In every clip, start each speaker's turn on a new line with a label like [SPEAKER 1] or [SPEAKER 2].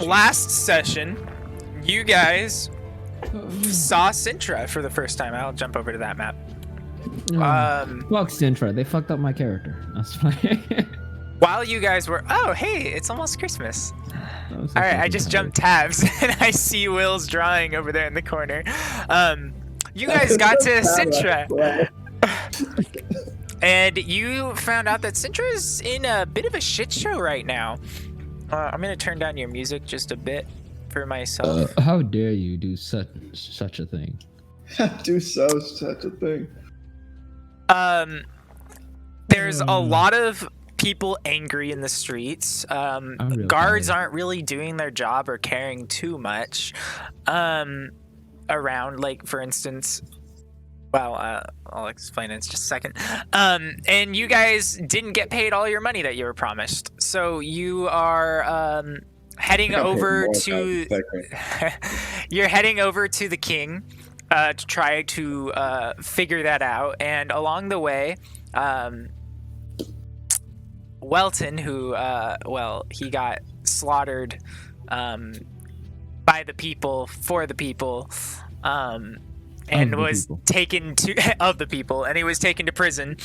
[SPEAKER 1] last session, you guys saw Cintra for the first time. I'll jump over to that map.
[SPEAKER 2] Fuck Cintra. They fucked up my character. That's fine.
[SPEAKER 1] While you guys were, oh hey, it's almost Christmas. All right, I just jumped tabs and I see Will's drawing over there in the corner. You guys got to Cintra, and you found out that Cintra is in a bit of a shit show right now. I'm gonna turn down your music just a bit for myself.
[SPEAKER 2] How dare you do such a thing?
[SPEAKER 3] Do such a thing.
[SPEAKER 1] There's a lot of people angry in the streets. Guards aren't really doing their job or caring too much around, like, for instance, well, I'll explain in just a second. And you guys didn't get paid all your money that you were promised, so you are heading over to you're heading over to the king to try to figure that out. And along the way, Welton, who he got slaughtered by the people for the people, and was taken to of the people, and he was taken to prison.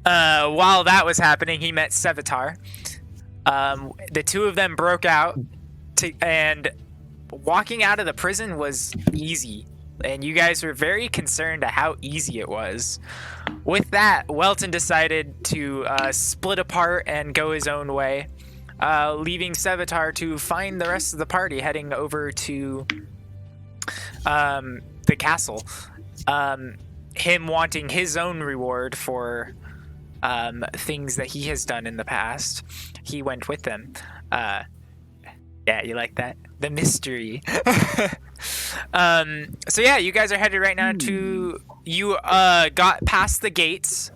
[SPEAKER 1] While that was happening, he met Sevatar. The two of them broke out, and walking out of the prison was easy. And you guys were very concerned at how easy it was. With that, Welton decided to split apart and go his own way, leaving Sevatar to find the rest of the party heading over to the castle. Him wanting his own reward for things that he has done in the past. He went with them. Yeah, you like that? The mystery. So yeah, you guys are headed right now to, you got past the gates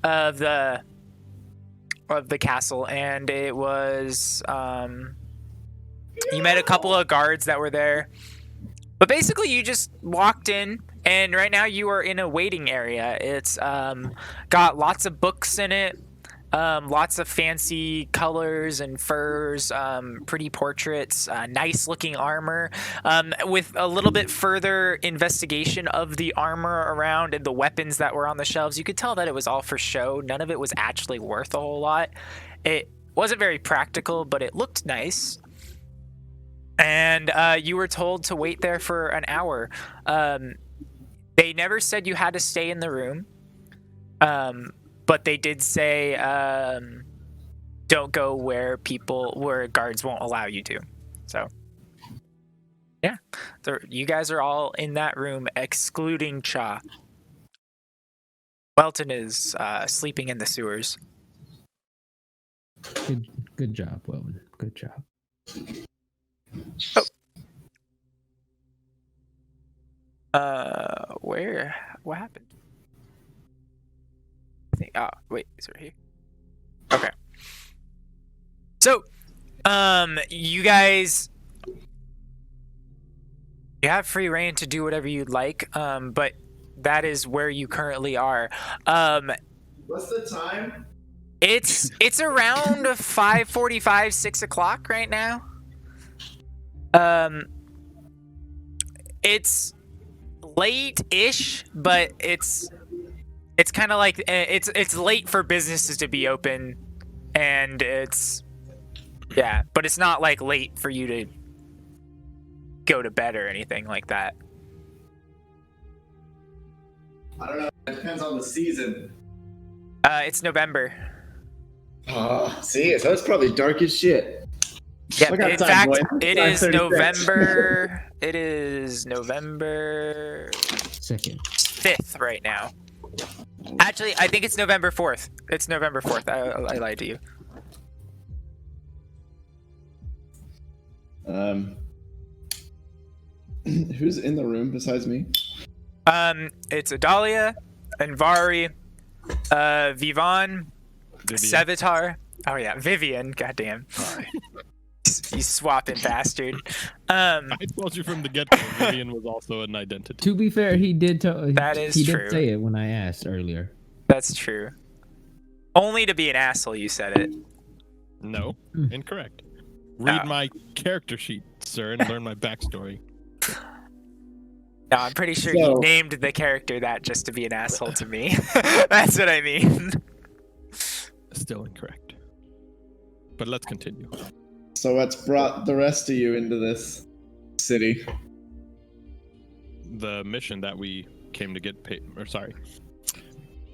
[SPEAKER 1] of the castle, and it was you met a couple of guards that were there, but basically you just walked in, and right now you are in a waiting area. It's got lots of books in it, lots of fancy colors and furs, pretty portraits, nice looking armor, with a little bit further investigation of the armor around and the weapons that were on the shelves. You could tell that it was all for show. None of it was actually worth a whole lot. It wasn't very practical, but it looked nice. And you were told to wait there for an hour. They never said you had to stay in the room. But they did say, don't go where guards won't allow you to. So, yeah. You guys are all in that room, excluding Cha. Welton is sleeping in the sewers.
[SPEAKER 2] Good job, Welton. Good job.
[SPEAKER 1] Oh. What happened? Oh, wait, is it right here? Okay. So, you guys, you have free reign to do whatever you'd like, but that is where you currently are.
[SPEAKER 3] What's the time?
[SPEAKER 1] It's around 5:45, 6 o'clock right now. It's late-ish, but it's kind of like it's late for businesses to be open, and but it's not like late for you to go to bed or anything like that.
[SPEAKER 3] I don't know. It depends on the season.
[SPEAKER 1] It's November.
[SPEAKER 3] See, so it's probably dark as shit.
[SPEAKER 1] Yeah, in fact, it is November. It is November 5th right now. Actually, I think it's November 4th. It's November 4th. I lied to you.
[SPEAKER 3] Who's in the room besides me?
[SPEAKER 1] It's Adalia, Anvari, Vivan, Sevatar. Oh yeah, Vivian. Goddamn. You swapping bastard.
[SPEAKER 4] I told you from the get-go, Vivian was also an identity.
[SPEAKER 2] To be fair, he did
[SPEAKER 1] true.
[SPEAKER 2] Did say it when I asked earlier.
[SPEAKER 1] That's true. Only to be an asshole, you said it.
[SPEAKER 4] No, incorrect. Read my character sheet, sir, and learn my backstory.
[SPEAKER 1] No, I'm pretty sure
[SPEAKER 3] So-
[SPEAKER 1] you named the character that just to be an asshole to me. That's what I mean.
[SPEAKER 4] Still incorrect. But let's continue.
[SPEAKER 3] So what's brought the rest of you into this city?
[SPEAKER 4] The mission that we came to get paid,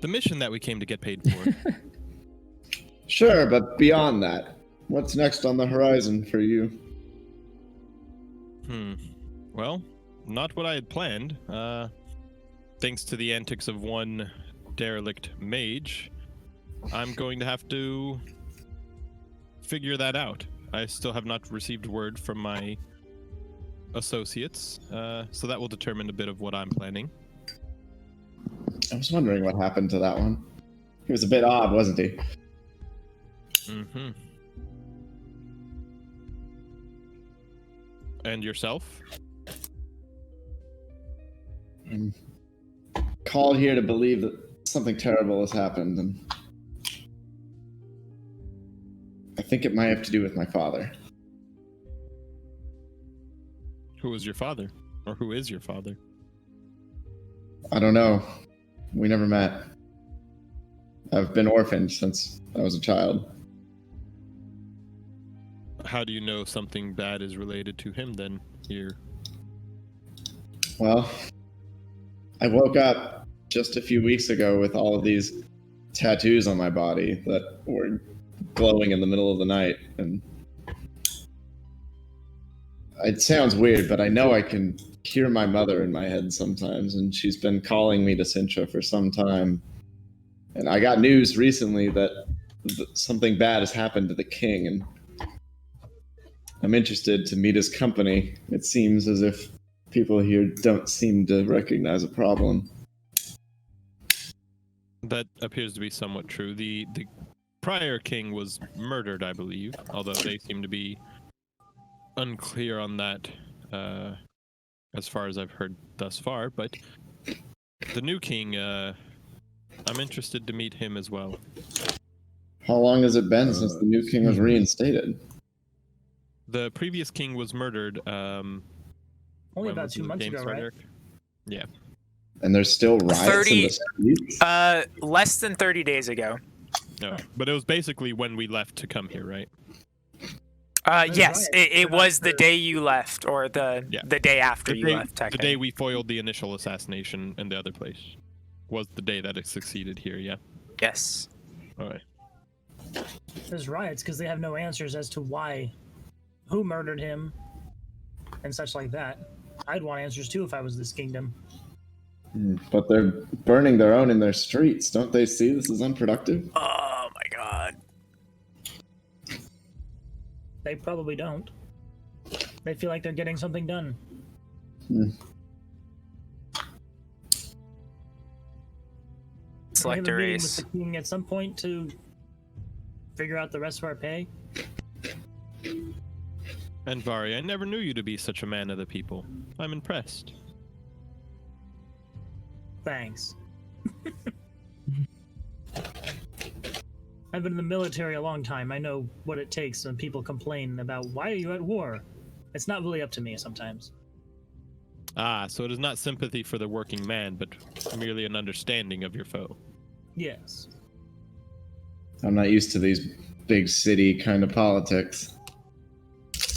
[SPEAKER 4] the mission that we came to get paid for.
[SPEAKER 3] Sure, but beyond that, what's next on the horizon for you?
[SPEAKER 4] Well, not what I had planned. Thanks to the antics of one derelict mage, I'm going to have to figure that out. I still have not received word from my associates, so that will determine a bit of what I'm planning.
[SPEAKER 3] I was wondering what happened to that one. He was a bit odd, wasn't he?
[SPEAKER 4] Mm-hmm. And yourself?
[SPEAKER 3] I'm called here to believe that something terrible has happened, and I think it might have to do with my father.
[SPEAKER 4] Who was your father? Or who is your father?
[SPEAKER 3] I don't know. We never met. I've been orphaned since I was a child.
[SPEAKER 4] How do you know something bad is related to him then, here?
[SPEAKER 3] Well, I woke up just a few weeks ago with all of these tattoos on my body that were glowing in the middle of the night, and it sounds weird, but I know I can hear my mother in my head sometimes, and she's been calling me to Cintra for some time. And I got news recently that something bad has happened to the king, and I'm interested to meet his company. It seems as if people here don't seem to recognize a problem.
[SPEAKER 4] That appears to be somewhat true. The prior king was murdered, I believe, although they seem to be unclear on that as far as I've heard thus far. But the new king, I'm interested to meet him as well.
[SPEAKER 3] How long has it been since the new king was reinstated?
[SPEAKER 4] The previous king was murdered.
[SPEAKER 5] Only
[SPEAKER 4] when
[SPEAKER 5] about
[SPEAKER 4] was
[SPEAKER 5] 2
[SPEAKER 4] it?
[SPEAKER 5] months
[SPEAKER 4] James
[SPEAKER 5] ago, right?
[SPEAKER 4] Frederick? Yeah.
[SPEAKER 3] And there's still riots in the
[SPEAKER 1] 30
[SPEAKER 3] streets?
[SPEAKER 1] Less than 30 days ago.
[SPEAKER 4] No, but it was basically when we left to come here, right?
[SPEAKER 1] Yes,
[SPEAKER 5] right.
[SPEAKER 1] it was the day you left, or the day after you left,
[SPEAKER 4] The
[SPEAKER 1] technically.
[SPEAKER 4] day we foiled the initial assassination in the other place was the day that it succeeded here, yeah?
[SPEAKER 1] Yes.
[SPEAKER 4] All right.
[SPEAKER 5] There's riots because they have no answers as to why, who murdered him, and such like that. I'd want answers too if I was this kingdom.
[SPEAKER 3] But they're burning their own in their streets. Don't they see this is unproductive?
[SPEAKER 1] Oh my god.
[SPEAKER 5] They probably don't. They feel like they're getting something done.
[SPEAKER 1] Select a
[SPEAKER 5] Can we have meeting
[SPEAKER 1] race.
[SPEAKER 5] with the king at some point to figure out the rest of our pay?
[SPEAKER 4] And Vari, I never knew you to be such a man of the people. I'm impressed.
[SPEAKER 5] Thanks. I've been in the military a long time. I know what it takes when people complain about why are you at war. It's not really up to me sometimes.
[SPEAKER 4] Ah, so it is not sympathy for the working man, but merely an understanding of your foe.
[SPEAKER 5] Yes.
[SPEAKER 3] I'm not used to these big city kind of politics.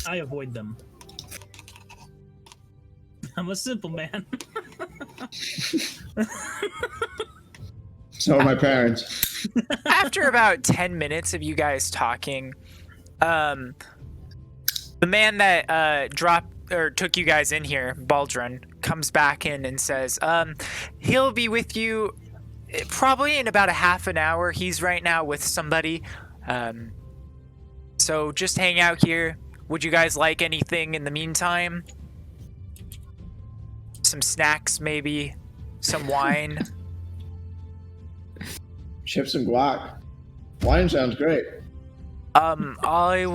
[SPEAKER 5] I avoid them. I'm a simple man.
[SPEAKER 3] So are my parents.
[SPEAKER 1] After about 10 minutes of you guys talking, the man that took you guys in here, Baldrin, comes back in and says, he'll be with you probably in about a half an hour. He's right now with somebody. So just hang out here. Would you guys like anything in the meantime? Some snacks, maybe? Some wine?
[SPEAKER 3] Chips and guac. Wine sounds great.
[SPEAKER 1] I'll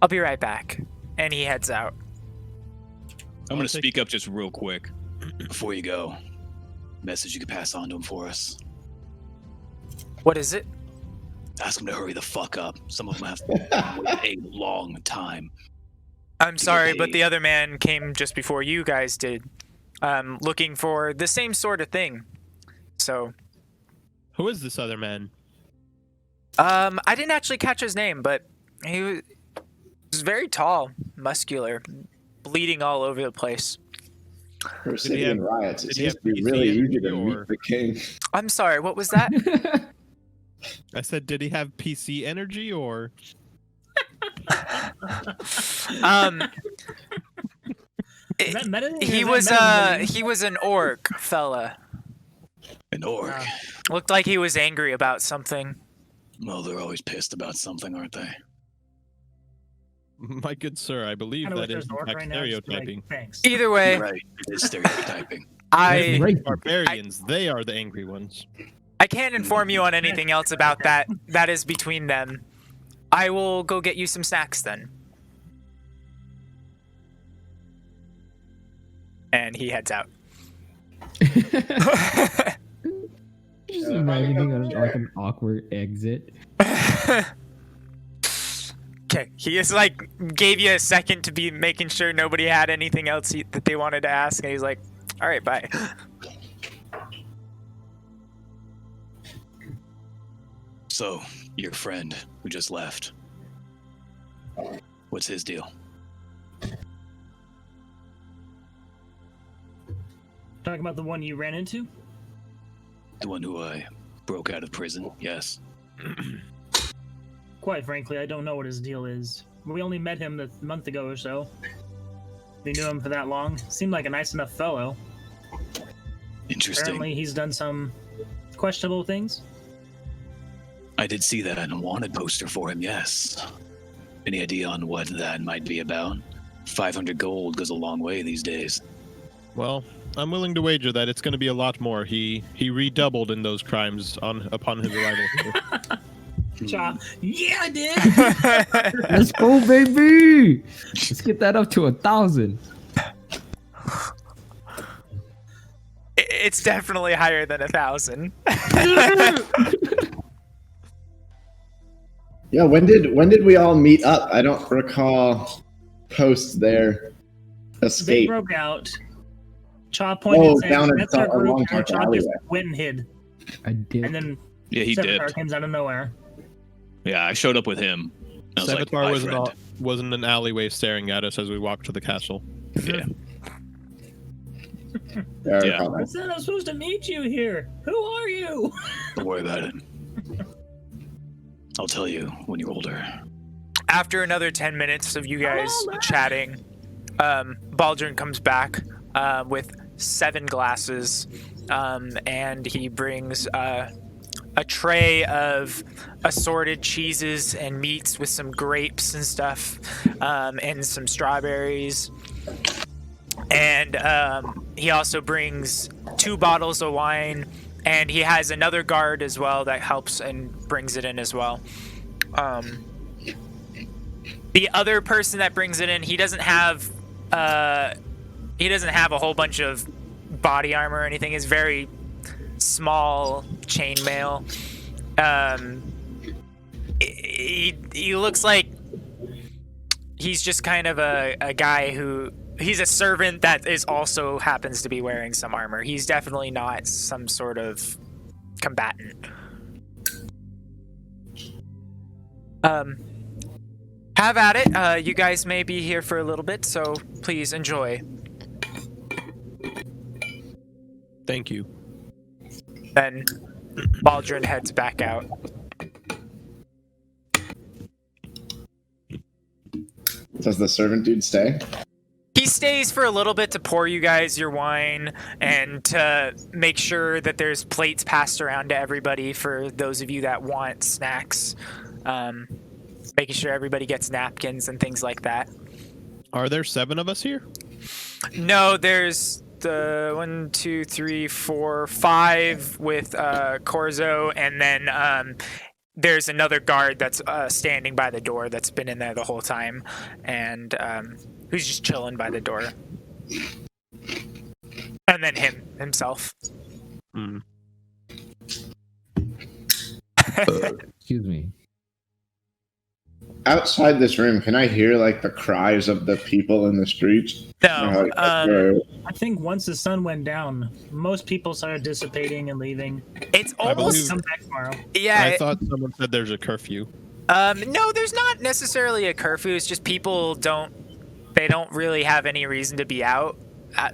[SPEAKER 1] be right back. And he heads out.
[SPEAKER 6] I'm going to speak up just real quick before you go. Message you could pass on to him for us.
[SPEAKER 1] What is it?
[SPEAKER 6] Ask him to hurry the fuck up. Some of them have to wait a long time.
[SPEAKER 1] I'm sorry, but the other man came just before you guys did, looking for the same sort of thing. So,
[SPEAKER 4] Who is this other man?
[SPEAKER 1] I didn't actually catch his name, but he was very tall, muscular, bleeding all over the place.
[SPEAKER 3] For city and riots, it
[SPEAKER 4] did he
[SPEAKER 3] seems
[SPEAKER 4] have
[SPEAKER 3] to be really
[SPEAKER 4] PC
[SPEAKER 3] easy to
[SPEAKER 4] or-
[SPEAKER 3] meet the king.
[SPEAKER 1] I'm sorry, what was that?
[SPEAKER 4] I said, did he have PC energy or?
[SPEAKER 5] Is that meta?
[SPEAKER 1] He was an orc fella.
[SPEAKER 6] An orc.
[SPEAKER 1] Looked like he was angry about something.
[SPEAKER 6] Well, they're always pissed about something, aren't they?
[SPEAKER 4] My good sir, I believe
[SPEAKER 5] Kinda
[SPEAKER 4] that
[SPEAKER 5] wish
[SPEAKER 4] is
[SPEAKER 5] there's an
[SPEAKER 4] in
[SPEAKER 5] orc
[SPEAKER 4] fact
[SPEAKER 5] right now, just be like,
[SPEAKER 4] stereotyping.
[SPEAKER 5] Thanks.
[SPEAKER 1] Either way,
[SPEAKER 6] You're right. It is stereotyping.
[SPEAKER 1] I
[SPEAKER 2] Right.
[SPEAKER 4] Barbarians, they are the angry ones.
[SPEAKER 1] I can't inform you on anything else about that. That is between them. I will go get you some snacks then. And he heads out.
[SPEAKER 2] Just imagining like an awkward exit.
[SPEAKER 1] Okay, he is like gave you a second to be making sure nobody had anything else that they wanted to ask, and he's like, "All right, bye."
[SPEAKER 6] So, your friend who just left. What's his deal?
[SPEAKER 5] Talking about the one you ran into?
[SPEAKER 6] The one who I broke out of prison? Yes.
[SPEAKER 5] Quite frankly, I don't know what his deal is. We only met him a month ago or so. We knew him for that long. Seemed like a nice enough fellow.
[SPEAKER 6] Interesting.
[SPEAKER 5] Apparently, he's done some questionable things.
[SPEAKER 6] I did see that on a wanted poster for him, yes. Any idea on what that might be about? 500 gold goes a long way these days.
[SPEAKER 4] Well, I'm willing to wager that it's going to be a lot more. He redoubled in those crimes upon his arrival here.
[SPEAKER 5] Cha, yeah, I did.
[SPEAKER 2] Let's go, baby! Let's get that up to 1,000.
[SPEAKER 1] It's definitely higher than 1,000.
[SPEAKER 3] Yeah, when did we all meet up? I don't recall post their
[SPEAKER 5] They
[SPEAKER 3] escape.
[SPEAKER 5] broke out. Cha pointed and said,
[SPEAKER 3] down in
[SPEAKER 5] "That's our
[SPEAKER 3] a long
[SPEAKER 5] group," and
[SPEAKER 3] dark
[SPEAKER 5] Cha just
[SPEAKER 3] alleyway.
[SPEAKER 5] went and hid.
[SPEAKER 2] I did.
[SPEAKER 5] And then
[SPEAKER 6] Yeah, he
[SPEAKER 5] Sevatar
[SPEAKER 6] dipped.
[SPEAKER 5] comes out of nowhere.
[SPEAKER 6] Yeah, I showed up with him. I was like,
[SPEAKER 4] Sevatar
[SPEAKER 6] "Bye,
[SPEAKER 4] wasn't,
[SPEAKER 6] friend."
[SPEAKER 4] wasn't an alleyway staring at us as we walked to the castle.
[SPEAKER 6] Yeah.
[SPEAKER 3] Yeah, I
[SPEAKER 6] Yeah.
[SPEAKER 3] recall
[SPEAKER 5] I
[SPEAKER 3] that.
[SPEAKER 5] said I'm supposed to meet you here. Who are you?
[SPEAKER 6] Don't worry about it. I'll tell you when you're older.
[SPEAKER 1] After another 10 minutes of you guys chatting, Baldrin comes back with 7 glasses, and he brings a tray of assorted cheeses and meats with some grapes and stuff, and some strawberries. And he also brings 2 bottles of wine, and he has another guard as well that helps and brings it in as well. The other person that brings it in, he doesn't have a whole bunch of body armor or anything. It's very small chainmail. He looks like he's just kind of a guy who he's a servant that is also happens to be wearing some armor. He's definitely not some sort of combatant. Have at it. You guys may be here for a little bit, so please enjoy.
[SPEAKER 4] Thank you.
[SPEAKER 1] Then Baldrin heads back out.
[SPEAKER 3] Does the servant dude stay?
[SPEAKER 1] He stays for a little bit to pour you guys your wine and to make sure that there's plates passed around to everybody for those of you that want snacks. Making sure everybody gets napkins and things like that.
[SPEAKER 4] Are there 7 of us here?
[SPEAKER 1] No, there's the 1, 2, 3, 4, 5 with Corzo, and then there's another guard that's standing by the door that's been in there the whole time, and who's just chilling by the door. And then himself.
[SPEAKER 2] Excuse me.
[SPEAKER 3] outside this room, can I hear like the cries of the people in the streets?
[SPEAKER 1] No.
[SPEAKER 5] I think once the sun went down, most people started dissipating and leaving.
[SPEAKER 1] It's
[SPEAKER 4] I
[SPEAKER 1] almost.
[SPEAKER 4] believe-
[SPEAKER 5] Come back tomorrow.
[SPEAKER 1] Yeah.
[SPEAKER 4] I thought someone said there's a curfew.
[SPEAKER 1] No, there's not necessarily a curfew. It's just people don't really have any reason to be out.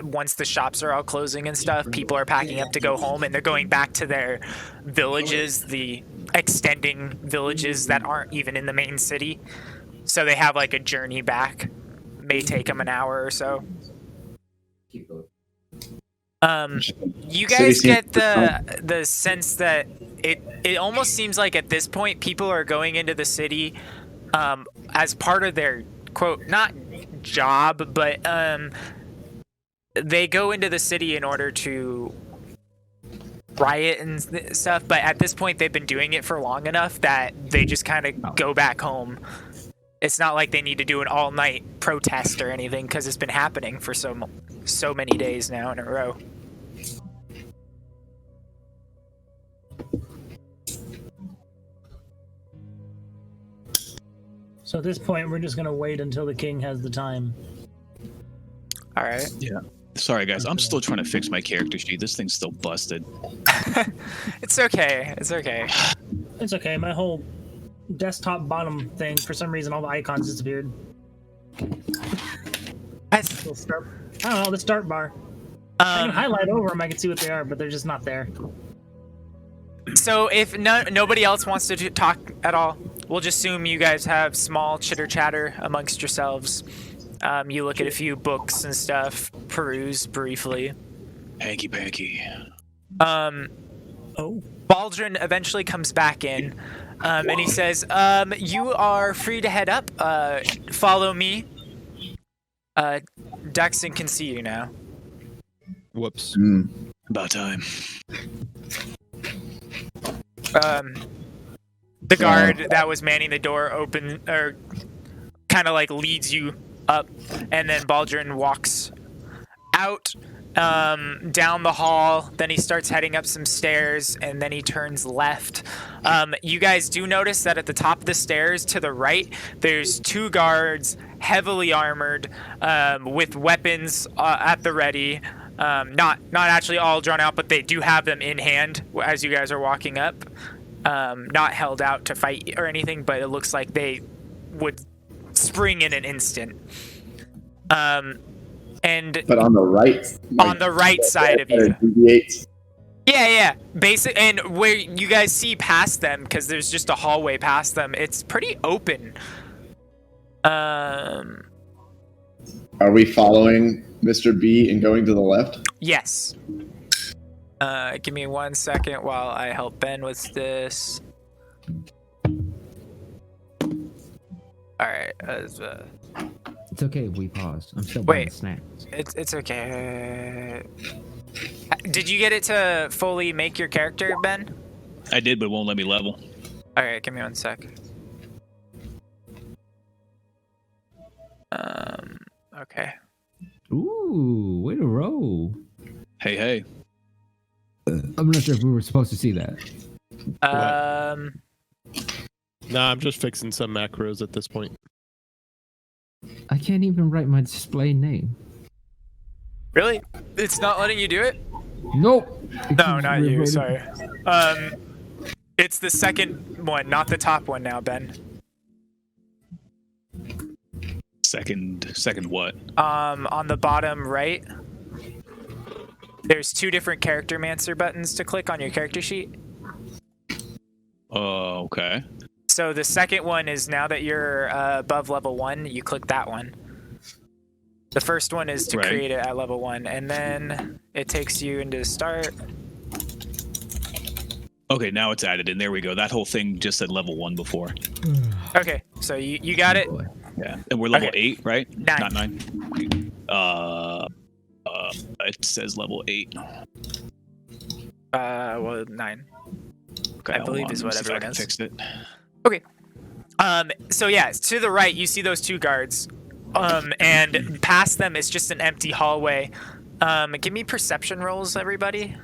[SPEAKER 1] Once the shops are all closing and stuff, people are packing up to go home, and they're going back to their villages, the extending villages that aren't even in the main city. So they have like a journey back. May take them an hour or so. You guys get the sense that it almost seems like at this point people are going into the city as part of their quote not job, but they go into the city in order to riot and stuff. But at this point they've been doing it for long enough that they just kind of go back home. It's not like they need to do an all-night protest or anything because it's been happening for so many days now in a row.
[SPEAKER 5] So at this point, we're just gonna wait until the king has the time.
[SPEAKER 1] All right.
[SPEAKER 6] Yeah. Sorry, guys. I'm still trying to fix my character sheet. This thing's still busted.
[SPEAKER 1] It's okay. It's okay.
[SPEAKER 5] It's okay. My whole desktop bottom thing, for some reason, all the icons disappeared. I don't know, the start bar. I can highlight over them. I can see what they are, but they're just not there.
[SPEAKER 1] So if nobody else wants to talk at all, we'll just assume you guys have small chitter chatter amongst yourselves. You look at a few books and stuff, peruse briefly.
[SPEAKER 6] Hanky panky.
[SPEAKER 1] Baldrin eventually comes back in, and he says, you are free to head up. Follow me. Daxton can see you now.
[SPEAKER 4] Whoops.
[SPEAKER 6] About time.
[SPEAKER 1] The guard that was manning the door kind of like leads you up, and then Baldrin walks out down the hall. Then he starts heading up some stairs, and then he turns left. You guys do notice that at the top of the stairs to the right, there's two guards, heavily armored, with weapons at the ready. Not actually all drawn out, but they do have them in hand as you guys are walking up. Not held out to fight or anything, but it looks like they would spring in an instant.
[SPEAKER 3] But on the right,
[SPEAKER 1] on the right side of you. Yeah. Basic, and where you guys see past them, because there's just a hallway past them, it's pretty open.
[SPEAKER 3] Are we following Mr. B and going to the left?
[SPEAKER 1] Yes. Give me 1 second while I help Ben with this. All right.
[SPEAKER 2] It's okay if we paused. I'm still buying snacks.
[SPEAKER 1] It's okay. Did you get it to fully make your character, Ben?
[SPEAKER 6] I did, but it won't let me level.
[SPEAKER 1] All right, give me 1 sec. Okay.
[SPEAKER 2] Ooh, way to roll.
[SPEAKER 6] Hey.
[SPEAKER 2] I'm not sure if we were supposed to see that.
[SPEAKER 4] Nah, I'm just fixing some macros at this point.
[SPEAKER 2] I can't even write my display name.
[SPEAKER 1] Really? It's not letting you do it?
[SPEAKER 2] Nope.
[SPEAKER 1] No, not you. Sorry. It's the second one, not the top one now, Ben.
[SPEAKER 6] Second what?
[SPEAKER 1] On the bottom right, there's two different character mancer buttons to click on your character sheet.
[SPEAKER 6] Okay.
[SPEAKER 1] So the second one is now that you're above level 1, you click that one. The first one is to create it at level 1, and then it takes you into start.
[SPEAKER 6] Okay, now it's added in. There we go. That whole thing just said level 1 before.
[SPEAKER 1] Okay, so you got it.
[SPEAKER 6] Yeah, and we're level 8, right?
[SPEAKER 1] 9.
[SPEAKER 6] Not 9. It says level 8.
[SPEAKER 1] Well, 9.
[SPEAKER 6] Okay,
[SPEAKER 1] I believe is what everyone has.
[SPEAKER 6] Fixed it.
[SPEAKER 1] Okay. So yeah, to the right, you see those two guards. And past them is just an empty hallway. Give me perception rolls, everybody.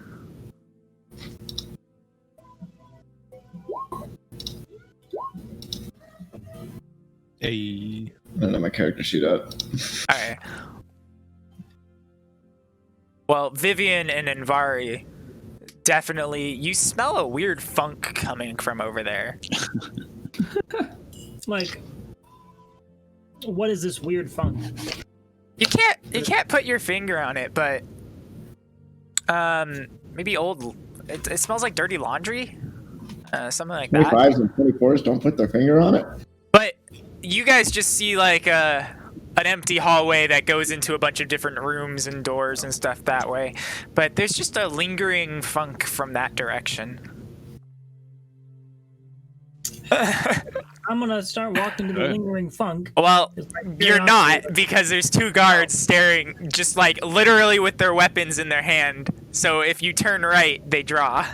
[SPEAKER 4] A.
[SPEAKER 3] I don't know my character sheet up.
[SPEAKER 1] All right. Well, Vivian and Envari, definitely, you smell a weird funk coming from over there.
[SPEAKER 5] Like, what is this weird funk?
[SPEAKER 1] You can't put your finger on it, but maybe old. It smells like dirty laundry, something like that.
[SPEAKER 3] 25s and 24s don't put their finger on it.
[SPEAKER 1] But you guys just see like an empty hallway that goes into a bunch of different rooms and doors and stuff that way. But there's just a lingering funk from that direction.
[SPEAKER 5] I'm gonna start walking to the lingering funk.
[SPEAKER 1] Well,
[SPEAKER 5] Like,
[SPEAKER 1] you're not, because there's two guards staring, just like literally with their weapons in their hand. So if you turn right, they draw.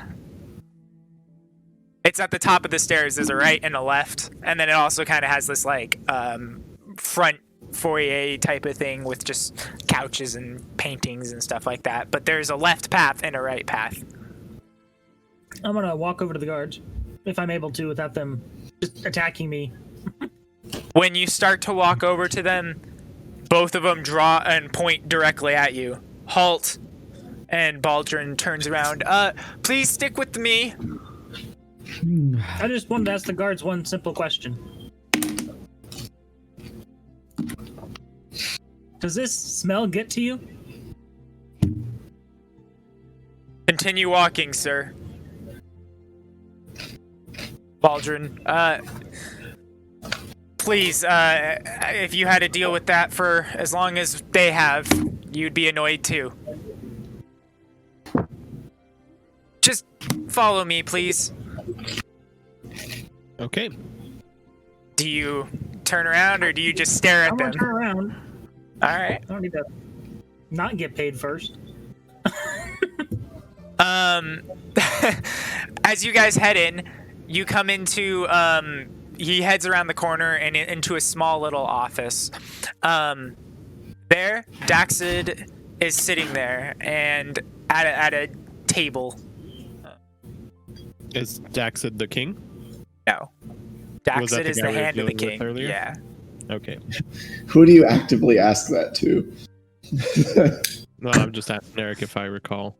[SPEAKER 1] It's at the top of the stairs. There's a right and a left, and then it also kind of has this like front foyer type of thing with just couches and paintings and stuff like that. But there's a left path and a right path.
[SPEAKER 5] I'm gonna walk over to the guards, if I'm able to, without them just attacking me.
[SPEAKER 1] When you start to walk over to them, both of them draw and point directly at you. Halt. And Baldrin turns around. Please stick with me.
[SPEAKER 5] I just wanted to ask the guards one simple question. Does this smell get to you?
[SPEAKER 1] Continue walking, sir. Baldrin, please, if you had to deal with that for as long as they have, you'd be annoyed too. Just follow me, please.
[SPEAKER 4] Okay.
[SPEAKER 1] Do you turn around or do you just stare at
[SPEAKER 5] I'm
[SPEAKER 1] them?
[SPEAKER 5] gonna turn around.
[SPEAKER 1] All right.
[SPEAKER 5] I don't need to not get paid first.
[SPEAKER 1] As you guys head in, you come into, he heads around the corner and into a small little office. There, Daxid is sitting there and at a table.
[SPEAKER 4] Is Daxid the king?
[SPEAKER 1] No.
[SPEAKER 4] Was that
[SPEAKER 1] Daxid
[SPEAKER 4] the
[SPEAKER 1] is
[SPEAKER 4] guy
[SPEAKER 1] the
[SPEAKER 4] we were
[SPEAKER 1] hand of the
[SPEAKER 4] dealing with
[SPEAKER 1] king.
[SPEAKER 4] earlier?
[SPEAKER 1] Yeah.
[SPEAKER 4] Okay.
[SPEAKER 3] Who do you actively ask that to?
[SPEAKER 4] No, I'm just asking Eric if I recall.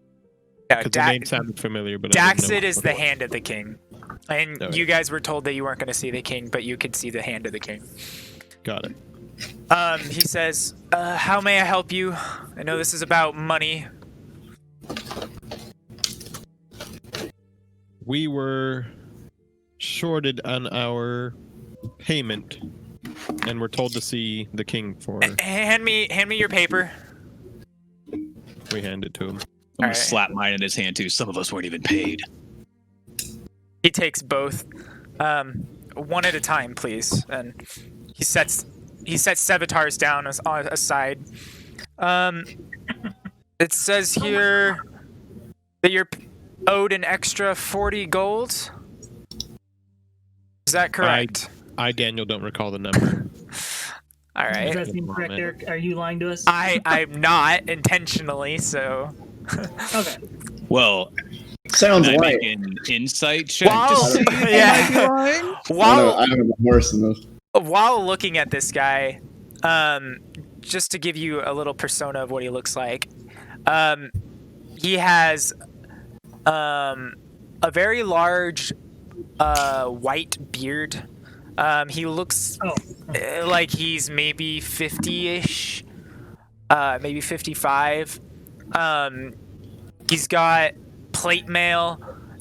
[SPEAKER 1] No,
[SPEAKER 4] Because the name sounded familiar, but I didn't know
[SPEAKER 1] Daxid
[SPEAKER 4] what
[SPEAKER 1] is
[SPEAKER 4] it
[SPEAKER 1] the
[SPEAKER 4] was.
[SPEAKER 1] hand of the king. And
[SPEAKER 4] Okay.
[SPEAKER 1] you guys were told that you weren't going to see the king, but you could see the hand of the king.
[SPEAKER 4] Got it.
[SPEAKER 1] He says, how may I help you? I know this is about money.
[SPEAKER 4] We were shorted on our payment, and we're told to see the king for.
[SPEAKER 1] Hand me your paper.
[SPEAKER 4] We hand it to him.
[SPEAKER 6] I'm gonna
[SPEAKER 1] Alright.
[SPEAKER 6] slap mine in his hand too. Some of us weren't even paid.
[SPEAKER 1] He takes both, one at a time, please. And he sets Sevatar's down aside. It says here that you're owed an extra 40 gold. Is that correct?
[SPEAKER 4] I, Daniel, don't recall the number.
[SPEAKER 1] All
[SPEAKER 5] Does
[SPEAKER 1] right.
[SPEAKER 5] that seem correct, Eric? Are you lying to us?
[SPEAKER 1] I'm not intentionally, so.
[SPEAKER 5] Okay.
[SPEAKER 6] Well,
[SPEAKER 3] Sounds
[SPEAKER 6] can I
[SPEAKER 3] like.
[SPEAKER 6] make an insight check
[SPEAKER 1] While,
[SPEAKER 6] to see if I might be
[SPEAKER 1] yeah.
[SPEAKER 6] lying?
[SPEAKER 3] I don't have a horse in this.
[SPEAKER 1] While looking at this guy, just to give you a little persona of what he looks like, he has a very large white beard. He looks like he's maybe 50-ish, maybe 55. He's got plate mail.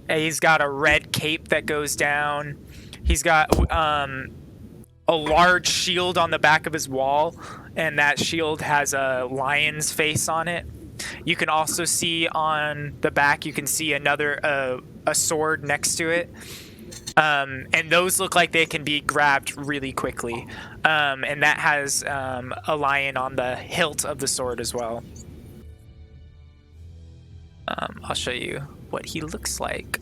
[SPEAKER 1] He's got a red cape that goes down. He's got a large shield on the back of his wall, and that shield has a lion's face on it. You can also see on the back, you can see another a sword next to it. And those look like they can be grabbed really quickly. And that has a lion on the hilt of the sword as well. I'll show you what he looks like.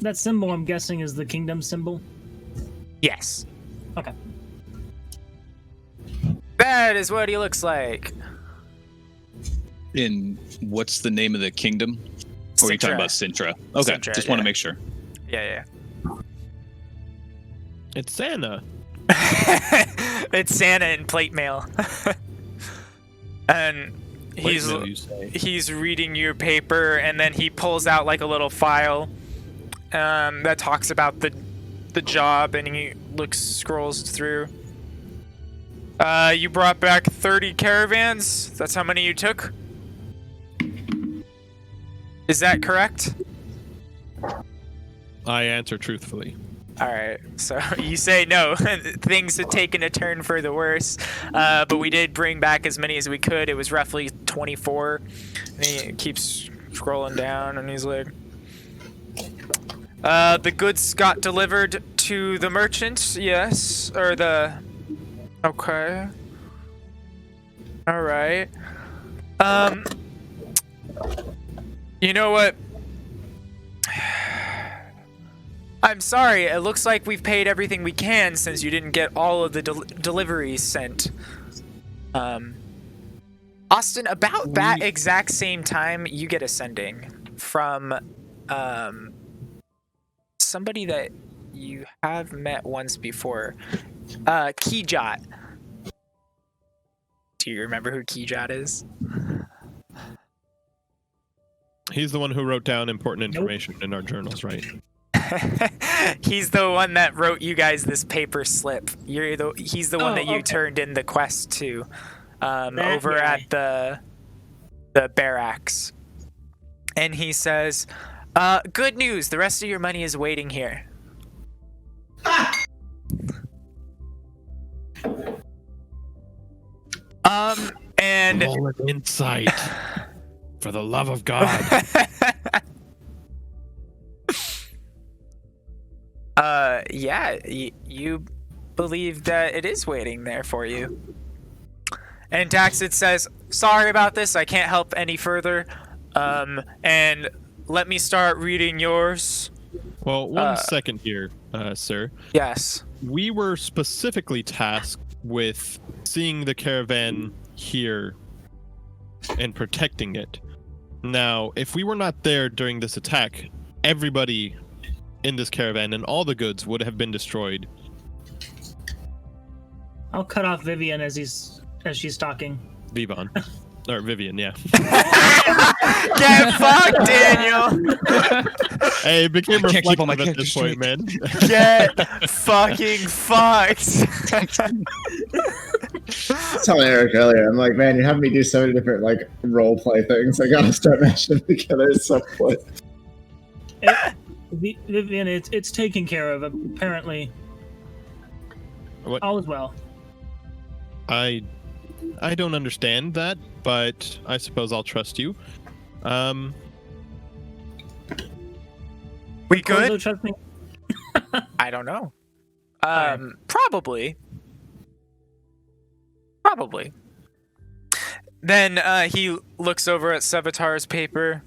[SPEAKER 5] That symbol, I'm guessing, is the kingdom symbol.
[SPEAKER 1] Yes.
[SPEAKER 5] Okay.
[SPEAKER 1] That is what he looks like.
[SPEAKER 6] In what's the name of the kingdom? Or are you talking
[SPEAKER 1] Cintra.
[SPEAKER 6] about Cintra? Okay,
[SPEAKER 1] Cintra,
[SPEAKER 6] just want to
[SPEAKER 1] yeah.
[SPEAKER 6] make sure.
[SPEAKER 1] Yeah.
[SPEAKER 4] It's Santa.
[SPEAKER 1] It's Santa in plate mail. And
[SPEAKER 4] Plate mail, you say?
[SPEAKER 1] he's reading your paper, and then he pulls out like a little file that talks about the job, and he scrolls through. You brought back 30 caravans. That's how many you took? Is that correct?
[SPEAKER 4] I answer truthfully.
[SPEAKER 1] All right, so you say no. Things have taken a turn for the worse, but we did bring back as many as we could. It was roughly 24. And he keeps scrolling down, and he's like, the goods got delivered to the merchant, yes, or the... Okay. All right. You know what? I'm sorry, it looks like we've paid everything we can since you didn't get all of the deliveries sent. Austin, about that exact same time, you get a sending from somebody that you have met once before. Keyjot. Do you remember who Keyjot is?
[SPEAKER 4] He's the one who wrote down important information in our journals, right?
[SPEAKER 1] He's the one that wrote you guys this paper slip. He's the one that you turned in the quest to over at the barracks. And he says, good news, the rest of your money is waiting here. And
[SPEAKER 4] roll an insight. For the love of God.
[SPEAKER 1] Yeah, you believe that it is waiting there for you. And Daxid says, sorry about this, I can't help any further. And let me start reading yours.
[SPEAKER 4] Well, one second here, sir.
[SPEAKER 1] Yes.
[SPEAKER 4] We were specifically tasked with seeing the caravan here and protecting it. Now, if we were not there during this attack, everybody in this caravan and all the goods would have been destroyed.
[SPEAKER 5] I'll cut off Vivian as she's talking.
[SPEAKER 4] Vivon. Or Vivian, yeah.
[SPEAKER 1] Get fucked, Daniel!
[SPEAKER 4] Hey, it became
[SPEAKER 6] can't keep all my
[SPEAKER 4] reflective at this point, man.
[SPEAKER 1] Get fucking fucked!
[SPEAKER 3] I was telling Eric earlier, I'm like, man, you're having me do so many different like role play things. I gotta start mashing them together at some point.
[SPEAKER 5] Vivian, it's taken care of. Apparently,
[SPEAKER 4] What?
[SPEAKER 5] all is well.
[SPEAKER 4] I don't understand that, but I suppose I'll trust you.
[SPEAKER 1] We
[SPEAKER 5] Also,
[SPEAKER 1] good?
[SPEAKER 5] trust me.
[SPEAKER 1] I don't know. Probably. Then he looks over at Sevatar's paper.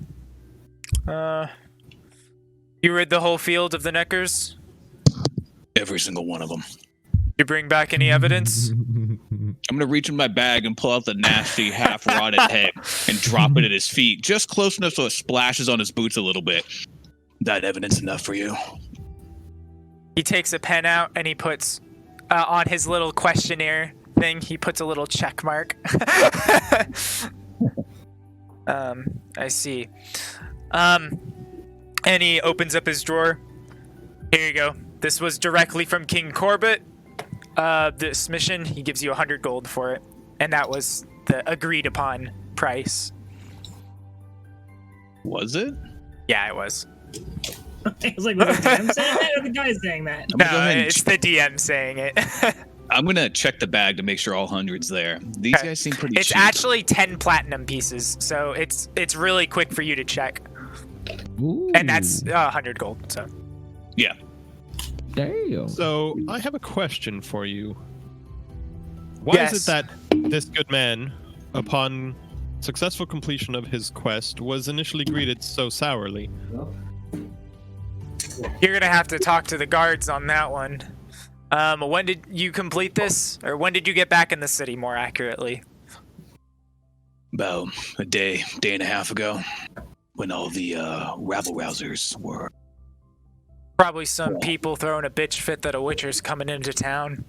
[SPEAKER 1] You read the whole field of the Neckers?
[SPEAKER 6] Every single one of them.
[SPEAKER 1] You bring back any evidence?
[SPEAKER 6] I'm gonna reach in my bag and pull out the nasty, half-rotted head and drop it at his feet, just close enough so it splashes on his boots a little bit. That evidence enough for you?
[SPEAKER 1] He takes a pen out and he puts on his little questionnaire thing, he puts a little check mark. I see. And he opens up his drawer. Here you go. This was directly from King Corbett. This mission, he gives you 100 gold for it. And that was the agreed upon price.
[SPEAKER 6] Was it?
[SPEAKER 1] Yeah, it was.
[SPEAKER 5] I was like, was the DM saying that or the guy saying that?
[SPEAKER 6] I'm gonna go
[SPEAKER 1] No,
[SPEAKER 6] ahead and
[SPEAKER 1] it's the DM saying it.
[SPEAKER 6] I'm gonna check the bag to make sure all hundreds there. These
[SPEAKER 1] Okay.
[SPEAKER 6] guys seem pretty
[SPEAKER 1] It's
[SPEAKER 6] cheap.
[SPEAKER 1] actually 10 platinum pieces, so it's really quick for you to check.
[SPEAKER 2] Ooh,
[SPEAKER 1] And that's 100 gold, so.
[SPEAKER 6] Yeah.
[SPEAKER 2] damn.
[SPEAKER 4] So, I have a question for you. Why is it that this good man, upon successful completion of his quest, was initially greeted so sourly?
[SPEAKER 1] You're gonna have to talk to the guards on that one. When did you complete this? Or when did you get back in the city, more accurately?
[SPEAKER 6] About a day and a half ago, when all the rabble-rousers were
[SPEAKER 1] Probably some people throwing a bitch fit that a witcher's coming into town.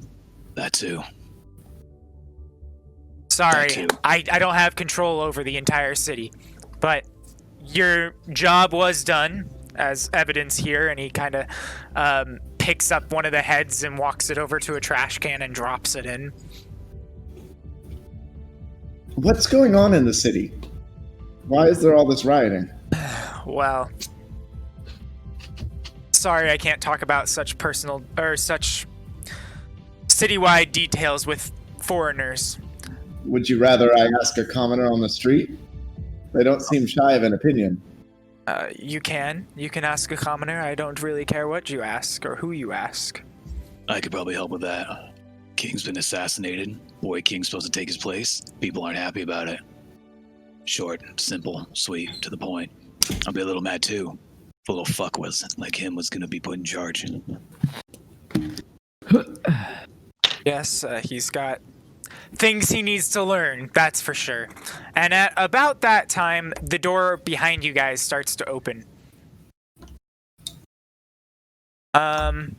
[SPEAKER 6] That too.
[SPEAKER 1] Sorry,
[SPEAKER 6] That too.
[SPEAKER 1] I don't have control over the entire city, but your job was done, as evidence here, and he kind of picks up one of the heads and walks it over to a trash can and drops it in.
[SPEAKER 3] What's going on in the city? Why is there all this rioting?
[SPEAKER 1] Well, sorry I can't talk about such personal or such citywide details with foreigners.
[SPEAKER 3] Would you rather I ask a commoner on the street? They don't seem shy of an opinion.
[SPEAKER 1] You can ask a commoner. I don't really care what you ask or who you ask.
[SPEAKER 6] I could probably help with that. King's been assassinated. Boy King's supposed to take his place. People aren't happy about it. Short, simple, sweet, to the point. I'll be a little mad too. If a little fuck was like him was gonna be put in charge.
[SPEAKER 1] Yes, he's got things he needs to learn, that's for sure. And at about that time, the door behind you guys starts to open. And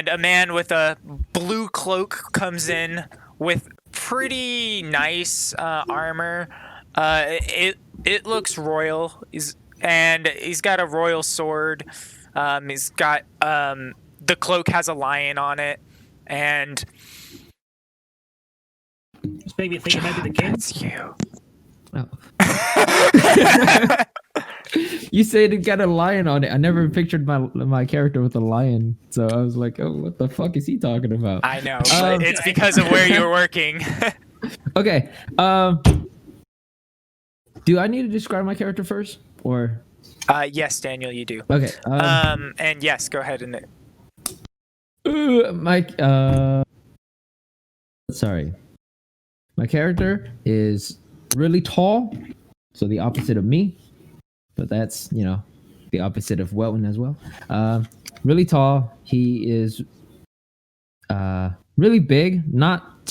[SPEAKER 1] a man with a blue cloak comes in with pretty nice armor. It looks royal. He's got a royal sword. He's got the cloak has a lion on it, and
[SPEAKER 5] This made me think it might be the king.
[SPEAKER 1] that's you.
[SPEAKER 2] Oh. You said it got a lion on it. I never pictured my character with a lion, so I was like, "Oh, what the fuck is he talking about?"
[SPEAKER 1] I know, but it's because of where you're working.
[SPEAKER 2] Okay. Do I need to describe my character first, or?
[SPEAKER 1] Yes, Daniel, you do.
[SPEAKER 2] Okay.
[SPEAKER 1] And yes, go ahead and.
[SPEAKER 2] Sorry. My character is really tall, so the opposite of me. But that's, the opposite of Welton as well. Really tall. He is really big. Not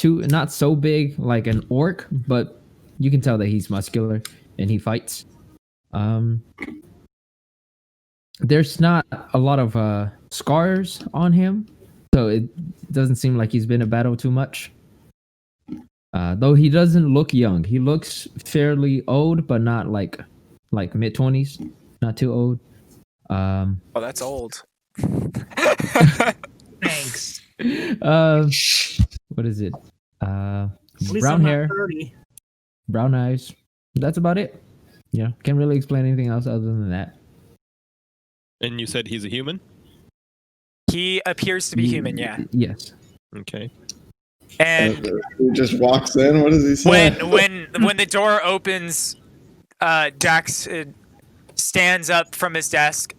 [SPEAKER 2] so big like an orc, but you can tell that he's muscular and he fights. There's not a lot of scars on him, so it doesn't seem like he's been in battle too much. Though he doesn't look young. He looks fairly old, but not like mid-20s. Not too old.
[SPEAKER 1] Oh, that's old.
[SPEAKER 5] Thanks.
[SPEAKER 2] What is it?
[SPEAKER 5] At least
[SPEAKER 2] Brown
[SPEAKER 5] I'm not
[SPEAKER 2] hair,
[SPEAKER 5] 30.
[SPEAKER 2] brown eyes. That's about it. Can't really explain anything else other than that.
[SPEAKER 4] And you said he's a human?
[SPEAKER 1] He appears to be human, yeah.
[SPEAKER 2] Yes.
[SPEAKER 4] Okay.
[SPEAKER 1] And
[SPEAKER 3] He just walks in. What does he say?
[SPEAKER 1] when the door opens, Jax stands up from his desk.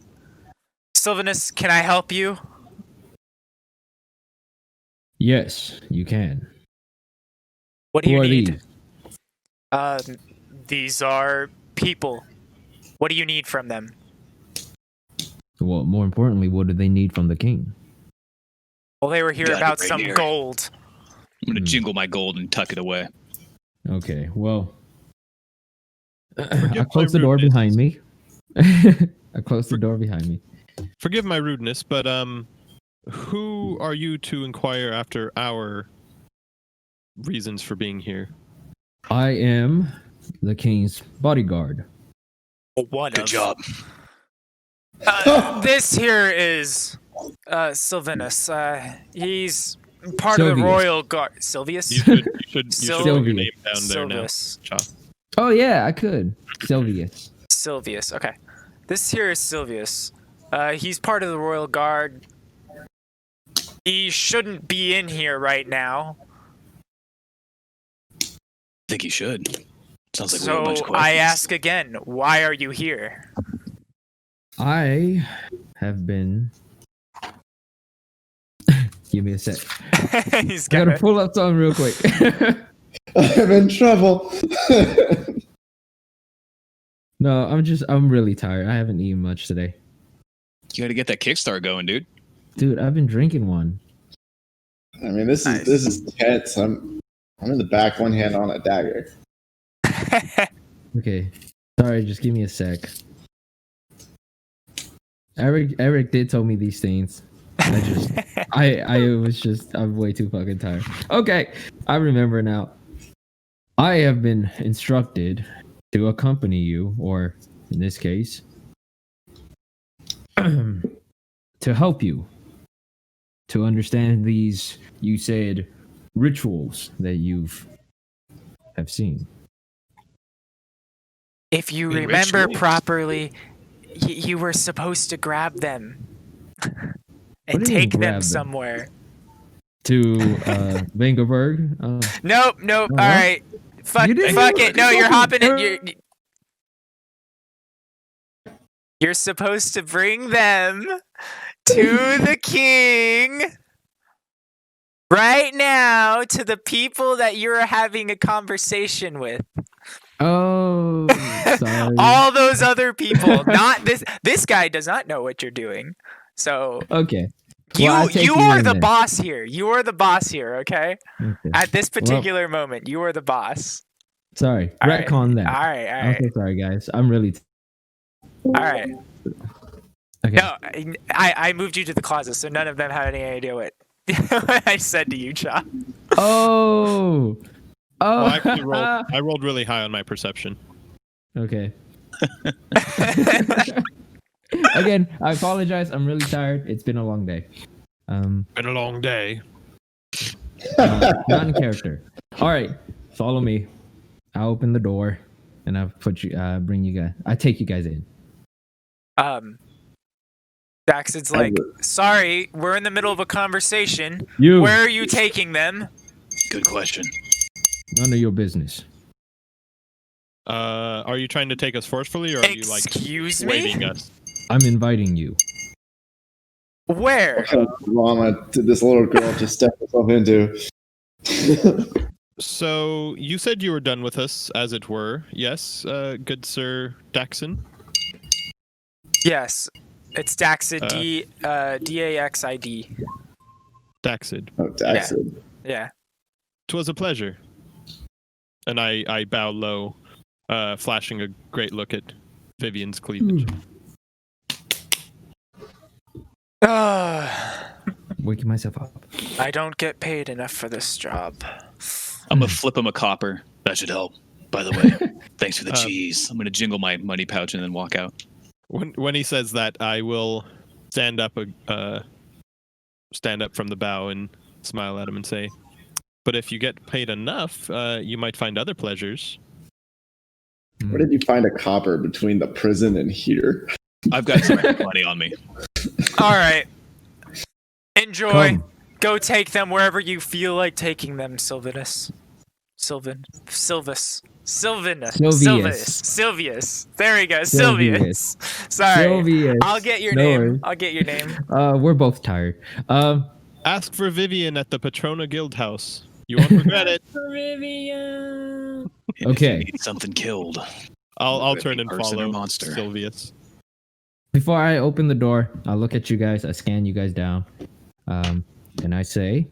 [SPEAKER 1] Sylvanus, can I help you?
[SPEAKER 2] Yes, you can.
[SPEAKER 1] What do
[SPEAKER 2] Who
[SPEAKER 1] you
[SPEAKER 2] are
[SPEAKER 1] need?
[SPEAKER 2] these?
[SPEAKER 1] These are people. What do you need from them?
[SPEAKER 2] Well, more importantly, what do they need from the king?
[SPEAKER 1] Well, they were here
[SPEAKER 6] Got it
[SPEAKER 1] about
[SPEAKER 6] right
[SPEAKER 1] some
[SPEAKER 6] here.
[SPEAKER 1] gold.
[SPEAKER 6] I'm gonna jingle my gold and tuck it away.
[SPEAKER 2] Okay, well, I
[SPEAKER 4] Forgive
[SPEAKER 2] closed
[SPEAKER 4] my
[SPEAKER 2] the door
[SPEAKER 4] rudeness.
[SPEAKER 2] behind me. I closed the door behind me.
[SPEAKER 4] Forgive my rudeness, but who are you to inquire after our reasons for being here?
[SPEAKER 2] I am the king's bodyguard.
[SPEAKER 1] What
[SPEAKER 6] Good job.
[SPEAKER 1] This here is Sylvanus. He's part of the
[SPEAKER 2] Sylvius.
[SPEAKER 1] royal guard. Sylvius?
[SPEAKER 4] You should put your
[SPEAKER 2] Sylvia.
[SPEAKER 4] name down there now.
[SPEAKER 1] Sylvis.
[SPEAKER 4] Cha.
[SPEAKER 2] Oh yeah, I could. Sylvius.
[SPEAKER 1] Sylvius. Okay. This here is Sylvius. He's part of the royal guard. He shouldn't be in here right now.
[SPEAKER 6] I think you should. Sounds like we have a bunch
[SPEAKER 1] So
[SPEAKER 6] of questions.
[SPEAKER 1] I ask again, why are you here? I
[SPEAKER 2] have been. Give me a sec.
[SPEAKER 1] He's
[SPEAKER 2] I gotta
[SPEAKER 1] got
[SPEAKER 2] pull up something real quick.
[SPEAKER 3] I'm in trouble.
[SPEAKER 2] No, I'm really tired. I haven't eaten much today.
[SPEAKER 6] You gotta get that Kickstarter going, dude.
[SPEAKER 2] Dude, I've been drinking one.
[SPEAKER 3] I mean, this is tense. I'm in the back, one hand on a dagger.
[SPEAKER 2] Okay. Sorry, just give me a sec. Eric did tell me these things. I'm way too fucking tired. Okay, I remember now. I have been instructed to accompany you, or in this case, to help you to understand these, you said, rituals that have seen.
[SPEAKER 1] If you
[SPEAKER 6] Wait,
[SPEAKER 1] remember
[SPEAKER 6] rituals?
[SPEAKER 1] properly, you were supposed to grab them
[SPEAKER 2] What
[SPEAKER 1] and
[SPEAKER 2] do you mean
[SPEAKER 1] take them
[SPEAKER 2] grab them?
[SPEAKER 1] somewhere.
[SPEAKER 2] To Vangerberg.
[SPEAKER 1] Nope.
[SPEAKER 2] no?
[SPEAKER 1] All right. Fuck
[SPEAKER 2] You didn't
[SPEAKER 1] it.
[SPEAKER 2] even-
[SPEAKER 1] No, you're hopping in.
[SPEAKER 2] Er-
[SPEAKER 1] You're supposed to bring them to the king right now, to the people that you're having a conversation with.
[SPEAKER 2] Oh, sorry.
[SPEAKER 1] All those other people, not this. This guy does not know what you're doing. So
[SPEAKER 2] Okay.
[SPEAKER 1] you
[SPEAKER 2] Well, I'll take
[SPEAKER 1] you
[SPEAKER 2] you
[SPEAKER 1] are
[SPEAKER 2] in
[SPEAKER 1] the
[SPEAKER 2] then.
[SPEAKER 1] boss here. You are the boss here. Okay.
[SPEAKER 2] Okay.
[SPEAKER 1] At this particular moment, you are the boss.
[SPEAKER 2] Sorry.
[SPEAKER 1] All right.
[SPEAKER 2] Retcon that.
[SPEAKER 1] All right. All
[SPEAKER 2] I'm
[SPEAKER 1] right.
[SPEAKER 2] so sorry, guys. I'm really.
[SPEAKER 1] All right.
[SPEAKER 2] Okay.
[SPEAKER 1] No, I moved you to the closet, so none of them have any idea what I said to you, Cha.
[SPEAKER 2] Oh. Oh.
[SPEAKER 4] Well, I rolled really high on my perception.
[SPEAKER 2] Okay. Again, I apologize. I'm really tired. It's been a long day.
[SPEAKER 4] Been a long day.
[SPEAKER 2] Not in character. All right, follow me. I'll open the door, and I'll bring you guys. I take you guys in.
[SPEAKER 1] Daxon's like, sorry, we're in the middle of a conversation.
[SPEAKER 2] You.
[SPEAKER 1] Where are you taking them?
[SPEAKER 6] Good question.
[SPEAKER 2] None of your business.
[SPEAKER 4] Are you trying to take us forcefully, or are you like
[SPEAKER 1] Excuse me?
[SPEAKER 4] waving us?
[SPEAKER 2] I'm inviting you.
[SPEAKER 1] Where?
[SPEAKER 3] What kind of drama did this little girl just step herself into?
[SPEAKER 4] So you said you were done with us, as it were. Yes, good Sir Daxon.
[SPEAKER 1] Yes, it's Daxid. DAXID.
[SPEAKER 4] Daxid.
[SPEAKER 3] Oh, Daxid.
[SPEAKER 1] Yeah.
[SPEAKER 4] 'Twas a pleasure. And I bow low, flashing a great look at Vivian's cleavage.
[SPEAKER 2] Waking myself up.
[SPEAKER 1] I don't get paid enough for this job.
[SPEAKER 6] I'm gonna flip him a copper. That should help. By the way, thanks for the cheese. I'm gonna jingle my money pouch and then walk out.
[SPEAKER 4] When he says that, I will stand up from the bow and smile at him and say, "But if you get paid enough, you might find other pleasures."
[SPEAKER 3] Where did you find a copper between the prison and here?
[SPEAKER 6] I've got some money on me.
[SPEAKER 1] All right. Enjoy.
[SPEAKER 2] Come.
[SPEAKER 1] Go take them wherever you feel like taking them, Silvinus. Silvius. There we go. Silvius. Sorry.
[SPEAKER 2] Sylvius.
[SPEAKER 1] I'll get your
[SPEAKER 2] No
[SPEAKER 1] name.
[SPEAKER 2] worries.
[SPEAKER 1] I'll get your name.
[SPEAKER 2] We're both tired.
[SPEAKER 4] Ask for Vivian at the Patrona Guild House. You won't regret it.
[SPEAKER 5] Rivian.
[SPEAKER 6] If
[SPEAKER 2] Okay.
[SPEAKER 6] you need something killed.
[SPEAKER 4] I'll
[SPEAKER 6] Could
[SPEAKER 4] turn
[SPEAKER 6] be
[SPEAKER 4] and
[SPEAKER 6] person or
[SPEAKER 4] follow
[SPEAKER 6] monster.
[SPEAKER 4] Sylvius.
[SPEAKER 2] Before I open the door, I look at you guys. I scan you guys down, and I say,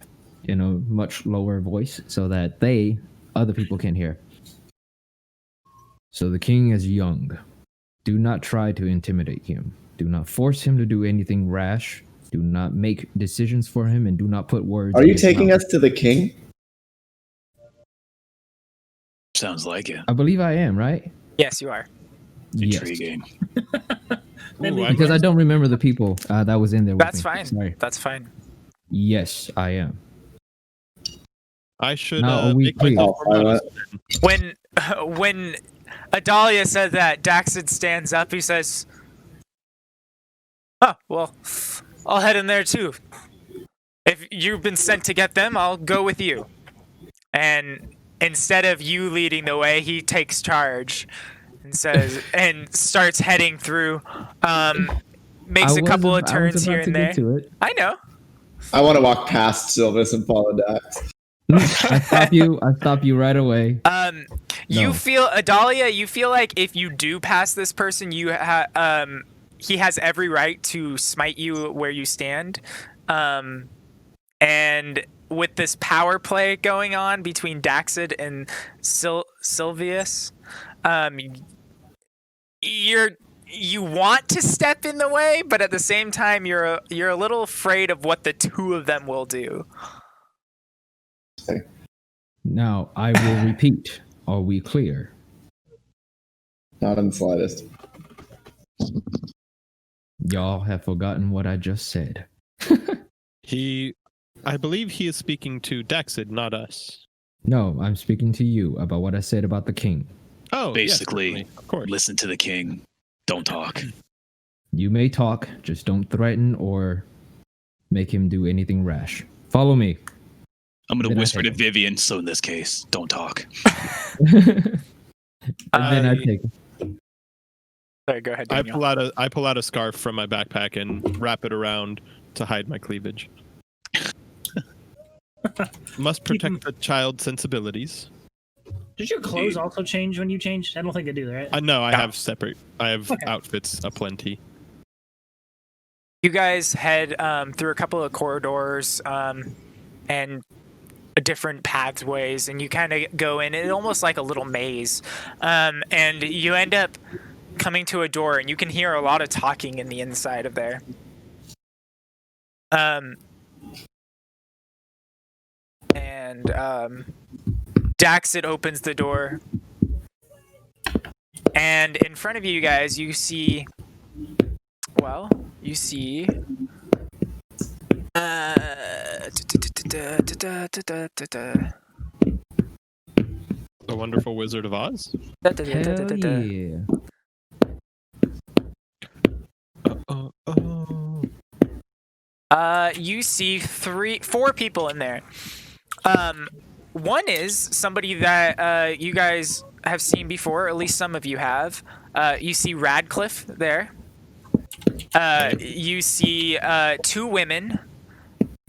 [SPEAKER 2] in a much lower voice, so that other people can hear. So the king is young. Do not try to intimidate him. Do not force him to do anything rash. Do not make decisions for him, and do not put words.
[SPEAKER 3] Are
[SPEAKER 2] in
[SPEAKER 3] you
[SPEAKER 2] his
[SPEAKER 3] taking
[SPEAKER 2] mouth.
[SPEAKER 3] us to the king?
[SPEAKER 6] Sounds like it.
[SPEAKER 2] I believe I am, right?
[SPEAKER 1] Yes, you are.
[SPEAKER 2] Yes.
[SPEAKER 6] Intriguing.
[SPEAKER 4] Ooh,
[SPEAKER 2] Because I don't remember the people that was in there with
[SPEAKER 1] That's
[SPEAKER 2] me.
[SPEAKER 1] fine.
[SPEAKER 2] Sorry.
[SPEAKER 1] That's fine.
[SPEAKER 2] Yes, I am.
[SPEAKER 4] I should
[SPEAKER 2] Now, are we
[SPEAKER 4] make
[SPEAKER 2] clear?
[SPEAKER 4] myself
[SPEAKER 3] Oh,
[SPEAKER 4] more
[SPEAKER 3] silent.
[SPEAKER 1] When Adalia said that, Daxid stands up. He says, "Oh, well, I'll head in there too. If you've been sent to get them, I'll go with you." And instead of you leading the way, he takes charge and says and starts heading through. Makes a couple of turns here and there. I know.
[SPEAKER 3] I want to walk past Sylvis and follow Dax.
[SPEAKER 2] I stop you right away.
[SPEAKER 1] You
[SPEAKER 2] No.
[SPEAKER 1] feel Adalia. You feel like if you do pass this person, he has every right to smite you where you stand. And with this power play going on between Daxid and Sylvius, you're you want to step in the way, but at the same time, you're a little afraid of what the two of them will do.
[SPEAKER 2] Now, I will repeat. Are we clear?
[SPEAKER 3] Not in the slightest.
[SPEAKER 2] Y'all have forgotten what I just said.
[SPEAKER 4] I believe he is speaking to Daxid, not us.
[SPEAKER 2] No, I'm speaking to you about what I said about the king.
[SPEAKER 4] Oh,
[SPEAKER 6] Basically,
[SPEAKER 4] yes, of course.
[SPEAKER 6] listen to the king. Don't talk.
[SPEAKER 2] You may talk, just don't threaten or make him do anything rash. Follow me.
[SPEAKER 6] I'm going
[SPEAKER 2] Then
[SPEAKER 6] to
[SPEAKER 2] I
[SPEAKER 6] whisper to
[SPEAKER 2] take
[SPEAKER 6] Vivian, so in this case, don't talk.
[SPEAKER 2] And then I take
[SPEAKER 1] Sorry, go ahead,
[SPEAKER 4] I
[SPEAKER 1] Daniel.
[SPEAKER 4] pull out a scarf from my backpack and wrap it around to hide my cleavage. Must protect the child's sensibilities.
[SPEAKER 5] Did your clothes also change when you changed? I don't think they do, right?
[SPEAKER 4] No, I
[SPEAKER 1] No.
[SPEAKER 4] have separate. I have
[SPEAKER 5] Okay.
[SPEAKER 4] outfits aplenty.
[SPEAKER 1] You guys head through a couple of corridors and different pathways, and you kind of go in. It's almost like a little maze, and you end up coming to a door, and you can hear a lot of talking in the inside of there. Daxit opens the door, and in front of you guys, you see.
[SPEAKER 4] The Wonderful Wizard of Oz.
[SPEAKER 2] Hell yeah.
[SPEAKER 1] You see four people in there. One is somebody that you guys have seen before, or at least some of you have. You see Radcliffe there. You see two women.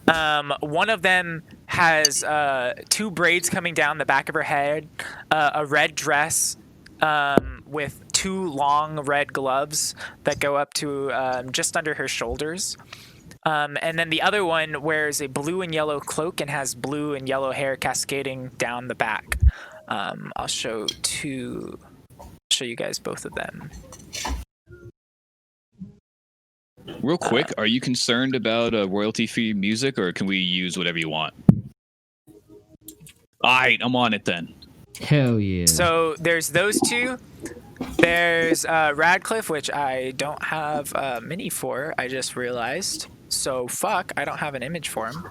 [SPEAKER 1] One of them has two braids coming down the back of her head, a red dress with two long red gloves that go up to just under her shoulders. And then the other one wears a blue and yellow cloak and has blue and yellow hair cascading down the back. I'll show you guys both of them.
[SPEAKER 6] Real quick, are you concerned about royalty-free music, or can we use whatever you want? All right, I'm on it then.
[SPEAKER 2] Hell yeah.
[SPEAKER 1] So there's those two. There's Radcliffe, which I don't have a mini for. I just realized. So fuck, I don't have an image for him.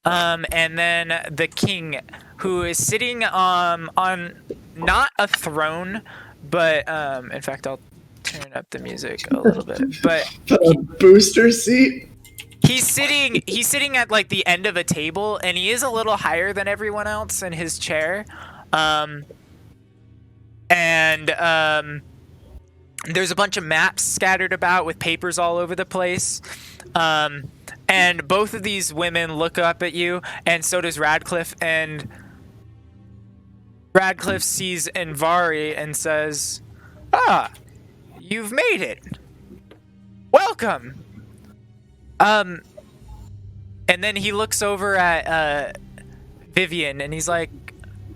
[SPEAKER 1] And then the king, who is sitting on not a throne, but in fact, I'll turn up the music a little bit. But
[SPEAKER 3] A booster seat?
[SPEAKER 1] he's sitting at like the end of a table, and he is a little higher than everyone else in his chair. There's a bunch of maps scattered about with papers all over the place. And both of these women look up at you, and so does Radcliffe. And Radcliffe sees Envari and says, "Ah, you've made it. Welcome." And then he looks over at Vivian, and he's like,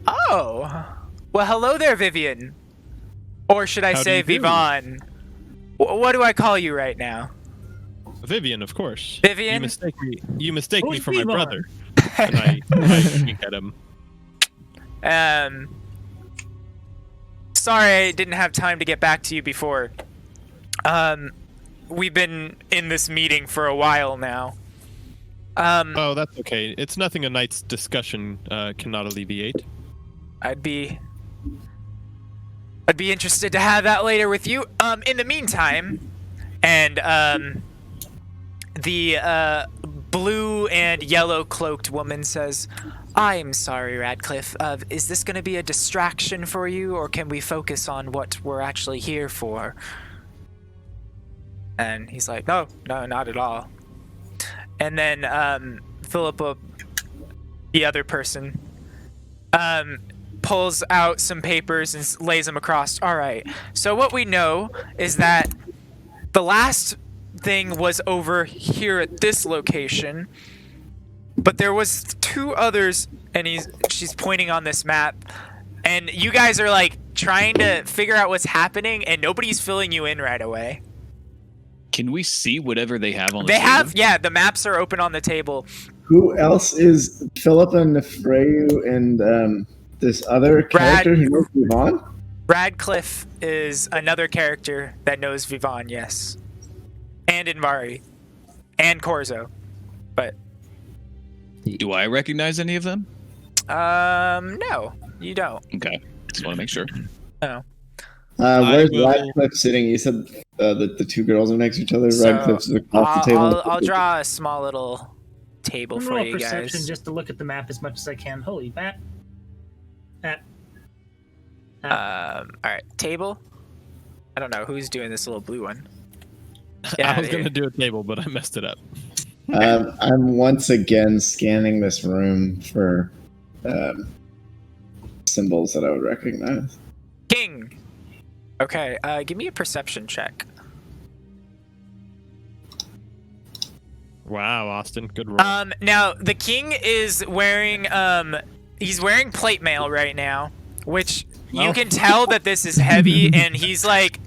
[SPEAKER 1] "Oh, well, hello there, Vivian." Or should I
[SPEAKER 4] How do
[SPEAKER 1] say
[SPEAKER 4] you do?
[SPEAKER 1] Vivon? What do I call you right now?
[SPEAKER 4] Vivian, of course.
[SPEAKER 1] Vivian?
[SPEAKER 4] You mistake me
[SPEAKER 5] Who's
[SPEAKER 4] for my
[SPEAKER 5] Vivon?
[SPEAKER 4] brother. And I speak at him.
[SPEAKER 1] Sorry I didn't have time to get back to you before. We've been in this meeting for a while now.
[SPEAKER 4] Oh, that's okay. It's nothing a night's discussion cannot alleviate.
[SPEAKER 1] I'd be interested to have that later with you. In the meantime, and the blue and yellow cloaked woman says, "I'm sorry, Radcliffe. Is this going to be a distraction for you, or can we focus on what we're actually here for?" And he's like, No, not at all." And then Philippa, the other person, pulls out some papers and lays them across. "All right. So what we know is that the last thing was over here at this location, but there was two others," and she's pointing on this map, And you guys are like trying to figure out what's happening, and nobody's filling you in right away.
[SPEAKER 6] Can we see whatever they have on the
[SPEAKER 1] They
[SPEAKER 6] table?
[SPEAKER 1] have, yeah, the maps are open on the table.
[SPEAKER 3] Who else is Philippa Nefreyu and this other character who knows Yvonne?
[SPEAKER 1] Radcliffe is another character that knows Vivon, yes. And Invari. And Corzo. But,
[SPEAKER 6] Do I recognize any of them?
[SPEAKER 1] no, you don't.
[SPEAKER 6] Okay, just want to make sure.
[SPEAKER 1] No.
[SPEAKER 3] Where's
[SPEAKER 4] will-
[SPEAKER 3] Radcliffe sitting? You said that the two girls are next to each other.
[SPEAKER 1] So,
[SPEAKER 3] Radcliffe's across the table.
[SPEAKER 1] I'll draw a small little table
[SPEAKER 5] I'm
[SPEAKER 1] for
[SPEAKER 5] roll
[SPEAKER 1] you
[SPEAKER 5] perception
[SPEAKER 1] guys.
[SPEAKER 5] just to look at the map as much as I can. Holy bat.
[SPEAKER 1] Alright, table. I don't know who's doing this little blue one. Get
[SPEAKER 4] I
[SPEAKER 1] outta
[SPEAKER 4] was gonna
[SPEAKER 1] here.
[SPEAKER 4] do a table, but I messed it up.
[SPEAKER 3] I'm once again scanning this room for symbols that I would recognize.
[SPEAKER 1] King. Okay, give me a perception check.
[SPEAKER 4] Wow, Austin, good roll.
[SPEAKER 1] Now the king is wearing he's wearing plate mail right now, which you
[SPEAKER 4] Oh.
[SPEAKER 1] can tell that this is heavy, and he's like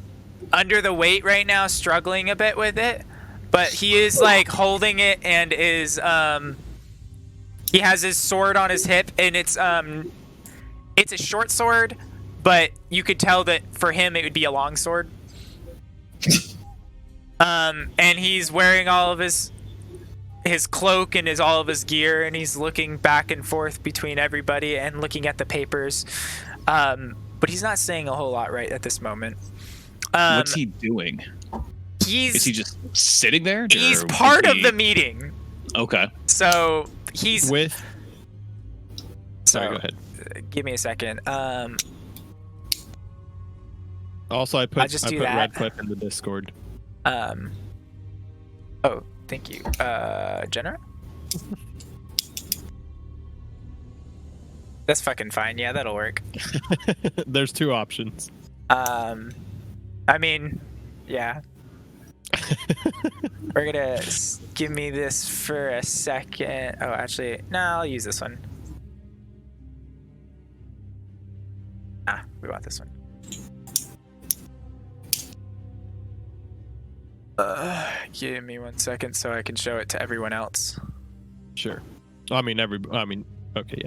[SPEAKER 1] under the weight right now, struggling a bit with it. But he is like holding it, and is he has his sword on his hip, and it's a short sword, but you could tell that for him it would be a long sword. And he's wearing all of his cloak and all of his gear, and he's looking back and forth between everybody and looking at the papers. But he's not saying a whole lot right at this moment.
[SPEAKER 6] What's he doing? Is he just sitting there?
[SPEAKER 1] He's
[SPEAKER 6] or
[SPEAKER 1] part
[SPEAKER 6] is
[SPEAKER 1] of
[SPEAKER 6] he-
[SPEAKER 1] the meeting.
[SPEAKER 6] Okay.
[SPEAKER 1] So he's
[SPEAKER 4] With
[SPEAKER 1] so,
[SPEAKER 4] sorry, go ahead.
[SPEAKER 1] Give me a second.
[SPEAKER 4] Also, I put
[SPEAKER 1] just do that.
[SPEAKER 4] Radcliffe in the Discord.
[SPEAKER 1] Oh, thank you. Jenna? That's fucking fine. Yeah, that'll work.
[SPEAKER 4] There's two options.
[SPEAKER 1] I mean, yeah. We're gonna give me this for a second. Oh, actually, no, I'll use this one. Ah, we want this one. Give me 1 second so I can show it to everyone else.
[SPEAKER 4] Sure. Okay,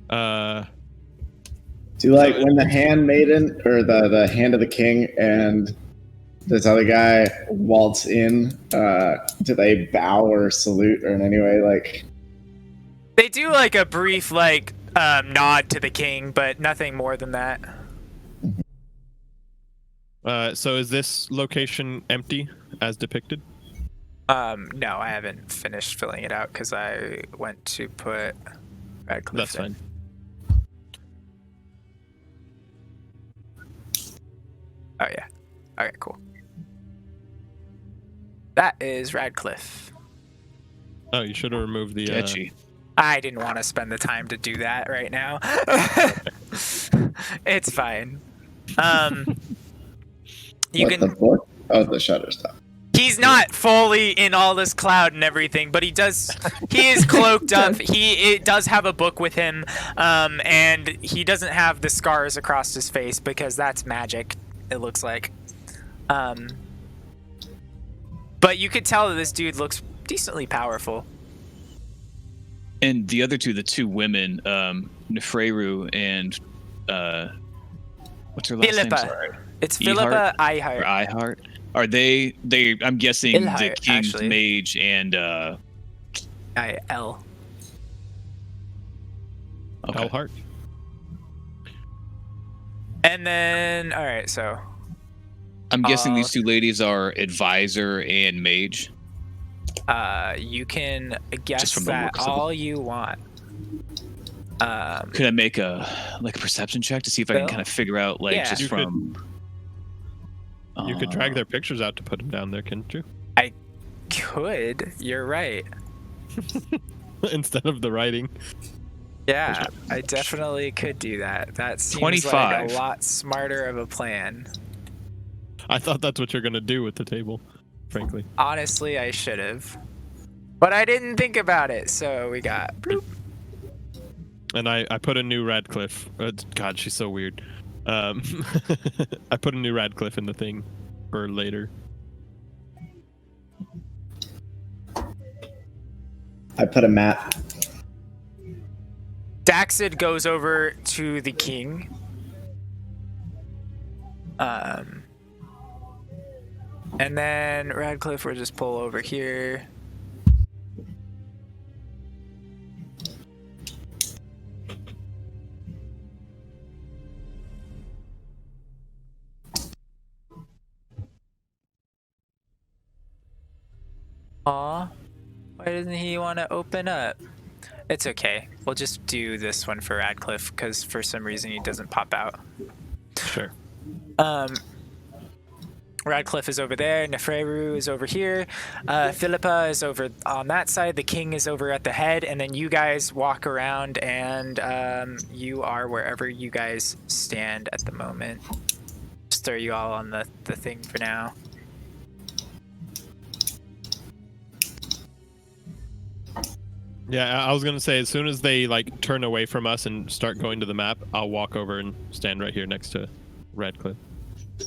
[SPEAKER 4] yeah.
[SPEAKER 3] Do you like when the handmaiden or the hand of the king and this other guy waltz in? Do they bow or salute or in any way like?
[SPEAKER 1] They do like a brief nod to the king, but nothing more than that.
[SPEAKER 4] So is this location empty as depicted?
[SPEAKER 1] No, I haven't finished filling it out because I went to put Radcliffe
[SPEAKER 4] That's
[SPEAKER 1] in.
[SPEAKER 4] fine.
[SPEAKER 1] Oh yeah. Okay, cool. That is Radcliffe.
[SPEAKER 4] Oh, you should have removed the.
[SPEAKER 6] Sketchy.
[SPEAKER 1] I didn't want to spend the time to do that right now. It's fine. You
[SPEAKER 3] What,
[SPEAKER 1] can.
[SPEAKER 3] the book? Oh, the shutter stuff.
[SPEAKER 1] He's not fully in all this cloud and everything, but he is cloaked up. It does have a book with him, and he doesn't have the scars across his face because that's magic, it looks like. But you could tell that this dude looks decently powerful.
[SPEAKER 6] And the other two, the two women, Nefreru and what's her last name?
[SPEAKER 1] Philippa.
[SPEAKER 6] Sorry.
[SPEAKER 1] It's
[SPEAKER 6] Ehart?
[SPEAKER 1] Philippa
[SPEAKER 6] Or
[SPEAKER 1] Eihart.
[SPEAKER 6] Ihart? Are they? I'm guessing the
[SPEAKER 1] Ilhart,
[SPEAKER 6] King's
[SPEAKER 1] actually.
[SPEAKER 6] Mage and
[SPEAKER 1] I-L.
[SPEAKER 6] okay.
[SPEAKER 4] Hellheart.
[SPEAKER 1] And then, all right, so
[SPEAKER 6] I'm guessing these two ladies are advisor and mage.
[SPEAKER 1] you can guess
[SPEAKER 6] from the
[SPEAKER 1] that
[SPEAKER 6] looks of
[SPEAKER 1] all you want.
[SPEAKER 6] Could I make a perception check to see if I can
[SPEAKER 1] Bill?
[SPEAKER 6] kind of figure out
[SPEAKER 1] Yeah.
[SPEAKER 6] just
[SPEAKER 4] You
[SPEAKER 6] from?
[SPEAKER 4] You could drag their pictures out to put them down there, couldn't you?
[SPEAKER 1] Could. You're right.
[SPEAKER 4] Instead of the writing.
[SPEAKER 1] Yeah, I definitely could do that. That seems
[SPEAKER 6] 25.
[SPEAKER 1] like a lot smarter of a plan.
[SPEAKER 4] I thought that's what you're gonna do with the table, frankly.
[SPEAKER 1] Honestly, I should have. But I didn't think about it, so we got bloop.
[SPEAKER 4] And I put a new Radcliffe. God, she's so weird. I put a new Radcliffe in the thing for later.
[SPEAKER 3] I put a map.
[SPEAKER 1] Daxid goes over to the king. And then Radcliffe will just pull over here. Aw, why doesn't he want to open up? It's okay. We'll just do this one for Radcliffe because for some reason he doesn't pop out.
[SPEAKER 4] Sure.
[SPEAKER 1] Radcliffe is over there. Nefreru is over here. Philippa is over on that side. The king is over at the head. And then you guys walk around and you are wherever you guys stand at the moment. Just throw you all on the thing for now.
[SPEAKER 4] Yeah, I was gonna say as soon as they like turn away from us and start going to the map, I'll walk over and stand right here next to Radcliffe.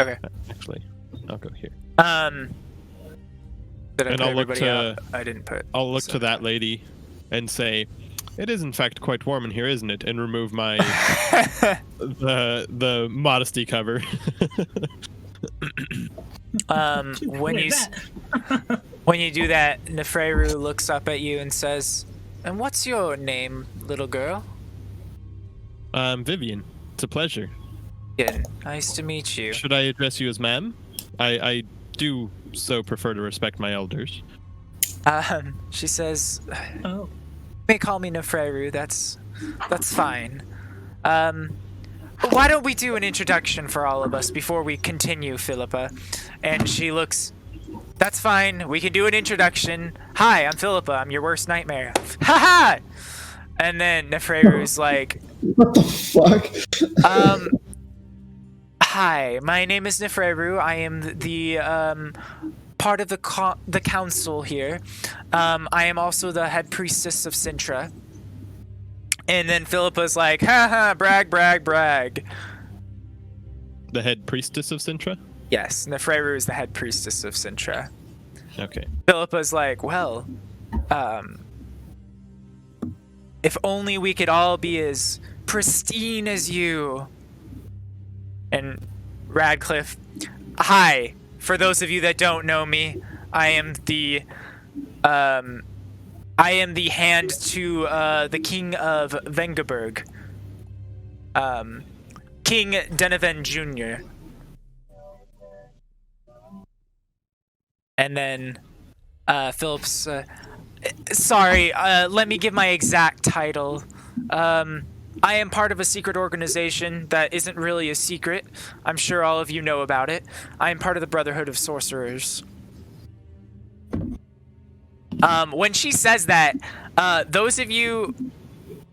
[SPEAKER 1] Okay.
[SPEAKER 4] Actually, I'll go here.
[SPEAKER 1] Did I
[SPEAKER 4] And
[SPEAKER 1] put
[SPEAKER 4] I'll look
[SPEAKER 1] everybody
[SPEAKER 4] to-
[SPEAKER 1] out? I didn't put.
[SPEAKER 4] I'll look
[SPEAKER 1] so-
[SPEAKER 4] to that lady and say, "It is in fact quite warm in here, isn't it?" And remove my the modesty cover.
[SPEAKER 1] When
[SPEAKER 5] Look
[SPEAKER 1] you
[SPEAKER 5] at that.
[SPEAKER 1] when you do that, Nefreru looks up at you and says, "And what's your name, little girl?"
[SPEAKER 4] Vivian, it's a pleasure.
[SPEAKER 1] Good. Nice to meet you.
[SPEAKER 4] Should I address you as ma'am? I do so prefer to respect my elders.
[SPEAKER 1] She says,
[SPEAKER 5] Oh.
[SPEAKER 1] "You may call me Nefreru. That's fine. Why don't we do an introduction for all of us before we continue, Philippa?" And she looks. That's fine. We can do an introduction. Hi, I'm Philippa. I'm your worst nightmare. Ha ha! And then Nefreru's like,
[SPEAKER 3] What the fuck?
[SPEAKER 1] "Hi, my name is Nefreru. I am the part of the council here. I am also the head priestess of Cintra." And then Philippa's like, "Ha ha! Brag, brag, brag."
[SPEAKER 4] The head priestess of Cintra?
[SPEAKER 1] Yes, Nefreru is the head priestess of Cintra.
[SPEAKER 4] Okay.
[SPEAKER 1] Philippa's like, "Well, if only we could all be as pristine as you." And Radcliffe, "Hi, for those of you that don't know me, I am the hand to the King of Vengerberg, King Deneven Jr." And then Philip's, "Sorry, let me give my exact title. I am part of a secret organization that isn't really a secret. I'm sure all of you know about it. I am part of the Brotherhood of Sorcerers." When she says that, those of you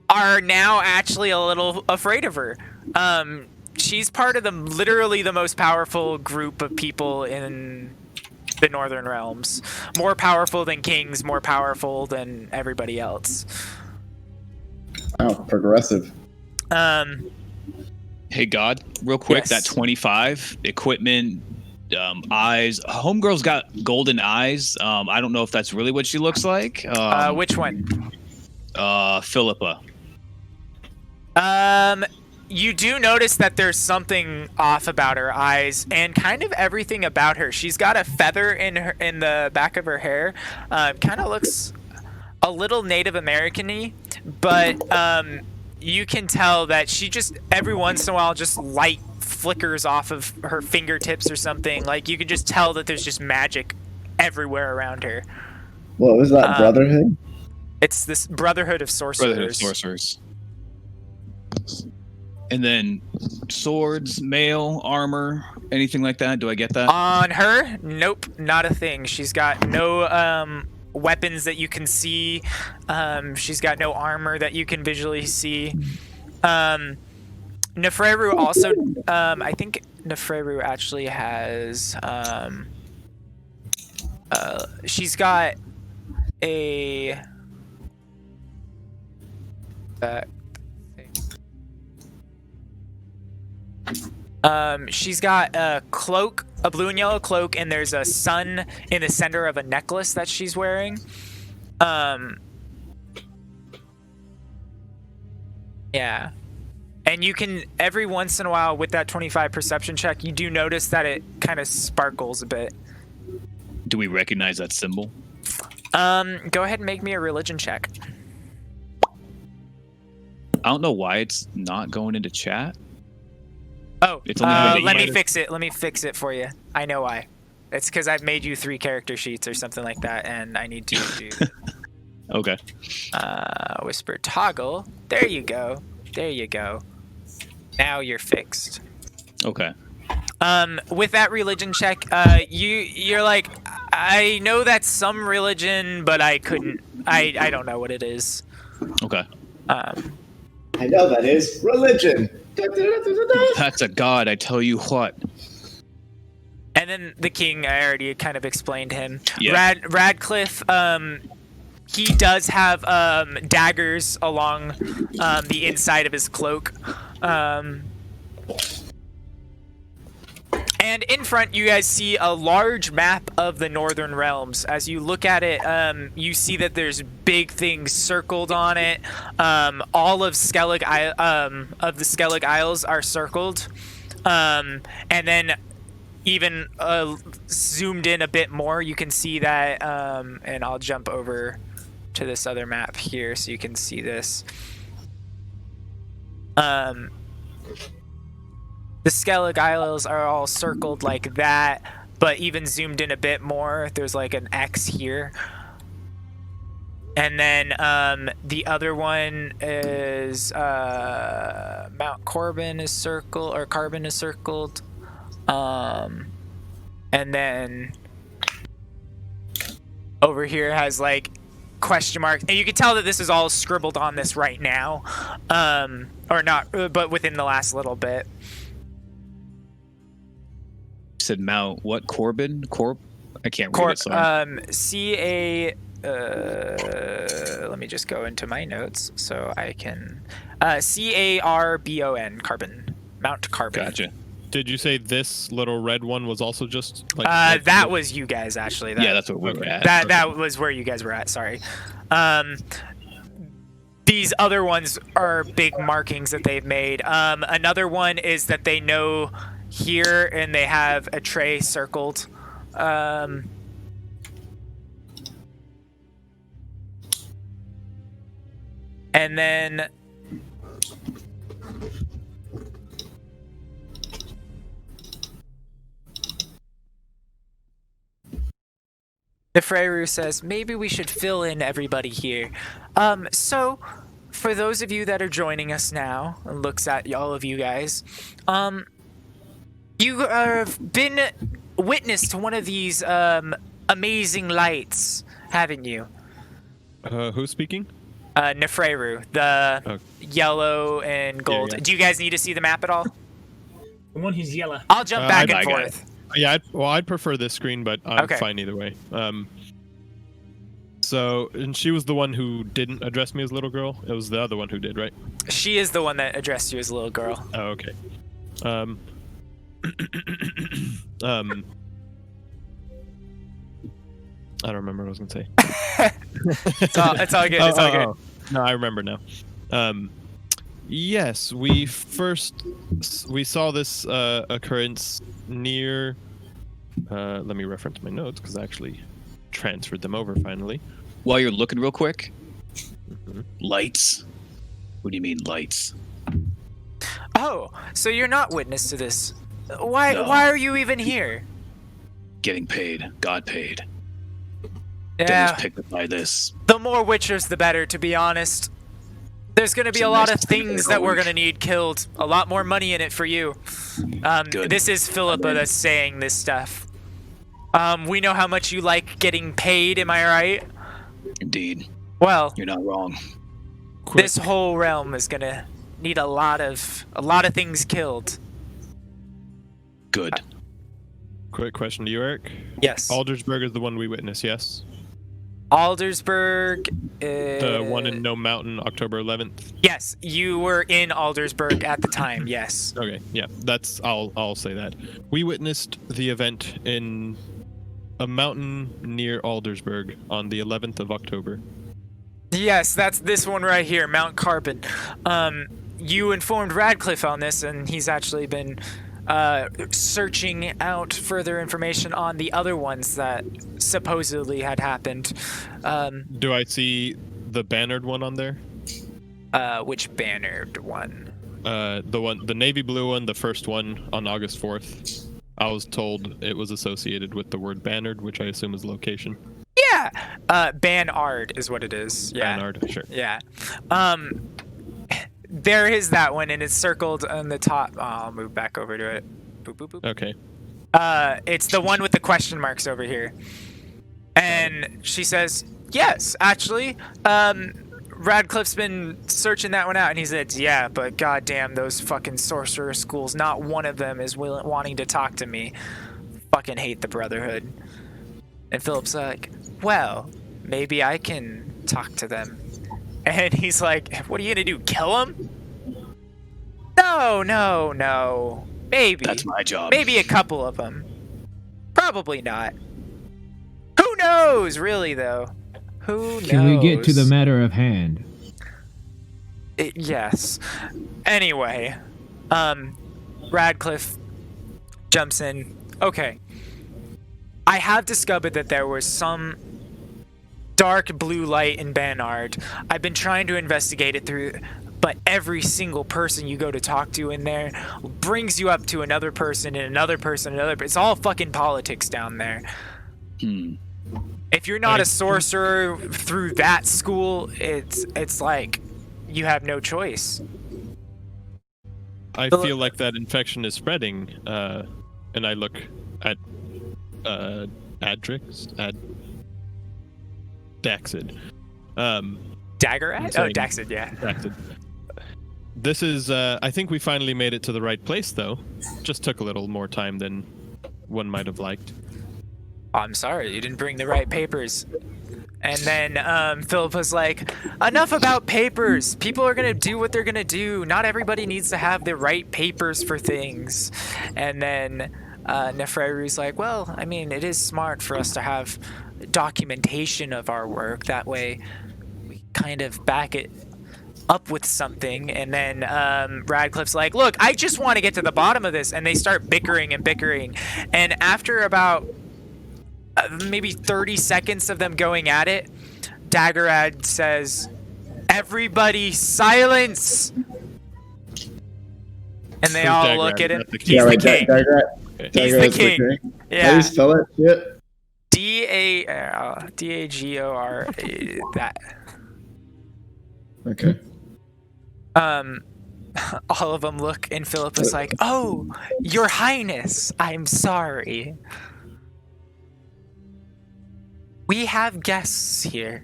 [SPEAKER 1] are now actually a little afraid of her. She's part of literally the most powerful group of people in the Northern Realms. More powerful than kings, more powerful than everybody else.
[SPEAKER 3] Wow, progressive.
[SPEAKER 6] Hey, God, real quick,
[SPEAKER 1] Yes.
[SPEAKER 6] that 25 equipment, eyes. Homegirl's got golden eyes. I don't know if that's really what she looks like.
[SPEAKER 1] Which one?
[SPEAKER 6] Philippa.
[SPEAKER 1] You do notice that there's something off about her eyes and kind of everything about her. She's got a feather in the back of her hair. Kind of looks a little Native American-y, but you can tell that she just every once in a while just light flickers off of her fingertips or something. Like you can just tell that there's just magic everywhere around her.
[SPEAKER 3] What was that, Brotherhood?
[SPEAKER 1] It's this Brotherhood of Sorcerers.
[SPEAKER 6] Brotherhood of Sorcerers. And then swords, mail, armor, anything like that. Do I get that?
[SPEAKER 1] On her, nope, not a thing. She's got no weapons that you can see. She's got no armor that you can visually see. Nefreru also, I think Nefreru actually has, she's got a, She's got a cloak, a blue and yellow cloak, and there's a sun in the center of a necklace that she's wearing. Yeah. And you can, every once in a while with that 25 perception check, you do notice that it kind of sparkles a bit.
[SPEAKER 6] Do we recognize that symbol?
[SPEAKER 1] Go ahead and make me a religion check.
[SPEAKER 6] I don't know why it's not going into chat.
[SPEAKER 1] Oh,
[SPEAKER 6] It's only
[SPEAKER 1] let me fix it. Let me fix it for you. I know why. It's because I've made you 3 character sheets or something like that, and I need to do
[SPEAKER 6] Okay.
[SPEAKER 1] whisper toggle. There you go. There you go. Now you're fixed.
[SPEAKER 6] Okay.
[SPEAKER 1] With that religion check, you're like, I know that's some religion, but I couldn't. I don't know what it is.
[SPEAKER 6] Okay.
[SPEAKER 3] I know that is religion.
[SPEAKER 6] That's a god, I tell you what.
[SPEAKER 1] And then the king, I already kind of explained him.
[SPEAKER 6] Yeah.
[SPEAKER 1] Radcliffe, he does have daggers along the inside of his cloak. And in front, you guys see a large map of the Northern Realms. As you look at it, you see that there's big things circled on it. All of Skellig of the Skellig Isles are circled. And then even zoomed in a bit more, you can see that, and I'll jump over to this other map here so you can see this. The Skellig Isles are all circled like that, but even zoomed in a bit more, there's like an X here. And then the other one is Mount Corbin is circled, or Carbon is circled. And then over here has like question marks, and you can tell that this is all scribbled on this right now, or not, but within the last little bit.
[SPEAKER 6] Said Mount what? Corbin? I can't read it. Sorry.
[SPEAKER 1] Let me just go into my notes so I can. Carbon, Carbon, Mount Carbon.
[SPEAKER 6] Gotcha.
[SPEAKER 4] Did you say this little red one was also just like?
[SPEAKER 1] That was you guys actually.
[SPEAKER 6] Yeah, that's what we were at.
[SPEAKER 1] That was where you guys were at. Sorry. These other ones are big markings that they've made. Another one is that they know here, and they have a tray circled. And then the Freyru says, maybe we should fill in everybody here. So for those of you that are joining us now, and looks at all of you guys, you have been witness to one of these amazing lights, haven't you?
[SPEAKER 4] Who's speaking?
[SPEAKER 1] Nefreru, the yellow and gold.
[SPEAKER 4] Yeah.
[SPEAKER 1] Do you guys need to see the map at all?
[SPEAKER 5] The one who's yellow.
[SPEAKER 1] I'll jump back
[SPEAKER 6] I
[SPEAKER 1] and
[SPEAKER 6] got
[SPEAKER 1] forth.
[SPEAKER 4] Yeah, I'd prefer this screen, but I'm
[SPEAKER 1] Okay.
[SPEAKER 4] fine either way. So, and she was the one who didn't address me as little girl. It was the other one who did, right?
[SPEAKER 1] She is the one that addressed you as a little girl.
[SPEAKER 4] Oh, okay. I don't remember what I was gonna say.
[SPEAKER 1] It's all good. It's all good.
[SPEAKER 4] No, I remember now. Yes, we saw this occurrence near. Let me reference my notes because I actually transferred them over finally.
[SPEAKER 6] While you're looking real quick,
[SPEAKER 4] Mhm.
[SPEAKER 6] lights. What do you mean lights?
[SPEAKER 1] Oh, so you're not witness to this. Why
[SPEAKER 6] No.
[SPEAKER 1] Why are you even here?
[SPEAKER 6] Getting paid. God paid.
[SPEAKER 1] Yeah,
[SPEAKER 6] Devil's picked up by this.
[SPEAKER 1] the more Witchers, the better, to be honest. There's going to be
[SPEAKER 6] It's
[SPEAKER 1] a
[SPEAKER 6] a
[SPEAKER 1] lot
[SPEAKER 6] nice
[SPEAKER 1] of things
[SPEAKER 6] thing
[SPEAKER 1] that we're
[SPEAKER 6] always.
[SPEAKER 1] going to need killed. A lot more money in it for you.
[SPEAKER 6] Good.
[SPEAKER 1] This is Philippa that's saying this stuff. We know how much you like getting paid, am I right?
[SPEAKER 6] Indeed.
[SPEAKER 1] Well,
[SPEAKER 6] You're not wrong.
[SPEAKER 1] this whole realm is going to need a lot of things killed.
[SPEAKER 4] Quick question to you, Eric.
[SPEAKER 1] Yes.
[SPEAKER 4] Aldersburg is the one we witnessed, yes?
[SPEAKER 1] Aldersburg.
[SPEAKER 4] The one in No Mountain, October 11th.
[SPEAKER 1] Yes, you were in Aldersburg at the time. Yes.
[SPEAKER 4] Okay, yeah, that's I'll say that. We witnessed the event in a mountain near Aldersburg on the 11th of October.
[SPEAKER 1] Yes, that's this one right here, Mount Carbon. You informed Radcliffe on this, and he's actually been searching out further information on the other ones that supposedly had happened.
[SPEAKER 4] Do I see the bannered one on there?
[SPEAKER 1] Which bannered one?
[SPEAKER 4] The navy blue one, the first one on August 4th. I was told it was associated with the word bannered, which I assume is location.
[SPEAKER 1] Yeah, Banard is what it is. Yeah.
[SPEAKER 4] Banard, sure.
[SPEAKER 1] Yeah. There is that one, and it's circled on the top. Oh, I'll move back over to it. Boop, boop, boop.
[SPEAKER 4] Okay.
[SPEAKER 1] It's the one with the question marks over here. And she says, yes, actually, Radcliffe's been searching that one out, and he said, yeah, but goddamn, those fucking sorcerer schools, not one of them is wanting to talk to me. Fucking hate the Brotherhood. And Philip's like, well, maybe I can talk to them. And he's like, what are you gonna do, kill him? No. Maybe.
[SPEAKER 6] That's my job.
[SPEAKER 1] Maybe a couple of them. Probably not. Who knows, really, though? Who knows?
[SPEAKER 2] Can we get to the matter of hand?
[SPEAKER 1] Yes. Anyway, Radcliffe jumps in. Okay. I have discovered that there was some dark blue light in Banard. I've been trying to investigate it through, but every single person you go to talk to in there brings you up to another person and another person and another. It's all fucking politics down there. If you're not a sorcerer through that school, it's like you have no choice.
[SPEAKER 4] I feel like that infection is spreading, and I look at Daxid.
[SPEAKER 1] Dagorad? Oh, Daxid, yeah.
[SPEAKER 4] Daxid. This is, I think we finally made it to the right place, though. Just took a little more time than one might have liked.
[SPEAKER 1] I'm sorry, you didn't bring the right papers. And then Philip was like, enough about papers. People are going to do what they're going to do. Not everybody needs to have the right papers for things. And then Nefreru's like, well, I mean, it is smart for us to have documentation of our work. That way we kind of back it up with something. And then Radcliffe's like, look, I just want to get to the bottom of this. And they start bickering. And after about maybe 30 seconds of them going at it, Dagorad says, everybody silence! And they all
[SPEAKER 4] Dagorad,
[SPEAKER 1] look at him.
[SPEAKER 4] not the
[SPEAKER 1] He's
[SPEAKER 4] king.
[SPEAKER 1] the king. He's the
[SPEAKER 3] Dagrad's
[SPEAKER 1] king.
[SPEAKER 3] How do
[SPEAKER 1] Yeah.
[SPEAKER 3] you spell it? Shit.
[SPEAKER 1] Dagor. That.
[SPEAKER 3] Okay.
[SPEAKER 1] All of them look, and Philip is like, oh, your highness, I'm sorry. We have guests here.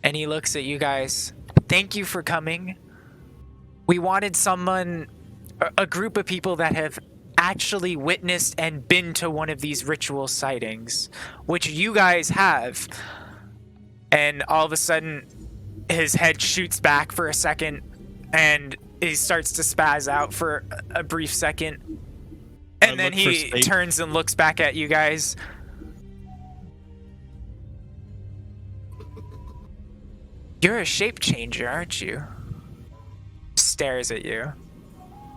[SPEAKER 1] And he looks at you guys. Thank you for coming. We wanted someone, a group of people that have actually witnessed and been to one of these ritual sightings, which you guys have. And all of a sudden, his head shoots back for a second, and he starts to spaz out for a brief second. And then he turns and looks back at you guys. You're a shape changer, aren't you? Stares at you.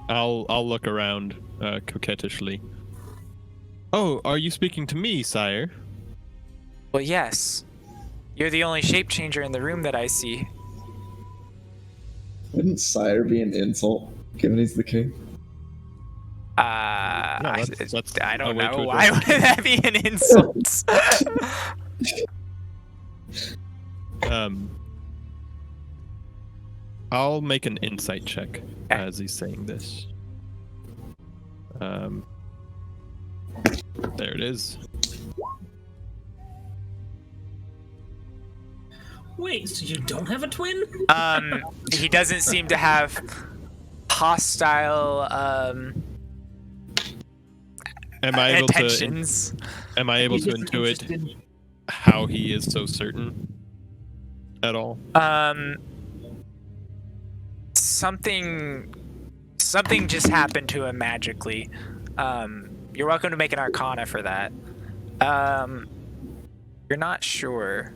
[SPEAKER 4] I'll look around coquettishly. Oh, are you speaking to me, sire?
[SPEAKER 1] Well, yes. You're the only shape changer in the room that I see.
[SPEAKER 3] Wouldn't sire be an insult, given he's the king?
[SPEAKER 1] I don't
[SPEAKER 4] way to
[SPEAKER 1] know. Why would that be an insult?
[SPEAKER 4] I'll make an insight check as he's saying this. There it is.
[SPEAKER 5] Wait, so you don't have a twin?
[SPEAKER 1] He doesn't seem to have hostile
[SPEAKER 4] Am I able
[SPEAKER 1] intentions.
[SPEAKER 4] to? Am I able
[SPEAKER 5] He's
[SPEAKER 4] to
[SPEAKER 5] just
[SPEAKER 4] intuit?
[SPEAKER 5] interested.
[SPEAKER 4] how he is so certain at all?
[SPEAKER 1] Something just happened to him magically. You're welcome to make an Arcana for that. You're not sure.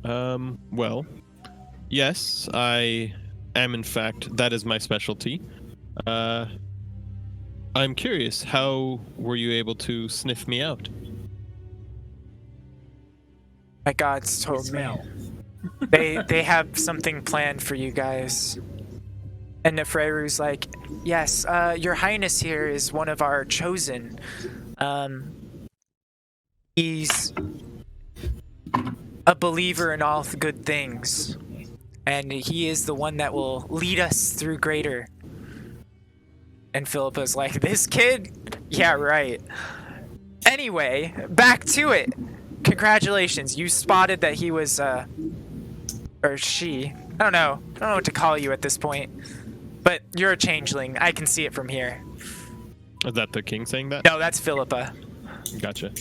[SPEAKER 4] Well, yes, I am in fact, that is my specialty. I'm curious, how were you able to sniff me out?
[SPEAKER 1] My gods told me.
[SPEAKER 5] Smell.
[SPEAKER 1] They have something planned for you guys. And Nefreru's like, yes, your highness here is one of our chosen. He's a believer in all good things. And he is the one that will lead us through greater. And Philippa's like, this kid? Yeah, right. Anyway, back to it. Congratulations, you spotted that he was, or she. I don't know what to call you at this point. But you're a changeling. I can see it from here.
[SPEAKER 4] Is that the king saying that?
[SPEAKER 1] No, that's Philippa.
[SPEAKER 4] Gotcha.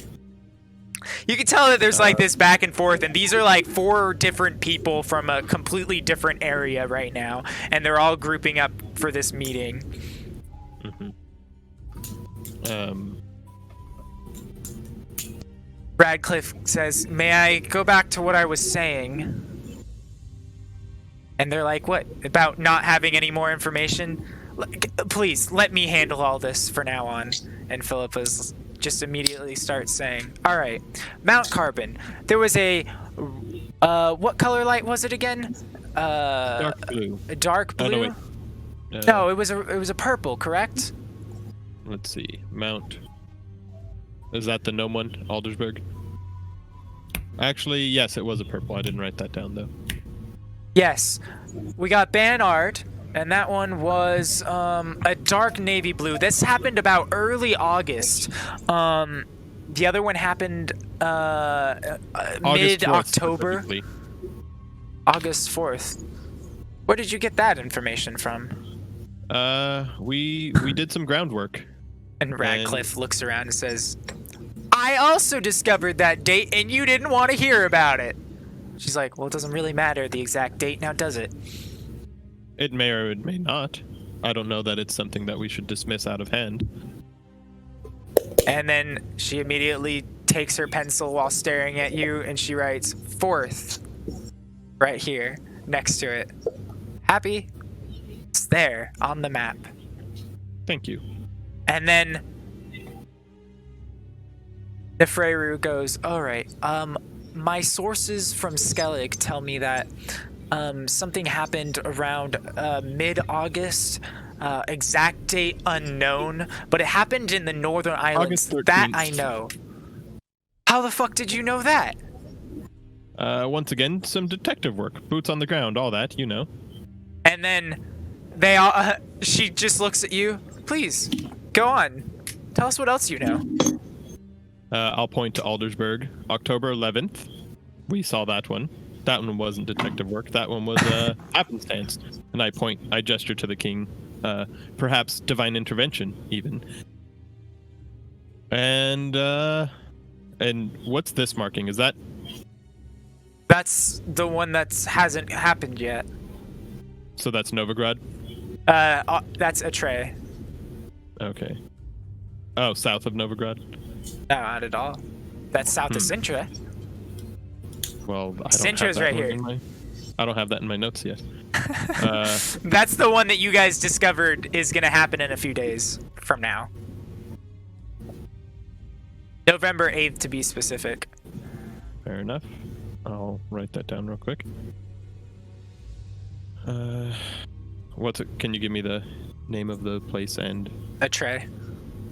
[SPEAKER 1] You can tell that there's like this back and forth, and these are like 4 different people from a completely different area right now, and they're all grouping up for this meeting. Radcliffe says, may I go back to what I was saying? And they're like, what? About not having any more information? Please, let me handle all this for now on. And Philippa's just immediately starts saying, all right, Mount Carbon. There was a, what color light was it again?
[SPEAKER 4] Dark blue.
[SPEAKER 1] A dark blue?
[SPEAKER 4] Oh, no, wait.
[SPEAKER 1] No, it was a purple, correct?
[SPEAKER 4] Let's see. Mount. Is that the gnome one? Aldersburg? Actually, yes, it was a purple. I didn't write that down, though.
[SPEAKER 1] Yes. We got Banard, and that one was a dark navy blue. This happened about early August. The other one happened mid-October. August 4th. Where did you get that information from?
[SPEAKER 4] We did some groundwork.
[SPEAKER 1] And Radcliffe looks around and says, I also discovered that date and you didn't want to hear about it. She's like, well, it doesn't really matter the exact date now, does it?
[SPEAKER 4] It may or it may not. I don't know that it's something that we should dismiss out of hand.
[SPEAKER 1] And then she immediately takes her pencil while staring at you and she writes 4th right here next to it. Happy? It's there on the map.
[SPEAKER 4] Thank you.
[SPEAKER 1] And then Nefreru goes, all right, my sources from Skellig tell me that something happened around mid-August, exact date unknown, but it happened in the Northern Islands.
[SPEAKER 4] August 13th.
[SPEAKER 1] That I know. How the fuck did you know that?
[SPEAKER 4] Once again, some detective work. Boots on the ground, all that, you know.
[SPEAKER 1] And then they all, she just looks at you. Please, go on. Tell us what else you know.
[SPEAKER 4] I'll point to Aldersburg. October 11th. We saw that one. That one wasn't detective work. That one was happenstance. And I gesture to the king. Perhaps divine intervention, even. And what's this marking? Is that...
[SPEAKER 1] That's the one that hasn't happened yet.
[SPEAKER 4] So that's Novigrad?
[SPEAKER 1] That's Atray.
[SPEAKER 4] Okay. Oh, south of Novigrad?
[SPEAKER 1] No, not at all. That's south of Cintra.
[SPEAKER 4] Well, I don't
[SPEAKER 1] Cintra's
[SPEAKER 4] have that
[SPEAKER 1] right
[SPEAKER 4] one
[SPEAKER 1] here.
[SPEAKER 4] in my... I don't have that in my notes yet.
[SPEAKER 1] That's the one that you guys discovered is going to happen in a few days from now. November 8th to be specific.
[SPEAKER 4] Fair enough. I'll write that down real quick. What's it? Can you give me the name of the place and...
[SPEAKER 1] Atray.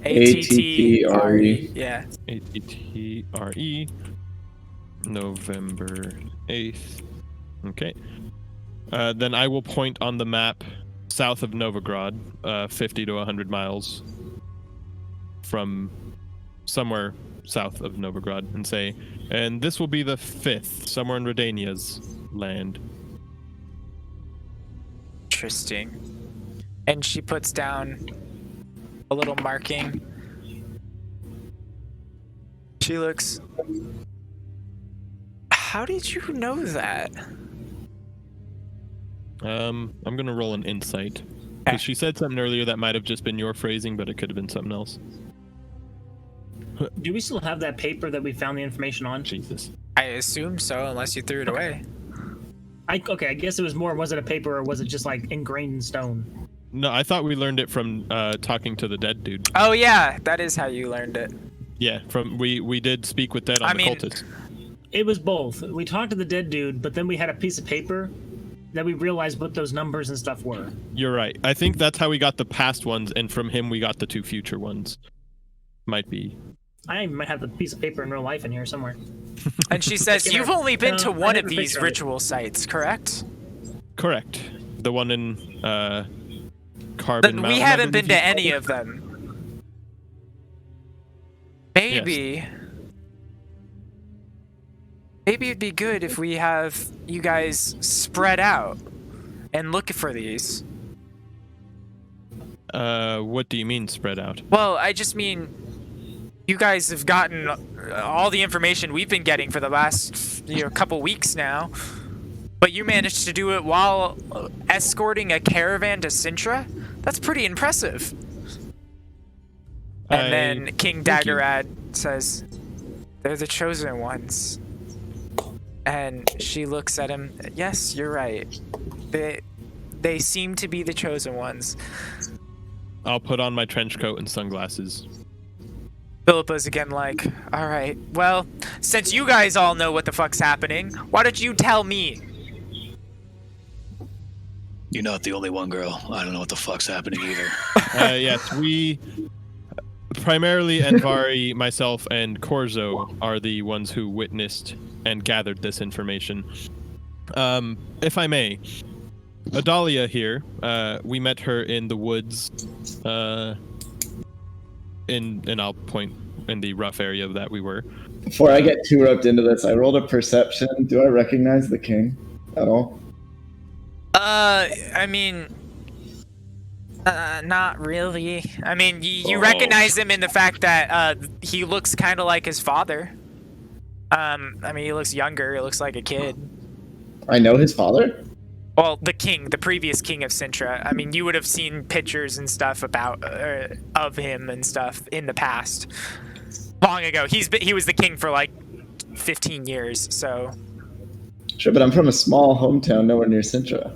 [SPEAKER 3] A-T-T-R-E.
[SPEAKER 1] Yeah.
[SPEAKER 4] A-T-T-R-E. November 8th. Okay. Then I will point on the map south of Novigrad, 50 to 100 miles from somewhere south of Novigrad, and say, and this will be the 5th, somewhere in Redania's land.
[SPEAKER 1] Interesting. And she puts down a little marking. She looks. How did you know that?
[SPEAKER 4] I'm gonna roll an insight.
[SPEAKER 1] Okay.
[SPEAKER 4] Because she said something earlier that might have just been your phrasing, but it could have been something else.
[SPEAKER 5] Do we still have that paper that we found the information on?
[SPEAKER 4] Jesus.
[SPEAKER 1] I assume so, unless you threw it away.
[SPEAKER 5] Okay, I guess it was more. Was it a paper or was it just like ingrained in stone?
[SPEAKER 4] No, I thought we learned it from talking to the dead dude.
[SPEAKER 1] Oh yeah, that is how you learned it.
[SPEAKER 4] Yeah, from we did speak with dead on the cultist.
[SPEAKER 5] It was both. We talked to the dead dude, but then we had a piece of paper that we realized what those numbers and stuff were.
[SPEAKER 4] You're right. I think that's how we got the past ones, and from him we got the 2 future ones. Might be.
[SPEAKER 5] I might have the piece of paper in real life in here somewhere.
[SPEAKER 1] And she says, "You've only been to
[SPEAKER 5] I
[SPEAKER 1] one
[SPEAKER 5] have
[SPEAKER 1] of
[SPEAKER 5] a
[SPEAKER 1] these
[SPEAKER 5] picture of it.
[SPEAKER 1] ritual sites, correct?"
[SPEAKER 4] Correct. The one in Carbon Mountain.
[SPEAKER 1] We
[SPEAKER 4] I
[SPEAKER 1] haven't
[SPEAKER 4] believe
[SPEAKER 1] been
[SPEAKER 4] you
[SPEAKER 1] to any
[SPEAKER 4] called
[SPEAKER 1] of them. Maybe it'd be good if we have you guys spread out and look for these.
[SPEAKER 4] it. What do you mean spread out?
[SPEAKER 1] Well, I just mean you guys have gotten all the information we've been getting for the last couple weeks now, but you managed to do it while escorting a caravan to Cintra? That's pretty impressive. And then King
[SPEAKER 4] thank you.
[SPEAKER 1] Dagorad says, "They're the chosen ones." And she looks at him. "Yes, you're right. They seem to be the chosen ones."
[SPEAKER 4] I'll put on my trench coat and sunglasses.
[SPEAKER 1] Philippa's again like, "All right, well, since you guys all know what the fuck's happening, why don't you tell me?"
[SPEAKER 6] You're not the only one, girl. I don't know what the fuck's happening either.
[SPEAKER 4] Yes, we primarily Envari, myself, and Corzo are the ones who witnessed and gathered this information. If I may, Adalia here, we met her in the woods, and I'll point in the rough area that we were.
[SPEAKER 3] Before I get too roped into this, I rolled a perception. Do I recognize the king at all?
[SPEAKER 1] I mean, not really. I mean, you
[SPEAKER 3] Oh.
[SPEAKER 1] recognize him in the fact that he looks kind of like his father. I mean, he looks younger. He looks like a kid.
[SPEAKER 3] I know his father?
[SPEAKER 1] Well, the previous king of Cintra. I mean, you would have seen pictures and stuff about of him and stuff in the past, long ago. He was the king for like 15 years. So
[SPEAKER 3] Sure, but I'm from a small hometown nowhere near Cintra.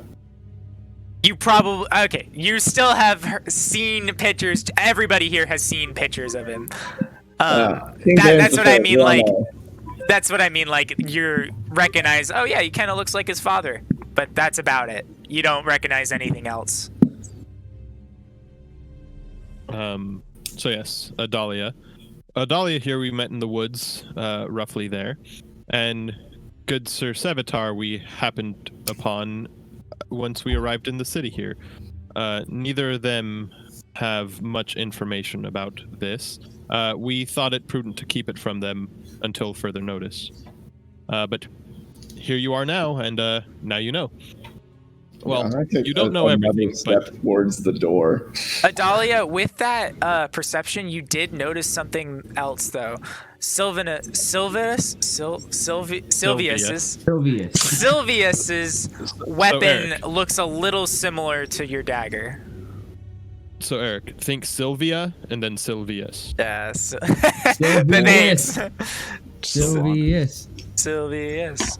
[SPEAKER 1] you probably You still have seen pictures. Everybody here has seen pictures of him.
[SPEAKER 3] King James
[SPEAKER 1] That's what
[SPEAKER 3] the
[SPEAKER 1] I
[SPEAKER 3] First,
[SPEAKER 1] mean.
[SPEAKER 3] we all
[SPEAKER 1] Like,
[SPEAKER 3] know.
[SPEAKER 1] that's what I mean. Like, you recognize. Oh yeah, he kind of looks like his father. But that's about it. You don't recognize anything else.
[SPEAKER 4] So yes, Adalia. Adalia here we met in the woods, roughly there. And good Sir Sevatar we happened upon once we arrived in the city here. Neither of them have much information about this. We thought it prudent to keep it from them until further notice. But here you are now, and now you know. Well,
[SPEAKER 3] I take
[SPEAKER 4] you don't know
[SPEAKER 3] another
[SPEAKER 4] everything,
[SPEAKER 3] step
[SPEAKER 4] but
[SPEAKER 3] towards the door.
[SPEAKER 1] Adalia, with that perception, you did notice something else, though. Silvius's weapon looks a little similar to your dagger.
[SPEAKER 4] So Eric, think Sylvia and then Sylvius.
[SPEAKER 1] Yes. The names.
[SPEAKER 2] Sylvius.
[SPEAKER 1] Sylvius.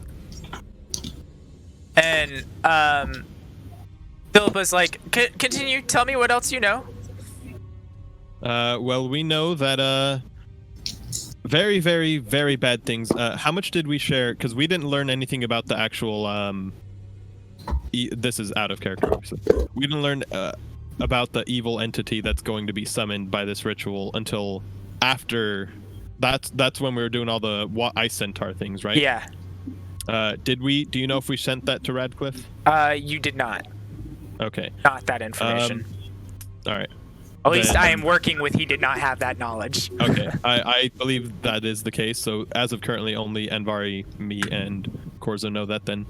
[SPEAKER 1] And Philippa's like, continue. Tell me what else you know.
[SPEAKER 4] Well, we know that very, very, very bad things. How much did we share? Because we didn't learn anything about the actual. This is out of character, obviously. We didn't learn about the evil entity that's going to be summoned by this ritual until after. That's when we were doing all the ice centaur things, right?
[SPEAKER 1] Yeah.
[SPEAKER 4] Do you know if we sent that to Radcliffe?
[SPEAKER 1] You did not.
[SPEAKER 4] Okay.
[SPEAKER 1] Not that information.
[SPEAKER 4] All right.
[SPEAKER 1] At least
[SPEAKER 4] then-
[SPEAKER 1] I am working with he did not have that knowledge.
[SPEAKER 4] Okay. I believe that is the case. So as of currently, only Envari, me, and Corzo know that then.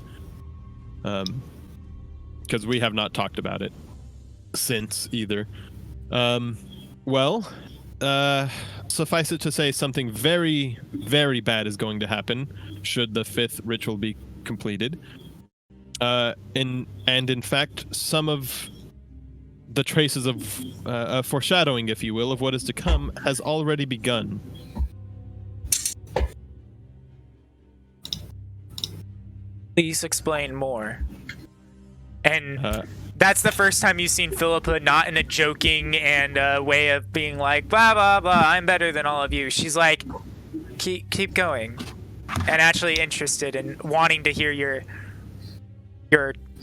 [SPEAKER 4] Because we have not talked about it since either. Well, suffice it to say, something very, very bad is going to happen should the 5th ritual be completed. In fact, some of the traces of foreshadowing, if you will, of what is to come has already begun.
[SPEAKER 1] Please explain more. And that's the first time you've seen Philippa not in a joking and way of being like, blah, blah, blah, I'm better than all of you. She's like, keep going. And actually interested in wanting to hear your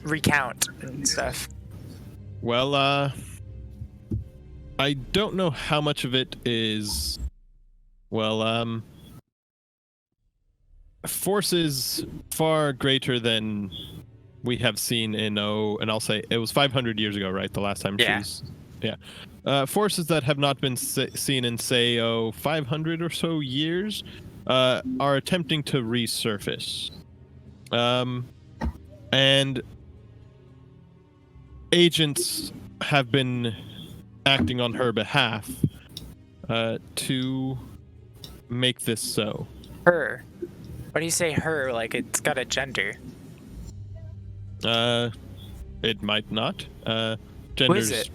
[SPEAKER 1] recount and stuff.
[SPEAKER 4] Well, I don't know how much of it is, well, forces far greater than we have seen in and I'll say it was 500 years ago, right? The last time she's, forces that have not been seen in, say, 500 or so years, are attempting to resurface. And agents have been acting on her behalf to make this so.
[SPEAKER 1] Her. Why do you say her like it's got a gender?
[SPEAKER 4] It might not.
[SPEAKER 1] Who
[SPEAKER 4] Genders.
[SPEAKER 1] is it?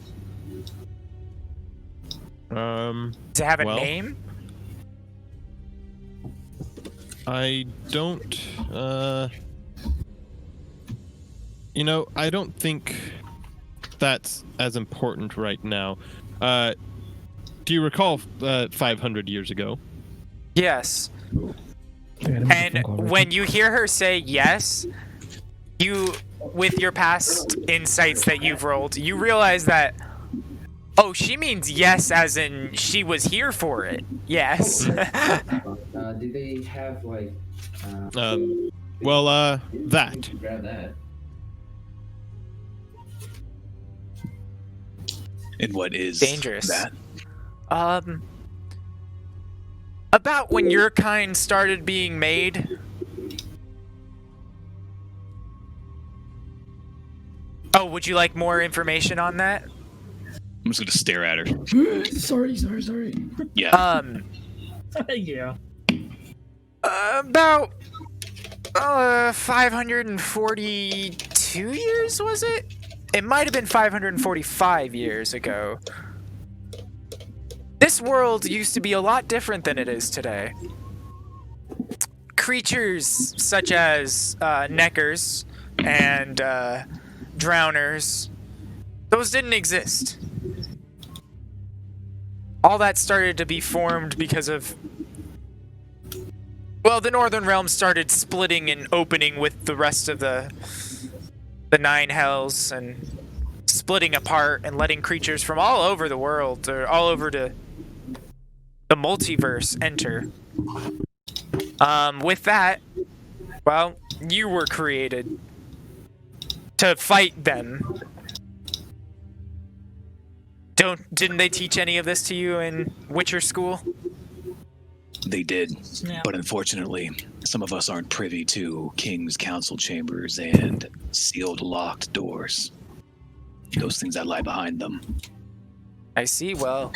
[SPEAKER 1] Does it have a
[SPEAKER 4] well,
[SPEAKER 1] name?
[SPEAKER 4] I don't, I don't think that's as important right now. Do you recall 500 years ago?
[SPEAKER 1] Yes. And when you hear her say yes, you, with your past insights that you've rolled, you realize that, oh, she means yes as in she was here for it. Yes.
[SPEAKER 2] Did they have like?
[SPEAKER 4] That.
[SPEAKER 2] Grab that.
[SPEAKER 6] And what is
[SPEAKER 1] dangerous?
[SPEAKER 6] that?
[SPEAKER 1] About when your kind started being made. Oh, would you like more information on that?
[SPEAKER 6] I'm just gonna stare at her.
[SPEAKER 2] Sorry.
[SPEAKER 6] Yeah.
[SPEAKER 5] Yeah.
[SPEAKER 1] About 542 years, was it? It might have been 545 years ago. This world used to be a lot different than it is today. Creatures such as neckers and drowners, those didn't exist. All that started to be formed because of, well, the Northern Realm started splitting and opening with the rest of the Nine Hells and splitting apart and letting creatures from all over the world or all over the multiverse enter. With that, well, you were created to fight them. Didn't they teach any of this to you in Witcher school?
[SPEAKER 6] They did,
[SPEAKER 5] Snap.
[SPEAKER 6] but unfortunately, some of us aren't privy to King's council chambers and sealed, locked doors. Those things that lie behind them.
[SPEAKER 1] I see. Well,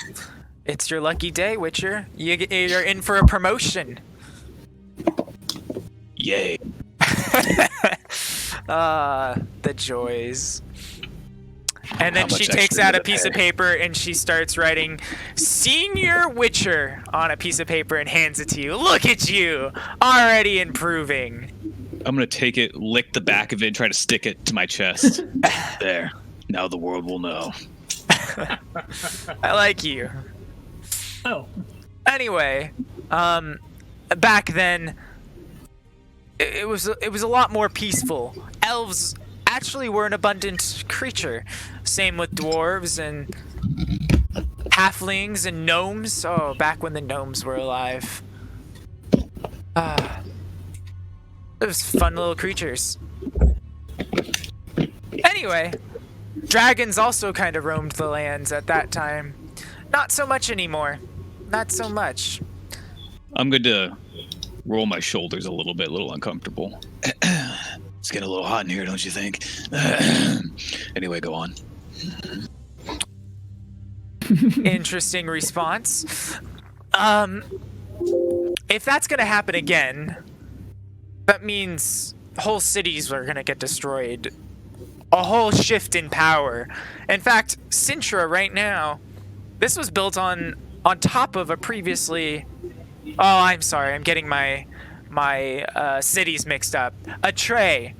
[SPEAKER 1] it's your lucky day, Witcher. You're in for a promotion.
[SPEAKER 6] Yay.
[SPEAKER 1] The joys. And then
[SPEAKER 6] How
[SPEAKER 1] she
[SPEAKER 6] much
[SPEAKER 1] takes
[SPEAKER 6] extra
[SPEAKER 1] out
[SPEAKER 6] did
[SPEAKER 1] a
[SPEAKER 6] it
[SPEAKER 1] piece of
[SPEAKER 6] pay?
[SPEAKER 1] paper and she starts writing Senior Witcher on a piece of paper and hands it to you. Look at you, already improving.
[SPEAKER 6] I'm gonna take it, lick the back of it, and try to stick it to my chest. There. Now the world will know.
[SPEAKER 1] I like you.
[SPEAKER 5] Oh.
[SPEAKER 1] Anyway, back then, it was a lot more peaceful. Elves actually were an abundant creature. Same with dwarves and halflings and gnomes. Oh, back when the gnomes were alive. Those fun little creatures. Anyway, dragons also kind of roamed the lands at that time. Not so much anymore. Not so much.
[SPEAKER 6] I'm going to roll my shoulders a little uncomfortable. It's getting a little hot in here, don't you think? Anyway, go on.
[SPEAKER 1] Interesting response. If that's gonna happen again, that means whole cities are gonna get destroyed. A whole shift in power. In fact, Cintra right now, this was built on top of a previously. Oh, I'm sorry. I'm getting my cities mixed up. A tray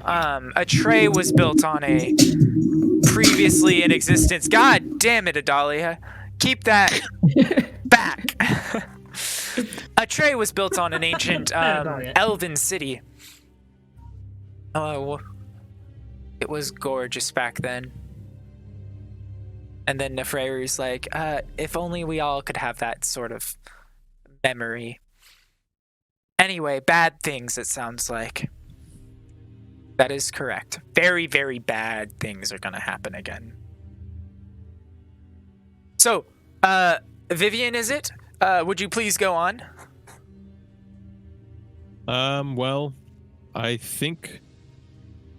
[SPEAKER 1] was built on a previously in existence. God damn it, Adalia. Keep that back. A tray was built on an ancient elven city. Oh, it was gorgeous back then. And then Nefreyru's like, if only we all could have that sort of memory. Anyway, bad things, it sounds like. That is correct. Very, very bad things are gonna happen again. So, Vivian, is it? Would you please go on?
[SPEAKER 4] Well, I think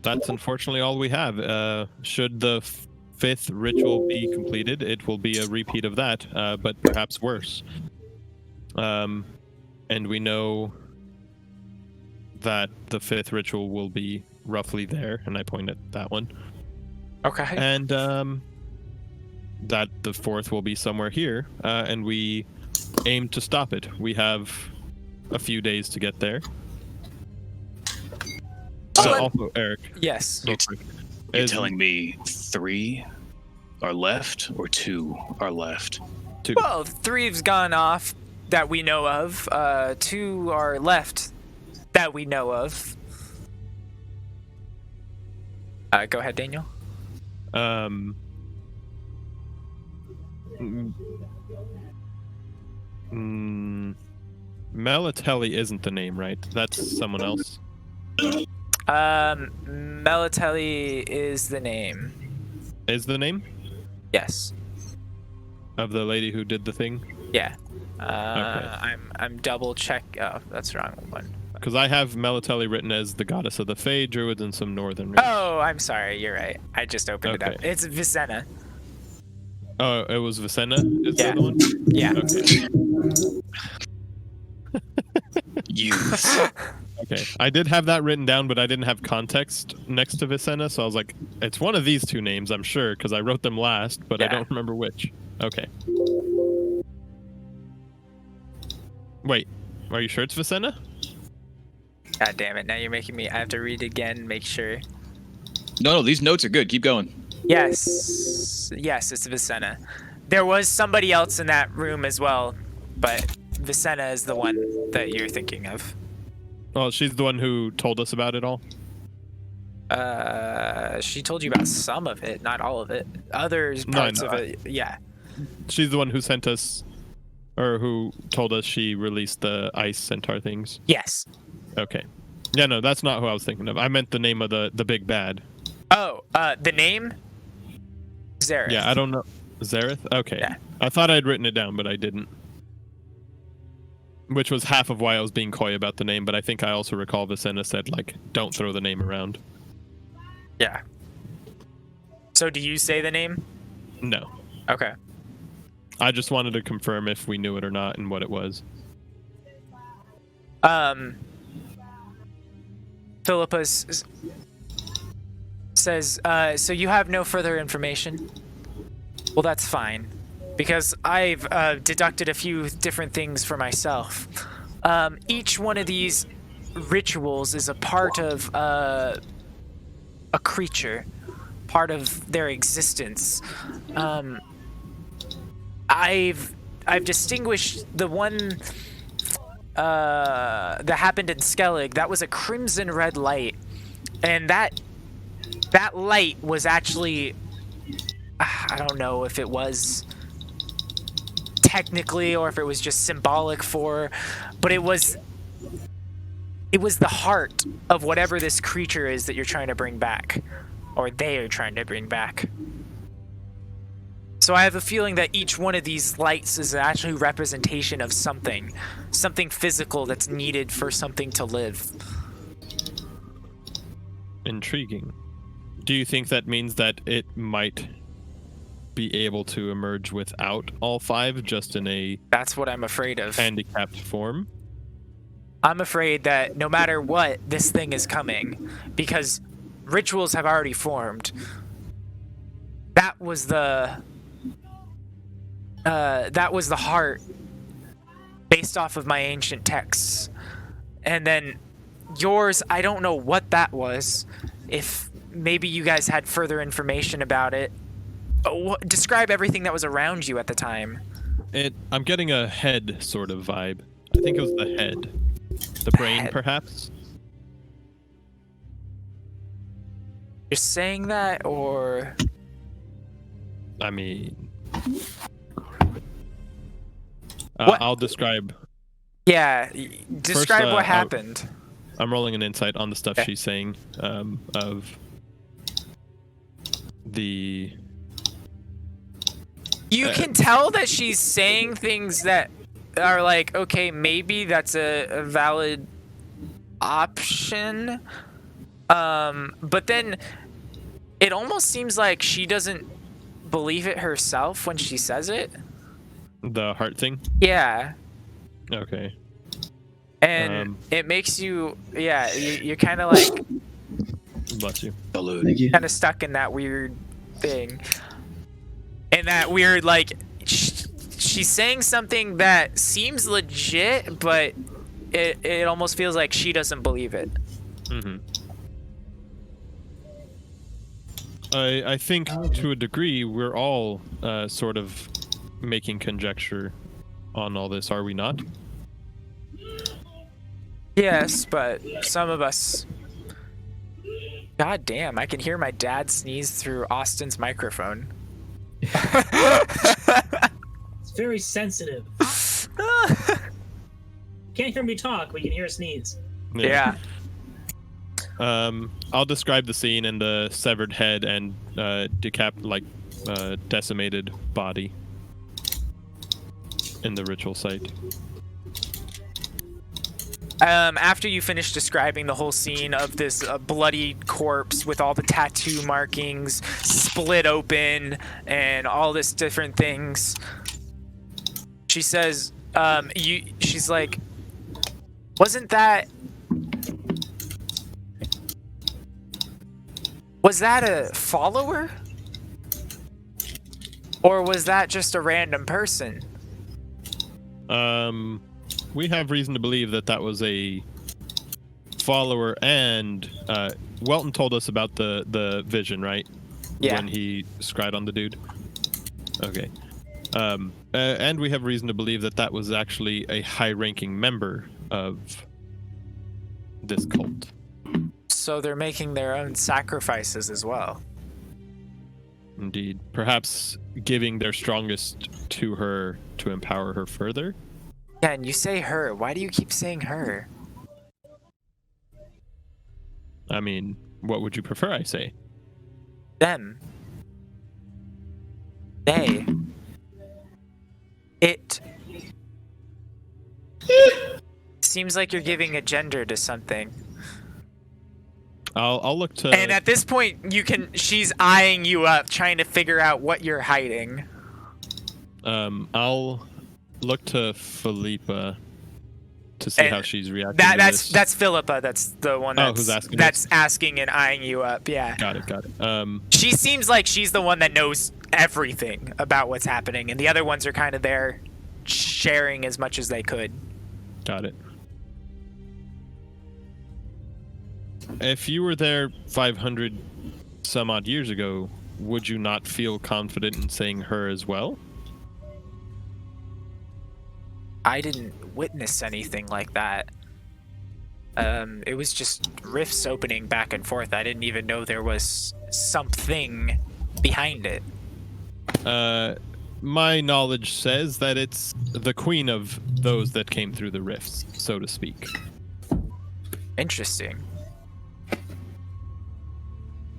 [SPEAKER 4] that's unfortunately all we have. Should the fifth ritual be completed, it will be a repeat of that, but perhaps worse. And we know that the fifth ritual will be roughly there, and I point at that one.
[SPEAKER 1] Okay.
[SPEAKER 4] And that the fourth will be somewhere here, and we aim to stop it. We have a few days to get there. Also, Eric.
[SPEAKER 1] Yes.
[SPEAKER 6] You're telling me 3 are left or 2 are left?
[SPEAKER 4] 2.
[SPEAKER 1] Well, 3's gone off that we know of. 2 are left that we know of. Go ahead, Daniel.
[SPEAKER 4] Melatelli isn't the name, right? That's someone else.
[SPEAKER 1] Melatelli is the name.
[SPEAKER 4] Is the name?
[SPEAKER 1] Yes.
[SPEAKER 4] Of the lady who did the thing?
[SPEAKER 1] Yeah.
[SPEAKER 4] Okay.
[SPEAKER 1] I'm double check. Oh, that's the wrong one.
[SPEAKER 4] Because I have Melatelli written as the goddess of the Fae, druids, and some northern.
[SPEAKER 1] Oh, I'm sorry. You're right. I just opened it up.
[SPEAKER 4] Okay.
[SPEAKER 1] It's Vicenna.
[SPEAKER 4] Oh, it was Vicenna? Is
[SPEAKER 1] Yeah.
[SPEAKER 4] the other one?
[SPEAKER 1] Yeah.
[SPEAKER 4] Okay.
[SPEAKER 6] Youth.
[SPEAKER 4] Okay. I did have that written down, but I didn't have context next to Vicenna, so I was like, it's one of these 2 names, I'm sure, because I wrote them last, but I
[SPEAKER 1] Yeah.
[SPEAKER 4] don't remember which. Okay. Wait, are you sure it's Vicenna?
[SPEAKER 1] God damn it! Now you're making me. I have to read again. Make sure.
[SPEAKER 6] No, these notes are good. Keep going.
[SPEAKER 1] Yes, it's Vicenna. There was somebody else in that room as well, but Vicenna is the one that you're thinking of.
[SPEAKER 4] Well, she's the one who told us about it all.
[SPEAKER 1] She told you about some of it, not all of it. Others parts of it, yeah.
[SPEAKER 4] She's the one who sent us, or who told us she released the ice centaur things.
[SPEAKER 1] Yes.
[SPEAKER 4] Okay. Yeah, no, that's not who I was thinking of. I meant the name of the big bad.
[SPEAKER 1] Oh, the name? Zareth.
[SPEAKER 4] Yeah, I don't know. Zareth? Okay.
[SPEAKER 1] Yeah.
[SPEAKER 4] I thought I'd written it down, but I didn't. Which was half of why I was being coy about the name, but I think I also recall Vicenna said, like, don't throw the name around.
[SPEAKER 1] Yeah. So do you say the name?
[SPEAKER 4] No.
[SPEAKER 1] Okay.
[SPEAKER 4] I just wanted to confirm if we knew it or not and what it was.
[SPEAKER 1] Philippa says, so you have no further information? Well, that's fine, because I've deducted a few different things for myself. Each one of these rituals is a part of a creature, part of their existence. I've distinguished the one that happened in Skellig. That was a crimson red light, and that light was actually, I don't know if it was technically or if it was just symbolic for, but it was the heart of whatever this creature is that you're trying to bring back, or they are trying to bring back. So I have a feeling that each one of these lights is actually a representation of something physical that's needed for something to live.
[SPEAKER 4] Intriguing. Do you think that means that it might be able to emerge without all 5, just in a
[SPEAKER 1] That's what I'm afraid of.
[SPEAKER 4] handicapped form.
[SPEAKER 1] I'm afraid that no matter what, this thing is coming because rituals have already formed. That was the heart based off of my ancient texts. And then yours, I don't know what that was. If maybe you guys had further information about it. Describe everything that was around you at the time.
[SPEAKER 4] I'm getting a head sort of vibe. I think it was the head. The brain,
[SPEAKER 1] head.
[SPEAKER 4] perhaps?
[SPEAKER 1] You're saying that, or...
[SPEAKER 4] I mean...
[SPEAKER 1] What?
[SPEAKER 4] I'll describe.
[SPEAKER 1] Yeah, describe
[SPEAKER 4] First,
[SPEAKER 1] what happened.
[SPEAKER 4] I'm rolling an insight on the stuff
[SPEAKER 1] Okay.
[SPEAKER 4] she's saying of the...
[SPEAKER 1] You can tell that she's saying things that are like, okay, maybe that's a valid option. But then it almost seems like she doesn't believe it herself when she says it.
[SPEAKER 4] The heart thing?
[SPEAKER 1] Yeah.
[SPEAKER 4] Okay.
[SPEAKER 1] And it makes you, yeah, you're kind of like
[SPEAKER 4] Bless you.
[SPEAKER 6] Salute.
[SPEAKER 3] Thank you.
[SPEAKER 1] kind of stuck in that weird thing. And that weird, like, she's saying something that seems legit, but it almost feels like she doesn't believe it.
[SPEAKER 4] Mm-hmm. I think to a degree we're all sort of making conjecture on all this, are we not?
[SPEAKER 1] Yes, but some of us... God damn, I can hear my dad sneeze through Austin's microphone.
[SPEAKER 5] It's very sensitive. Can't hear me talk, but you can hear a sneeze.
[SPEAKER 1] Yeah.
[SPEAKER 4] I'll describe the scene and the severed head and decimated body in the ritual site.
[SPEAKER 1] After you finish describing the whole scene of this bloody corpse with all the tattoo markings split open and all this different things, she says, she's like, was that a follower? Or was that just a random person?
[SPEAKER 4] We have reason to believe that was a follower, and Welton told us about the vision, right?
[SPEAKER 1] Yeah.
[SPEAKER 4] When he scryed on the dude. Okay. And we have reason to believe that was actually a high-ranking member of this cult.
[SPEAKER 1] So they're making their own sacrifices as well.
[SPEAKER 4] Indeed. Perhaps giving their strongest to her to empower her further?
[SPEAKER 1] Yeah, and you say her. Why do you keep saying her?
[SPEAKER 4] I mean, what would you prefer I say?
[SPEAKER 1] Them. They. It. Seems like you're giving a gender to something.
[SPEAKER 4] I'll look to...
[SPEAKER 1] And at this point, she's eyeing you up, trying to figure out what you're hiding.
[SPEAKER 4] I'll look to Philippa to see how she's reacting to this.
[SPEAKER 1] That's Philippa. That's the one
[SPEAKER 4] who's asking
[SPEAKER 1] that's asking and eyeing you up. Yeah.
[SPEAKER 4] Got it.
[SPEAKER 1] She seems like she's the one that knows everything about what's happening, and the other ones are kind of there sharing as much as they could.
[SPEAKER 4] Got it. If you were there 500 some odd years ago, would you not feel confident in saying her as well?
[SPEAKER 1] I didn't witness anything like that. It was just rifts opening back and forth. I didn't even know there was something behind it.
[SPEAKER 4] My knowledge says that it's the queen of those that came through the rifts, so to speak.
[SPEAKER 1] Interesting.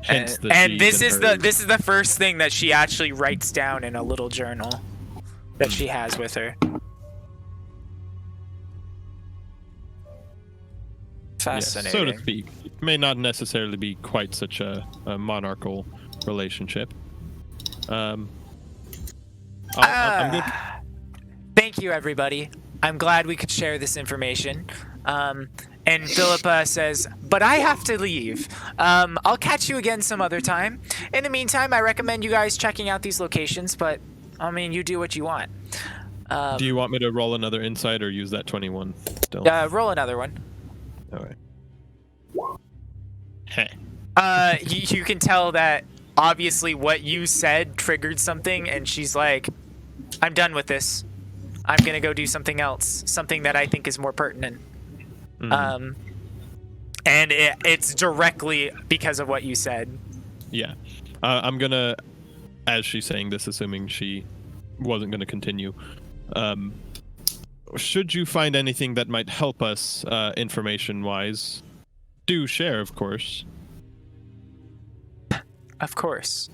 [SPEAKER 4] Hence the
[SPEAKER 1] and
[SPEAKER 4] she's
[SPEAKER 1] this
[SPEAKER 4] and
[SPEAKER 1] is the first thing that she actually writes down in a little journal that she has with her. Fascinating.
[SPEAKER 4] Yes, so to speak. It may not necessarily be quite such a monarchical relationship. I'm good.
[SPEAKER 1] Thank you, everybody. I'm glad we could share this information. And Philippa says, but I have to leave. I'll catch you again some other time. In the meantime, I recommend you guys checking out these locations, but I mean, you do what you want.
[SPEAKER 4] Do you want me to roll another insight or use that 21 still?
[SPEAKER 1] Roll another one.
[SPEAKER 4] Okay. Heh.
[SPEAKER 1] You can tell that obviously what you said triggered something, and she's like, I'm done with this. I'm gonna go do something else, something that I think is more pertinent.
[SPEAKER 4] Mhm.
[SPEAKER 1] And it's directly because of what you said.
[SPEAKER 4] Yeah. I'm gonna, as she's saying this, assuming she wasn't gonna continue, should you find anything that might help us information-wise, do share, of course.
[SPEAKER 1] Of course.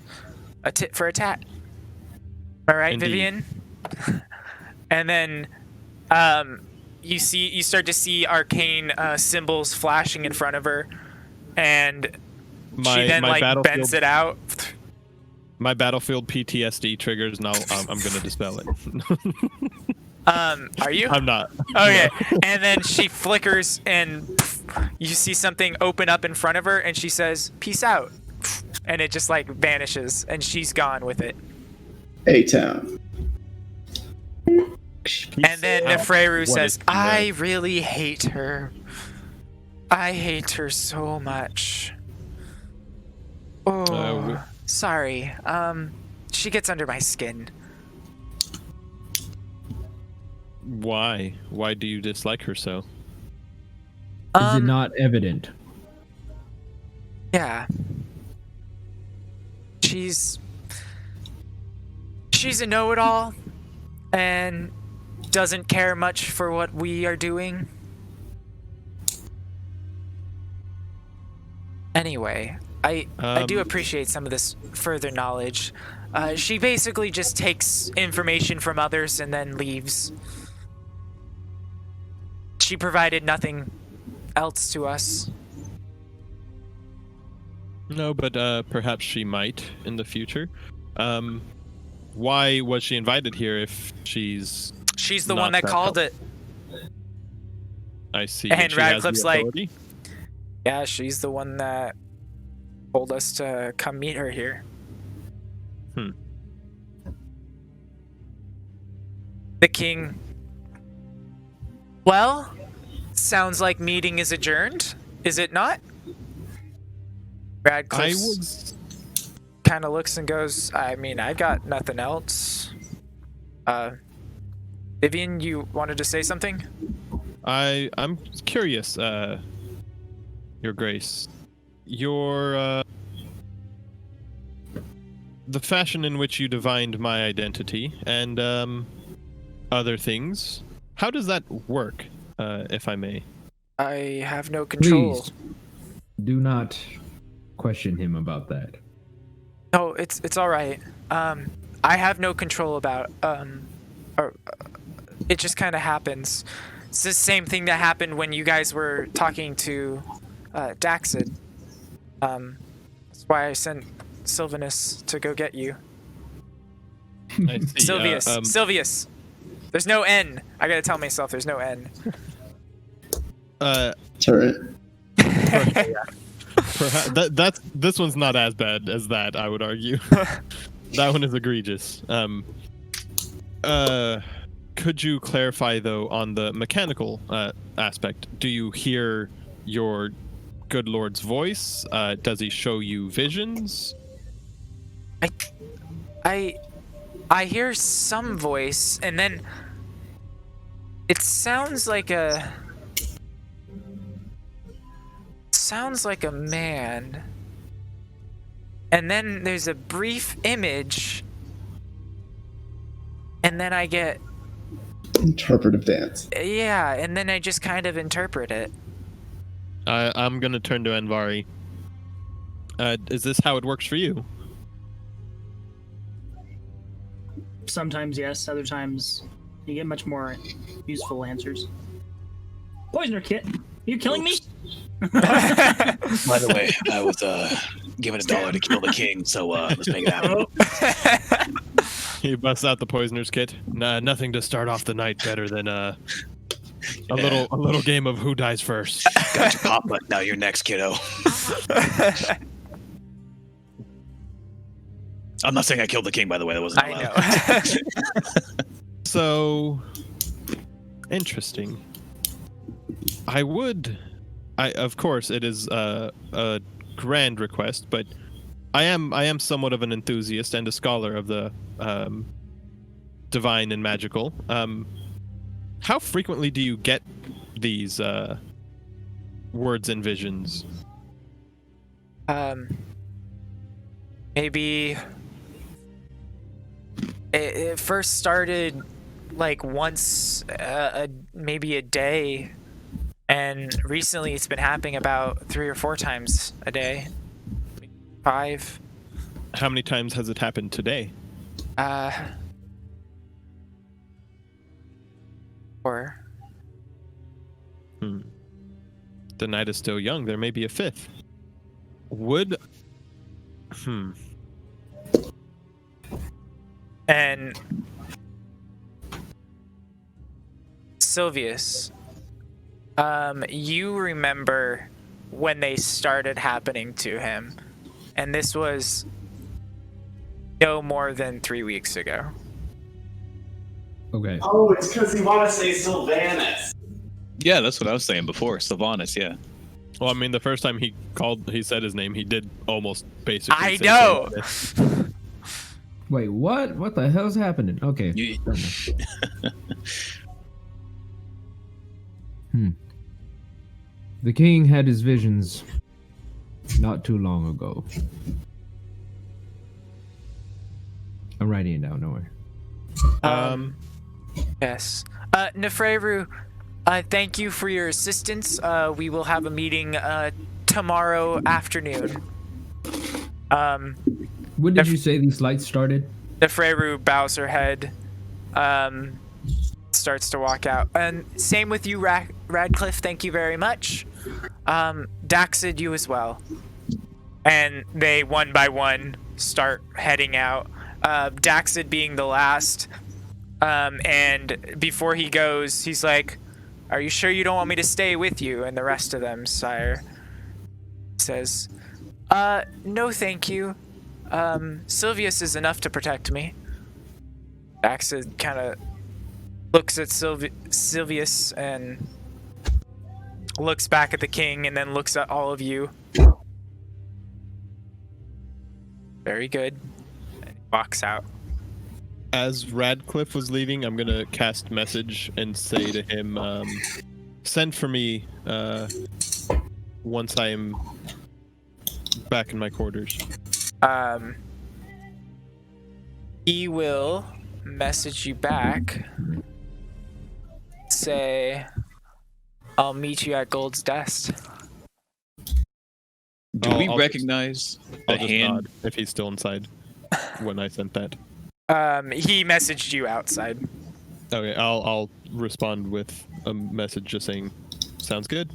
[SPEAKER 1] A tit for a tat. All right,
[SPEAKER 4] Indeed.
[SPEAKER 1] Vivian? And then you start to see arcane symbols flashing in front of her, and she then like bends it out.
[SPEAKER 4] My battlefield PTSD triggers, and I'm gonna dispel it.
[SPEAKER 1] Are you?
[SPEAKER 4] I'm not.
[SPEAKER 1] Okay. And then she flickers, and you see something open up in front of her, and she says, "Peace out," and it just like vanishes, and she's gone with it.
[SPEAKER 3] A-Town.
[SPEAKER 1] And then Nefreru says, I really hate her. I hate her so much. Oh, sorry. She gets under my skin.
[SPEAKER 4] Why? Why do you dislike her so?
[SPEAKER 2] Is it not evident?
[SPEAKER 1] Yeah. She's a know-it-all and doesn't care much for what we are doing. Anyway, I do appreciate some of this further knowledge. She basically just takes information from others and then leaves. She provided nothing else to us.
[SPEAKER 4] No, but perhaps she might in the future. Why was she invited here if she's
[SPEAKER 1] the
[SPEAKER 4] not
[SPEAKER 1] one that called it?
[SPEAKER 4] I see.
[SPEAKER 1] And
[SPEAKER 4] she has the
[SPEAKER 1] Radcliffe's like,
[SPEAKER 4] authority?
[SPEAKER 1] yeah, she's the one that told us to come meet her here. The king. Well, sounds like meeting is adjourned, is it not? Radcliffe kind of looks and goes, I mean, I got nothing else. Vivian, you wanted to say something?
[SPEAKER 4] I'm curious, Your Grace. The fashion in which you divined my identity and other things. How does that work, if I may?
[SPEAKER 1] I have no control.
[SPEAKER 2] Please, do not question him about that.
[SPEAKER 1] No, it's all right. I have no control about it just kind of happens. It's the same thing that happened when you guys were talking to Daxid. That's why I sent Sylvanus to go get you.
[SPEAKER 4] I see,
[SPEAKER 1] Sylvius. There's no N. I gotta tell myself there's no N.
[SPEAKER 3] Turret.
[SPEAKER 4] Perhaps this one's not as bad as that, I would argue. That one is egregious. Could you clarify though on the mechanical aspect? Do you hear your good lord's voice? Does he show you visions?
[SPEAKER 1] I hear some voice, and then it sounds like a man, and then there's a brief image, and then I get
[SPEAKER 3] interpretive dance.
[SPEAKER 1] Yeah, and then I just kind of interpret it.
[SPEAKER 4] I'm gonna turn to Anvari. Is this how it works for you?
[SPEAKER 5] Sometimes yes, other times you get much more useful answers. Poisoner Kit, you're killing me?
[SPEAKER 6] By the way, I was given $1 to kill the king, so let's make it happen.
[SPEAKER 4] He busts out the poisoner's kit. Nah, nothing to start off the night better than a little game of who dies first.
[SPEAKER 6] Got your pop button. Now you're next, kiddo. I'm not saying I killed the king, by the way. That wasn't allowed.
[SPEAKER 1] I know.
[SPEAKER 4] So interesting. Of course, it is a grand request, but I am somewhat of an enthusiast and a scholar of the divine and magical. How frequently do you get these words and visions?
[SPEAKER 1] Maybe it first started like once, maybe a day, and recently it's been happening about 3 or 4 times a day. 5.
[SPEAKER 4] How many times has it happened today?
[SPEAKER 1] 4.
[SPEAKER 4] The night is still young. There may be a 5th.
[SPEAKER 1] And Sylvius, you remember when they started happening to him, and this was no more than 3 weeks ago.
[SPEAKER 2] Okay.
[SPEAKER 7] Oh, it's because he want to say Sylvanus.
[SPEAKER 6] Yeah, that's what I was saying before. Sylvanus, yeah.
[SPEAKER 4] Well, I mean, the first time he said his name, he did almost basically.
[SPEAKER 1] I
[SPEAKER 4] say
[SPEAKER 1] know.
[SPEAKER 4] Sylvanus.
[SPEAKER 2] Wait, what? What the hell's happening? Okay.
[SPEAKER 6] You-
[SPEAKER 2] The king had his visions not too long ago. I'm writing it down. Don't worry.
[SPEAKER 1] Yes. Nefreru, thank you for your assistance. We will have a meeting tomorrow afternoon.
[SPEAKER 2] When did you say these lights started?
[SPEAKER 1] Nefreru bows her head, starts to walk out. And same with you, Radcliffe. Thank you very much. Daxid, you as well. And they, one by one, start heading out. Daxid being the last. And before he goes, he's like, "Are you sure you don't want me to stay with you?" And the rest of them, sire, says, "No, thank you. Sylvius is enough to protect me." Daxid kind of looks at Sylvius and looks back at the king and then looks at all of you. Very good. And he walks out.
[SPEAKER 4] As Radcliffe was leaving, I'm gonna cast message and say to him, "Send for me once I am back in my quarters."
[SPEAKER 1] He will message you back. Say, "I'll meet you at Gold's desk."
[SPEAKER 6] Do we
[SPEAKER 4] I'll
[SPEAKER 6] recognize
[SPEAKER 4] I'll
[SPEAKER 6] the
[SPEAKER 4] just
[SPEAKER 6] hand?
[SPEAKER 4] nod if he's still inside when I sent that.
[SPEAKER 1] He messaged you outside.
[SPEAKER 4] Okay, I'll respond with a message just saying, "Sounds good."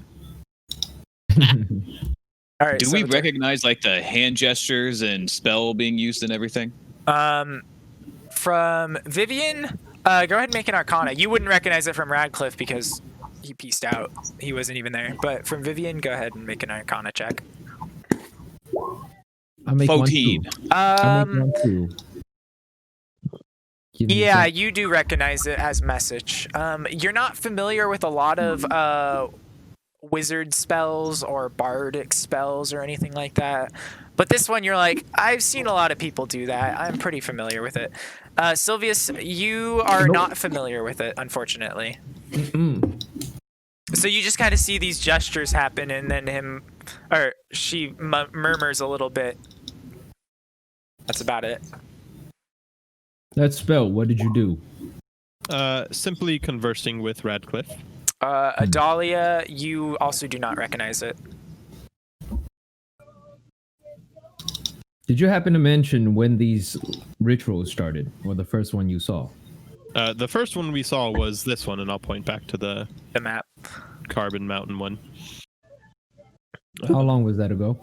[SPEAKER 1] All right.
[SPEAKER 6] Do
[SPEAKER 1] so
[SPEAKER 6] we recognize like the hand gestures and spell being used and everything?
[SPEAKER 1] From Vivian, go ahead and make an Arcana. You wouldn't recognize it from Radcliffe because he pieced out. He wasn't even there. But from Vivian, go ahead and make an Arcana check.
[SPEAKER 2] I make
[SPEAKER 6] 14.
[SPEAKER 2] 1 2. I make 1 2. Give me a
[SPEAKER 1] Yeah,
[SPEAKER 2] sec.
[SPEAKER 1] you do recognize it as message. You're not familiar with a lot of wizard spells or bardic spells or anything like that. But this one, you're like, I've seen a lot of people do that. I'm pretty familiar with it. Sylvius, you are not familiar with it, unfortunately.
[SPEAKER 2] Mm-mm.
[SPEAKER 1] So you just kind of see these gestures happen, and then she murmurs a little bit. That's about it.
[SPEAKER 2] That spell, what did you do?
[SPEAKER 4] Simply conversing with Radcliffe.
[SPEAKER 1] Adalia, you also do not recognize it.
[SPEAKER 2] Did you happen to mention when these rituals started, or the first one you saw?
[SPEAKER 4] The first one we saw was this one, and I'll point back to the
[SPEAKER 1] map.
[SPEAKER 4] Carbon Mountain one.
[SPEAKER 2] How long was that ago?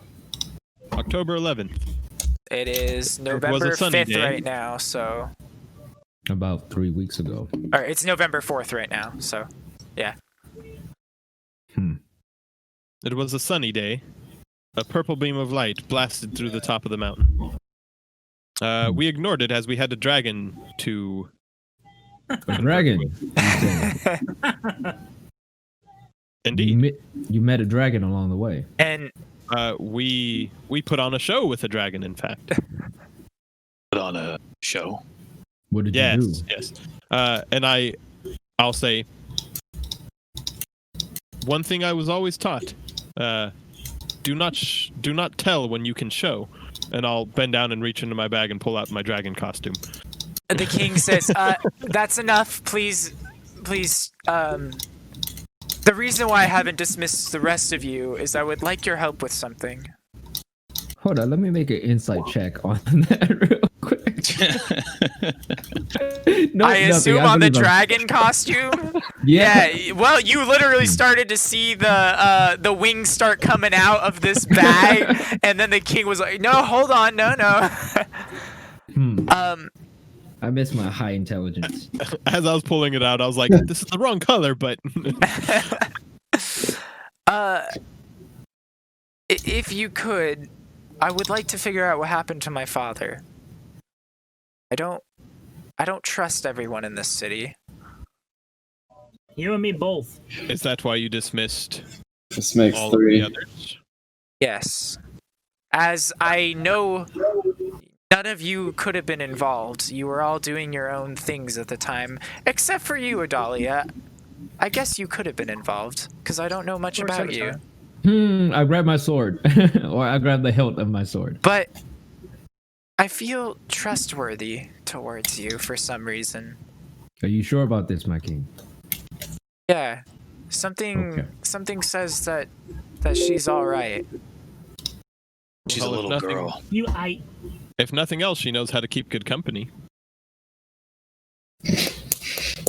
[SPEAKER 4] October 11th.
[SPEAKER 1] It is
[SPEAKER 4] was a
[SPEAKER 1] November
[SPEAKER 4] sunny
[SPEAKER 1] 5th
[SPEAKER 4] day.
[SPEAKER 1] right now, so
[SPEAKER 2] About 3 weeks ago.
[SPEAKER 1] Or it's November 4th right now, so yeah.
[SPEAKER 4] It was a sunny day. A purple beam of light blasted through the top of the mountain. We ignored it as we had a dragon to...
[SPEAKER 2] A dragon.
[SPEAKER 4] Indeed.
[SPEAKER 2] You met a dragon along the way.
[SPEAKER 1] And
[SPEAKER 4] We put on a show with a dragon, in fact.
[SPEAKER 6] Put on a show.
[SPEAKER 2] What did you do?
[SPEAKER 4] Yes. And I'll say, one thing I was always taught: do not tell when you can show. And I'll bend down and reach into my bag and pull out my dragon costume.
[SPEAKER 1] the king says, "That's enough, please. The reason why I haven't dismissed the rest of you is I would like your help with something."
[SPEAKER 2] Hold on, let me make an insight check on that real quick. No,
[SPEAKER 1] I assume
[SPEAKER 2] nothing.
[SPEAKER 1] on the
[SPEAKER 2] believe I'm-
[SPEAKER 1] dragon costume.
[SPEAKER 2] Yeah.
[SPEAKER 1] Yeah. Well, you literally started to see the wings start coming out of this bag, and then the king was like, "No, hold on, no."
[SPEAKER 2] I miss my high intelligence.
[SPEAKER 4] As I was pulling it out, I was like, "This is the wrong color," but
[SPEAKER 1] If you could, I would like to figure out what happened to my father. I don't trust everyone in this city.
[SPEAKER 5] You and me both.
[SPEAKER 4] is that why you dismissed
[SPEAKER 3] This makes
[SPEAKER 4] all
[SPEAKER 3] three.
[SPEAKER 4] of the others?
[SPEAKER 1] Yes. As I know, none of you could have been involved. You were all doing your own things at the time. Except for you, Adalia. I guess you could have been involved, because I don't know much about you.
[SPEAKER 2] I grabbed my sword. Or I grabbed the hilt of my sword.
[SPEAKER 1] But I feel trustworthy towards you for some reason.
[SPEAKER 2] Are you sure about this, my king?
[SPEAKER 1] Yeah. Something says that she's all right.
[SPEAKER 6] She's
[SPEAKER 4] Well,
[SPEAKER 6] a
[SPEAKER 4] if
[SPEAKER 6] little
[SPEAKER 4] nothing-
[SPEAKER 6] girl.
[SPEAKER 4] If nothing else, she knows how to keep good company.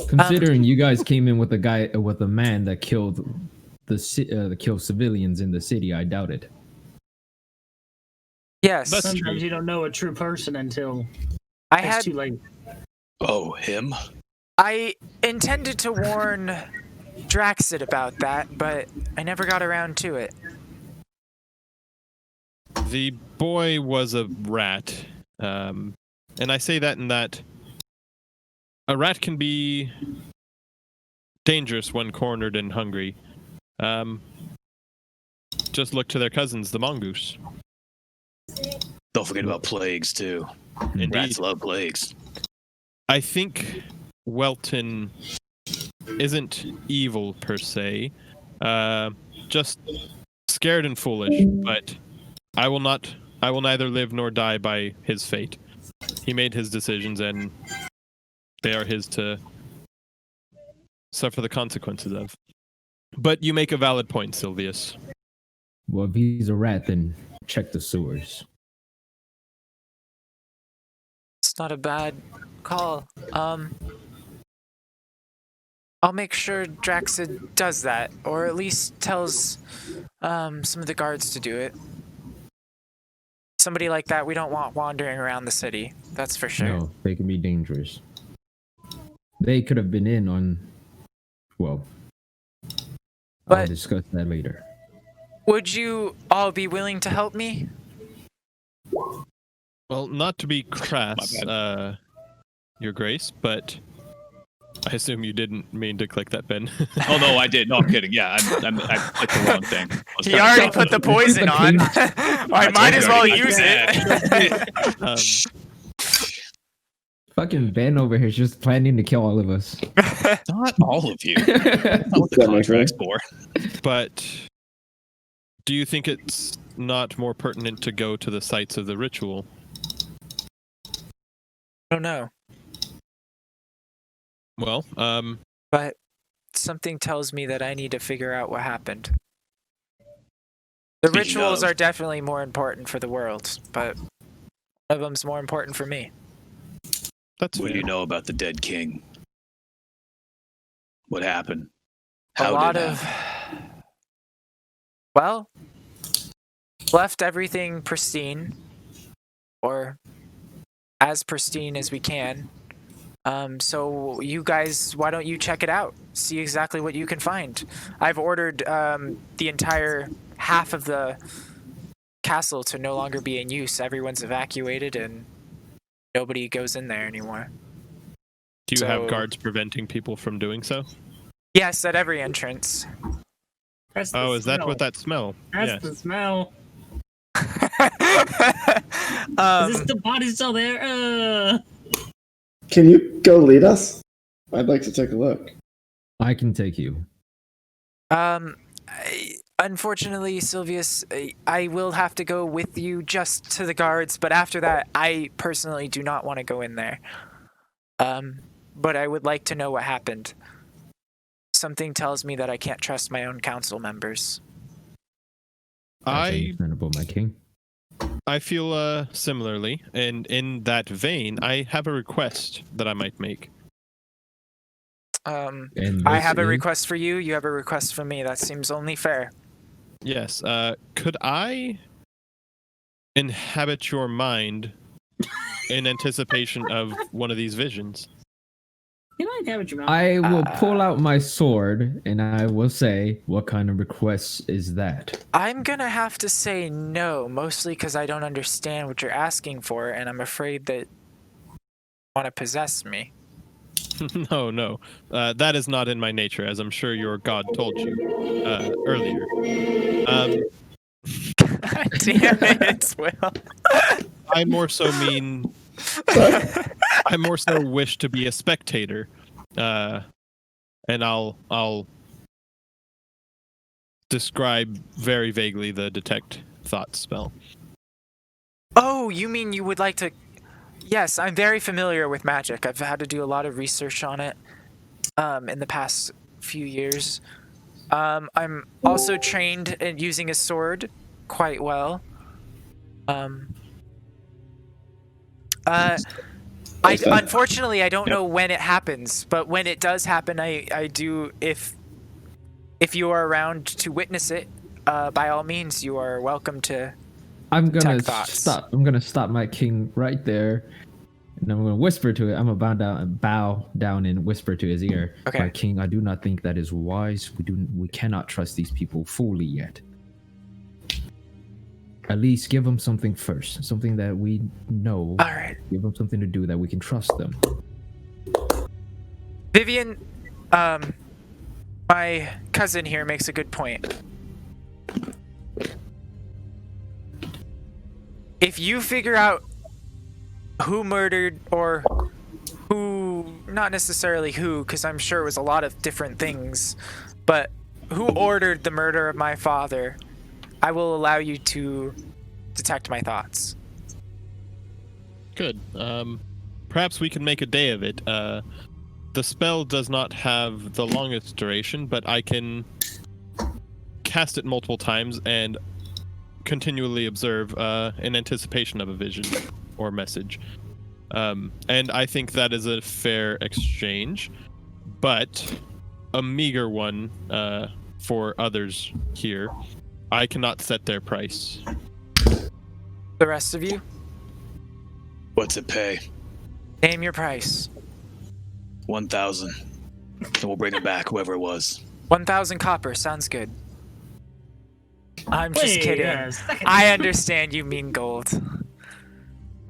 [SPEAKER 2] Considering you guys came in with a man that killed killed civilians in the city, I doubt it.
[SPEAKER 1] Yes.
[SPEAKER 4] That's
[SPEAKER 5] Sometimes
[SPEAKER 4] true.
[SPEAKER 5] you don't know a true person until
[SPEAKER 1] I
[SPEAKER 5] it's
[SPEAKER 1] had
[SPEAKER 5] too late.
[SPEAKER 6] Oh, him?
[SPEAKER 1] I intended to warn Draxid about that, but I never got around to it.
[SPEAKER 4] The boy was a rat. And I say that in that a rat can be dangerous when cornered and hungry. Just look to their cousins, the mongoose.
[SPEAKER 6] Don't forget about plagues, too.
[SPEAKER 4] Indeed.
[SPEAKER 6] Rats love plagues.
[SPEAKER 4] I think Welton isn't evil per se, just scared and foolish. But I will neither live nor die by his fate. He made his decisions, and they are his to suffer the consequences of. But you make a valid point, Sylvius.
[SPEAKER 2] Well, if he's a rat, then check the sewers.
[SPEAKER 1] It's not a bad call. I'll make sure Draxid does that, or at least tells some of the guards to do it. Somebody like that we don't want wandering around the city. That's for sure.
[SPEAKER 2] No, they can be dangerous. They could have been in on. Well, I'll
[SPEAKER 1] But-
[SPEAKER 2] discuss that later.
[SPEAKER 1] Would you all be willing to help me?
[SPEAKER 4] Well, not to be crass, Your Grace, but I assume you didn't mean to click that pen.
[SPEAKER 6] Oh, no, I did. No, I'm kidding. Yeah, I clicked the wrong thing. I was
[SPEAKER 1] He
[SPEAKER 6] trying to
[SPEAKER 1] already
[SPEAKER 6] tell-
[SPEAKER 1] put the poison on. I might as well use it.
[SPEAKER 2] Fucking Ben over here is just planning to kill all of us.
[SPEAKER 6] Not all of you. Not what the
[SPEAKER 3] That makes
[SPEAKER 6] contract's for.
[SPEAKER 4] But do you think it's not more pertinent to go to the sites of the ritual?
[SPEAKER 1] I don't know,
[SPEAKER 4] Well,
[SPEAKER 1] but something tells me that I need to figure out what happened. The
[SPEAKER 6] Speaking
[SPEAKER 1] rituals
[SPEAKER 6] of-
[SPEAKER 1] are definitely more important for the world, but one of them's more important for me.
[SPEAKER 4] that's
[SPEAKER 6] What
[SPEAKER 4] fair.
[SPEAKER 6] do you know about the dead king? What happened?
[SPEAKER 1] A
[SPEAKER 6] How
[SPEAKER 1] lot
[SPEAKER 6] did it
[SPEAKER 1] of,
[SPEAKER 6] happen?
[SPEAKER 1] well, left everything pristine, or as pristine as we can. So you guys, why don't you check it out? See exactly what you can find. I've ordered the entire half of the castle to no longer be in use. Everyone's evacuated and nobody goes in there anymore.
[SPEAKER 4] Do you have
[SPEAKER 1] So-
[SPEAKER 4] guards preventing people from doing so?
[SPEAKER 1] Yes, at every entrance.
[SPEAKER 5] That's the
[SPEAKER 4] Oh, is that
[SPEAKER 5] smell.
[SPEAKER 4] what that smell?
[SPEAKER 5] That's
[SPEAKER 4] Yes.
[SPEAKER 5] the smell.
[SPEAKER 1] Um,
[SPEAKER 5] Is the body still there?
[SPEAKER 3] Can you go lead us? I'd like to take a look.
[SPEAKER 2] I can take you.
[SPEAKER 1] Unfortunately, Sylvius, I will have to go with you just to the guards, but after that, I personally do not want to go in there. But I would like to know what happened. Something tells me that I can't trust my own council members.
[SPEAKER 2] That's
[SPEAKER 4] I
[SPEAKER 2] understandable, my king.
[SPEAKER 4] feel similarly, and in that vein, I have a request that I might make.
[SPEAKER 2] And
[SPEAKER 1] I
[SPEAKER 2] this
[SPEAKER 1] have a
[SPEAKER 2] is-
[SPEAKER 1] request for you. You have a request for me. That seems only fair.
[SPEAKER 4] Yes. Could I inhabit your mind in anticipation of one of these visions?
[SPEAKER 5] You know, I have what you meant.
[SPEAKER 2] I will pull out my sword and I will say, what kind of request is that?
[SPEAKER 1] I'm gonna have to say no, mostly because I don't understand what you're asking for, and I'm afraid that you want to possess me.
[SPEAKER 4] No. That is not in my nature, as I'm sure your god told you earlier.
[SPEAKER 1] Damn it, Will.
[SPEAKER 4] I more so mean. I more so wish to be a spectator, and I'll describe very vaguely the detect thought spell.
[SPEAKER 1] Oh, you mean you would like to... Yes, I'm very familiar with magic. I've had to do a lot of research on it in the past few years. I'm also trained in using a sword quite well. Unfortunately, I don't know when it happens, but when it does happen, I do. If you are around to witness it, by all means, you are welcome to.
[SPEAKER 2] I'm gonna
[SPEAKER 1] Detect thoughts.
[SPEAKER 2] stop. I'm gonna stop my king right there, and I'm gonna whisper to it. I'm gonna bow down and whisper to his ear.
[SPEAKER 1] Okay.
[SPEAKER 2] My king, I do not think that is wise. We cannot trust these people fully yet. At least give them something first, something that we know.
[SPEAKER 1] All right,
[SPEAKER 2] Give them something to do that we can trust them.
[SPEAKER 1] Vivian. My cousin here makes a good point. If you figure out who murdered or who, not necessarily who, because I'm sure it was a lot of different things, but who ordered the murder of my father, I will allow you to detect my thoughts.
[SPEAKER 4] Good. Perhaps we can make a day of it. The spell does not have the longest duration, but I can cast it multiple times and continually observe in anticipation of a vision or message. And I think that is a fair exchange, but a meager one for others here. I cannot set their price.
[SPEAKER 1] The rest of you,
[SPEAKER 6] What's it pay?
[SPEAKER 1] name your price.
[SPEAKER 6] 1,000. And we'll bring it back, whoever it was.
[SPEAKER 1] 1,000 copper, sounds good. I'm just
[SPEAKER 5] Wait
[SPEAKER 1] kidding.
[SPEAKER 5] a second.
[SPEAKER 1] I understand you mean gold.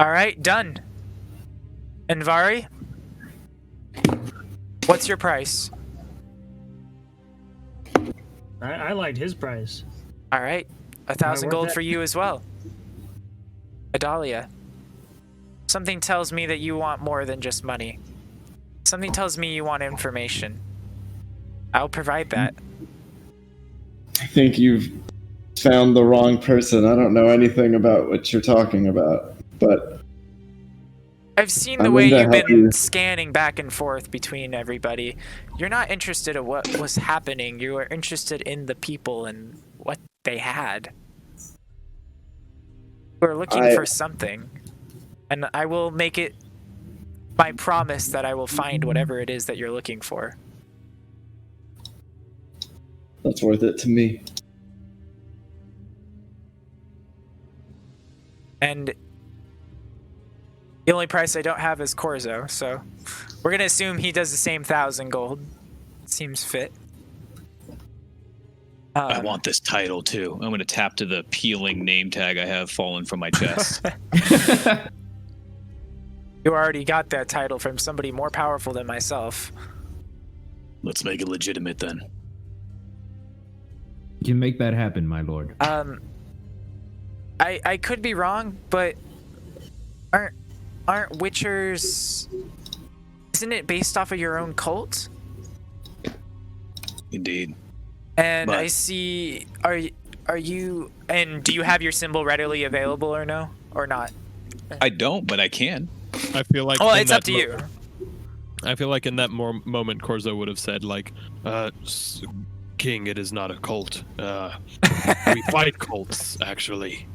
[SPEAKER 1] Alright, done. And Vari? What's your price?
[SPEAKER 5] I liked his price.
[SPEAKER 1] Alright, 1,000
[SPEAKER 5] worth
[SPEAKER 1] gold
[SPEAKER 5] it?
[SPEAKER 1] for you as well. Adalia. Something tells me that you want more than just money. Something tells me you want information. I'll provide that.
[SPEAKER 3] I think you've found the wrong person. I don't know anything about what you're talking about, but
[SPEAKER 1] I've seen the
[SPEAKER 3] I'm
[SPEAKER 1] way
[SPEAKER 3] in to
[SPEAKER 1] you've
[SPEAKER 3] help
[SPEAKER 1] been
[SPEAKER 3] you.
[SPEAKER 1] scanning back and forth between everybody. You're not interested in what was happening. You are interested in the people and what they had. We're looking for something. And I will make it my promise that I will find whatever it is that you're looking for.
[SPEAKER 3] that's worth it to me.
[SPEAKER 1] And The only price I don't have is Corzo, so we're gonna assume he does the same 1,000 gold. Seems fit.
[SPEAKER 6] I want this title too. I'm going to tap to the peeling name tag I have fallen from my chest.
[SPEAKER 1] You already got that title from somebody more powerful than myself.
[SPEAKER 6] Let's make it legitimate then.
[SPEAKER 2] You can make that happen, my lord.
[SPEAKER 1] I could be wrong, but aren't Witchers? Isn't it based off of your own cult?
[SPEAKER 6] Indeed.
[SPEAKER 1] And
[SPEAKER 6] But-
[SPEAKER 1] I see. Are you? And do you have your symbol readily available or no, or not?
[SPEAKER 6] I don't, but I can.
[SPEAKER 4] I feel like.
[SPEAKER 1] Well,
[SPEAKER 4] in
[SPEAKER 1] it's up
[SPEAKER 4] that
[SPEAKER 1] to you.
[SPEAKER 4] I feel like in that moment, Corzo would have said, like, King, it is not a cult. We fight cults, actually.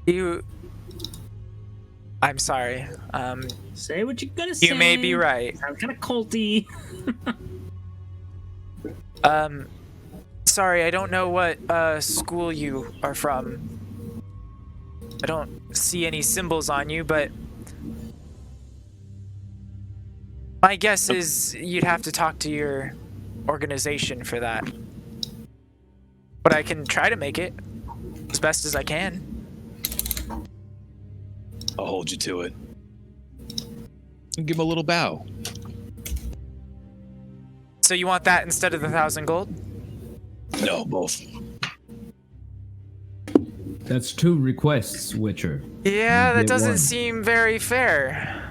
[SPEAKER 1] You. I'm sorry.
[SPEAKER 5] Say what you're gonna say.
[SPEAKER 1] You may be right.
[SPEAKER 5] I'm kind of culty.
[SPEAKER 1] Sorry, I don't know what school you are from. I don't see any symbols on you, but my guess is you'd have to talk to your organization for that. But I can try to make it as best as I can.
[SPEAKER 6] I'll hold you to it. And give him a little bow.
[SPEAKER 1] So you want that instead of the 1,000 gold?
[SPEAKER 6] No, both.
[SPEAKER 2] That's 2 requests, Witcher.
[SPEAKER 1] Yeah,
[SPEAKER 2] You
[SPEAKER 1] that
[SPEAKER 2] get
[SPEAKER 1] doesn't
[SPEAKER 2] one.
[SPEAKER 1] seem very fair.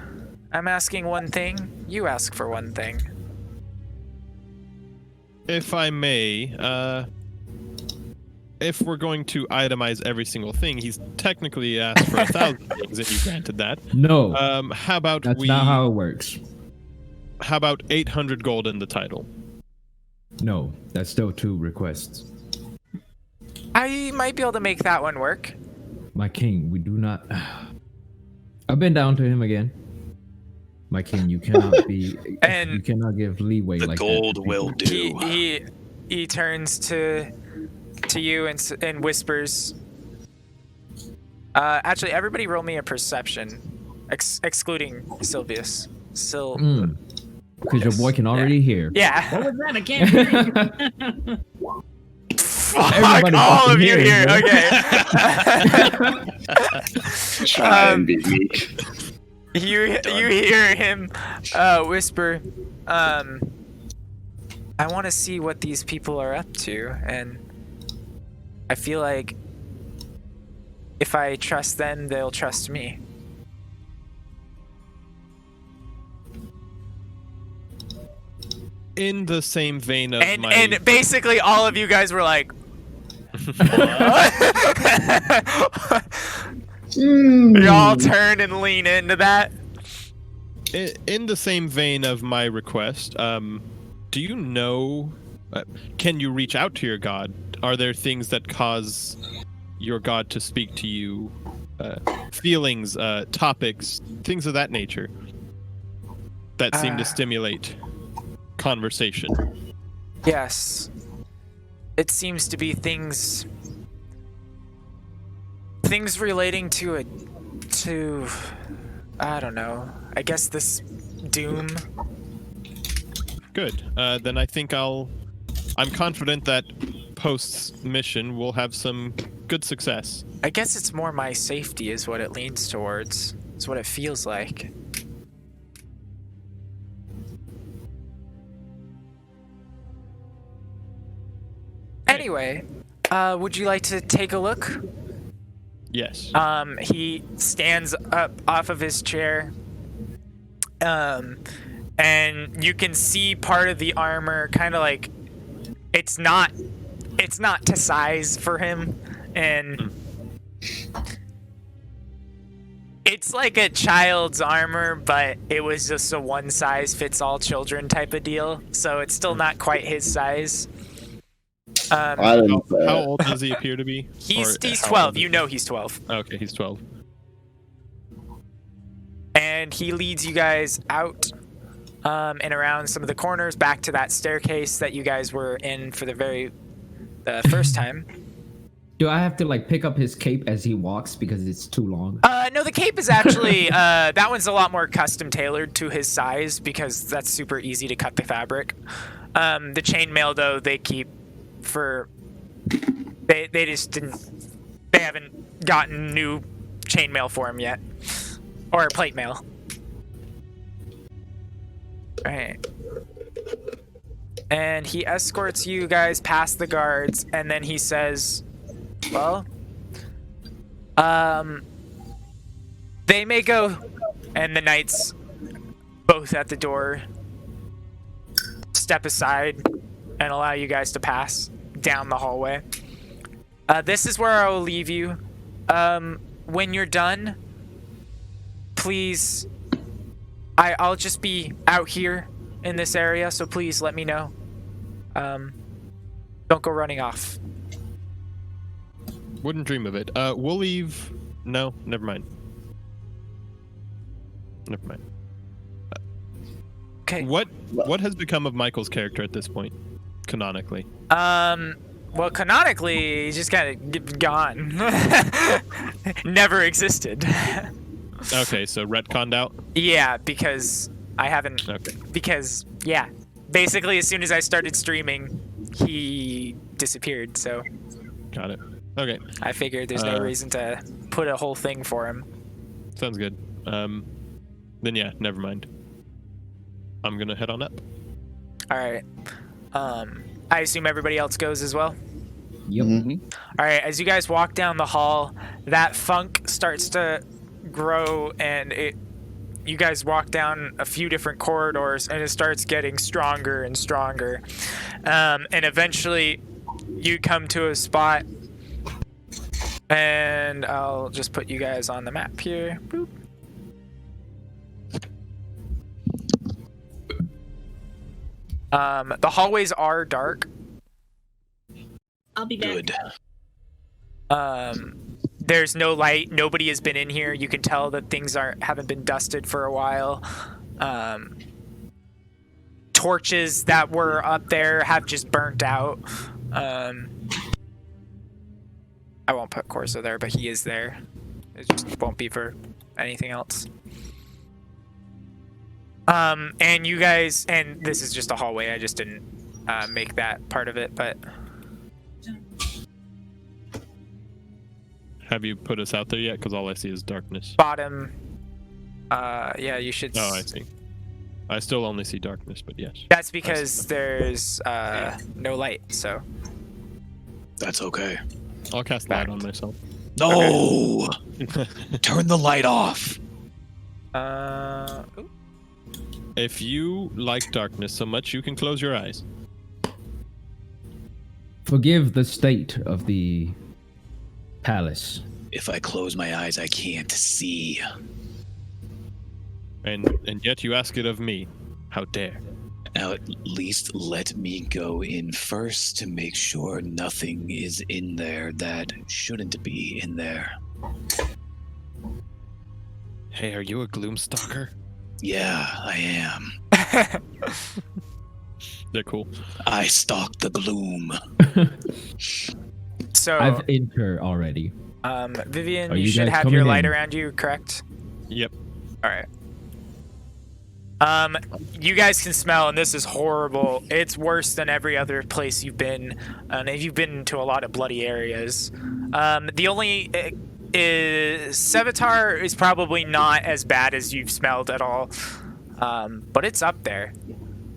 [SPEAKER 1] I'm asking one thing, you ask for one thing.
[SPEAKER 4] If I may, if we're going to itemize every single thing, he's technically asked for 1,000 things, and you granted that.
[SPEAKER 2] No,
[SPEAKER 4] How about
[SPEAKER 2] that's
[SPEAKER 4] we?
[SPEAKER 2] not how it works.
[SPEAKER 4] How about 800 gold in the title?
[SPEAKER 2] No, that's still 2 requests.
[SPEAKER 1] I might be able to make that one work.
[SPEAKER 2] My king, we do not. I've been down to him again. My king, you cannot be.
[SPEAKER 1] And
[SPEAKER 2] you cannot give leeway
[SPEAKER 6] The
[SPEAKER 2] like
[SPEAKER 6] gold
[SPEAKER 2] that.
[SPEAKER 6] will do.
[SPEAKER 1] He turns to you and whispers. Actually, everybody roll me a perception, excluding Sylvius.
[SPEAKER 2] Because your boy can already hear.
[SPEAKER 1] Yeah.
[SPEAKER 5] What was that? I can't hear you.
[SPEAKER 1] Fuck
[SPEAKER 2] Everybody
[SPEAKER 1] all
[SPEAKER 2] fucking
[SPEAKER 1] of you
[SPEAKER 2] hears,
[SPEAKER 1] here.
[SPEAKER 2] bro.
[SPEAKER 1] Okay.
[SPEAKER 3] Try and be meek.
[SPEAKER 1] You hear him whisper, I want to see what these people are up to, and I feel like if I trust them, they'll trust me.
[SPEAKER 4] In the same vein of
[SPEAKER 1] And
[SPEAKER 4] my.
[SPEAKER 1] and basically all of you guys were like, you all turn and lean into that.
[SPEAKER 4] In the same vein of my request, do you know? Can you reach out to your god? Are there things that cause your god to speak to you? Feelings, topics, things of that nature that seem to stimulate conversation.
[SPEAKER 1] Yes. It seems to be things relating to I don't know. I guess this doom.
[SPEAKER 4] Good. Then I think I'm confident that post's mission will have some good success.
[SPEAKER 1] I guess it's more my safety is what it leans towards. It's what it feels like. Anyway, would you like to take a look?
[SPEAKER 4] Yes.
[SPEAKER 1] He stands up off of his chair. And you can see part of the armor kind of like it's not to size for him, and it's like a child's armor, but it was just a one size fits all children type of deal, so it's still not quite his size.
[SPEAKER 3] I didn't say
[SPEAKER 4] How
[SPEAKER 3] it.
[SPEAKER 4] old does he appear to be?
[SPEAKER 1] He's
[SPEAKER 4] Or how
[SPEAKER 1] 12.
[SPEAKER 4] old is
[SPEAKER 1] You know he's 12.
[SPEAKER 4] he? Okay, he's 12.
[SPEAKER 1] And he leads you guys out and around some of the corners back to that staircase that you guys were in for the first time.
[SPEAKER 2] Do I have to like pick up his cape as he walks because it's too long?
[SPEAKER 1] No, the cape is actually that one's a lot more custom tailored to his size because that's super easy to cut the fabric. The chainmail though they keep for they just didn't they haven't gotten new chainmail for him yet or plate mail. All right. And he escorts you guys past the guards and then he says, well, they may go, and the knights, both at the door, step aside and allow you guys to pass down the hallway. This is where I will leave you. When you're done, please, I'll just be out here in this area, so please let me know. Don't go running off.
[SPEAKER 4] Wouldn't dream of it. We'll leave. No, never mind. Never mind.
[SPEAKER 1] Okay.
[SPEAKER 4] What has become of Michael's character at this point, canonically?
[SPEAKER 1] Well, canonically, he's just kind of gone. Never existed.
[SPEAKER 4] Okay, so retconned out.
[SPEAKER 1] Yeah, because I haven't.
[SPEAKER 4] Okay.
[SPEAKER 1] Because yeah, basically as soon as I started streaming, he disappeared. So
[SPEAKER 4] Got it. Okay,
[SPEAKER 1] I figured there's no reason to put a whole thing for him.
[SPEAKER 4] sounds good. Then yeah, never mind. I'm gonna head on up.
[SPEAKER 1] All right. I assume everybody else goes as well.
[SPEAKER 2] Yep.
[SPEAKER 1] All right. As you guys walk down the hall, that funk starts to grow, and you guys walk down a few different corridors, and it starts getting stronger and stronger. And eventually, you come to a spot, and I'll just put you guys on the map here. Boop. The hallways are dark.
[SPEAKER 8] I'll be back.
[SPEAKER 6] Good.
[SPEAKER 1] There's no light. Nobody has been in here. You can tell that things haven't been dusted for a while. Torches that were up there have just burnt out. I won't put Corso there, but he is there. It just won't be for anything else. And you guys, and this is just a hallway. I just didn't make that part of it, but
[SPEAKER 4] Have you put us out there yet? Because all I see is darkness.
[SPEAKER 1] bottom. Yeah, you should.
[SPEAKER 4] Oh, I see. I still only see darkness, but yes.
[SPEAKER 1] That's because there's no light. So
[SPEAKER 6] That's okay.
[SPEAKER 4] I'll cast light on myself.
[SPEAKER 6] No! Turn the light off.
[SPEAKER 1] ooh.
[SPEAKER 4] If you like darkness so much, you can close your eyes.
[SPEAKER 2] Forgive the state of the palace.
[SPEAKER 6] If I close my eyes, I can't see.
[SPEAKER 4] And yet you ask it of me. How dare.
[SPEAKER 6] Now, at least let me go in first to make sure nothing is in there that shouldn't be in there.
[SPEAKER 4] Hey, are you a Gloomstalker?
[SPEAKER 6] Yeah, I am.
[SPEAKER 4] They're cool.
[SPEAKER 6] I stalk the gloom.
[SPEAKER 1] So
[SPEAKER 2] I've entered already.
[SPEAKER 1] Vivian,
[SPEAKER 2] Are
[SPEAKER 1] you
[SPEAKER 2] you
[SPEAKER 1] should
[SPEAKER 2] guys
[SPEAKER 1] have your
[SPEAKER 2] coming
[SPEAKER 1] light
[SPEAKER 2] in?
[SPEAKER 1] around you, correct?
[SPEAKER 4] Yep.
[SPEAKER 1] All right. You guys can smell, and this is horrible. It's worse than every other place you've been, and you've been to a lot of bloody areas. The only Sevatar is probably not as bad as you've smelled at all, but it's up there.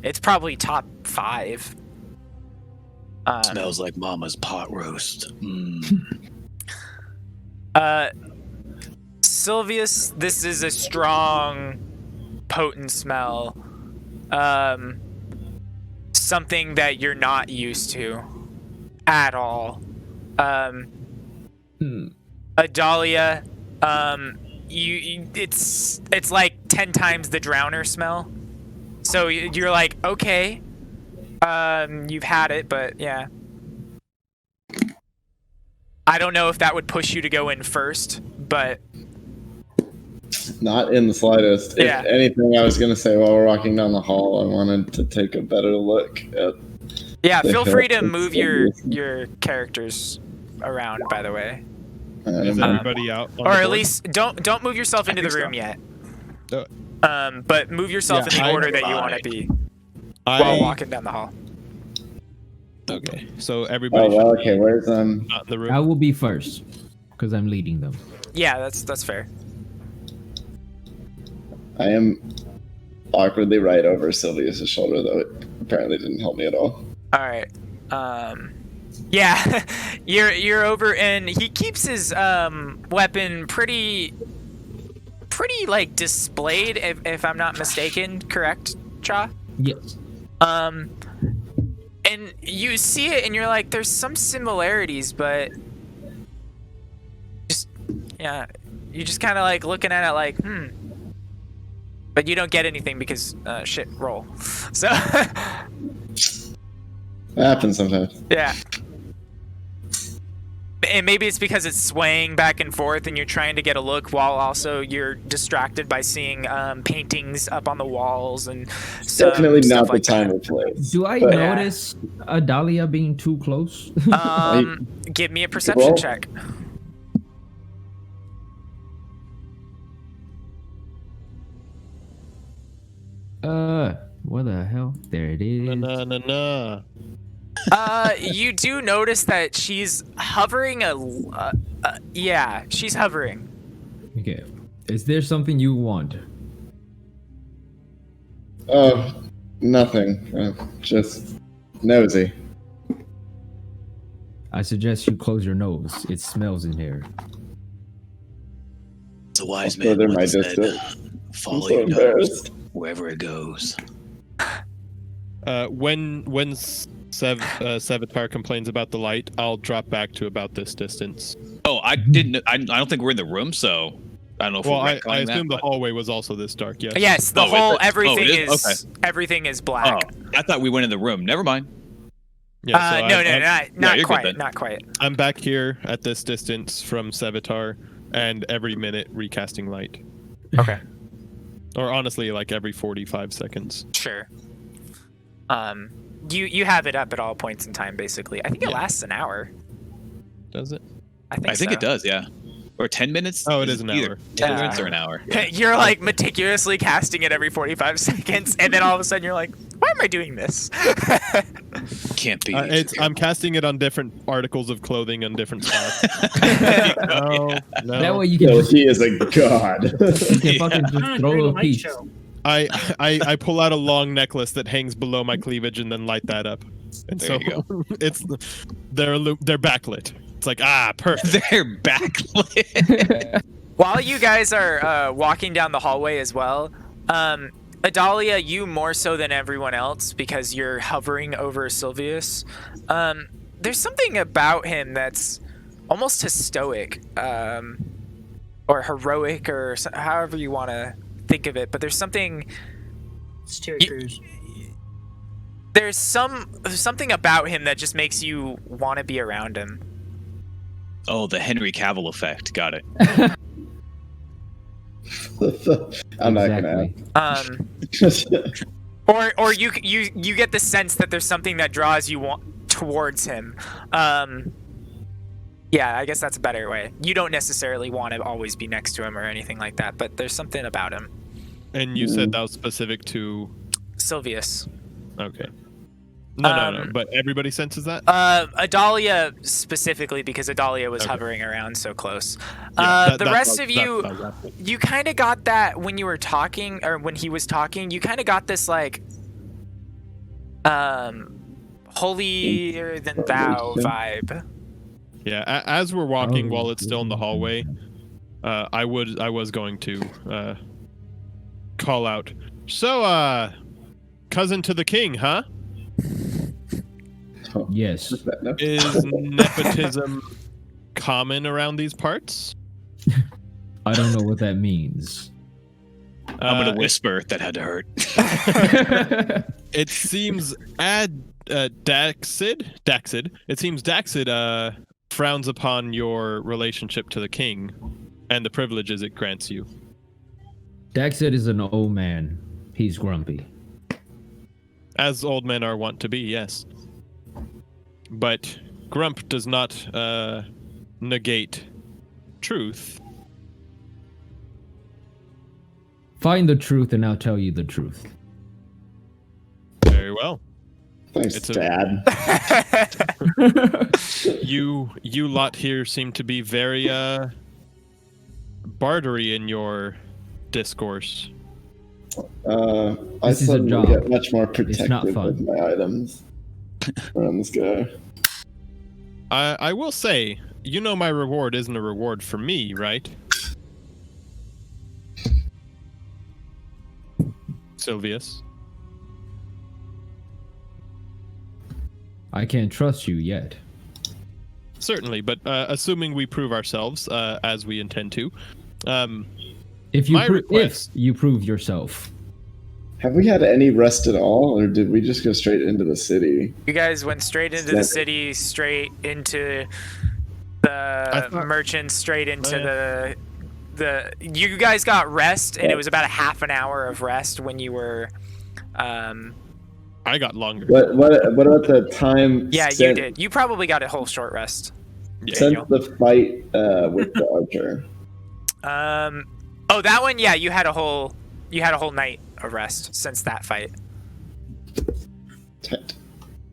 [SPEAKER 1] It's probably top 5.
[SPEAKER 6] Smells like Mama's pot roast.
[SPEAKER 1] Sylvius, this is a strong, potent smell. Something that you're not used to at all. Adalia, it's like 10 times the drowner smell. So you're like, okay, you've had it, but yeah. I don't know if that would push you to go in first, but
[SPEAKER 3] Not in the slightest.
[SPEAKER 1] Yeah.
[SPEAKER 3] If anything, I was going to say while we're walking down the hall, I wanted to take a better look at.
[SPEAKER 1] yeah,
[SPEAKER 3] The
[SPEAKER 1] feel free to
[SPEAKER 3] health
[SPEAKER 1] move
[SPEAKER 3] and
[SPEAKER 1] your characters around, by the way.
[SPEAKER 4] Is everybody out? On
[SPEAKER 1] Or
[SPEAKER 4] the
[SPEAKER 1] at
[SPEAKER 4] board?
[SPEAKER 1] least don't move yourself into the
[SPEAKER 6] think so.
[SPEAKER 1] room yet.
[SPEAKER 4] Uh,
[SPEAKER 1] But move yourself
[SPEAKER 4] Yeah,
[SPEAKER 1] in the order that you
[SPEAKER 6] fine.
[SPEAKER 1] want to be while walking down the hall.
[SPEAKER 4] Okay, so everybody
[SPEAKER 3] Oh well,
[SPEAKER 4] should
[SPEAKER 3] okay. Where's
[SPEAKER 4] be not in the room.
[SPEAKER 2] I will be first because I'm leading them.
[SPEAKER 1] Yeah, that's fair.
[SPEAKER 3] I am awkwardly right over Sylvia's shoulder, though it apparently didn't help me at all.
[SPEAKER 1] All right. Yeah, you're over, and he keeps his weapon pretty like displayed, if I'm not mistaken. Correct, Cha?
[SPEAKER 2] Yes.
[SPEAKER 1] And you see it, and you're like, there's some similarities, but just yeah, you're just kind of like looking at it like, but you don't get anything because shit, roll. So
[SPEAKER 3] It happens sometimes.
[SPEAKER 1] yeah. And maybe it's because it's swaying back and forth and you're trying to get a look while also you're distracted by seeing paintings up on the walls and
[SPEAKER 3] Definitely
[SPEAKER 1] stuff
[SPEAKER 3] not the
[SPEAKER 1] like
[SPEAKER 3] time
[SPEAKER 1] that.
[SPEAKER 3] or place.
[SPEAKER 2] Do I
[SPEAKER 3] But-
[SPEAKER 2] notice Adalia being too close?
[SPEAKER 1] Give me a perception
[SPEAKER 3] Roll.
[SPEAKER 1] check.
[SPEAKER 2] What the hell? There it is.
[SPEAKER 4] Na.
[SPEAKER 1] You do notice that she's hovering yeah, she's hovering.
[SPEAKER 2] Okay. Is there something you want?
[SPEAKER 3] Oh, nothing. Just nosy.
[SPEAKER 2] I suggest you close your nose. It smells in here.
[SPEAKER 6] It's a wise
[SPEAKER 3] I'll further
[SPEAKER 6] man
[SPEAKER 3] my
[SPEAKER 6] once said,
[SPEAKER 3] distance.
[SPEAKER 6] follow
[SPEAKER 3] I'm so
[SPEAKER 6] your nose
[SPEAKER 3] embarrassed.
[SPEAKER 6] wherever it goes.
[SPEAKER 4] When Sevatar complains about the light, I'll drop back to about this distance.
[SPEAKER 6] Oh, I didn't. I don't think we're in the room, so I don't know if
[SPEAKER 4] Well,
[SPEAKER 6] we're
[SPEAKER 4] I
[SPEAKER 6] retconning
[SPEAKER 4] assume the
[SPEAKER 6] that,
[SPEAKER 4] hallway was also this dark. Yes.
[SPEAKER 1] Yes, the
[SPEAKER 6] Oh, is
[SPEAKER 1] whole
[SPEAKER 6] it? Oh,
[SPEAKER 1] everything
[SPEAKER 6] it is?
[SPEAKER 1] is everything is black.
[SPEAKER 6] Oh, I thought we went in the room. Never mind.
[SPEAKER 4] Yeah, so
[SPEAKER 1] No,
[SPEAKER 4] I'm
[SPEAKER 1] not
[SPEAKER 6] you're good
[SPEAKER 1] quite,
[SPEAKER 6] then.
[SPEAKER 1] not quite.
[SPEAKER 4] I'm back here at this distance from Sevatar, and every minute recasting light.
[SPEAKER 1] Okay,
[SPEAKER 4] Or honestly, like every 45 seconds.
[SPEAKER 1] sure. You have it up at all points in time, basically. I think it
[SPEAKER 4] Yeah.
[SPEAKER 1] lasts an hour.
[SPEAKER 4] Does it?
[SPEAKER 1] I think
[SPEAKER 6] I think
[SPEAKER 1] so.
[SPEAKER 6] it does. Yeah. Or 10 minutes.
[SPEAKER 4] Oh, it is an
[SPEAKER 6] either
[SPEAKER 4] hour.
[SPEAKER 6] 10
[SPEAKER 1] Yeah.
[SPEAKER 6] minutes or an hour.
[SPEAKER 1] You're like meticulously casting it every 45 seconds, and then all of a sudden you're like, why am I doing this?
[SPEAKER 6] Can't be.
[SPEAKER 4] I'm casting it on different articles of clothing on different spots. No.
[SPEAKER 2] That way you can
[SPEAKER 3] No,
[SPEAKER 2] just,
[SPEAKER 3] he is a god.
[SPEAKER 2] you can fucking just
[SPEAKER 5] Ah,
[SPEAKER 2] throw
[SPEAKER 5] Great
[SPEAKER 2] a
[SPEAKER 5] Light
[SPEAKER 2] piece.
[SPEAKER 5] Show.
[SPEAKER 4] I pull out a long necklace that hangs below my cleavage and then light that up. And
[SPEAKER 6] There you
[SPEAKER 4] so it's they're backlit. It's like perfect.
[SPEAKER 6] They're backlit.
[SPEAKER 1] While you guys are walking down the hallway as well, Adalia, you more so than everyone else because you're hovering over Sylvius. There's something about him that's almost stoic, or heroic, or however you want to think of it. But there's something.
[SPEAKER 5] It's Terry
[SPEAKER 1] You-
[SPEAKER 5] Crews.
[SPEAKER 1] There's something about him that just makes you want to be around him.
[SPEAKER 6] Oh, the Henry Cavill effect. Got it.
[SPEAKER 3] I'm not gonna.
[SPEAKER 2] Exactly.
[SPEAKER 1] Or you get the sense that there's something that draws you towards him. Yeah, I guess that's a better way. You don't necessarily want to always be next to him or anything like that, but there's something about him.
[SPEAKER 4] And you said that was specific to
[SPEAKER 1] Sylvius.
[SPEAKER 4] okay. No.
[SPEAKER 1] Um,
[SPEAKER 4] But everybody senses that.
[SPEAKER 1] Adalia specifically because Adalia was
[SPEAKER 4] Okay.
[SPEAKER 1] hovering around so close.
[SPEAKER 4] Yeah,
[SPEAKER 1] The rest of you,
[SPEAKER 4] that's what I got.
[SPEAKER 1] you kind of got that when you were talking, or when he was talking. You kind of got this like, holier than thou vibe.
[SPEAKER 4] Yeah, as we're walking
[SPEAKER 2] Oh,
[SPEAKER 4] while it's still in the hallway, I was going to call out. So, cousin to the king, huh?
[SPEAKER 2] Yes.
[SPEAKER 3] No.
[SPEAKER 4] Is nepotism common around these parts?
[SPEAKER 2] I don't know what that means.
[SPEAKER 6] I'm gonna whisper. That had to hurt.
[SPEAKER 4] It seems Daxid. It seems Daxid frowns upon your relationship to the king and the privileges it grants you.
[SPEAKER 2] Daxid is an old man. He's grumpy.
[SPEAKER 4] As old men are wont to be, yes. But Grump does not negate truth.
[SPEAKER 2] Find the truth, and I'll tell you the truth.
[SPEAKER 4] Very well.
[SPEAKER 3] Thanks,
[SPEAKER 4] It's a-
[SPEAKER 3] Dad.
[SPEAKER 4] You lot here seem to be very bartery in your discourse.
[SPEAKER 3] I
[SPEAKER 2] This is a
[SPEAKER 3] suddenly
[SPEAKER 2] job.
[SPEAKER 3] get much more
[SPEAKER 2] not
[SPEAKER 3] protective
[SPEAKER 2] fun.
[SPEAKER 3] with my items around this guy.
[SPEAKER 4] I will say, you know my reward isn't a reward for me, right? Sylvius.
[SPEAKER 2] I can't trust you yet.
[SPEAKER 4] Certainly, but assuming we prove ourselves, as we intend to,
[SPEAKER 2] If you
[SPEAKER 4] My request-
[SPEAKER 2] if you prove yourself.
[SPEAKER 3] Have we had any rest at all, or did we just go straight into the city?
[SPEAKER 1] You guys went straight into the city, straight into the merchants, straight into the. You guys got rest, and it was about a half an hour of rest when you were.
[SPEAKER 4] I got longer.
[SPEAKER 3] What about the time?
[SPEAKER 1] Yeah, you
[SPEAKER 3] since,
[SPEAKER 1] did. You probably got a whole short rest.
[SPEAKER 4] Yeah.
[SPEAKER 3] Since the fight with the archer.
[SPEAKER 1] Oh, that one. Yeah, you had a whole night of rest since that fight.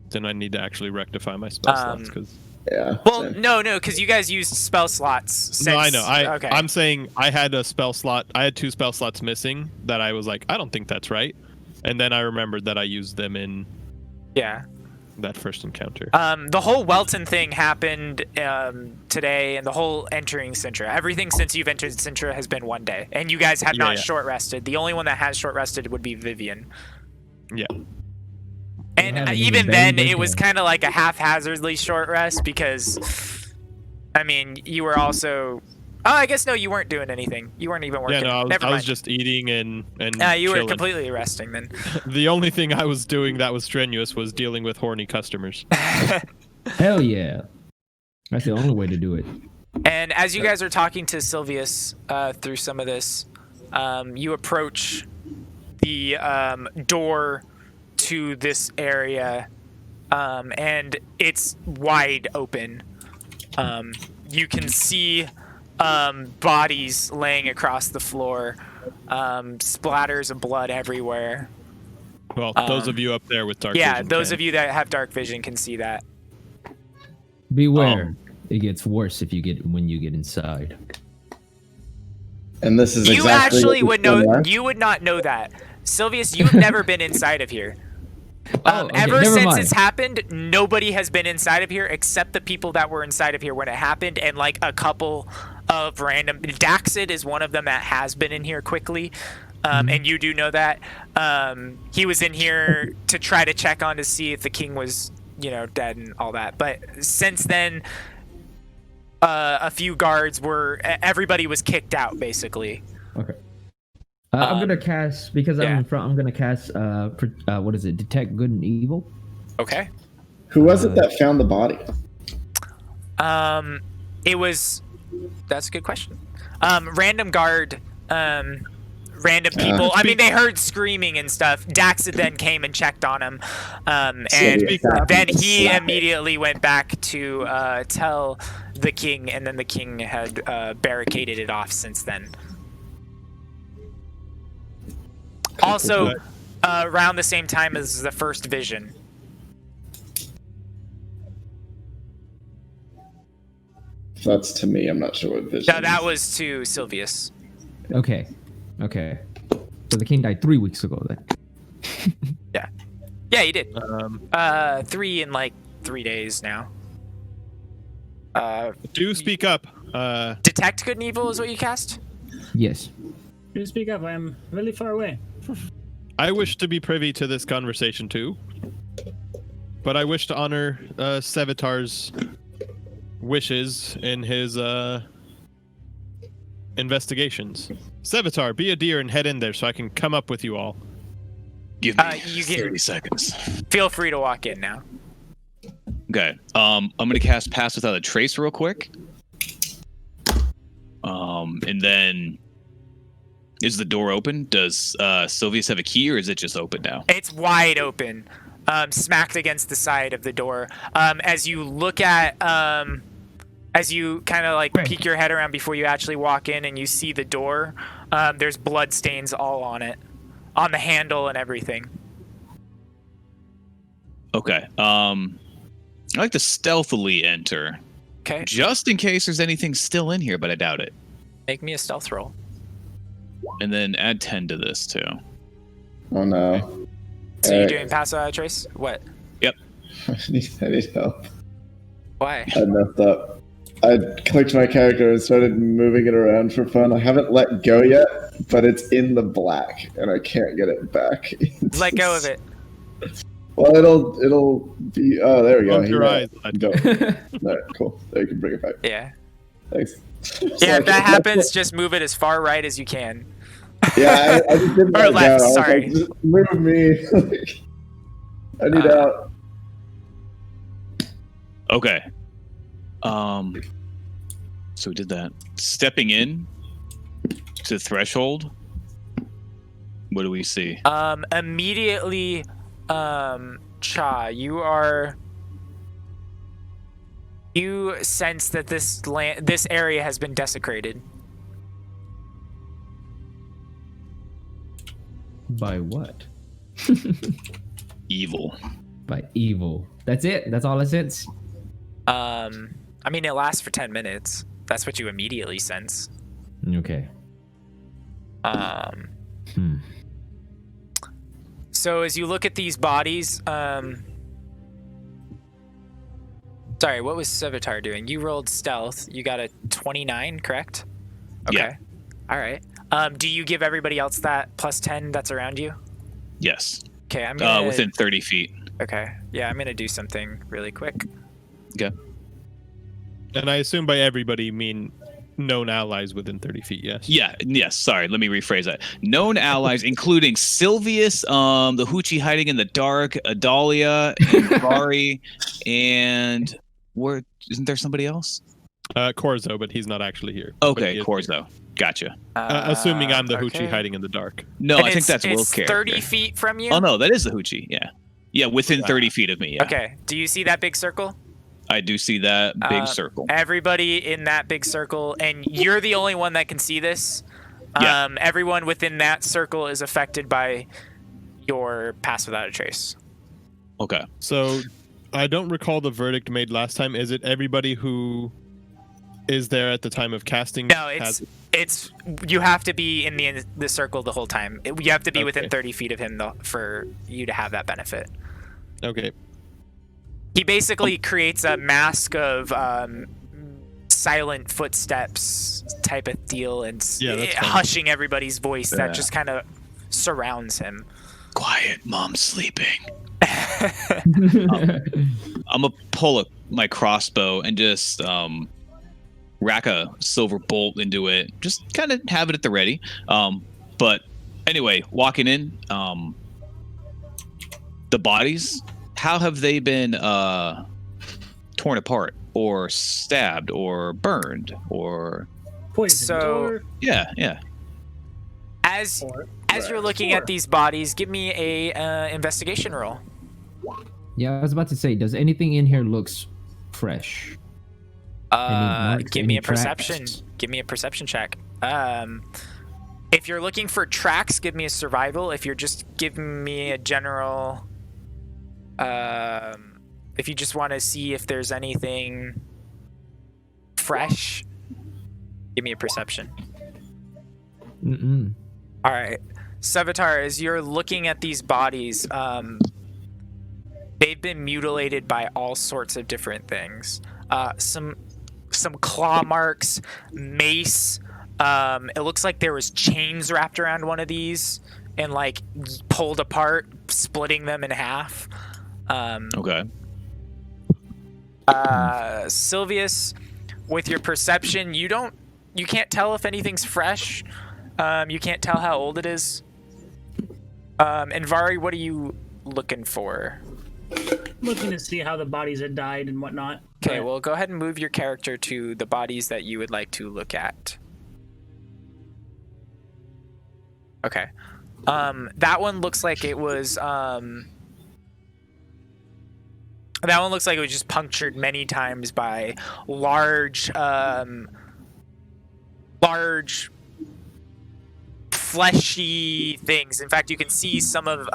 [SPEAKER 4] Then I need to actually rectify my spell slots because.
[SPEAKER 3] Yeah.
[SPEAKER 1] Well,
[SPEAKER 3] same.
[SPEAKER 1] no, because you guys used spell slots. Since,
[SPEAKER 4] No, I know.
[SPEAKER 1] Okay.
[SPEAKER 4] I'm saying I had a spell slot. I had 2 spell slots missing that I was like, I don't think that's right. And then I remembered that I used them in
[SPEAKER 1] Yeah.
[SPEAKER 4] that first encounter.
[SPEAKER 1] The whole Welton thing happened today, and the whole entering Cintra. Everything since you've entered Cintra has been one day, and you guys have not
[SPEAKER 4] Yeah.
[SPEAKER 1] short rested. The only one that has short rested would be Vivian.
[SPEAKER 4] Yeah.
[SPEAKER 1] And
[SPEAKER 2] haven't
[SPEAKER 1] even
[SPEAKER 2] even
[SPEAKER 1] then,
[SPEAKER 2] banged
[SPEAKER 1] it was
[SPEAKER 2] again.
[SPEAKER 1] kind of like a haphazardly short rest because, I mean, you were also. Oh, I guess no, you weren't doing anything. You weren't even working.
[SPEAKER 4] Yeah, no,
[SPEAKER 1] Never
[SPEAKER 4] I
[SPEAKER 1] mind.
[SPEAKER 4] was just eating and
[SPEAKER 1] You were
[SPEAKER 4] chilling.
[SPEAKER 1] completely resting then.
[SPEAKER 4] The only thing I was doing that was strenuous was dealing with horny customers.
[SPEAKER 2] Hell yeah. That's the only way to do it.
[SPEAKER 1] And as you guys are talking to Sylvius through some of this, you approach the door to this area, and it's wide open. You can see bodies laying across the floor, splatters of blood everywhere.
[SPEAKER 4] Well, those of you up there with dark
[SPEAKER 1] Yeah,
[SPEAKER 4] vision
[SPEAKER 1] those
[SPEAKER 4] can.
[SPEAKER 1] of you that have dark vision can see that.
[SPEAKER 2] Beware. It gets worse when you get inside.
[SPEAKER 3] And this is
[SPEAKER 1] You
[SPEAKER 3] exactly
[SPEAKER 1] actually
[SPEAKER 3] what
[SPEAKER 1] would know.
[SPEAKER 3] left?
[SPEAKER 1] You would not know that, Sylvius. You've never been inside of here.
[SPEAKER 2] Okay,
[SPEAKER 1] Ever
[SPEAKER 2] never
[SPEAKER 1] since
[SPEAKER 2] mind.
[SPEAKER 1] it's happened, nobody has been inside of here except the people that were inside of here when it happened, and like a couple of random. Daxid is one of them that has been in here quickly, and you do know that. He was in here to try to check on to see if the king was, dead and all that. But since then, a few guards were. Everybody was kicked out, basically.
[SPEAKER 2] Okay. I'm gonna cast because I'm
[SPEAKER 1] yeah.
[SPEAKER 2] in front. I'm gonna cast what is it? Detect good and evil.
[SPEAKER 1] Okay.
[SPEAKER 3] Who was it that found the body?
[SPEAKER 1] It was. That's a good question. Random guard. Random people. I mean, they heard screaming and stuff. Daxid then came and checked on him, and then he immediately went back to tell the king, and then the king had barricaded it off since then. Also, around the same time as the first vision.
[SPEAKER 3] If that's to me, I'm not sure what vision.
[SPEAKER 1] No, that was to Sylvius.
[SPEAKER 2] Okay. So the king died 3 weeks ago then.
[SPEAKER 1] Yeah, he did. 3 in like 3 days now.
[SPEAKER 4] Do speak up.
[SPEAKER 1] Detect good and evil is what you cast?
[SPEAKER 2] Yes.
[SPEAKER 5] Do speak up. I'm really far away.
[SPEAKER 4] I wish to be privy to this conversation too, but I wish to honor Sevitar's wishes in his investigations. Sevitar, be a deer and head in there so I can come up with you all.
[SPEAKER 6] Give me
[SPEAKER 1] You can
[SPEAKER 6] 30 seconds.
[SPEAKER 1] feel free to walk in now.
[SPEAKER 6] Okay. I'm gonna cast Pass Without a Trace real quick. And then is the door open? Does Sylvius have a key, or is it just open now?
[SPEAKER 1] It's wide open. smacked against the side of the door. As you look at, as you kind of like peek your head around before you actually walk in, and you see the door, there's blood stains all on it, on the handle and everything.
[SPEAKER 9] Okay. I like to stealthily enter.
[SPEAKER 1] Okay.
[SPEAKER 9] Just in case there's anything still in here, but I doubt it.
[SPEAKER 1] Make me a stealth roll.
[SPEAKER 9] And then add 10 to this too.
[SPEAKER 3] Oh no.
[SPEAKER 1] So you're doing pass without a trace? What?
[SPEAKER 9] Yep.
[SPEAKER 3] I need help.
[SPEAKER 1] Why?
[SPEAKER 3] I messed up. I clicked my character and started moving it around for fun. I haven't let go yet, but it's in the black, and I can't get it back.
[SPEAKER 1] Let go of it.
[SPEAKER 3] Well, it'll be. Oh, there we go.
[SPEAKER 4] Close your eyes.
[SPEAKER 3] Go. All right, cool. There, you can bring it back.
[SPEAKER 1] Yeah.
[SPEAKER 3] Thanks.
[SPEAKER 1] Yeah, if that happens, just move it as far right as you can.
[SPEAKER 3] Yeah, I just didn't.
[SPEAKER 1] Or left,
[SPEAKER 3] I was
[SPEAKER 1] sorry.
[SPEAKER 3] like, just move me. I need out.
[SPEAKER 9] Okay. So we did that. Stepping in to the threshold. What do we see?
[SPEAKER 1] Immediately, Cha, you sense that this area has been desecrated.
[SPEAKER 2] By what?
[SPEAKER 9] Evil.
[SPEAKER 2] By evil. That's it. That's all I sense.
[SPEAKER 1] I mean, it lasts for 10 minutes. That's what you immediately sense.
[SPEAKER 2] Okay.
[SPEAKER 1] So as you look at these bodies, sorry, what was Sevatar doing? You rolled stealth. You got a 29, correct? Okay.
[SPEAKER 9] Yeah.
[SPEAKER 1] All right. Do you give everybody else that plus 10 that's around you?
[SPEAKER 9] Yes.
[SPEAKER 1] Okay, I'm gonna...
[SPEAKER 9] Within 30 feet.
[SPEAKER 1] Okay. Yeah, I'm gonna do something really quick.
[SPEAKER 9] Okay.
[SPEAKER 4] And I assume by everybody you mean known allies within 30 feet, yes?
[SPEAKER 9] Yeah, yes, sorry, let me rephrase that. Known allies, including Sylvius, the Hoochie hiding in the dark, Adalia, and Bari, and isn't there somebody else?
[SPEAKER 4] Corzo, but he's not actually here.
[SPEAKER 9] Okay, Corzo. Gotcha.
[SPEAKER 4] Assuming I'm the
[SPEAKER 1] okay.
[SPEAKER 4] Hoochie hiding in the dark.
[SPEAKER 9] No,
[SPEAKER 1] And
[SPEAKER 9] I think that's Will's
[SPEAKER 1] it's
[SPEAKER 9] character.
[SPEAKER 1] 30 feet from you?
[SPEAKER 9] Oh, no, that is the Hoochie, yeah. Yeah, within 30 feet of me, yeah.
[SPEAKER 1] Okay. Do you see that big circle?
[SPEAKER 9] I do see that big circle.
[SPEAKER 1] Everybody in that big circle, and you're the only one that can see this.
[SPEAKER 9] Yeah.
[SPEAKER 1] Everyone within that circle is affected by your pass without a trace.
[SPEAKER 9] Okay.
[SPEAKER 4] So I don't recall the verdict made last time. Is it everybody who is there at the time of casting?
[SPEAKER 1] No, it's you have to be in the circle the whole time. You have to be within 30 feet of him for you to have that benefit.
[SPEAKER 4] Okay.
[SPEAKER 1] He basically creates a mask of silent footsteps type of deal, and hushing everybody's voice that just kind of surrounds him.
[SPEAKER 9] Quiet, mom's sleeping. I'm gonna pull my crossbow and just rack a silver bolt into it. Just kind of have it at the ready. But anyway, walking in, the bodies, how have they been torn apart or stabbed or burned or
[SPEAKER 5] Poisoned.
[SPEAKER 1] So-
[SPEAKER 9] yeah.
[SPEAKER 1] As you're looking at these bodies, give me a investigation roll.
[SPEAKER 2] Yeah, I was about to say, does anything in here looks fresh? marks,
[SPEAKER 1] Give me
[SPEAKER 2] any
[SPEAKER 1] a perception.
[SPEAKER 2] tracks?
[SPEAKER 1] Give me a perception check. If you're looking for tracks, give me a survival. If you're just giving me a general, if you just want to see if there's anything fresh, give me a perception.
[SPEAKER 2] Mm-mm.
[SPEAKER 1] All right, Sevatar, as you're looking at these bodies, they've been mutilated by all sorts of different things. Some claw marks, mace. It looks like there was chains wrapped around one of these and like pulled apart, splitting them in half.
[SPEAKER 9] Okay.
[SPEAKER 1] Sylvius, with your perception, you can't tell if anything's fresh. You can't tell how old it is. And Vari, what are you looking for?
[SPEAKER 5] Looking to see how the bodies had died and whatnot.
[SPEAKER 1] Okay,
[SPEAKER 5] But
[SPEAKER 1] well, go ahead and move your character to the bodies that you would like to look at. Okay. That one looks like it was That one looks like it was just punctured many times by large fleshy things. In fact, you can see some of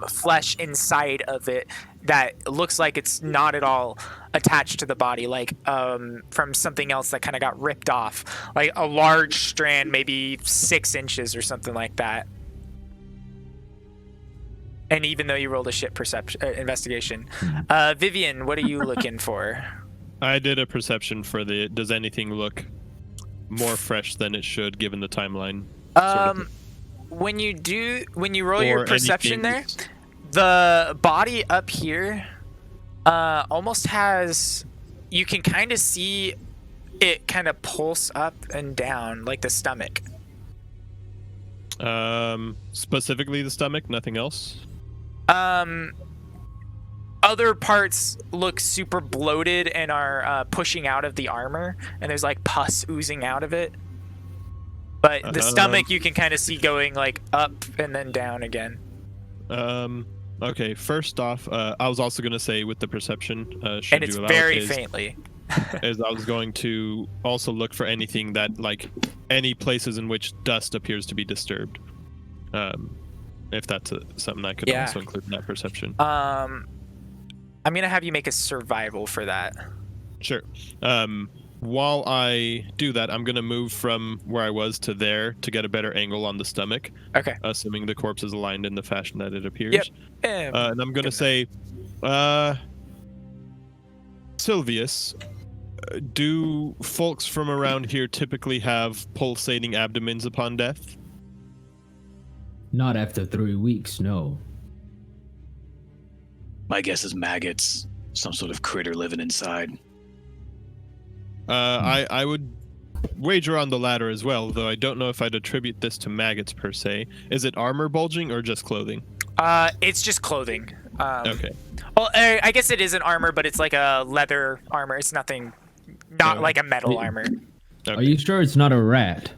[SPEAKER 1] flesh inside of it that looks like it's not at all attached to the body, like from something else that kind of got ripped off, like a large strand, maybe 6 inches or something like that. And even though you rolled a shit perception investigation, Vivian, what are you looking for?
[SPEAKER 4] I did a perception for the. Does anything look more fresh than it should, given the timeline?
[SPEAKER 1] When you roll your
[SPEAKER 4] Or
[SPEAKER 1] perception
[SPEAKER 4] anything-
[SPEAKER 1] there, the body up here almost has. You can kind of see it kind of pulse up and down like the stomach.
[SPEAKER 4] Specifically the stomach, nothing else.
[SPEAKER 1] Other parts look super bloated and are pushing out of the armor, and there's like pus oozing out of it. But the stomach you can kind of see going like up and then down again.
[SPEAKER 4] Okay, first off, I was also going to say with the perception, should
[SPEAKER 1] And it's
[SPEAKER 4] you allow
[SPEAKER 1] very
[SPEAKER 4] it,
[SPEAKER 1] faintly.
[SPEAKER 4] is I was going to also look for anything that, like, any places in which dust appears to be disturbed. If that's something I could
[SPEAKER 1] Yeah.
[SPEAKER 4] also include in that perception.
[SPEAKER 1] I'm gonna have you make a survival for that.
[SPEAKER 4] Sure. While I do that, I'm going to move from where I was to there to get a better angle on the stomach,
[SPEAKER 1] Okay.
[SPEAKER 4] assuming the corpse is aligned in the fashion that it appears.
[SPEAKER 1] Yep.
[SPEAKER 4] And I'm going to say, Sylvius, do folks from around here typically have pulsating abdomens upon death?
[SPEAKER 2] Not after 3 weeks, no.
[SPEAKER 6] My guess is maggots, some sort of critter living inside.
[SPEAKER 4] I would wager on the latter as well, though I don't know if I'd attribute this to maggots per se. Is it armor bulging or just clothing?
[SPEAKER 1] It's just clothing.
[SPEAKER 4] Okay.
[SPEAKER 1] Well, I guess it is an armor, but it's like a leather armor. It's not like a metal armor.
[SPEAKER 2] Are you sure it's not a rat?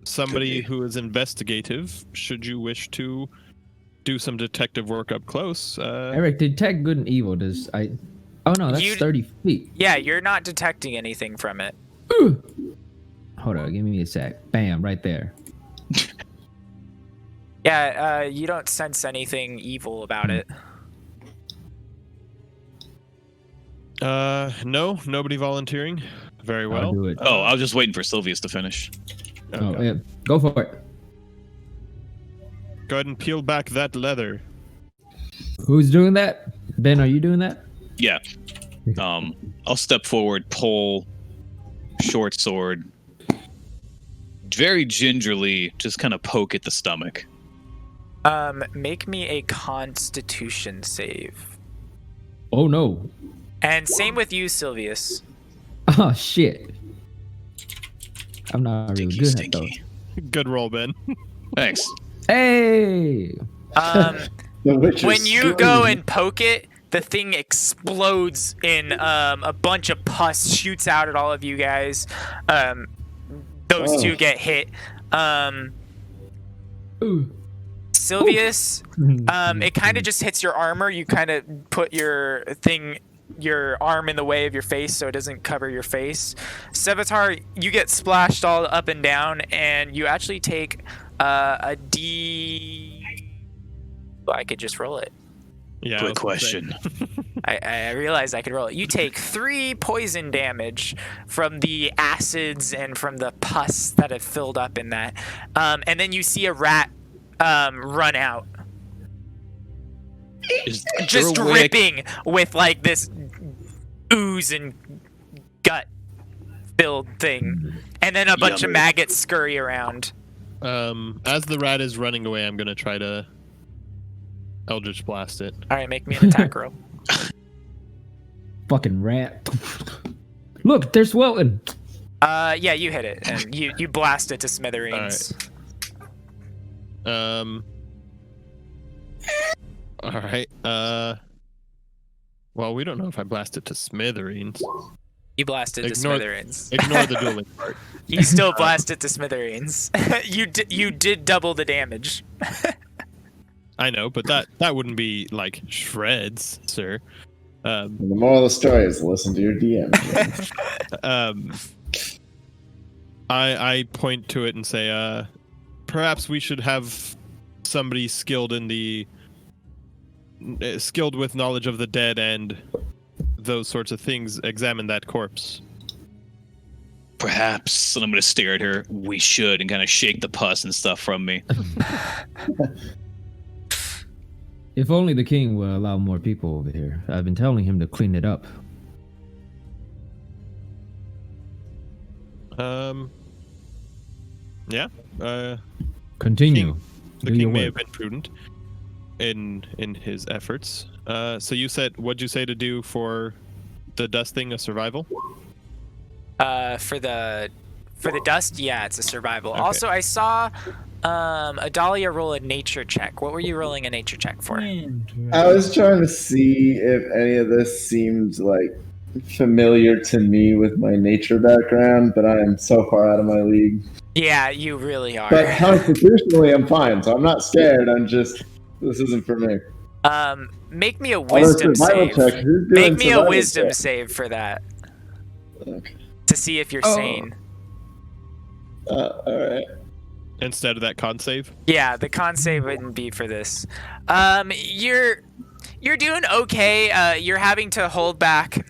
[SPEAKER 4] Somebody who is investigative, should you wish to do some detective work up close.
[SPEAKER 2] Eric, detect good and evil. Oh no, that's 30 feet.
[SPEAKER 1] Yeah, you're not detecting anything from it.
[SPEAKER 2] Hold on, give me a sec. Bam, right there.
[SPEAKER 1] Yeah, you don't sense anything evil about it.
[SPEAKER 4] No, nobody volunteering. Very well.
[SPEAKER 2] I'll do it.
[SPEAKER 6] Oh, I was just waiting for Sylvius to finish.
[SPEAKER 2] Oh, yeah. Go for it.
[SPEAKER 4] Go ahead and peel back that leather.
[SPEAKER 2] Who's doing that? Ben, are you doing that?
[SPEAKER 6] Yeah. I'll step forward, pull short sword, very gingerly, just kind of poke at the stomach.
[SPEAKER 1] Make me a Constitution save.
[SPEAKER 2] Oh no.
[SPEAKER 1] And same with you, Sylvius.
[SPEAKER 2] Oh shit. I'm not really good at those.
[SPEAKER 4] Good roll, Ben.
[SPEAKER 6] Thanks.
[SPEAKER 2] Hey.
[SPEAKER 3] When
[SPEAKER 1] You go and poke it, the thing explodes in a bunch of pus shoots out at all of you guys. Those two get hit. Sylvius, it kind of just hits your armor. You kind of put your arm in the way of your face so it doesn't cover your face. Sevatar, you get splashed all up and down, and you actually take a D. Well, I could just roll it.
[SPEAKER 4] Yeah.
[SPEAKER 6] Good question.
[SPEAKER 1] I realized I could roll it. You take 3 poison damage from the acids and from the pus that have filled up in that. And then you see a rat run out. Just dripping with like this ooze and gut filled thing. And then a bunch of maggots scurry around.
[SPEAKER 4] As the rat is running away, I'm going to try to Eldritch Blast it.
[SPEAKER 1] All right, make me an attack roll.
[SPEAKER 2] Fucking rat. Look, there's Welton.
[SPEAKER 1] Yeah, you hit it, and you blast it to smithereens.
[SPEAKER 4] All right. Well, we don't know if I blast it to smithereens.
[SPEAKER 1] You blasted to smithereens.
[SPEAKER 4] Ignore the dueling part.
[SPEAKER 1] You still blasted to smithereens. You did double the damage.
[SPEAKER 4] I know, but that wouldn't be like shreds, sir.
[SPEAKER 3] And the moral of the story is listen to your DM.
[SPEAKER 4] I point to it and say, perhaps we should have somebody skilled with knowledge of the dead and those sorts of things examine that corpse.
[SPEAKER 9] Perhaps, and I'm going to stare at her, we should, and kind of shake the pus and stuff from me.
[SPEAKER 2] If only the king will allow more people over here. I've been telling him to clean it up.
[SPEAKER 4] Yeah.
[SPEAKER 2] Continue.
[SPEAKER 4] The king may have been prudent in his efforts. So you said, what'd you say to do for the dust thing, a survival?
[SPEAKER 1] For the dust, yeah, it's a survival.
[SPEAKER 4] Okay.
[SPEAKER 1] Also, I saw Adalia roll a nature check. What were you rolling a nature check for?
[SPEAKER 3] I was trying to see if any of this seemed like familiar to me with my nature background, but I am so far out of my league.
[SPEAKER 1] Yeah, you really are.
[SPEAKER 3] But constitutionally, I'm fine, so I'm not scared. I'm just, this isn't for me.
[SPEAKER 1] Make me a wisdom save. Make me a wisdom save for that.
[SPEAKER 3] Okay.
[SPEAKER 1] To see if you're sane.
[SPEAKER 3] All right.
[SPEAKER 4] Instead of that con save?
[SPEAKER 1] Yeah, the con save wouldn't be for this. You're doing okay. You're having to hold back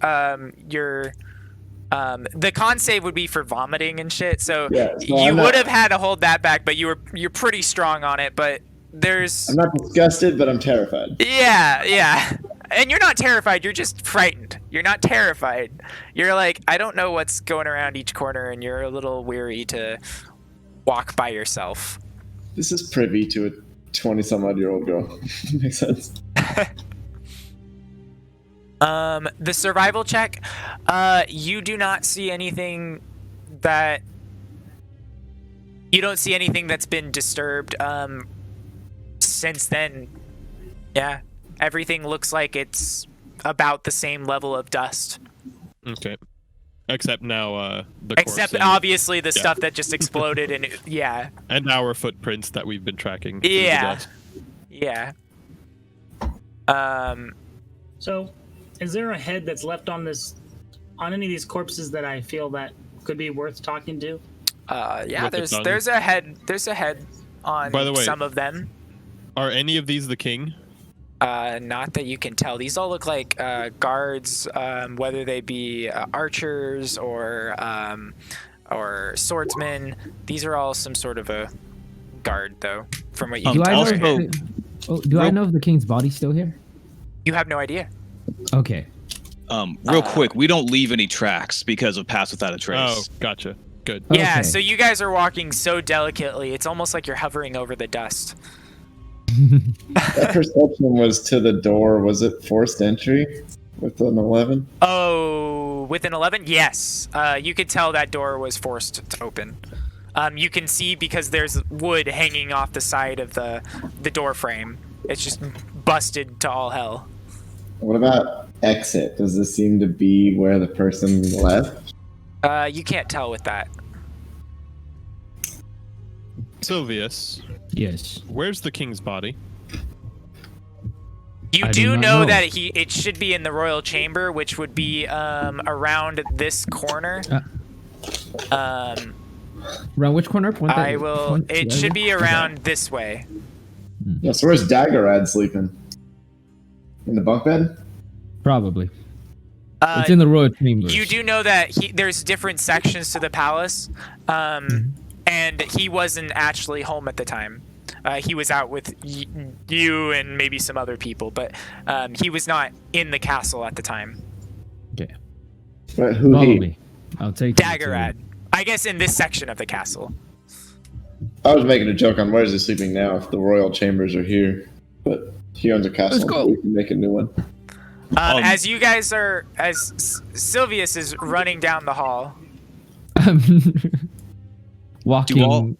[SPEAKER 1] the con save would be for vomiting and shit. So you would have had to hold that back, but you're pretty strong on it. But I'm
[SPEAKER 3] not disgusted, but I'm terrified.
[SPEAKER 1] Yeah. And you're not terrified, you're just frightened. You're not terrified. You're like, I don't know what's going around each corner, and you're a little weary to walk by yourself.
[SPEAKER 3] This is privy to a 20-some-odd-year-old girl. Makes sense.
[SPEAKER 1] The survival check, you do not see anything that... You don't see anything that's been disturbed since then. Yeah. Everything looks like it's about the same level of dust.
[SPEAKER 4] Okay. Except now,
[SPEAKER 1] Except obviously the stuff that just exploded and
[SPEAKER 4] and our footprints that we've been tracking.
[SPEAKER 1] Yeah.
[SPEAKER 5] So, is there a head that's left on any of these corpses that I feel that could be worth talking to?
[SPEAKER 1] Yeah. There's a head. There's a head on
[SPEAKER 4] By the way,
[SPEAKER 1] some of them.
[SPEAKER 4] Are any of these the king?
[SPEAKER 1] Not that you can tell. These all look like guards, whether they be archers or swordsmen. These are all some sort of a guard, though, from what you can tell.
[SPEAKER 2] Do I know if the king's body's still here?
[SPEAKER 1] You have no idea.
[SPEAKER 2] Okay.
[SPEAKER 9] Real quick, we don't leave any tracks because of Pass Without a Trace.
[SPEAKER 4] Oh, gotcha. Good.
[SPEAKER 1] Yeah,
[SPEAKER 2] Okay.
[SPEAKER 1] so you guys are walking so delicately. It's almost like you're hovering over the dust.
[SPEAKER 3] That perception was to the door. Was it forced entry with an 11?
[SPEAKER 1] Oh, with an 11? Yes. You could tell that door was forced to open. You can see because there's wood hanging off the side of the door frame. It's just busted to all hell.
[SPEAKER 3] What about exit? Does this seem to be where the person left?
[SPEAKER 1] You can't tell with that.
[SPEAKER 4] Silvius.
[SPEAKER 2] Yes.
[SPEAKER 4] Where's the king's body?
[SPEAKER 1] You do know that it should be in the royal chamber, which would be around this corner.
[SPEAKER 2] Around which corner?
[SPEAKER 1] It should be around this way.
[SPEAKER 3] Yeah, so where's Dagorad sleeping? In the bunk bed?
[SPEAKER 2] Probably. It's in the royal chambers.
[SPEAKER 1] You do know that there's different sections to the palace, and he wasn't actually home at the time. He was out with you and maybe some other people, but he was not in the castle at the time.
[SPEAKER 2] Okay.
[SPEAKER 3] But who
[SPEAKER 2] Follow
[SPEAKER 3] he?
[SPEAKER 2] me. I'll take
[SPEAKER 1] Dagorad. I guess in this section of the castle.
[SPEAKER 3] I was making a joke on where's he sleeping now if the royal chambers are here. But he owns a castle.
[SPEAKER 2] Let's go.
[SPEAKER 3] We can make a new one.
[SPEAKER 1] As you guys are, as Silvius is running down the hall.
[SPEAKER 2] Walking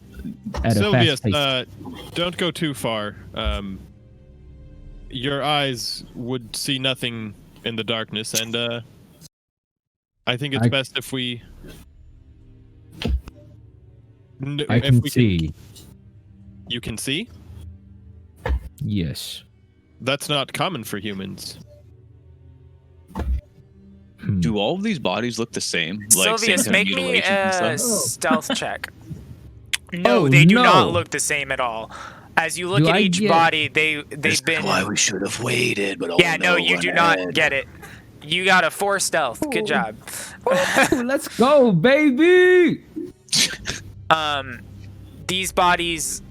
[SPEAKER 2] at a
[SPEAKER 4] Silvius,
[SPEAKER 2] fast pace.
[SPEAKER 4] don't go too far. Your eyes would see nothing in the darkness, and I think it's best if we.
[SPEAKER 2] I can see.
[SPEAKER 4] You can see?
[SPEAKER 2] Yes.
[SPEAKER 4] That's not common for humans.
[SPEAKER 9] Do all of these bodies look the same? Like
[SPEAKER 1] Sylvius,
[SPEAKER 9] same kind
[SPEAKER 1] make
[SPEAKER 9] of
[SPEAKER 1] me
[SPEAKER 9] mutilations and
[SPEAKER 1] a
[SPEAKER 9] stuff?
[SPEAKER 1] stealth check. No,
[SPEAKER 2] Oh,
[SPEAKER 1] they do
[SPEAKER 2] no.
[SPEAKER 1] not look the same at all. As you look
[SPEAKER 2] Do
[SPEAKER 1] at
[SPEAKER 2] I
[SPEAKER 1] each
[SPEAKER 2] get-
[SPEAKER 1] body, they've
[SPEAKER 6] This
[SPEAKER 1] been.
[SPEAKER 6] is why we should have waited, but oh
[SPEAKER 1] Yeah, no, you
[SPEAKER 6] went
[SPEAKER 1] do not
[SPEAKER 6] ahead.
[SPEAKER 1] get it. You got a 4 stealth. Good job.
[SPEAKER 2] Ooh, let's go, baby.
[SPEAKER 1] These bodies,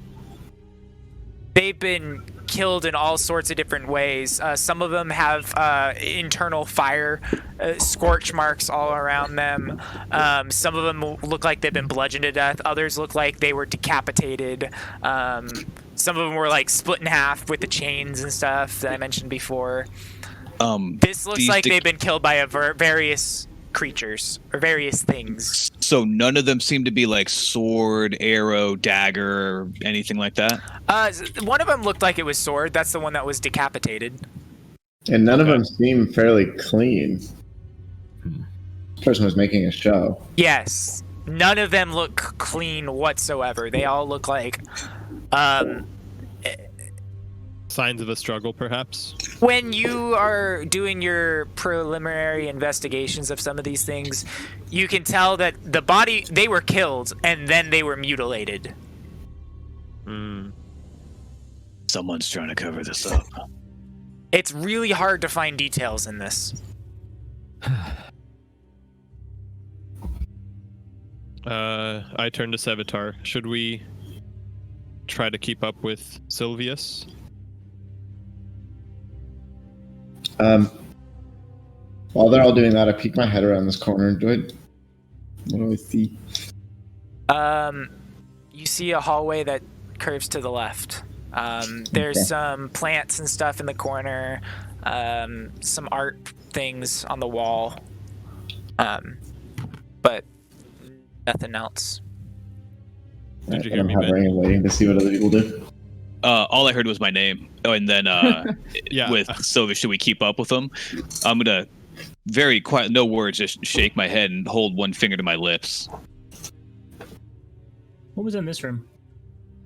[SPEAKER 1] they've been killed in all sorts of different ways. Some of them have internal fire, scorch marks all around them. Some of them look like they've been bludgeoned to death. Others look like they were decapitated. Some of them were like split in half with the chains and stuff that I mentioned before. This looks
[SPEAKER 9] these
[SPEAKER 1] like they've been killed by various creatures or various things.
[SPEAKER 9] So none of them seem to be like sword, arrow, dagger, or anything like that?
[SPEAKER 1] One of them looked like it was sword. That's the one that was decapitated.
[SPEAKER 3] And none of them seem fairly clean. This person was making a show.
[SPEAKER 1] Yes. None of them look clean whatsoever. They all look like
[SPEAKER 4] Signs of a struggle, perhaps.
[SPEAKER 1] when you are doing your preliminary investigations of some of these things, you can tell that the body, they were killed and then they were mutilated.
[SPEAKER 6] Someone's trying to cover this up.
[SPEAKER 1] It's really hard to find details in this.
[SPEAKER 4] I turn to Sevatar. Should we try to keep up with Sylvius?
[SPEAKER 3] While they're all doing that, I peek my head around this corner. What do I see?
[SPEAKER 1] You see a hallway that curves to the left. There's
[SPEAKER 3] Okay.
[SPEAKER 1] some plants and stuff in the corner, some art things on the wall, but nothing else.
[SPEAKER 4] Did you
[SPEAKER 3] I'm
[SPEAKER 4] hear me,
[SPEAKER 3] hovering and waiting to see what other people do.
[SPEAKER 9] All I heard was my name. Oh, and then
[SPEAKER 4] Yeah.
[SPEAKER 9] with Sylvia, should we keep up with them? I'm gonna very quiet, no words, just shake my head and hold one finger to my lips.
[SPEAKER 5] What was in this room?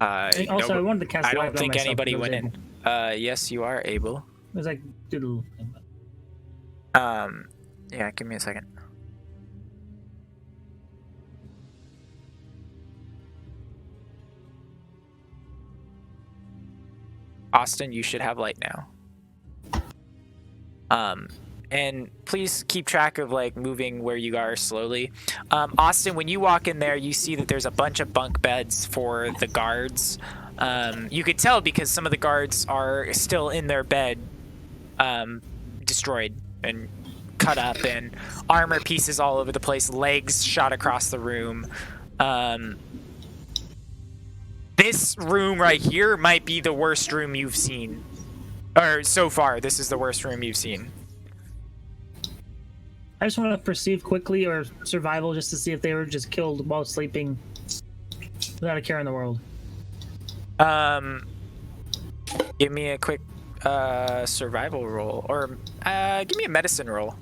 [SPEAKER 1] Also,
[SPEAKER 5] Also, I wanted to cast
[SPEAKER 1] I
[SPEAKER 5] light
[SPEAKER 1] don't
[SPEAKER 5] on
[SPEAKER 1] think
[SPEAKER 5] myself,
[SPEAKER 1] anybody
[SPEAKER 5] but
[SPEAKER 1] went
[SPEAKER 5] it was
[SPEAKER 1] in.
[SPEAKER 5] able.
[SPEAKER 1] Yes, you are able.
[SPEAKER 5] It was like doodle.
[SPEAKER 1] Yeah, give me a second. Austin, you should have light now. And please keep track of like moving where you are slowly. Austin, when you walk in there, you see that there's a bunch of bunk beds for the guards. You could tell because some of the guards are still in their bed, destroyed and cut up, and armor pieces all over the place, legs shot across the room. This room right here might be the worst room you've seen. Or so far, this is the worst room you've seen.
[SPEAKER 5] I just want to perceive quickly or survival just to see if they were just killed while sleeping without a care in the world.
[SPEAKER 1] Give me a quick survival roll, or give me a medicine roll.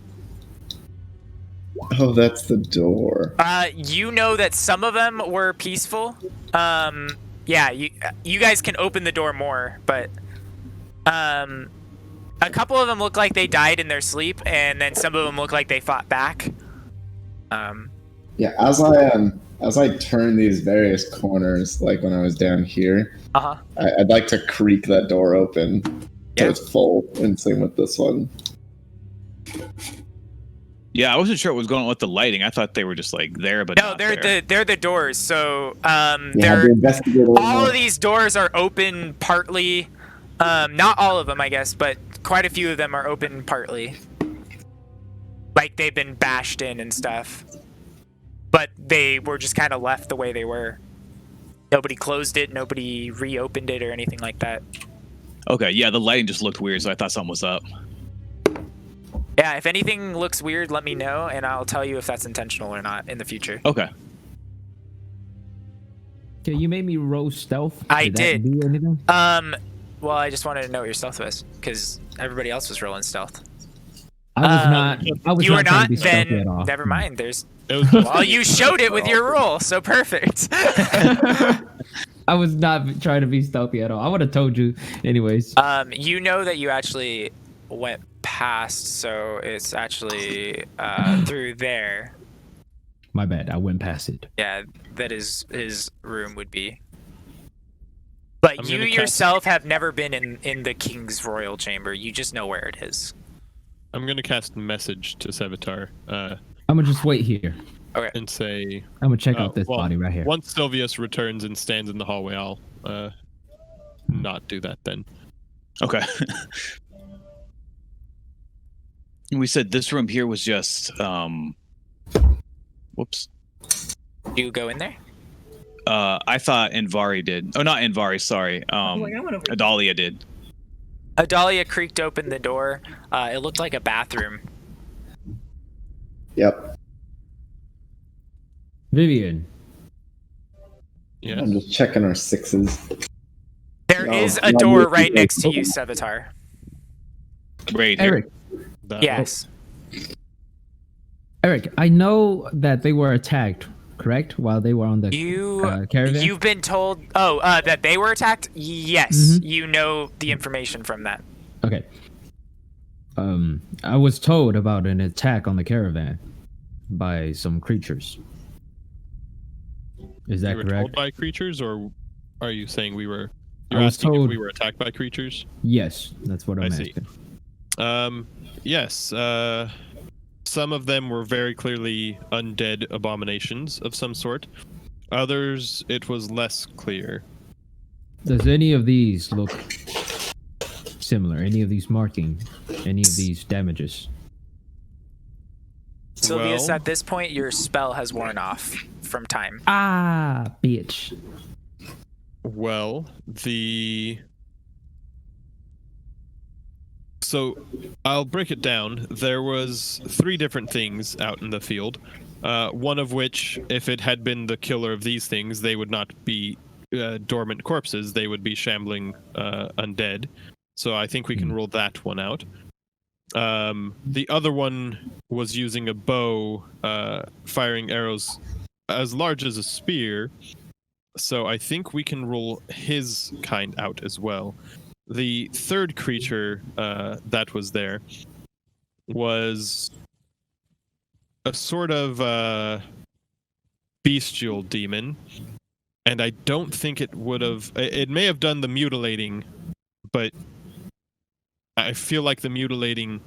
[SPEAKER 3] Oh, that's the door.
[SPEAKER 1] You know that some of them were peaceful. Yeah, you guys can open the door more, but a couple of them look like they died in their sleep, and then some of them look like they fought back.
[SPEAKER 3] Yeah, as I turn these various corners, like when I was down here, I'd like to creak that door open so it's full, and same with this one.
[SPEAKER 9] Yeah, I wasn't sure what was going on with the lighting. I thought they were just like there, but
[SPEAKER 1] No,
[SPEAKER 9] not
[SPEAKER 1] they're
[SPEAKER 9] there.
[SPEAKER 1] they're the doors. So
[SPEAKER 3] Yeah,
[SPEAKER 1] they're
[SPEAKER 3] the investigator.
[SPEAKER 1] all of these doors are open partly. Not all of them, I guess, but quite a few of them are open partly. Like they've been bashed in and stuff. But they were just kind of left the way they were. Nobody closed it, nobody reopened it or anything like that.
[SPEAKER 9] Okay, yeah, the lighting just looked weird, so I thought something was up.
[SPEAKER 1] Yeah, if anything looks weird, let me know, and I'll tell you if that's intentional or not in the future.
[SPEAKER 9] Okay.
[SPEAKER 2] Okay, you made me roll stealth.
[SPEAKER 1] I
[SPEAKER 2] that
[SPEAKER 1] did.
[SPEAKER 2] do anything?
[SPEAKER 1] Well, I just wanted to know what your stealth was, because everybody else was rolling stealth.
[SPEAKER 2] I was not. I was
[SPEAKER 1] You were
[SPEAKER 2] not trying
[SPEAKER 1] not?
[SPEAKER 2] to be stealthy
[SPEAKER 1] Then
[SPEAKER 2] at all.
[SPEAKER 1] never mind. There's
[SPEAKER 4] It was
[SPEAKER 1] well, you showed it with your roll, so perfect.
[SPEAKER 2] I was not trying to be stealthy at all. I would have told you, anyways.
[SPEAKER 1] You know that you actually went past, so it's actually through there.
[SPEAKER 2] My bad. I went past it.
[SPEAKER 1] Yeah, that is his room would be. But
[SPEAKER 4] I'm
[SPEAKER 1] you
[SPEAKER 4] gonna
[SPEAKER 1] yourself have never been in the king's royal chamber. You just know where it is.
[SPEAKER 4] I'm gonna cast message to Sevatar
[SPEAKER 2] I'm gonna just wait here.
[SPEAKER 4] and say,
[SPEAKER 2] I'm gonna check out this
[SPEAKER 4] well,
[SPEAKER 2] body right here.
[SPEAKER 4] once Sylvius returns and stands in the hallway, I'll not do that then.
[SPEAKER 9] Okay. We said this room here was just whoops.
[SPEAKER 1] You go in there?
[SPEAKER 9] I thought Envari did. Oh, not Envari, sorry.
[SPEAKER 5] I went over.
[SPEAKER 9] Adalia did.
[SPEAKER 1] Adalia creaked open the door. It looked like a bathroom.
[SPEAKER 3] Yep.
[SPEAKER 2] Vivian.
[SPEAKER 4] Yes.
[SPEAKER 3] I'm just checking our sixes.
[SPEAKER 1] There
[SPEAKER 3] No,
[SPEAKER 1] is a
[SPEAKER 3] no,
[SPEAKER 1] door
[SPEAKER 3] no,
[SPEAKER 1] right
[SPEAKER 3] no.
[SPEAKER 1] next to you, Sevatar.
[SPEAKER 9] Right here.
[SPEAKER 2] Eric.
[SPEAKER 4] That-
[SPEAKER 1] Yes.
[SPEAKER 2] Eric, I know that they were attacked, correct? While they were on the caravan?
[SPEAKER 1] You've been told that they were attacked? Yes.
[SPEAKER 2] Mhm.
[SPEAKER 1] You know the information from that.
[SPEAKER 2] Okay. I was told about an attack on the caravan by some creatures. Is that
[SPEAKER 4] we were
[SPEAKER 2] correct?
[SPEAKER 4] told by creatures, or are you saying we were?
[SPEAKER 2] I
[SPEAKER 4] You're
[SPEAKER 2] was
[SPEAKER 4] asking
[SPEAKER 2] told-
[SPEAKER 4] if we were attacked by creatures?
[SPEAKER 2] Yes, that's what I'm
[SPEAKER 4] I see.
[SPEAKER 2] asking.
[SPEAKER 4] Yes. Some of them were very clearly undead abominations of some sort. Others, it was less clear.
[SPEAKER 2] Does any of these look similar? Any of these marking? Any of these damages?
[SPEAKER 1] Sylvius,
[SPEAKER 4] Well-
[SPEAKER 1] at this point, your spell has worn off from time.
[SPEAKER 2] Ah, bitch.
[SPEAKER 4] Well, So, I'll break it down. There was 3 different things out in the field. One of which, if it had been the killer of these things, they would not be dormant corpses. They would be shambling undead. So I think we can rule that one out. The other one was using a bow, firing arrows as large as a spear. So I think we can rule his kind out as well. The third creature that was there was a sort of bestial demon, and I don't think it would have. It may have done the mutilating, but I feel like the mutilating.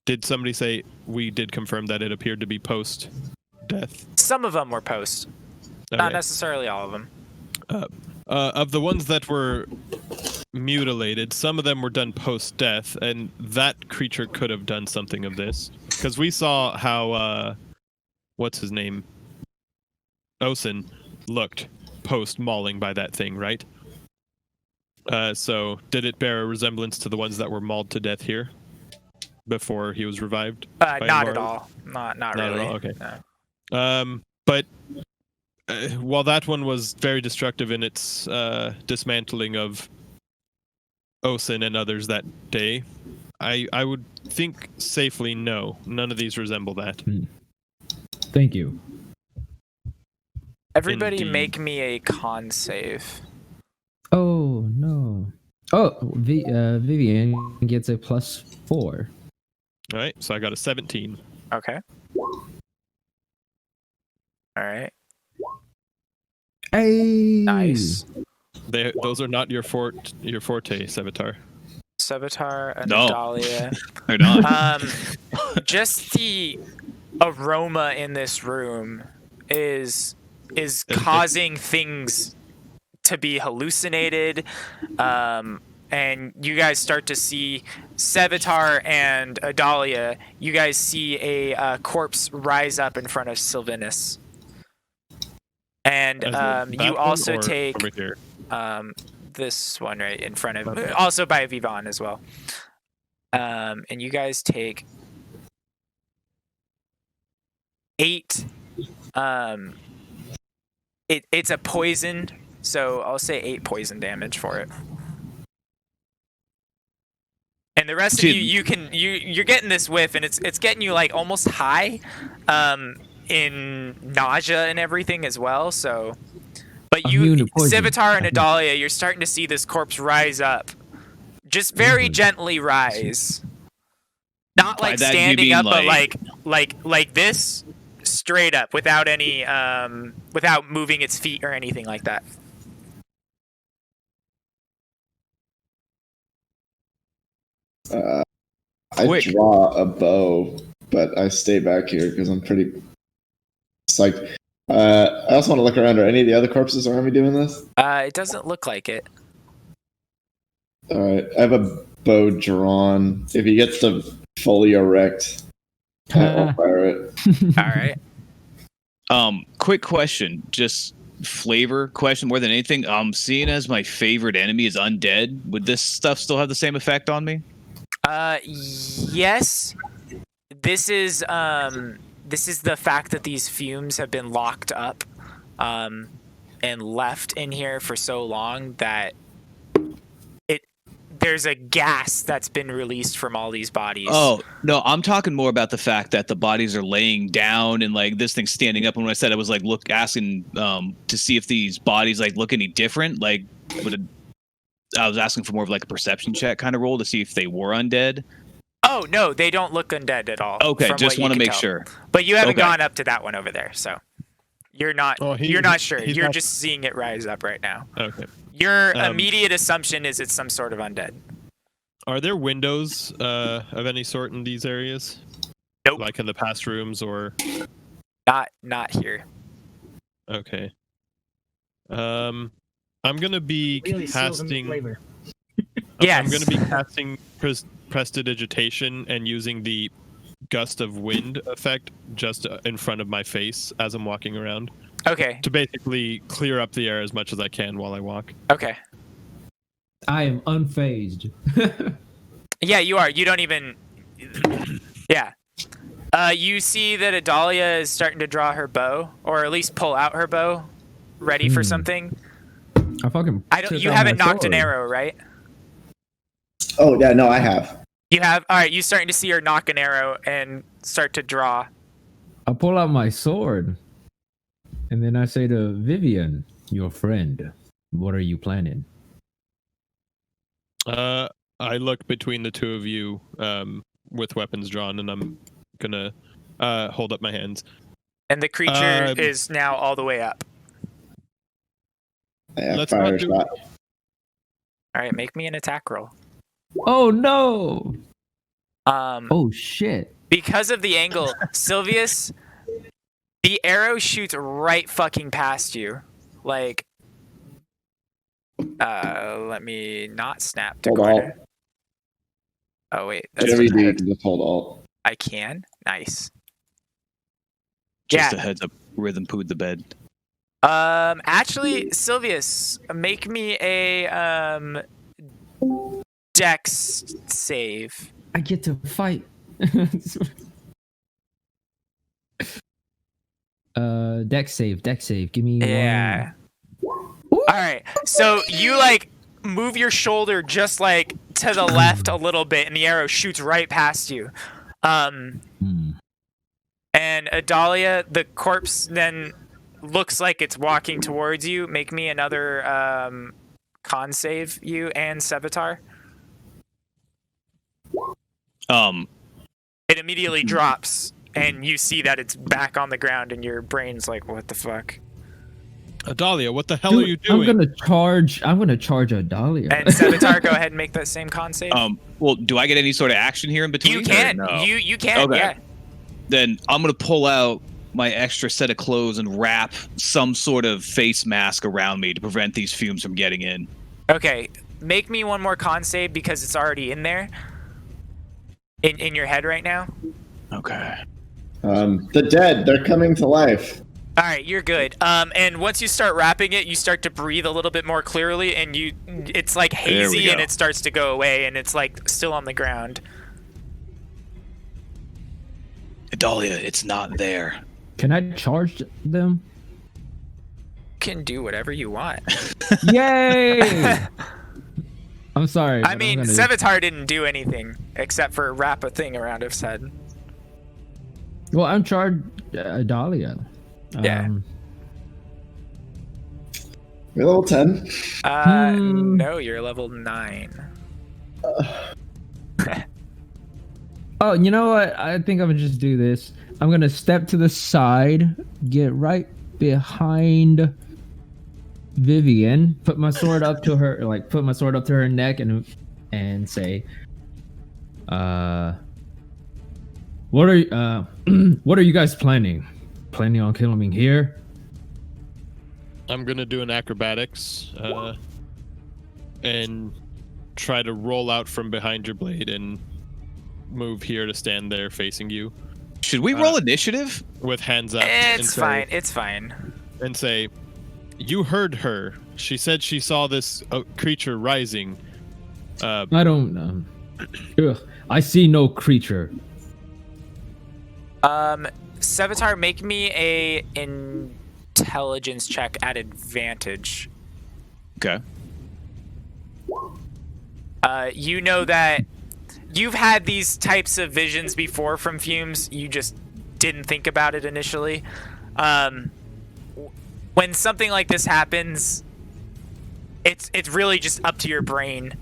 [SPEAKER 4] Did somebody say we did confirm that it appeared to be post death?
[SPEAKER 1] Some of them were post, not necessarily all of them.
[SPEAKER 4] Of the ones that were mutilated, some of them were done post-death, and that creature could have done something of this. Because we saw how, what's his name? Osin looked post-mauling by that thing, right? So, did it bear a resemblance to the ones that were mauled to death here? Before he was revived?
[SPEAKER 1] Not at all. Not really.
[SPEAKER 4] At all? Okay.
[SPEAKER 1] No.
[SPEAKER 4] But while that one was very destructive in its dismantling of Osin and others that day, I would think safely no. None of these resemble that.
[SPEAKER 2] Thank you.
[SPEAKER 1] Everybody
[SPEAKER 4] Indeed.
[SPEAKER 1] make me a con save.
[SPEAKER 2] Oh, no. Oh, Vivian gets a +4.
[SPEAKER 4] All right, so I got a 17.
[SPEAKER 1] Okay. All right.
[SPEAKER 2] Hey.
[SPEAKER 1] Nice.
[SPEAKER 4] Those are not your forte, Sevatar.
[SPEAKER 1] Sevatar and
[SPEAKER 9] No.
[SPEAKER 1] Dahlia.
[SPEAKER 9] They're not.
[SPEAKER 1] Just the aroma in this room is causing things to be hallucinated. And you guys start to see Sevatar and Adalia. You guys see a corpse rise up in front of Sylvanus. And
[SPEAKER 4] As in that
[SPEAKER 1] you
[SPEAKER 4] one
[SPEAKER 1] also
[SPEAKER 4] or
[SPEAKER 1] take
[SPEAKER 4] over here?
[SPEAKER 1] this one right in front of,
[SPEAKER 4] Okay.
[SPEAKER 1] also by Vivon as well. And you guys take 8. It's a poison, so I'll say 8 poison damage for it. And the rest of you you're getting this whiff, and it's getting you like almost high, in nausea and everything as well. So, but But
[SPEAKER 2] Immune to poison.
[SPEAKER 1] Civitar and Adalia, you're starting to see this corpse rise up. Just very gently rise. Not
[SPEAKER 9] By
[SPEAKER 1] like
[SPEAKER 9] that, you
[SPEAKER 1] standing
[SPEAKER 9] mean
[SPEAKER 1] up, but like this, straight up, without any without moving its feet or anything like that.
[SPEAKER 3] I
[SPEAKER 9] Quick.
[SPEAKER 3] draw a bow, but I stay back here because I'm pretty psyched. I also want to look around. Are any of the other corpses around me doing this?
[SPEAKER 1] It doesn't look like it.
[SPEAKER 3] All right, I have a bow drawn. If he gets to fully erect, I'll fire it.
[SPEAKER 1] All right.
[SPEAKER 9] Quick question, just flavor question more than anything. Seeing as my favorite enemy is undead, would this stuff still have the same effect on me?
[SPEAKER 1] Yes. This is the fact that these fumes have been locked up, and left in here for so long that there's a gas that's been released from all these bodies.
[SPEAKER 9] Oh, no, I'm talking more about the fact that the bodies are laying down and like this thing's standing up. And when I said I was like asking to see if these bodies like look any different, like I was asking for more of like a perception check kind of roll to see if they were undead.
[SPEAKER 1] Oh, no, they don't look undead at all.
[SPEAKER 9] Okay,
[SPEAKER 1] from
[SPEAKER 9] just
[SPEAKER 1] what you
[SPEAKER 9] want to
[SPEAKER 1] can
[SPEAKER 9] make
[SPEAKER 1] tell.
[SPEAKER 9] sure.
[SPEAKER 1] But you haven't
[SPEAKER 9] Okay.
[SPEAKER 1] gone up to that one over there, so you're not you're not sure.
[SPEAKER 4] he's
[SPEAKER 1] You're
[SPEAKER 4] not-
[SPEAKER 1] just seeing it rise up right now.
[SPEAKER 4] Okay.
[SPEAKER 1] Your immediate assumption is it's some sort of undead.
[SPEAKER 4] Are there windows of any sort in these areas?
[SPEAKER 1] Nope.
[SPEAKER 4] Like in the past rooms or?
[SPEAKER 1] Not here.
[SPEAKER 4] Okay. I'm gonna be
[SPEAKER 5] Really seals in the
[SPEAKER 4] casting.
[SPEAKER 5] flavor.
[SPEAKER 1] Yes.
[SPEAKER 4] I'm gonna be casting prestidigitation and using the gust of wind effect just in front of my face as I'm walking around
[SPEAKER 1] Okay.
[SPEAKER 4] to basically clear up the air as much as I can while I walk.
[SPEAKER 1] Okay.
[SPEAKER 2] I am unfazed.
[SPEAKER 1] Yeah, you are. You don't even. Yeah. You see that Adalia is starting to draw her bow, or at least pull out her bow, ready for something.
[SPEAKER 2] I fucking.
[SPEAKER 1] You haven't knocked an arrow, right?
[SPEAKER 3] Oh yeah, no, I have.
[SPEAKER 1] You have. All right. You starting to see her knock an arrow and start to draw.
[SPEAKER 2] I pull out my sword, and then I say to Vivian, "Your friend, what are you planning?"
[SPEAKER 4] I look between the two of you with weapons drawn, and I'm gonna hold up my hands.
[SPEAKER 1] And the creature is now all the way up.
[SPEAKER 3] I have
[SPEAKER 4] Let's
[SPEAKER 3] fire
[SPEAKER 4] not do-
[SPEAKER 3] shot.
[SPEAKER 1] All right. Make me an attack roll.
[SPEAKER 2] Oh no!
[SPEAKER 1] Um.
[SPEAKER 2] Oh shit!
[SPEAKER 1] Because of the angle, Sylvius, the arrow shoots right fucking past you. Like, let me not snap to
[SPEAKER 3] Hold
[SPEAKER 1] corner.
[SPEAKER 3] alt.
[SPEAKER 1] Oh wait, that's
[SPEAKER 3] Whatever you
[SPEAKER 1] what
[SPEAKER 3] do, you can just hold alt.
[SPEAKER 1] I can. Nice.
[SPEAKER 9] Just
[SPEAKER 1] Yeah.
[SPEAKER 9] a heads up, rhythm pooed the bed.
[SPEAKER 1] Actually, Sylvius, make me a Dex save.
[SPEAKER 2] I get to fight. Dex save. Give me
[SPEAKER 1] Yeah. All right. So you like move your shoulder just like to the left a little bit, and the arrow shoots right past you.
[SPEAKER 2] one.
[SPEAKER 1] And Adalia, the corpse then looks like it's walking towards you. Make me another con save, you and Sevatar. It immediately drops, and you see that it's back on the ground, and your brain's like, "What the fuck?"
[SPEAKER 4] Adalia, what the hell are you doing?
[SPEAKER 2] I'm gonna charge Adalia.
[SPEAKER 1] And Sevatar, go ahead and make that same con save.
[SPEAKER 9] Well, do I get any sort of action here in between?
[SPEAKER 1] You
[SPEAKER 9] or
[SPEAKER 1] can.
[SPEAKER 9] no?
[SPEAKER 1] You can.
[SPEAKER 9] Okay.
[SPEAKER 1] Yeah.
[SPEAKER 9] Then I'm gonna pull out my extra set of clothes and wrap some sort of face mask around me to prevent these fumes from getting in.
[SPEAKER 1] Okay. Make me one more con save because it's already in there. In your head right now.
[SPEAKER 9] Okay.
[SPEAKER 3] The dead, they're coming to life.
[SPEAKER 1] All right, you're good. And once you start wrapping it, you start to breathe a little bit more clearly, and it's like
[SPEAKER 9] There we
[SPEAKER 1] hazy, and
[SPEAKER 9] go.
[SPEAKER 1] it starts to go away, and it's like still on the ground.
[SPEAKER 6] Adalia, it's not there.
[SPEAKER 2] Can I charge them?
[SPEAKER 1] Can do whatever you want.
[SPEAKER 2] Yay! I'm sorry.
[SPEAKER 1] I
[SPEAKER 2] but
[SPEAKER 1] mean,
[SPEAKER 2] I'm gonna-
[SPEAKER 1] Sevatar didn't do anything except for wrap a thing around his head.
[SPEAKER 2] Well, I'm charged Adalia.
[SPEAKER 1] Yeah.
[SPEAKER 3] You're level 10.
[SPEAKER 1] No, you're level 9.
[SPEAKER 2] Oh, you know what? I think I'm gonna just do this. I'm gonna step to the side, get right behind Vivian, put my sword up to her, neck, and say, what are what are you guys planning? Planning on killing me here?
[SPEAKER 4] I'm gonna do an acrobatics and try to roll out from behind your blade and move here to stand there facing you.
[SPEAKER 9] Should we roll initiative?
[SPEAKER 4] With hands up.
[SPEAKER 1] It's fine. It's fine.
[SPEAKER 4] And say, you heard her. She said she saw this creature rising.
[SPEAKER 2] I don't. I see no creature.
[SPEAKER 1] Sevatar, make me a intelligence check at advantage.
[SPEAKER 9] Okay.
[SPEAKER 1] You know that you've had these types of visions before from fumes. You just didn't think about it initially. When something like this happens, it's really just up to your brain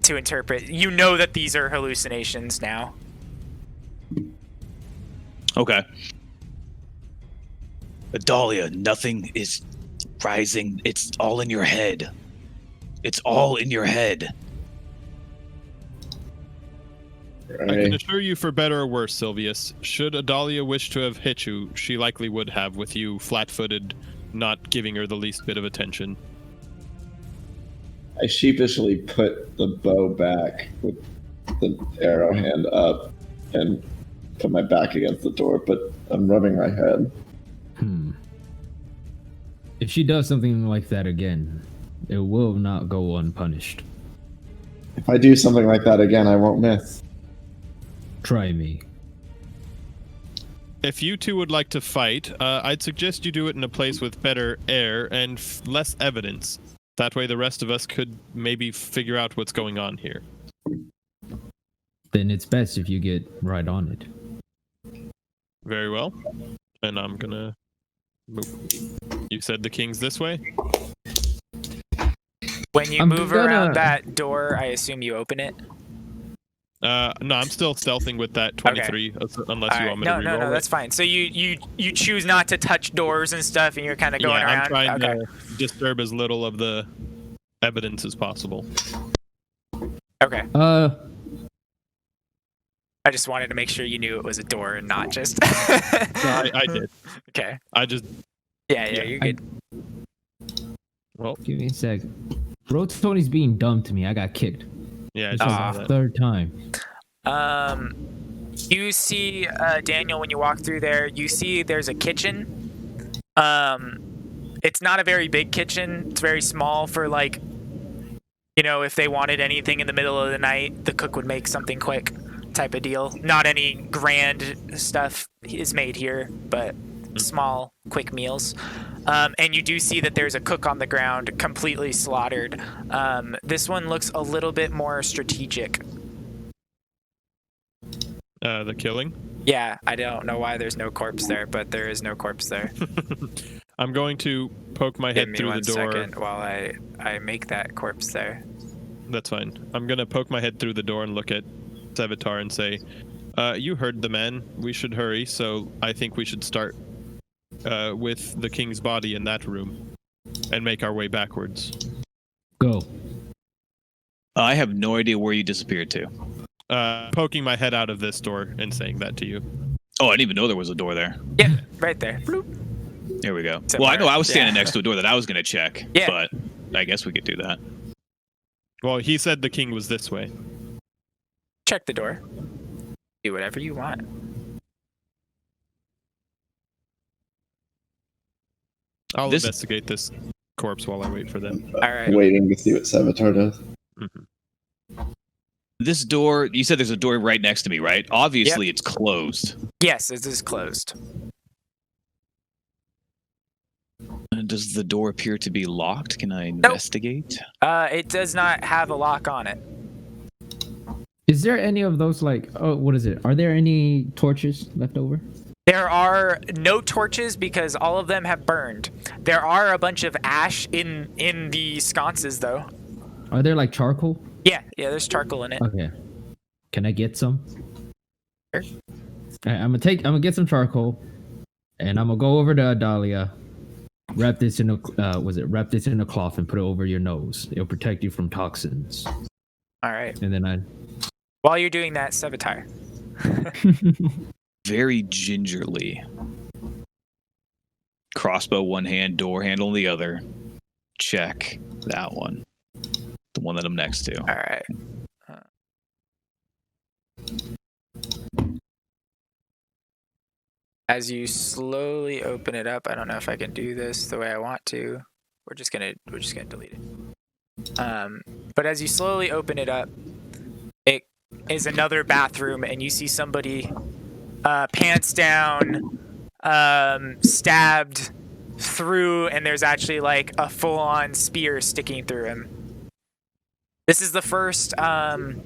[SPEAKER 1] to interpret. You know that these are hallucinations now.
[SPEAKER 9] Okay. Adalia, nothing is rising. It's all in your head. It's all in your head.
[SPEAKER 4] I can assure you, for better or worse, Silvius, should Adalia wish to have hit you, she likely would have, with you flat-footed, not giving her the least bit of attention.
[SPEAKER 3] I sheepishly put the bow back with the arrow hand up and put my back against the door, but I'm rubbing my head.
[SPEAKER 2] If she does something like that again, it will not go unpunished.
[SPEAKER 3] If I do something like that again, I won't miss.
[SPEAKER 2] Try me.
[SPEAKER 4] If you two would like to fight, I'd suggest you do it in a place with better air and less evidence. That way the rest of us could maybe figure out what's going on here.
[SPEAKER 2] Then it's best if you get right on it.
[SPEAKER 4] Very well. And I'm gonna move. You said the king's this way?
[SPEAKER 1] When you move around that door, I assume you open it?
[SPEAKER 4] No, I'm still stealthing with that 23, unless you want me to reroll
[SPEAKER 1] No, that's fine. So you choose not to touch doors and stuff, and you're kind of going around?
[SPEAKER 4] I'm trying to disturb as little of the evidence as possible.
[SPEAKER 1] Okay. I just wanted to make sure you knew it was a door and not just...
[SPEAKER 4] No, I did.
[SPEAKER 1] Okay.
[SPEAKER 4] I just...
[SPEAKER 1] Yeah, you're good.
[SPEAKER 4] Well,
[SPEAKER 2] give me a sec. Bro, Tony's being dumb to me. I got kicked.
[SPEAKER 4] Yeah,
[SPEAKER 2] this was the third time.
[SPEAKER 1] You see, Daniel, when you walk through there, you see there's a kitchen. It's not a very big kitchen. It's very small for, like, you know, if they wanted anything in the middle of the night, the cook would make something quick type of deal. Not any grand stuff is made here, but small, quick meals. And you do see that there's a cook on the ground, completely slaughtered. This one looks a little bit more strategic.
[SPEAKER 4] The killing?
[SPEAKER 1] Yeah, I don't know why there's no corpse there, but there is no corpse there.
[SPEAKER 4] I'm going to poke my head through the door.
[SPEAKER 1] Give me 1 second while I make that corpse there.
[SPEAKER 4] That's fine. I'm going to poke my head through the door and look at Sevatar and say, you heard the man. We should hurry, so I think we should start with the king's body in that room and make our way backwards.
[SPEAKER 2] Go.
[SPEAKER 9] I have no idea where you disappeared to.
[SPEAKER 4] Poking my head out of this door and saying that to you.
[SPEAKER 9] Oh, I didn't even know there was a door there.
[SPEAKER 1] Yeah, right there. Bloop.
[SPEAKER 9] There we go.
[SPEAKER 1] Somewhere.
[SPEAKER 9] Well, I know I was standing next to a door that I was going to check,
[SPEAKER 1] Yeah.
[SPEAKER 9] but I guess we could do that.
[SPEAKER 4] Well, he said the king was this way.
[SPEAKER 1] Check the door. Do whatever you want.
[SPEAKER 4] I'll investigate this corpse while I wait for them.
[SPEAKER 1] All right.
[SPEAKER 3] Waiting to see what Sevatar does.
[SPEAKER 4] Mm-hmm.
[SPEAKER 9] This door, you said there's a door right next to me, right? Obviously, It's closed.
[SPEAKER 1] Yes, it is closed.
[SPEAKER 9] Does the door appear to be locked? Can I investigate?
[SPEAKER 1] It does not have a lock on it.
[SPEAKER 2] Is there any of those, like, what is it? Are there any torches left over?
[SPEAKER 1] There are no torches because all of them have burned. There are a bunch of ash in the sconces, though.
[SPEAKER 2] Are there like charcoal?
[SPEAKER 1] Yeah, there's charcoal in it.
[SPEAKER 2] Okay. Can I get some?
[SPEAKER 1] Sure.
[SPEAKER 2] Alright, I'm gonna get some charcoal, and I'm gonna go over to Adalia. Wrap this in a cloth and put it over your nose. It'll protect you from toxins.
[SPEAKER 1] All right.
[SPEAKER 2] And then
[SPEAKER 1] While you're doing that, Savitar.
[SPEAKER 9] Very gingerly. Crossbow one hand, door handle in the other. Check that one. The one that I'm next to.
[SPEAKER 1] All right. As you slowly open it up, I don't know if I can do this the way I want to. We're just gonna delete it. But as you slowly open it up, it is another bathroom, and you see somebody pants down, stabbed through, and there's actually like a full-on spear sticking through him. This is the first man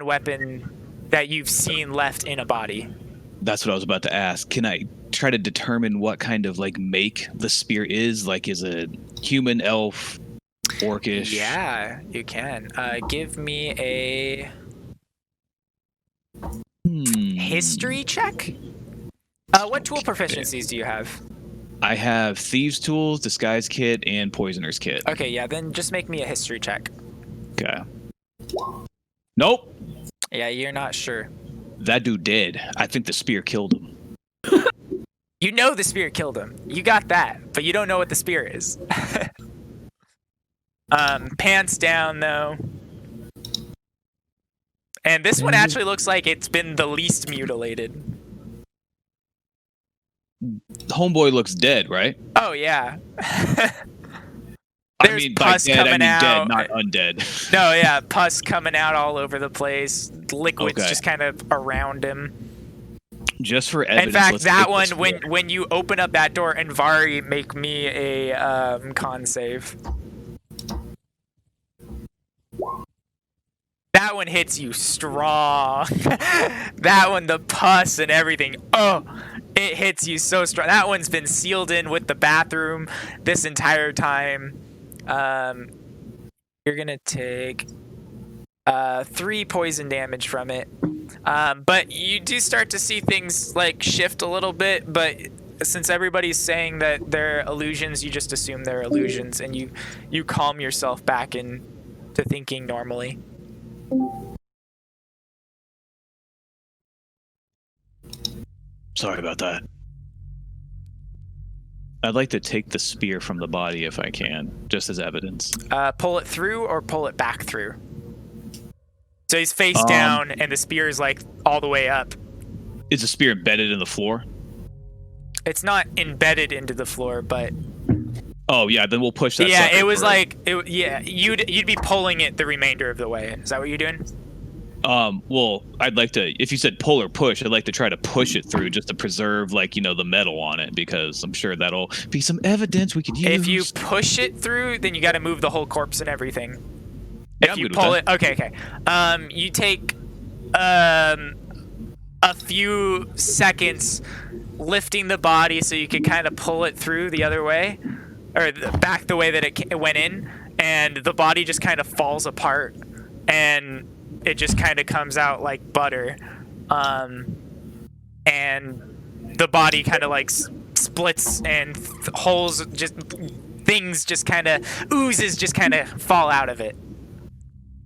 [SPEAKER 1] weapon that you've seen left in a body.
[SPEAKER 9] That's what I was about to ask. Can I try to determine what kind of like make the spear is? Like, is it human, elf, orcish?
[SPEAKER 1] Yeah, you can. Give me a history check. What tool proficiencies do you have?
[SPEAKER 9] I have thieves' tools, disguise kit, and poisoner's kit.
[SPEAKER 1] Okay, yeah, then just make me a history check.
[SPEAKER 9] Okay. Nope.
[SPEAKER 1] Yeah, you're not sure.
[SPEAKER 9] That dude dead. I think the spear killed him.
[SPEAKER 1] You know the spear killed him. You got that, but you don't know what the spear is. Pants down, though. And this one actually looks like it's been the least mutilated.
[SPEAKER 9] Homeboy looks dead, right?
[SPEAKER 1] Oh, yeah.
[SPEAKER 9] I mean, by
[SPEAKER 1] pus
[SPEAKER 9] dead, I
[SPEAKER 1] coming
[SPEAKER 9] mean
[SPEAKER 1] out.
[SPEAKER 9] dead, not undead.
[SPEAKER 1] No, yeah, pus coming out all over the place. Liquids
[SPEAKER 9] Okay.
[SPEAKER 1] just kind of around him.
[SPEAKER 9] Just for evidence.
[SPEAKER 1] In fact,
[SPEAKER 9] let's
[SPEAKER 1] that
[SPEAKER 9] take
[SPEAKER 1] one,
[SPEAKER 9] this
[SPEAKER 1] when you open up that door, and Vari, make me a con save. That one hits you strong. That one, the pus and everything. Oh, it hits you so strong. That one's been sealed in with the bathroom this entire time. You're gonna take 3 poison damage from it. But you do start to see things like shift a little bit, but since everybody's saying that they're illusions, you just assume they're illusions, and you calm yourself back into thinking normally.
[SPEAKER 9] Sorry about that. I'd like to take the spear from the body if I can, just as evidence.
[SPEAKER 1] Pull it through or pull it back through. So he's face down, and the spear is like all the way up.
[SPEAKER 9] Is the spear embedded in the floor?
[SPEAKER 1] It's not embedded into the floor, but
[SPEAKER 9] Oh yeah, then we'll push that.
[SPEAKER 1] yeah,
[SPEAKER 9] sucker
[SPEAKER 1] it was
[SPEAKER 9] through.
[SPEAKER 1] like you'd be pulling it the remainder of the way. Is that what you're doing?
[SPEAKER 9] Well, I'd like to. If you said pull or push, I'd like to try to push it through just to preserve, like, you know, the metal on it, because I'm sure that'll be some evidence we could use.
[SPEAKER 1] If you push it through, then you got to move the whole corpse and everything.
[SPEAKER 9] Yeah,
[SPEAKER 1] If
[SPEAKER 9] I'm
[SPEAKER 1] you
[SPEAKER 9] good with
[SPEAKER 1] pull
[SPEAKER 9] that.
[SPEAKER 1] it, okay. You take a few seconds lifting the body so you can kind of pull it through the other way, or back the way that it went in, and the body just kind of falls apart, and it just kind of comes out like butter, and the body kind of like splits, and holes, just things just kind of oozes just kind of fall out of it.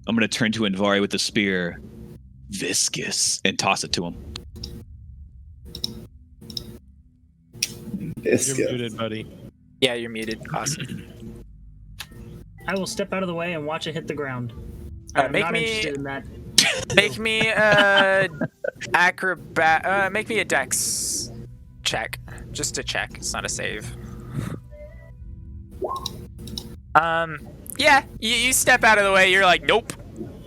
[SPEAKER 9] I'm gonna turn to Invari with the spear, viscous, and toss it to him.
[SPEAKER 3] Biscuit.
[SPEAKER 4] You're muted, buddy.
[SPEAKER 1] Yeah, you're muted. Awesome.
[SPEAKER 5] I will step out of the way and watch it hit the ground.
[SPEAKER 1] Uh,
[SPEAKER 5] I'm
[SPEAKER 1] make
[SPEAKER 5] not
[SPEAKER 1] me-
[SPEAKER 5] interested in that.
[SPEAKER 1] Make me make me a dex check, just to check. It's not a save. Yeah, you step out of the way. You're like, nope,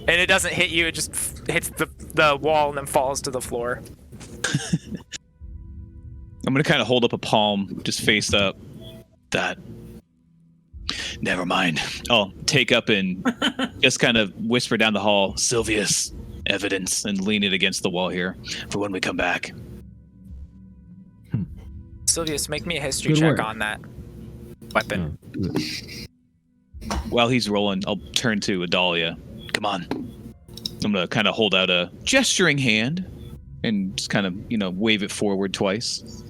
[SPEAKER 1] and it doesn't hit you. It just hits the wall and then falls to the floor.
[SPEAKER 9] I'm gonna kind of hold up a palm, just face up. That. Never mind. I'll take up and just kind of whisper down the hall, Sylvius, evidence, and lean it against the wall here for when we come back.
[SPEAKER 1] Sylvius, make me a history
[SPEAKER 2] Good
[SPEAKER 1] check
[SPEAKER 2] work.
[SPEAKER 1] on that weapon.
[SPEAKER 2] Oh, good.
[SPEAKER 9] While he's rolling, I'll turn to Adalia. Come on. I'm gonna kind of hold out a gesturing hand and just kind of, wave it forward twice.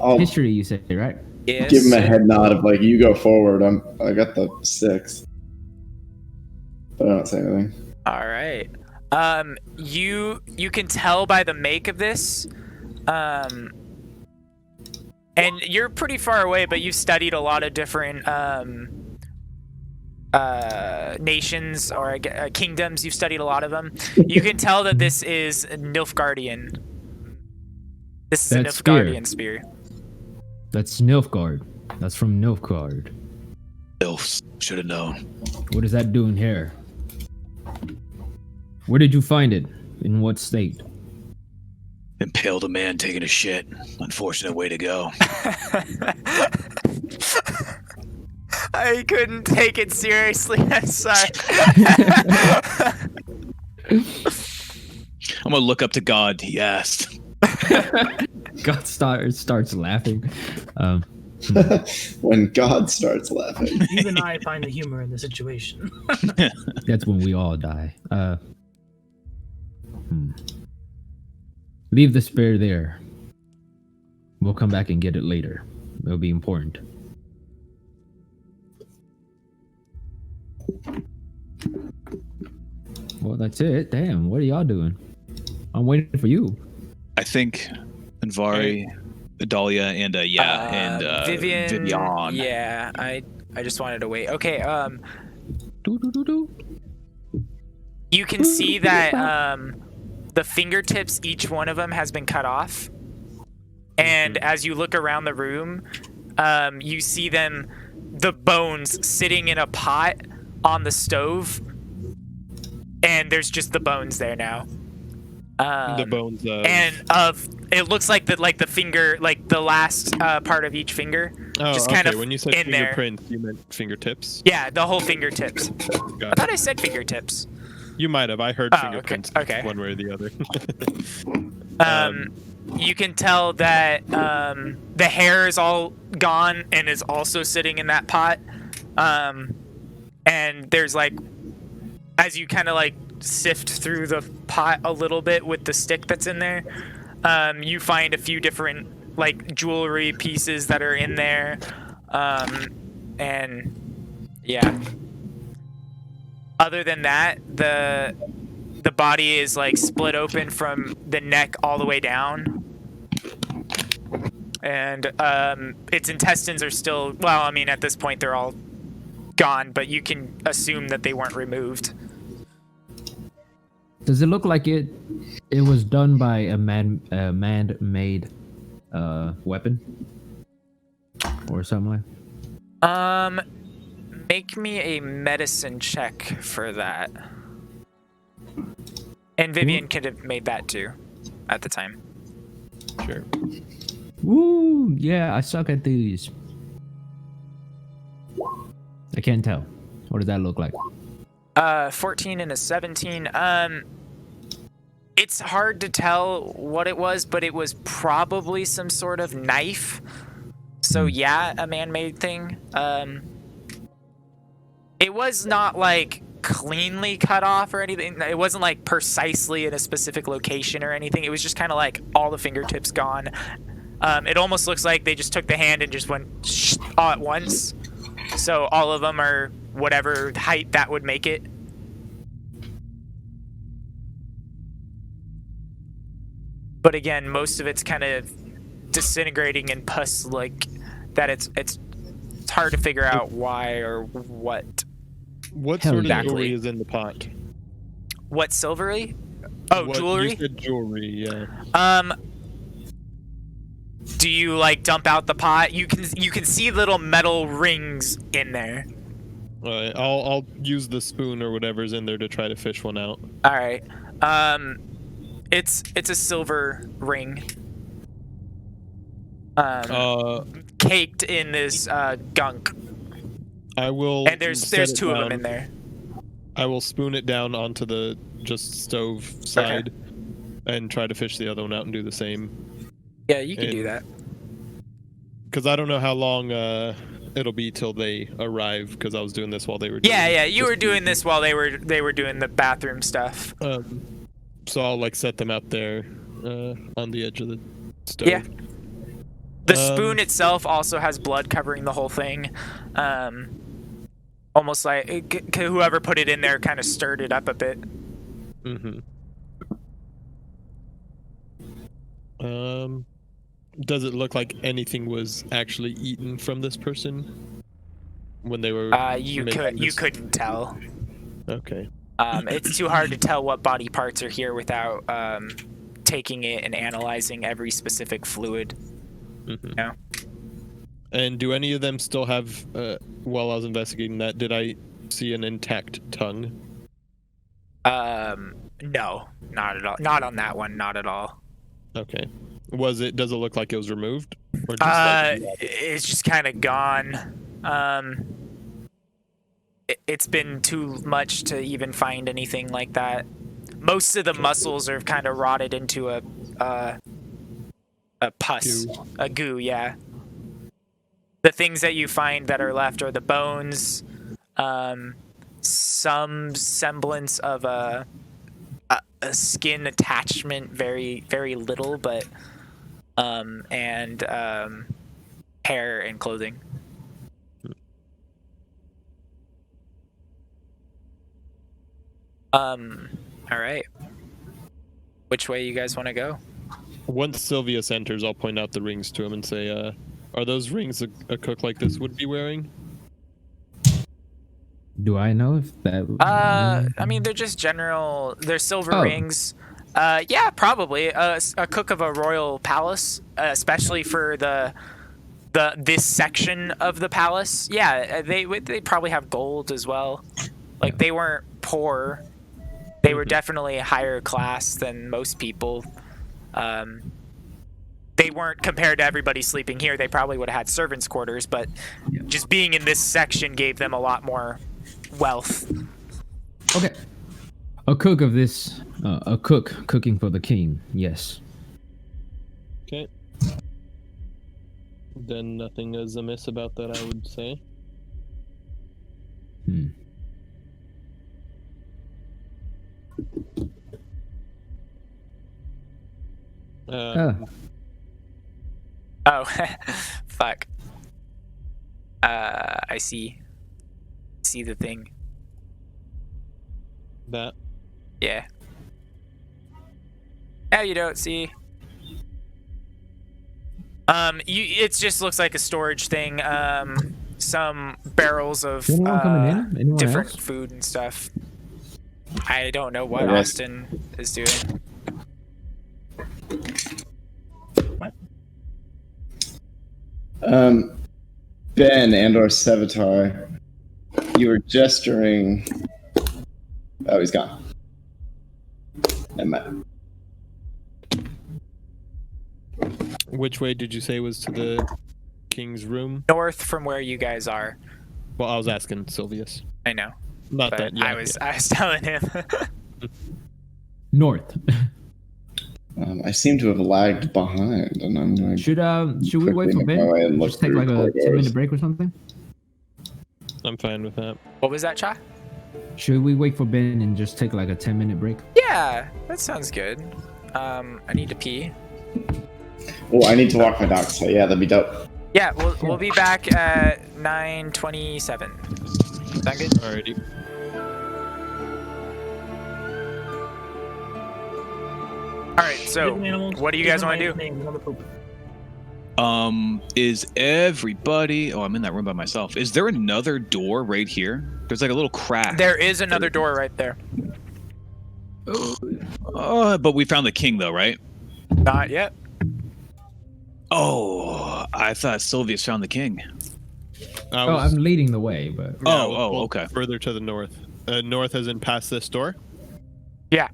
[SPEAKER 3] I'll
[SPEAKER 2] History, you say, right?
[SPEAKER 1] Yes.
[SPEAKER 3] give him a head nod of like, you go forward. I got the 6. But I don't say anything.
[SPEAKER 1] All right. You can tell by the make of this, and you're pretty far away, but you've studied a lot of different nations or kingdoms. You've studied a lot of them. You can tell that this is Nilfgaardian. This is
[SPEAKER 2] That
[SPEAKER 1] a Nilfgaardian spear.
[SPEAKER 2] That's Nilfgaard. That's from Nilfgaard.
[SPEAKER 6] Elves should have known.
[SPEAKER 2] What is that doing here? Where did you find it? In what state?
[SPEAKER 6] Impaled a man taking a shit. Unfortunate way to go.
[SPEAKER 1] I couldn't take it seriously. I'm sorry.
[SPEAKER 9] I'm gonna look up to God. He asked.
[SPEAKER 2] God starts laughing.
[SPEAKER 3] When God starts laughing.
[SPEAKER 5] Even I find the humor in the situation.
[SPEAKER 2] That's when we all die. Leave the spear there. We'll come back and get it later. It'll be important. Well, that's it. Damn, what are y'all doing? I'm waiting for you.
[SPEAKER 9] I think Anvari, Adalia, and
[SPEAKER 1] Vivian.
[SPEAKER 9] Vivian.
[SPEAKER 1] Yeah, I just wanted to wait. Okay.
[SPEAKER 2] Do.
[SPEAKER 1] You can see that the fingertips, each one of them has been cut off. And as you look around the room, you see the bones sitting in a pot on the stove. And there's just the bones there now.
[SPEAKER 4] The bones.
[SPEAKER 1] It looks like the finger, like the last part of each finger.
[SPEAKER 4] Oh,
[SPEAKER 1] just
[SPEAKER 4] okay.
[SPEAKER 1] kind of
[SPEAKER 4] When you said
[SPEAKER 1] in there.
[SPEAKER 4] fingerprints, you meant fingertips.
[SPEAKER 1] Yeah, the whole fingertips. I thought I said fingertips.
[SPEAKER 4] You might have. I heard
[SPEAKER 1] Oh,
[SPEAKER 4] fingerprints.
[SPEAKER 1] okay.
[SPEAKER 4] One way or the other.
[SPEAKER 1] You can tell that the hair is all gone and is also sitting in that pot. And there's as you kind of sift through the pot a little bit with the stick that's in there, you find a few different jewelry pieces that are in there. And yeah. Other than that, the body is split open from the neck all the way down. And its intestines are still, well, I mean, at this point they're all gone, but you can assume that they weren't removed.
[SPEAKER 2] Does it look like it was done by a man-made weapon or something like?
[SPEAKER 1] Make me a medicine check for that. And Vivian could have made that too at the time.
[SPEAKER 4] Sure.
[SPEAKER 2] Woo! Yeah, I suck at these. I can't tell. What does that look like?
[SPEAKER 1] 14 and a 17. It's hard to tell what it was, but it was probably some sort of knife. So yeah, a man-made thing. It was not cleanly cut off or anything. It wasn't precisely in a specific location or anything. It was just kind of all the fingertips gone. It almost looks like they just took the hand and just went all at once. So all of them are whatever height that would make it. But again, most of it's kind of disintegrating and pus that it's hard to figure out why or what.
[SPEAKER 4] What
[SPEAKER 2] Hell
[SPEAKER 4] sort of
[SPEAKER 2] yeah.
[SPEAKER 4] jewelry is in the pot?
[SPEAKER 1] What silvery? Oh, jewelry?
[SPEAKER 4] You said jewelry, yeah.
[SPEAKER 1] Do you dump out the pot? You can see little metal rings in there.
[SPEAKER 4] I'll use the spoon or whatever's in there to try to fish one out.
[SPEAKER 1] All right. It's a silver ring. Caked in this gunk.
[SPEAKER 4] I will.
[SPEAKER 1] And there's
[SPEAKER 4] set it
[SPEAKER 1] two of them
[SPEAKER 4] down.
[SPEAKER 1] in there.
[SPEAKER 4] I will spoon it down onto the stove side and try to fish the other one out and do the same.
[SPEAKER 1] Yeah, you can do that.
[SPEAKER 4] because I don't know how long it'll be till they arrive. Because I was doing this while they were.
[SPEAKER 1] Yeah, you were doing this while they were doing the bathroom stuff.
[SPEAKER 4] So I'll like set them out there on the edge of the stove.
[SPEAKER 1] Yeah. The spoon itself also has blood covering the whole thing. Almost like whoever put it in there kind of stirred it up a bit.
[SPEAKER 4] Mm-hmm. Does it look like anything was actually eaten from this person when they were?
[SPEAKER 1] You couldn't tell.
[SPEAKER 4] Okay.
[SPEAKER 1] It's too hard to tell what body parts are here without taking it and analyzing every specific fluid.
[SPEAKER 4] Mm-hmm.
[SPEAKER 1] You know?
[SPEAKER 4] And do any of them still have? While I was investigating that, did I see an intact tongue?
[SPEAKER 1] No, not at all. Not on that one. Not at all.
[SPEAKER 4] Okay. Does it look like it was removed? Or just
[SPEAKER 1] it's just kind of gone. It's been too much to even find anything like that. Most of the muscles are kind of rotted into a pus, a goo. Yeah. The things that you find that are left are the bones, some semblance of a skin attachment, very very little, but and hair and clothing. All right. Which way you guys want to go?
[SPEAKER 4] Once Sylvius enters, I'll point out the rings to him and say, "Are those rings a cook like this would be wearing?"
[SPEAKER 2] Do I know if that?
[SPEAKER 1] I mean, they're just general. They're silver rings. Yeah, probably. A cook of a royal palace, especially for this section of the palace. Yeah, they probably have gold as well. Like they weren't poor. They were definitely higher class than most people. They weren't compared to everybody sleeping here. They probably would have had servants' quarters, but just being in this section gave them a lot more wealth.
[SPEAKER 2] Okay. A cook of this, a cook cooking for the king. Yes.
[SPEAKER 4] Okay. Then nothing is amiss about that, I would say.
[SPEAKER 1] Oh, fuck. I see. See the thing.
[SPEAKER 4] That.
[SPEAKER 1] Yeah. Now you don't see. It just looks like a storage thing. Some barrels of
[SPEAKER 2] Anyone coming in? Anyone
[SPEAKER 1] different
[SPEAKER 2] else?
[SPEAKER 1] food and stuff. I don't know what
[SPEAKER 3] Okay.
[SPEAKER 1] Austin is doing.
[SPEAKER 3] Ben and/or Sevatar, you were gesturing. Oh, he's gone. Never mind.
[SPEAKER 4] Which way did you say was to the king's room?
[SPEAKER 1] North from where you guys are.
[SPEAKER 4] Well, I was asking Sylvius.
[SPEAKER 1] I know.
[SPEAKER 4] Not
[SPEAKER 1] But
[SPEAKER 4] that. Yeah,
[SPEAKER 1] I was telling him.
[SPEAKER 2] North.
[SPEAKER 3] I seem to have lagged behind, and I'm going to
[SPEAKER 2] Should we wait for
[SPEAKER 3] quickly make my way and
[SPEAKER 2] Ben?
[SPEAKER 3] look
[SPEAKER 2] Just take
[SPEAKER 3] through
[SPEAKER 2] like a
[SPEAKER 3] corridors.
[SPEAKER 2] 10-minute break or something.
[SPEAKER 4] I'm fine with that.
[SPEAKER 1] What was that, Cha?
[SPEAKER 2] Should we wait for Ben and just take like a 10-minute break?
[SPEAKER 1] Yeah, that sounds good. I need to pee.
[SPEAKER 3] Oh, I need to walk my dog, so yeah, that'd be dope.
[SPEAKER 1] Yeah, we'll be back at 9:27. Sound good?
[SPEAKER 4] Alrighty.
[SPEAKER 1] All right. So, what do you guys want to do?
[SPEAKER 9] Is everybody? Oh, I'm in that room by myself. Is there another door right here? There's like a little crack.
[SPEAKER 1] There is another door right there.
[SPEAKER 9] But we found the king though, right?
[SPEAKER 1] Not yet.
[SPEAKER 9] Oh, I thought Sylvius found the king.
[SPEAKER 2] I'm leading the way, but
[SPEAKER 9] Okay.
[SPEAKER 4] Further to the north. North as in past this door?
[SPEAKER 1] Yeah.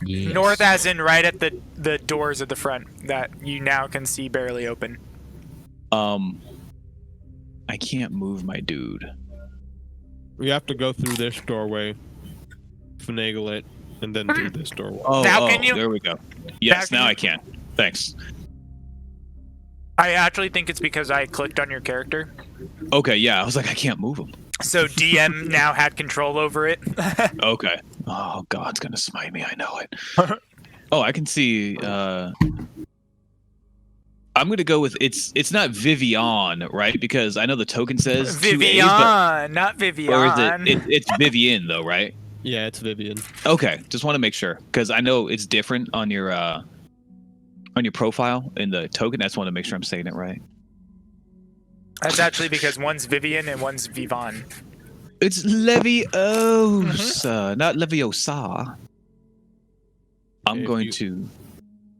[SPEAKER 2] yes.
[SPEAKER 1] North, as in right at the doors at the front that you now can see barely open.
[SPEAKER 9] I can't move my dude.
[SPEAKER 4] We have to go through this doorway, finagle it, and then through this doorway.
[SPEAKER 9] Oh,
[SPEAKER 1] Now can you?
[SPEAKER 9] There we go. Yes,
[SPEAKER 1] Now
[SPEAKER 9] now
[SPEAKER 1] can
[SPEAKER 9] I can. Thanks.
[SPEAKER 1] I actually think it's because I clicked on your character.
[SPEAKER 9] Okay, yeah. I was like, I can't move him.
[SPEAKER 1] So DM now had control over it.
[SPEAKER 9] Okay. Oh, God's gonna smite me. I know it. Oh, I can see. I'm gonna go with it's not Vivian, right? Because I know the token says 2As,
[SPEAKER 1] Vivian, not Vivian.
[SPEAKER 9] or is it's Vivian though, right?
[SPEAKER 4] Yeah, it's Vivian.
[SPEAKER 9] Okay, just want to make sure because I know it's different on your profile in the token. I just want to make sure I'm saying it right.
[SPEAKER 1] That's actually because one's Vivian and one's Vivan.
[SPEAKER 9] It's Leviosa, not Leviosa. I'm
[SPEAKER 4] If
[SPEAKER 9] going
[SPEAKER 4] you-
[SPEAKER 9] to.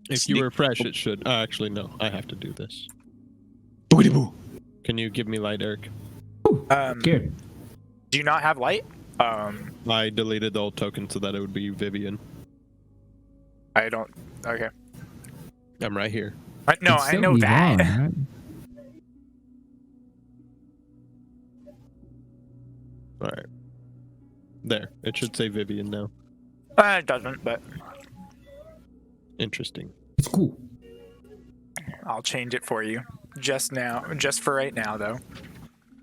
[SPEAKER 4] If you refresh, it should. Actually, no. I have to do this.
[SPEAKER 9] Boogity-boo.
[SPEAKER 4] Can you give me light, Eric?
[SPEAKER 2] Scared.
[SPEAKER 1] Do you not have light?
[SPEAKER 4] I deleted the old token so that it would be Vivian.
[SPEAKER 1] I don't. Okay.
[SPEAKER 4] I'm right here.
[SPEAKER 1] No,
[SPEAKER 2] It's
[SPEAKER 1] I
[SPEAKER 2] still
[SPEAKER 1] know that.
[SPEAKER 2] Yvonne, right?
[SPEAKER 4] All right. There. It should say Vivian now.
[SPEAKER 1] It doesn't, but
[SPEAKER 4] Interesting.
[SPEAKER 2] It's cool.
[SPEAKER 1] I'll change it for you. Just now. Just for right now, though.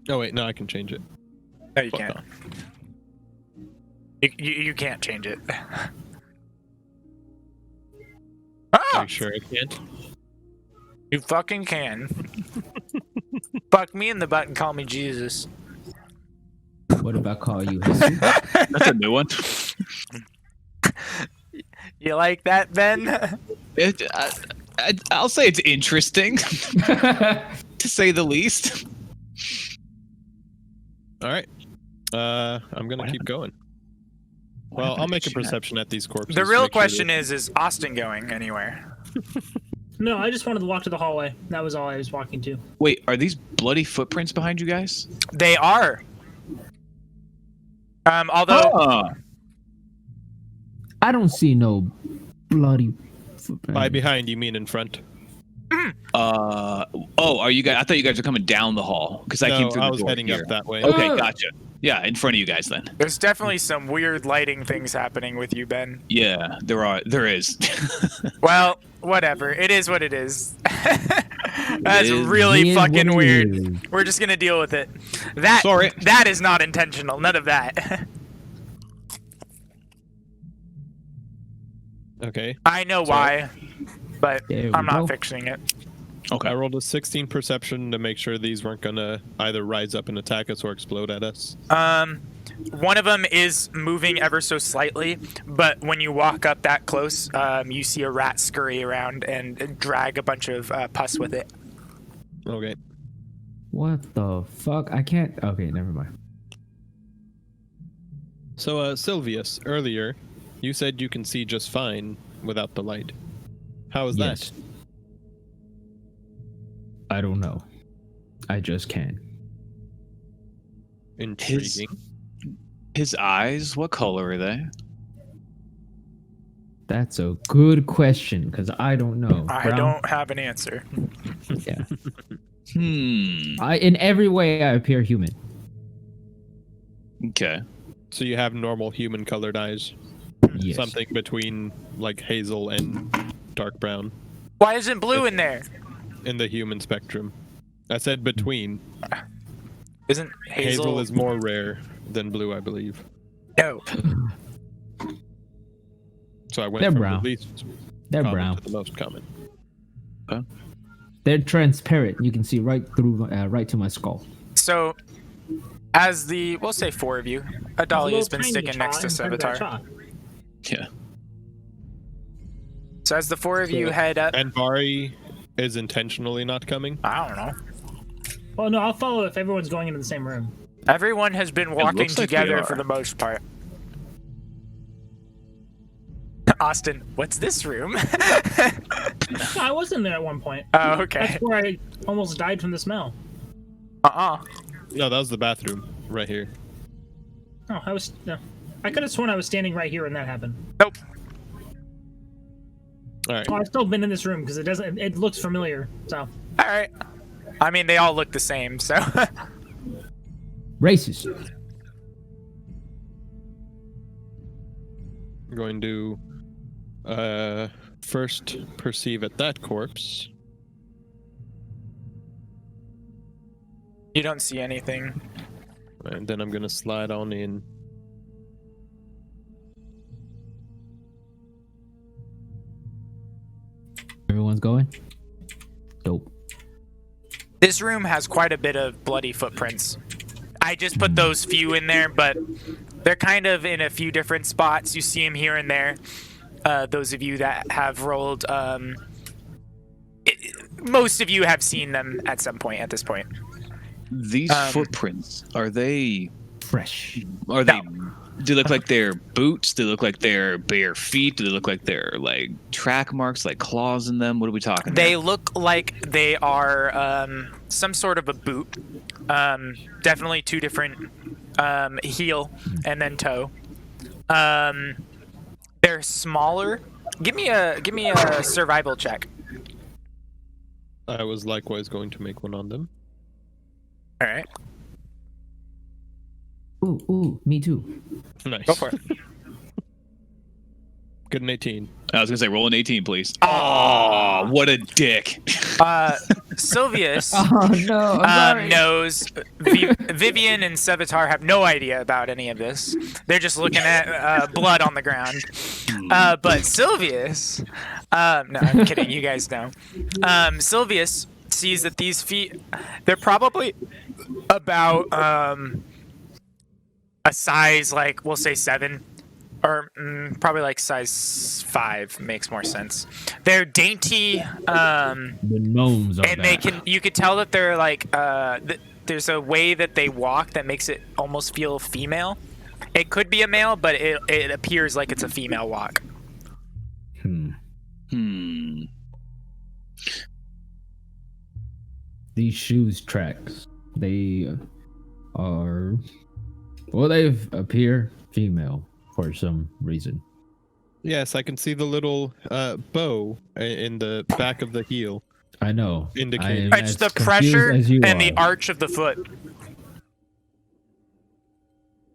[SPEAKER 4] Oh wait, no, I can change it.
[SPEAKER 1] No, you
[SPEAKER 4] Fuck
[SPEAKER 1] can't.
[SPEAKER 4] off.
[SPEAKER 1] You can't change it.
[SPEAKER 4] Are
[SPEAKER 1] Ah!
[SPEAKER 4] you sure I can't?
[SPEAKER 1] You fucking can. Fuck me in the butt and call me Jesus.
[SPEAKER 2] What about call you Jesus?
[SPEAKER 9] That's a new one.
[SPEAKER 1] You like that, Ben?
[SPEAKER 9] I'll say it's interesting, to say the least.
[SPEAKER 4] All right. I'm gonna keep going. Well, I'll make a perception at these corpses.
[SPEAKER 1] The
[SPEAKER 4] to
[SPEAKER 1] real
[SPEAKER 4] make sure
[SPEAKER 1] question
[SPEAKER 4] that-
[SPEAKER 1] is Austin going anywhere?
[SPEAKER 5] No, I just wanted to walk to the hallway. That was all I was walking to.
[SPEAKER 9] Wait, are these bloody footprints behind you guys?
[SPEAKER 1] They are. Although
[SPEAKER 9] Oh,
[SPEAKER 2] I don't see no bloody.
[SPEAKER 4] By behind, you mean in front?
[SPEAKER 9] are you guys? I thought you guys were coming down the hall because I came
[SPEAKER 4] No,
[SPEAKER 9] through
[SPEAKER 4] I
[SPEAKER 9] the
[SPEAKER 4] was
[SPEAKER 9] door
[SPEAKER 4] heading
[SPEAKER 9] here.
[SPEAKER 4] up that way.
[SPEAKER 9] Okay, gotcha. Yeah, in front of you guys then.
[SPEAKER 1] there's definitely some weird lighting things happening with you, Ben.
[SPEAKER 9] Yeah, there is.
[SPEAKER 1] Well, whatever. It is what it is. That's
[SPEAKER 9] is-
[SPEAKER 1] really
[SPEAKER 2] It is
[SPEAKER 1] fucking
[SPEAKER 2] what it
[SPEAKER 1] weird.
[SPEAKER 2] is.
[SPEAKER 1] We're just gonna deal with it. That
[SPEAKER 9] Sorry.
[SPEAKER 1] that is not intentional. None of that.
[SPEAKER 4] Okay.
[SPEAKER 1] I know why, but
[SPEAKER 2] There we
[SPEAKER 1] I'm not
[SPEAKER 2] go.
[SPEAKER 1] fixing it.
[SPEAKER 9] Okay.
[SPEAKER 4] I rolled a 16 perception to make sure these weren't gonna either rise up and attack us or explode at us.
[SPEAKER 1] One of them is moving ever so slightly, but when you walk up that close, you see a rat scurry around and drag a bunch of pus with it.
[SPEAKER 4] Okay.
[SPEAKER 2] What the fuck? I can't. Okay, never mind.
[SPEAKER 4] So, Sylvius, earlier, you said you can see just fine without the light. How is
[SPEAKER 2] Yes.
[SPEAKER 4] that?
[SPEAKER 2] I don't know. I just can.
[SPEAKER 4] Intriguing.
[SPEAKER 9] His eyes, what color are they?
[SPEAKER 2] That's a good question because I don't know.
[SPEAKER 1] I
[SPEAKER 2] Brown?
[SPEAKER 1] don't have an answer.
[SPEAKER 2] Yeah.
[SPEAKER 9] Hmm.
[SPEAKER 2] In every way, I appear human.
[SPEAKER 9] Okay.
[SPEAKER 4] So you have normal human-colored eyes,
[SPEAKER 2] Yes.
[SPEAKER 4] something between like hazel and dark brown
[SPEAKER 1] Why isn't blue in there?
[SPEAKER 4] in the human spectrum. I said between.
[SPEAKER 1] Isn't
[SPEAKER 4] Hazel is more rare than blue, I believe.
[SPEAKER 1] No.
[SPEAKER 4] So I went
[SPEAKER 2] They're
[SPEAKER 4] from
[SPEAKER 2] brown.
[SPEAKER 4] the least
[SPEAKER 2] They're
[SPEAKER 4] common
[SPEAKER 2] brown.
[SPEAKER 4] to the most common.
[SPEAKER 2] They're transparent. You can see right through, right to my skull.
[SPEAKER 1] So, as we'll say four of you, Adalia's been
[SPEAKER 5] Little tiny
[SPEAKER 1] sticking next to
[SPEAKER 5] chaw in front of that
[SPEAKER 1] Sevatar.
[SPEAKER 5] chaw.
[SPEAKER 9] Yeah.
[SPEAKER 1] So as the four of you
[SPEAKER 4] So-
[SPEAKER 1] head up,
[SPEAKER 4] And Vari is intentionally not coming.
[SPEAKER 1] I don't know.
[SPEAKER 5] Well, no, I'll follow if everyone's going into the same room.
[SPEAKER 1] Everyone has been walking
[SPEAKER 9] looks like we
[SPEAKER 1] together
[SPEAKER 9] are.
[SPEAKER 1] for the most part. Austin, what's this room?
[SPEAKER 5] No, I was in there at one point.
[SPEAKER 1] Oh, okay.
[SPEAKER 5] That's where I almost died from the smell.
[SPEAKER 4] No, that was the bathroom right here.
[SPEAKER 5] Oh, I was. No. I could have sworn I was standing right here when that happened.
[SPEAKER 1] Nope.
[SPEAKER 4] All right.
[SPEAKER 5] Oh, I've still been in this room because it doesn't. It looks familiar. So
[SPEAKER 1] All right. I mean, they all look the same, so.
[SPEAKER 2] Racist.
[SPEAKER 4] I'm going to first perceive at that corpse.
[SPEAKER 1] You don't see anything.
[SPEAKER 4] And then I'm gonna slide on in.
[SPEAKER 2] Everyone's going? Dope.
[SPEAKER 1] This room has quite a bit of bloody footprints. I just put those few in there, but they're kind of in a few different spots. You see them here and there. Those of you that have rolled, most of you have seen them at some point at this point.
[SPEAKER 9] These footprints, are they
[SPEAKER 2] Fresh.
[SPEAKER 9] Are they? Do they look like they're boots? Do they look like they're bare feet? Do they look like they're like track marks, like claws in them? What are we talking?
[SPEAKER 1] They
[SPEAKER 9] about?
[SPEAKER 1] look like they are some sort of a boot. Definitely two different heel and then toe. They're smaller. Give me a survival check.
[SPEAKER 4] I was likewise going to make one on them.
[SPEAKER 1] All right.
[SPEAKER 2] Ooh, me too.
[SPEAKER 4] Nice.
[SPEAKER 1] Go for it.
[SPEAKER 4] Good an 18.
[SPEAKER 9] I was gonna say roll an 18, please. Oh, what a dick!
[SPEAKER 1] Sylvius
[SPEAKER 2] Oh no! I'm sorry.
[SPEAKER 1] knows Vivian and Sevatar have no idea about any of this. They're just looking at blood on the ground. But Sylvius, no, I'm kidding. You guys know. Sylvius sees that these feet, they're probably about a size like we'll say 7. Or probably like size 5 makes more sense. They're dainty,
[SPEAKER 2] The gnomes are
[SPEAKER 1] and
[SPEAKER 2] back.
[SPEAKER 1] you could tell that they're like there's a way that they walk that makes it almost feel female. It could be a male, but it appears like it's a female walk.
[SPEAKER 2] These shoes tracks. They are. Well, they appear female for some reason.
[SPEAKER 4] Yes, I can see the little bow in the back of the heel.
[SPEAKER 2] I know.
[SPEAKER 4] Indicating.
[SPEAKER 2] I am
[SPEAKER 1] It's
[SPEAKER 2] as
[SPEAKER 1] the
[SPEAKER 2] confused
[SPEAKER 1] pressure
[SPEAKER 2] as you
[SPEAKER 1] and the
[SPEAKER 2] are.
[SPEAKER 1] arch of the foot.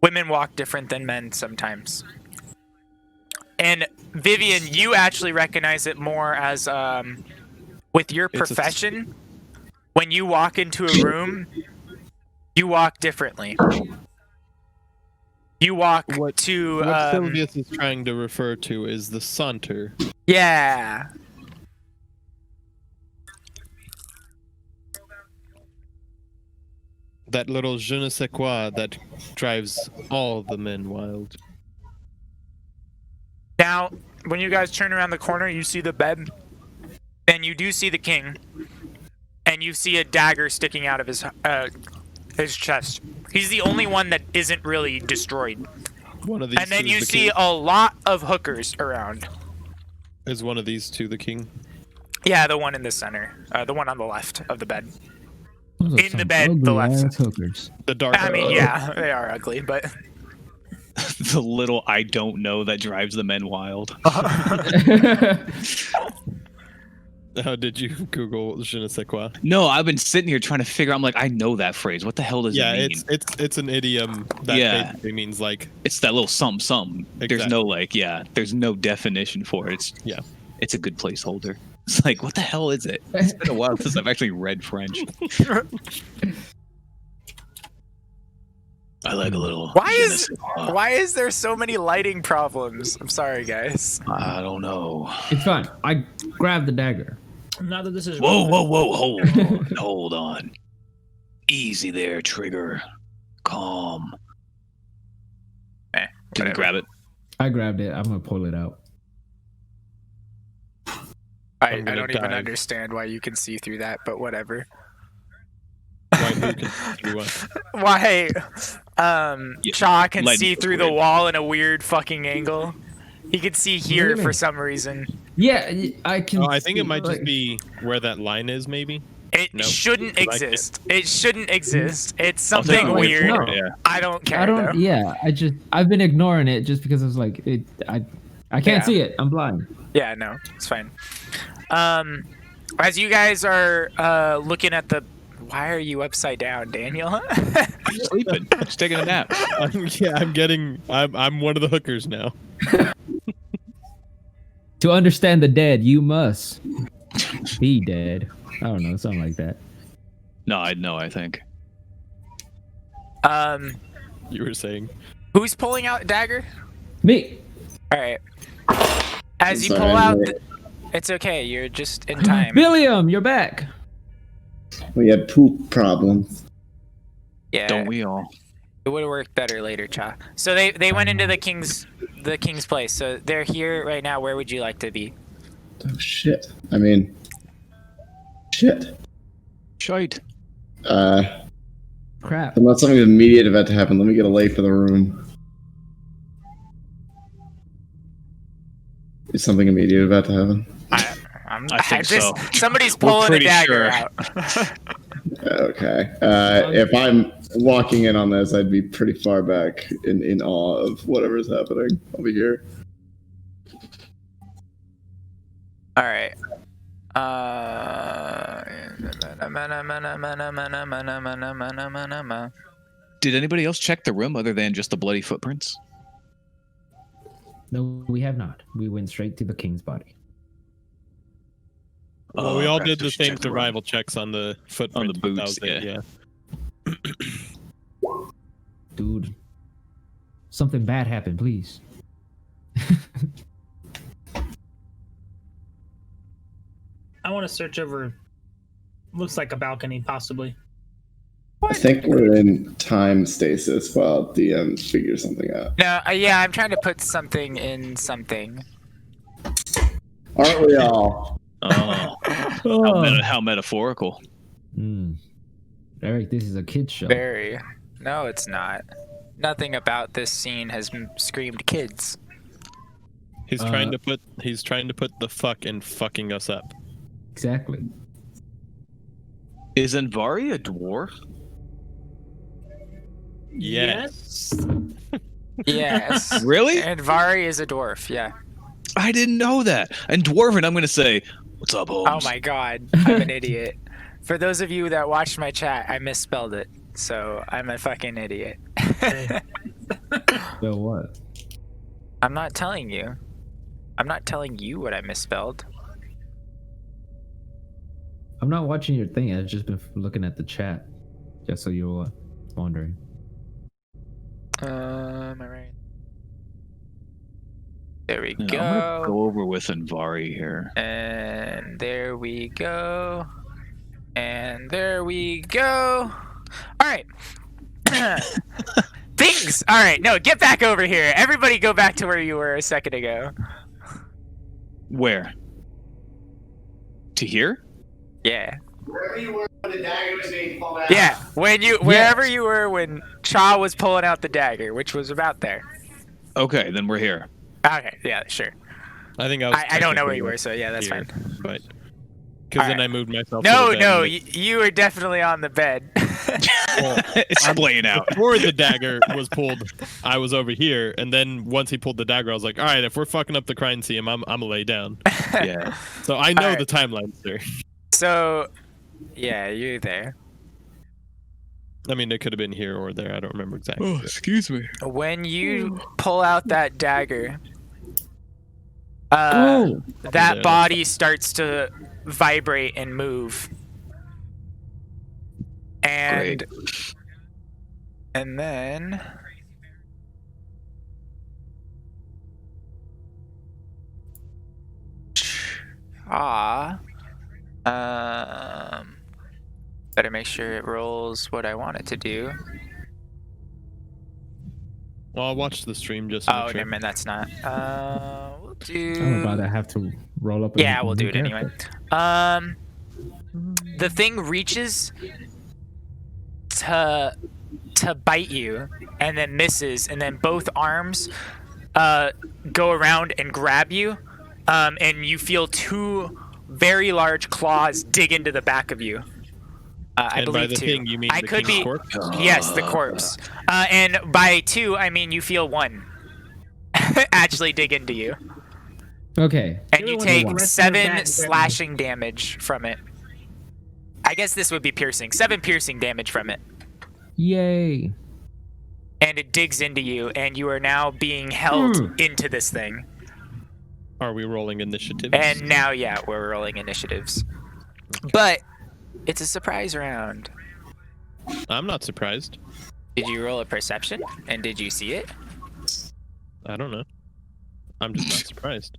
[SPEAKER 1] Women walk different than men sometimes. And Vivian, you actually recognize it more as with your
[SPEAKER 4] It's a-
[SPEAKER 1] profession. When you walk into a room, you walk differently. You walk to
[SPEAKER 4] What Sylvius is trying to refer to is the saunter.
[SPEAKER 1] yeah.
[SPEAKER 4] That little je ne sais quoi that drives all the men wild.
[SPEAKER 1] Now, when you guys turn around the corner, you see the bed, and you do see the king, and you see a dagger sticking out of his chest. He's the only one that isn't really destroyed.
[SPEAKER 4] One of these
[SPEAKER 1] And then
[SPEAKER 4] two
[SPEAKER 1] you
[SPEAKER 4] is the
[SPEAKER 1] see
[SPEAKER 4] king.
[SPEAKER 1] a lot of hookers around.
[SPEAKER 4] Is one of these two the king?
[SPEAKER 1] Yeah, the one in the center, the one on the left of the bed.
[SPEAKER 2] Those are
[SPEAKER 1] in the
[SPEAKER 2] some
[SPEAKER 1] bed, the left.
[SPEAKER 2] ugly-ass hookers.
[SPEAKER 4] The dark.
[SPEAKER 1] I mean, yeah, they are ugly, but
[SPEAKER 9] The little I don't know that drives the men wild.
[SPEAKER 4] How did you Google je ne sais quoi?
[SPEAKER 9] No, I've been sitting here trying to figure out. I'm like, I know that phrase. What the hell does
[SPEAKER 4] Yeah,
[SPEAKER 9] it mean?
[SPEAKER 4] it's an idiom that
[SPEAKER 9] Yeah.
[SPEAKER 4] basically means like
[SPEAKER 9] It's that little something. There's
[SPEAKER 4] Exactly.
[SPEAKER 9] no like, there's no definition for it. It's a good placeholder. It's like, what the hell is it? It's been a while since I've actually read French.
[SPEAKER 6] I like a little.
[SPEAKER 1] why is there so many lighting problems? I'm sorry, guys.
[SPEAKER 6] I don't know.
[SPEAKER 2] It's fine. I grabbed the dagger.
[SPEAKER 5] Now that this is
[SPEAKER 6] Whoa, whoa, whoa! Hold on, hold on. Easy there, Trigger. Calm.
[SPEAKER 9] Can you grab it?
[SPEAKER 2] I grabbed it. I'm gonna pull it out.
[SPEAKER 1] I
[SPEAKER 4] I'm gonna
[SPEAKER 1] don't even
[SPEAKER 4] dive.
[SPEAKER 1] understand why you can see through that, but whatever.
[SPEAKER 4] why who can do what?
[SPEAKER 1] Why Cha can
[SPEAKER 9] lightning
[SPEAKER 1] see
[SPEAKER 9] was
[SPEAKER 1] through the
[SPEAKER 9] weird.
[SPEAKER 1] wall in a weird fucking angle. He could see here
[SPEAKER 2] Really?
[SPEAKER 1] for some reason.
[SPEAKER 2] Yeah, I can.
[SPEAKER 4] Oh, I think it
[SPEAKER 2] see,
[SPEAKER 4] might just
[SPEAKER 2] like-
[SPEAKER 4] be where that line is, maybe.
[SPEAKER 1] It
[SPEAKER 4] Nope.
[SPEAKER 1] shouldn't
[SPEAKER 4] Like it.
[SPEAKER 1] exist. It shouldn't exist. It's
[SPEAKER 9] I'll take
[SPEAKER 1] something
[SPEAKER 9] your word
[SPEAKER 1] weird.
[SPEAKER 9] for it, yeah.
[SPEAKER 1] I don't care
[SPEAKER 2] I don't.
[SPEAKER 1] though.
[SPEAKER 2] Yeah, I've been ignoring it just because I was like, I can't
[SPEAKER 1] Yeah.
[SPEAKER 2] see it. I'm blind.
[SPEAKER 1] Yeah, no, it's fine. As you guys are looking at the, why are you upside down, Daniel?
[SPEAKER 9] Sleeping. Just taking a nap.
[SPEAKER 4] I'm one of the hookers now.
[SPEAKER 2] To understand the dead, you must be dead. I don't know, something like that.
[SPEAKER 9] No, I know. I think.
[SPEAKER 4] You were saying.
[SPEAKER 1] Who's pulling out dagger?
[SPEAKER 2] Me.
[SPEAKER 1] All right. As you
[SPEAKER 3] Sorry,
[SPEAKER 1] pull out,
[SPEAKER 3] I'm
[SPEAKER 1] it's okay. You're just in time.
[SPEAKER 2] William, you're back.
[SPEAKER 3] We had poop problems.
[SPEAKER 1] Yeah.
[SPEAKER 9] Don't we all?
[SPEAKER 1] It would have worked better later, Cha. So they went into the king's place. So they're here right now. Where would you like to be?
[SPEAKER 3] Oh shit. I mean, shit.
[SPEAKER 9] Shite.
[SPEAKER 2] Crap.
[SPEAKER 3] Unless something immediate about to happen, let me get a lay for the room. Is something immediate about to happen?
[SPEAKER 9] I think so.
[SPEAKER 1] Somebody's
[SPEAKER 9] We're
[SPEAKER 1] pulling a
[SPEAKER 9] pretty
[SPEAKER 1] dagger
[SPEAKER 9] sure.
[SPEAKER 1] out.
[SPEAKER 3] Okay. If I'm walking in on this, I'd be pretty far back in awe of whatever's happening. I'll be here.
[SPEAKER 1] All right.
[SPEAKER 9] Did anybody else check the room other than just the bloody footprints?
[SPEAKER 2] No, we have not. We went straight to the king's body.
[SPEAKER 4] Well, we all
[SPEAKER 9] crap,
[SPEAKER 4] did
[SPEAKER 9] we
[SPEAKER 4] the
[SPEAKER 9] should
[SPEAKER 4] same
[SPEAKER 9] check the room.
[SPEAKER 4] survival checks on the footprint.
[SPEAKER 9] On the boots,
[SPEAKER 4] That was it, yeah.
[SPEAKER 2] Dude. Something bad happened, please.
[SPEAKER 5] I want to search over. Looks like a balcony, possibly.
[SPEAKER 3] I think we're in time stasis while DM figures something out.
[SPEAKER 1] No, yeah, I'm trying to put something in something.
[SPEAKER 3] Aren't we all?
[SPEAKER 9] Oh,
[SPEAKER 2] Oh.
[SPEAKER 9] how metaphorical.
[SPEAKER 2] Eric, this is a kid's show.
[SPEAKER 1] Very. No, it's not. Nothing about this scene has screamed kids.
[SPEAKER 4] He's trying to put the fuck in fucking us up.
[SPEAKER 2] Exactly.
[SPEAKER 9] Is Anvari a dwarf?
[SPEAKER 4] Yes.
[SPEAKER 1] Yes.
[SPEAKER 9] Really?
[SPEAKER 1] And Vari is a dwarf, yeah.
[SPEAKER 9] I didn't know that. And dwarven, I'm gonna say, "What's up, Holmes?"
[SPEAKER 1] Oh my god, I'm an idiot. For those of you that watched my chat, I misspelled it. So I'm a fucking idiot.
[SPEAKER 2] So what?
[SPEAKER 1] I'm not telling you. I'm not telling you what I misspelled.
[SPEAKER 2] I'm not watching your thing. I've just been looking at the chat. Just so you're wondering.
[SPEAKER 1] Am I right? There we
[SPEAKER 9] Yeah,
[SPEAKER 1] go.
[SPEAKER 9] I'm gonna go over with Anvari here.
[SPEAKER 1] And there we go. And there we go. All right. Things. All right. No, get back over here. Everybody go back to where you were a second ago.
[SPEAKER 9] Where? To here?
[SPEAKER 1] Yeah.
[SPEAKER 7] Wherever you were when the dagger was being pulled out.
[SPEAKER 1] Yeah. Wherever you were when Cha was pulling out the dagger, which was about there.
[SPEAKER 9] Okay, then we're here.
[SPEAKER 1] Okay. Yeah, sure.
[SPEAKER 4] I think I was.
[SPEAKER 1] I don't know where
[SPEAKER 4] technically
[SPEAKER 1] you were, so yeah, that's
[SPEAKER 4] here,
[SPEAKER 1] fine.
[SPEAKER 4] But because then
[SPEAKER 1] Alright.
[SPEAKER 4] I moved myself.
[SPEAKER 1] No,
[SPEAKER 4] to the bed
[SPEAKER 1] no,
[SPEAKER 4] and
[SPEAKER 1] you were definitely on the bed.
[SPEAKER 9] It's playing out.
[SPEAKER 4] before the dagger was pulled, I was over here, and then once he pulled the dagger, I was like, "All right, if we're fucking up the crime scene, I'm gonna lay down."
[SPEAKER 9] Yeah.
[SPEAKER 4] So I know
[SPEAKER 1] Alright.
[SPEAKER 4] the timeline, sir.
[SPEAKER 1] So, yeah, you're there.
[SPEAKER 4] I mean, it could have been here or there. I don't remember exactly.
[SPEAKER 9] Oh, excuse me.
[SPEAKER 1] When you pull out that dagger,
[SPEAKER 2] Oh!
[SPEAKER 1] that
[SPEAKER 4] Yeah.
[SPEAKER 1] body starts to vibrate and move. And and then better make sure it rolls what I want it to do.
[SPEAKER 4] Well, I'll watch the stream just. To
[SPEAKER 1] Oh,
[SPEAKER 4] make sure.
[SPEAKER 1] never mind, that's not. We'll do.
[SPEAKER 2] I'm about to have to roll up.
[SPEAKER 1] Yeah, we'll do it anyway. The thing reaches to bite you and then misses, and then both arms go around and grab you, and you feel two very large claws dig into the back of you. I
[SPEAKER 4] And
[SPEAKER 1] believe
[SPEAKER 4] by the
[SPEAKER 1] two.
[SPEAKER 4] thing, you mean
[SPEAKER 1] I
[SPEAKER 4] the
[SPEAKER 1] could
[SPEAKER 4] King's
[SPEAKER 1] be.
[SPEAKER 4] corpse?
[SPEAKER 1] Yes, the corpse. And by two, I mean you feel one actually dig into you.
[SPEAKER 2] Okay.
[SPEAKER 1] And you
[SPEAKER 5] Everyone
[SPEAKER 1] take
[SPEAKER 5] wants to
[SPEAKER 1] 7
[SPEAKER 5] back
[SPEAKER 1] slashing damage from it. I guess this would be piercing. 7 piercing damage from it.
[SPEAKER 2] Yay.
[SPEAKER 1] And it digs into you, and you are now being held into this thing.
[SPEAKER 4] Are we rolling initiative?
[SPEAKER 1] And now, yeah, we're rolling initiatives. But it's a surprise round.
[SPEAKER 4] I'm not surprised.
[SPEAKER 1] Did you roll a perception? And did you see it?
[SPEAKER 4] I don't know. I'm just not surprised.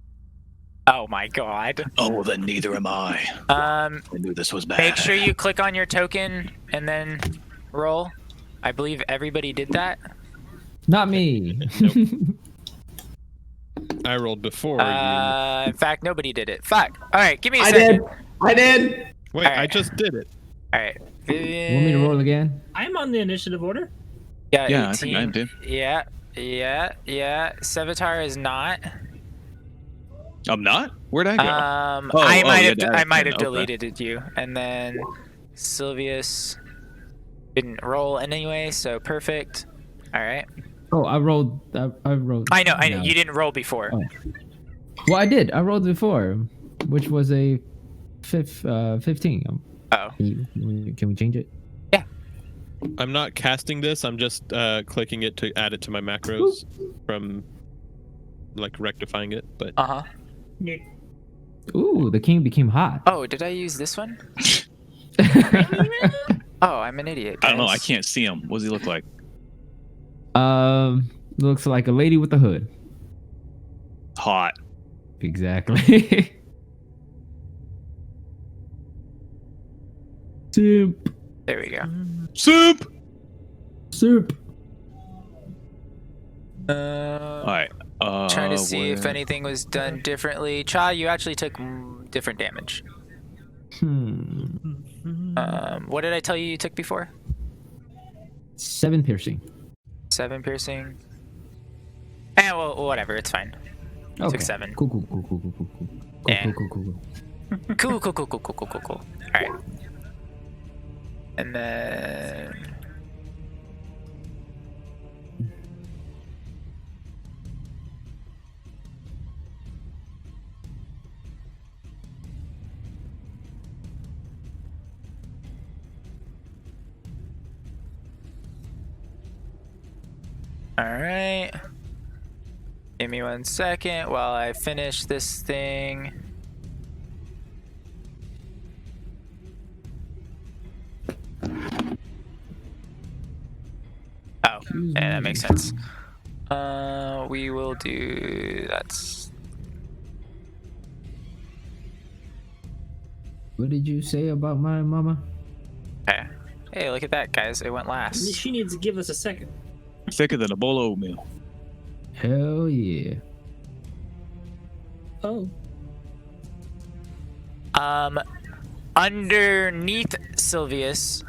[SPEAKER 1] Oh my god.
[SPEAKER 6] Oh, well, then neither am I. I knew this was bad.
[SPEAKER 1] Make sure you click on your token and then roll. I believe everybody did that.
[SPEAKER 2] Not me.
[SPEAKER 4] I rolled before
[SPEAKER 1] In fact, nobody did it. Fuck. All right, give me a
[SPEAKER 3] I
[SPEAKER 1] second.
[SPEAKER 3] did. I did.
[SPEAKER 4] Wait, I
[SPEAKER 1] Alright.
[SPEAKER 4] just did it.
[SPEAKER 1] All right. Vivian.
[SPEAKER 2] Want me to roll again?
[SPEAKER 5] I'm on the initiative order.
[SPEAKER 1] Yeah,
[SPEAKER 9] Yeah, I
[SPEAKER 1] 18.
[SPEAKER 9] think I am too.
[SPEAKER 1] Yeah. Sevatar is not.
[SPEAKER 9] I'm not. Where'd I go?
[SPEAKER 1] I might
[SPEAKER 9] yeah,
[SPEAKER 1] have.
[SPEAKER 9] that
[SPEAKER 1] I might have
[SPEAKER 9] okay.
[SPEAKER 1] deleted you, and then Sylvius didn't roll anyway, so perfect. All right.
[SPEAKER 2] Oh, I rolled. I rolled.
[SPEAKER 1] I know.
[SPEAKER 2] no.
[SPEAKER 1] You didn't roll before.
[SPEAKER 2] Oh. Well, I did. I rolled before, which was a 15.
[SPEAKER 1] Oh.
[SPEAKER 2] Can we change it?
[SPEAKER 4] I'm not casting this. I'm just clicking it to add it to my macros from like rectifying it. But
[SPEAKER 1] Uh huh.
[SPEAKER 2] Ooh, the king became hot.
[SPEAKER 1] Oh, did I use this one? Oh, I'm an idiot.
[SPEAKER 9] I don't know. I
[SPEAKER 1] guys.
[SPEAKER 9] can't see him. What does he look like?
[SPEAKER 2] Looks like a lady with a hood.
[SPEAKER 9] Hot.
[SPEAKER 2] Exactly. Soup.
[SPEAKER 1] There we go.
[SPEAKER 9] Soup.
[SPEAKER 2] Soup.
[SPEAKER 9] All right.
[SPEAKER 1] Trying to see if
[SPEAKER 9] where-
[SPEAKER 1] anything was done differently. Cha, you actually took different damage. What did I tell you took before?
[SPEAKER 2] 7 piercing.
[SPEAKER 1] 7 piercing. Well, whatever. It's fine.
[SPEAKER 2] Okay.
[SPEAKER 1] Took 7.
[SPEAKER 2] Cool.
[SPEAKER 1] Yeah.
[SPEAKER 2] Cool.
[SPEAKER 1] Cool. All right. And then. All right. Give me 1 second while I finish this thing. Oh, yeah, that makes sense. We will do that's.
[SPEAKER 2] What did you say about my mama?
[SPEAKER 1] Okay. Hey, look at that, guys! It went last.
[SPEAKER 5] She needs to give us a second.
[SPEAKER 9] Thicker than a bowl of oatmeal.
[SPEAKER 2] Hell yeah.
[SPEAKER 5] Oh.
[SPEAKER 1] Underneath Sylvius,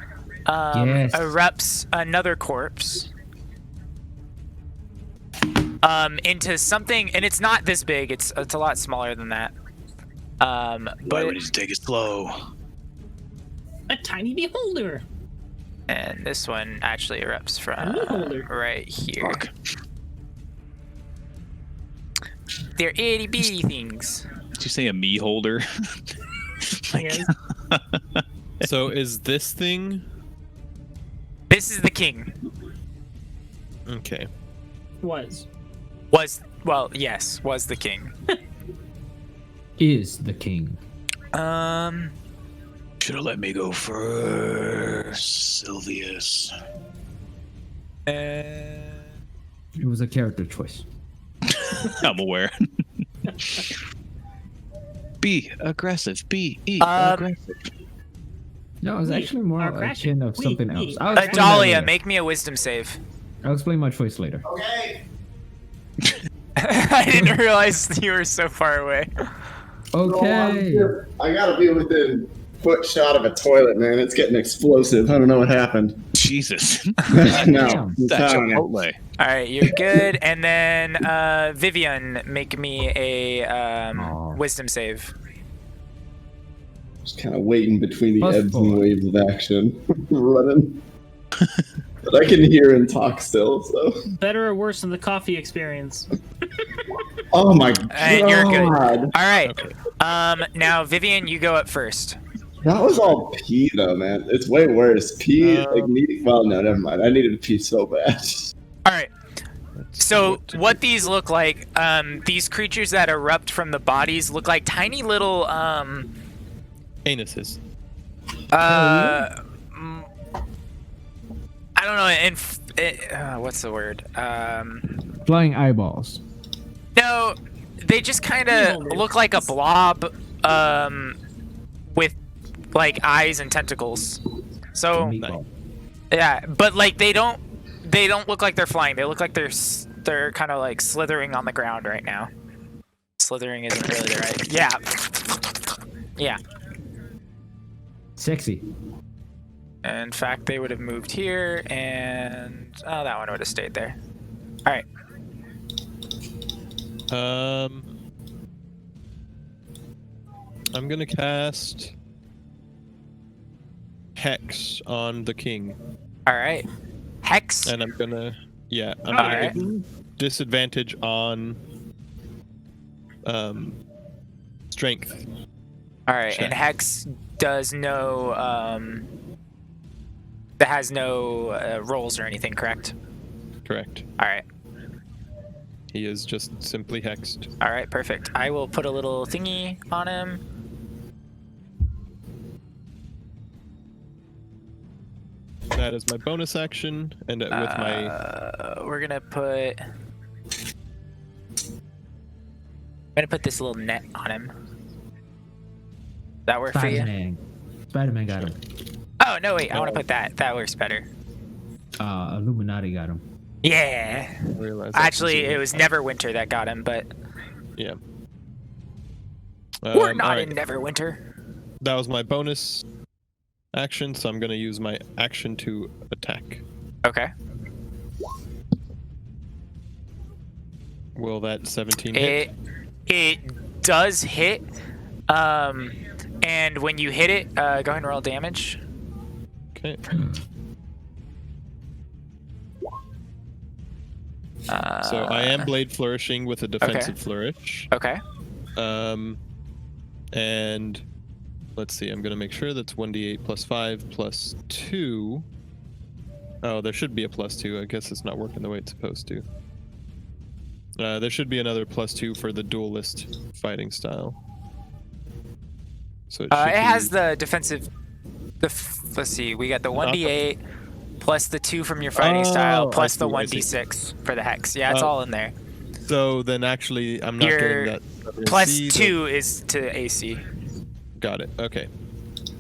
[SPEAKER 2] Yes.
[SPEAKER 1] erupts another corpse. Into something, and it's not this big. It's a lot smaller than that.
[SPEAKER 6] But
[SPEAKER 1] But
[SPEAKER 6] we need to take it slow.
[SPEAKER 5] A tiny beholder.
[SPEAKER 1] and this one actually erupts from
[SPEAKER 5] Beholder.
[SPEAKER 1] right here.
[SPEAKER 6] Fuck.
[SPEAKER 1] They're itty bitty things.
[SPEAKER 9] Did you say a me holder?
[SPEAKER 5] Yes.
[SPEAKER 4] so is this thing
[SPEAKER 1] This is the king.
[SPEAKER 4] okay?
[SPEAKER 5] Was.
[SPEAKER 1] Was the king.
[SPEAKER 2] Is the king.
[SPEAKER 6] Should have let me go first, Sylvius.
[SPEAKER 2] It was a character choice.
[SPEAKER 9] I'm aware. Be aggressive. Be aggressive.
[SPEAKER 2] No, it was actually more
[SPEAKER 5] our
[SPEAKER 2] a
[SPEAKER 5] crashing.
[SPEAKER 2] kin of something
[SPEAKER 5] Wait.
[SPEAKER 2] else. I'll explain that
[SPEAKER 1] Dahlia,
[SPEAKER 2] later.
[SPEAKER 1] make me a wisdom save.
[SPEAKER 2] I'll explain my choice later.
[SPEAKER 7] Okay.
[SPEAKER 1] I didn't realize you were so far away.
[SPEAKER 2] Okay.
[SPEAKER 3] I gotta be within foot shot of a toilet, man. It's getting explosive. I don't know what happened.
[SPEAKER 9] Jesus.
[SPEAKER 3] No,
[SPEAKER 2] Damn.
[SPEAKER 3] I'm
[SPEAKER 9] That's
[SPEAKER 3] telling you.
[SPEAKER 9] Chipotle.
[SPEAKER 1] All right, you're good. And then Vivian, make me a
[SPEAKER 2] Aw.
[SPEAKER 1] wisdom save.
[SPEAKER 3] Just kind of waiting between the
[SPEAKER 2] Plus
[SPEAKER 3] ebbs
[SPEAKER 2] 4.
[SPEAKER 3] and waves of action, running. But I can hear and talk still. So,
[SPEAKER 5] Better or worse than the coffee experience?
[SPEAKER 3] oh my god,
[SPEAKER 1] And you're good. All right. Now Vivian, you go up first.
[SPEAKER 3] that was all pee though, man. It's way worse. Pee, like needing. Well, no, never mind. I needed to pee so bad.
[SPEAKER 1] All right. So what these look like? These creatures that erupt from the bodies look like tiny little
[SPEAKER 4] Anuses.
[SPEAKER 1] I don't know. What's the word?
[SPEAKER 2] Flying eyeballs.
[SPEAKER 1] No, they just kind of look like a blob, with like eyes and tentacles. So
[SPEAKER 2] Meatball.
[SPEAKER 1] yeah, but like they don't look like they're flying. They look like they're kind of like slithering on the ground right now. Slithering isn't really the right. Yeah. Yeah.
[SPEAKER 2] Sexy.
[SPEAKER 1] In fact, they would have moved here, and that one would have stayed there. All right.
[SPEAKER 4] I'm gonna cast Hex on the king,
[SPEAKER 1] All right. Hex.
[SPEAKER 4] and I'm gonna
[SPEAKER 1] Alright.
[SPEAKER 4] give disadvantage on strength.
[SPEAKER 1] All right,
[SPEAKER 4] check.
[SPEAKER 1] and Hex does no that has no rolls or anything, correct?
[SPEAKER 4] Correct.
[SPEAKER 1] All right.
[SPEAKER 4] He is just simply hexed.
[SPEAKER 1] All right, perfect. I will put a little thingy on him.
[SPEAKER 4] That is my bonus action, and with my
[SPEAKER 1] We're gonna put. I'm gonna put this little net on him. That work for you?
[SPEAKER 2] Spider-Man. Spider-Man got him.
[SPEAKER 1] Oh no, wait! I want to put that. That works better.
[SPEAKER 2] Illuminati got him.
[SPEAKER 1] Yeah.
[SPEAKER 4] realize that
[SPEAKER 1] Actually,
[SPEAKER 4] was
[SPEAKER 1] it was Neverwinter that got him, but
[SPEAKER 4] yeah.
[SPEAKER 1] we're not
[SPEAKER 4] alright.
[SPEAKER 1] in Neverwinter.
[SPEAKER 4] That was my bonus action, so I'm gonna use my action to attack.
[SPEAKER 1] Okay.
[SPEAKER 4] Will that 17 hit?
[SPEAKER 1] It does hit. And when you hit it, go ahead and roll damage.
[SPEAKER 4] Okay. So I am blade flourishing with a defensive flourish.
[SPEAKER 1] Okay.
[SPEAKER 4] And let's see, I'm gonna make sure that's 1d8 plus 5 plus 2. Oh, there should be a plus 2. I guess it's not working the way it's supposed to. There should be another plus 2 for the duelist fighting style. So it
[SPEAKER 1] has the defensive. Let's see. We got the 1d8 plus the 2 from your fighting style plus the 1d6 for the hex. Yeah, it's all in there.
[SPEAKER 4] So then actually, I'm not
[SPEAKER 1] Your
[SPEAKER 4] getting that.
[SPEAKER 1] Plus
[SPEAKER 4] See
[SPEAKER 1] 2 is to AC.
[SPEAKER 4] Got it. Okay.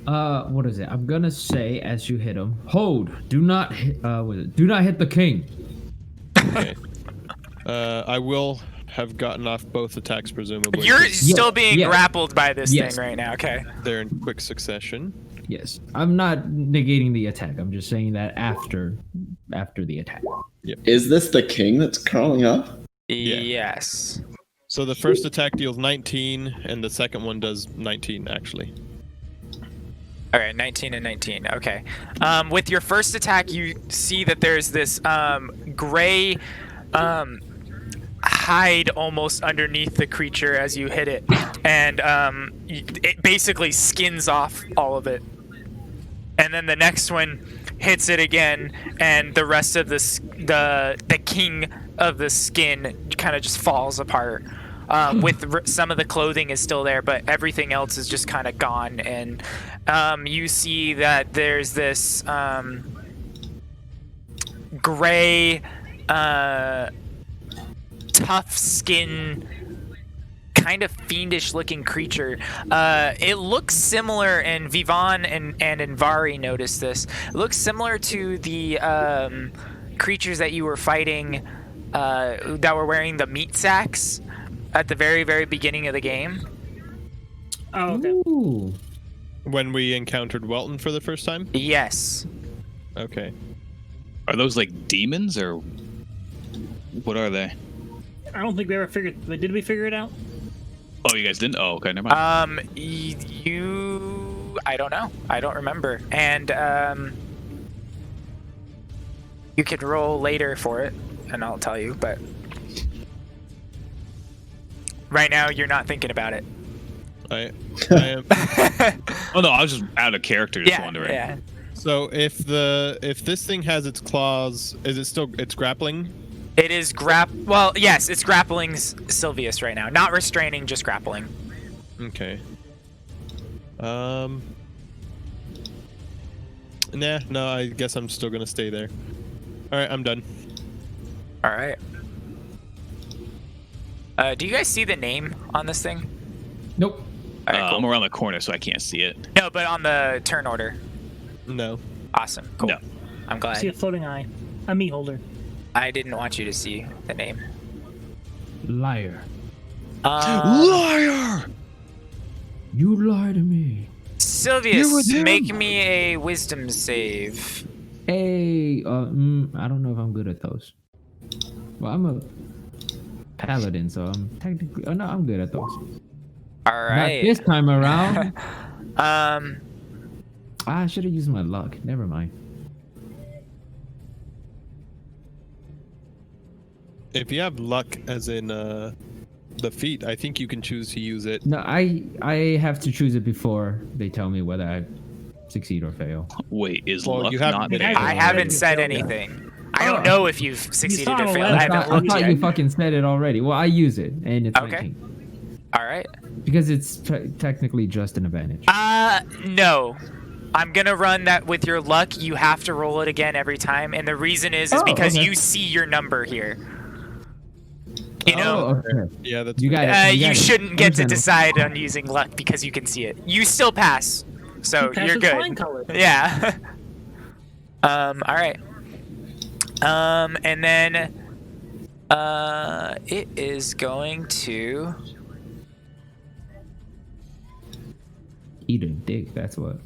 [SPEAKER 2] What is it? I'm gonna say as you hit him, hold. Do not hit. Do not hit the king.
[SPEAKER 4] Okay. I will have gotten off both attacks, presumably.
[SPEAKER 1] You're still being
[SPEAKER 2] yeah.
[SPEAKER 1] grappled by this
[SPEAKER 2] Yes.
[SPEAKER 1] thing right now. Okay.
[SPEAKER 4] They're in quick succession.
[SPEAKER 2] Yes, I'm not negating the attack. I'm just saying that after the attack.
[SPEAKER 3] Is this the king that's crawling up?
[SPEAKER 4] Yeah.
[SPEAKER 1] Yes.
[SPEAKER 4] So the first attack deals 19, and the second one does 19, actually.
[SPEAKER 1] All right, 19 and 19. Okay. With your first attack, you see that there's this gray hide almost underneath the creature as you hit it, and it basically skins off all of it. And then the next one hits it again, and the rest of the king of the skin kind of just falls apart. With some of the clothing is still there, but everything else is just kind of gone. And you see that there's this gray, tough skin, kind of fiendish looking creature. It looks similar, and Vivan and Invari noticed this. It looks similar to the creatures that you were fighting that were wearing the meat sacks at the very, very beginning of the game.
[SPEAKER 5] Oh, okay.
[SPEAKER 2] Ooh.
[SPEAKER 4] When we encountered Welton for the first time?
[SPEAKER 1] Yes.
[SPEAKER 4] Okay.
[SPEAKER 9] Are those like demons or what are they?
[SPEAKER 5] I don't think we ever figured. Did we figure it out?
[SPEAKER 9] Oh, you guys didn't? Oh, okay, never mind.
[SPEAKER 1] I don't know. I don't remember. And you could roll later for it, and I'll tell you. But right now, you're not thinking about it.
[SPEAKER 4] I am.
[SPEAKER 9] Oh no, I was just out of character, just wondering.
[SPEAKER 1] Yeah.
[SPEAKER 4] So if this thing has its claws, is it still it's grappling?
[SPEAKER 1] It is Well, yes, it's grappling Sylvius right now. Not restraining, just grappling.
[SPEAKER 4] Nah, no, I guess I'm still gonna stay there. All right, I'm done.
[SPEAKER 1] All right. Do you guys see the name on this thing?
[SPEAKER 2] Nope.
[SPEAKER 1] All right, cool.
[SPEAKER 9] I'm around the corner, so I can't see it.
[SPEAKER 1] No, but on the turn order.
[SPEAKER 4] No.
[SPEAKER 1] Awesome. Cool.
[SPEAKER 9] No.
[SPEAKER 1] I'm glad.
[SPEAKER 5] See a floating eye. A meat holder.
[SPEAKER 1] I didn't want you to see the name.
[SPEAKER 2] Liar.
[SPEAKER 9] Liar!
[SPEAKER 2] You lie to me.
[SPEAKER 1] Sylvius, make me a wisdom save.
[SPEAKER 2] Hey, I don't know if I'm good at those. Well, I'm a paladin, so I'm technically. Oh no, I'm good at those.
[SPEAKER 1] All right.
[SPEAKER 2] Not this time around.
[SPEAKER 1] Um,
[SPEAKER 2] I should have used my luck. Never mind.
[SPEAKER 4] If you have luck, as in the feat, I think you can choose to use it.
[SPEAKER 2] No, I have to choose it before they tell me whether I succeed or fail.
[SPEAKER 9] Wait, is
[SPEAKER 4] Well,
[SPEAKER 9] luck
[SPEAKER 4] you haven't
[SPEAKER 9] not
[SPEAKER 4] been
[SPEAKER 9] there?
[SPEAKER 4] able
[SPEAKER 1] I
[SPEAKER 4] to.
[SPEAKER 1] haven't said anything. I don't know if you've succeeded
[SPEAKER 5] saw
[SPEAKER 1] or
[SPEAKER 5] it
[SPEAKER 1] failed.
[SPEAKER 5] already.
[SPEAKER 1] I
[SPEAKER 2] I
[SPEAKER 1] haven't
[SPEAKER 2] thought, I
[SPEAKER 1] looked
[SPEAKER 2] thought
[SPEAKER 1] yet.
[SPEAKER 2] you fucking said it already. Well, I use it, and it's
[SPEAKER 1] Okay.
[SPEAKER 2] 19.
[SPEAKER 1] All right.
[SPEAKER 2] Because it's technically just an advantage.
[SPEAKER 1] No. I'm gonna run that with your luck. You have to roll it again every time, and the reason is
[SPEAKER 2] Oh,
[SPEAKER 1] because
[SPEAKER 2] okay.
[SPEAKER 1] you see your number here. You know,
[SPEAKER 2] Oh, okay.
[SPEAKER 4] Yeah, that's
[SPEAKER 2] You got it.
[SPEAKER 1] you
[SPEAKER 2] got it.
[SPEAKER 1] shouldn't get to
[SPEAKER 2] Understandable.
[SPEAKER 1] decide on using luck because you can see it. You still pass, so
[SPEAKER 5] Pass
[SPEAKER 1] you're
[SPEAKER 5] with flying
[SPEAKER 1] good.
[SPEAKER 5] color.
[SPEAKER 1] Yeah. All right. And then, it is going to.
[SPEAKER 2] Eat a dick. That's what.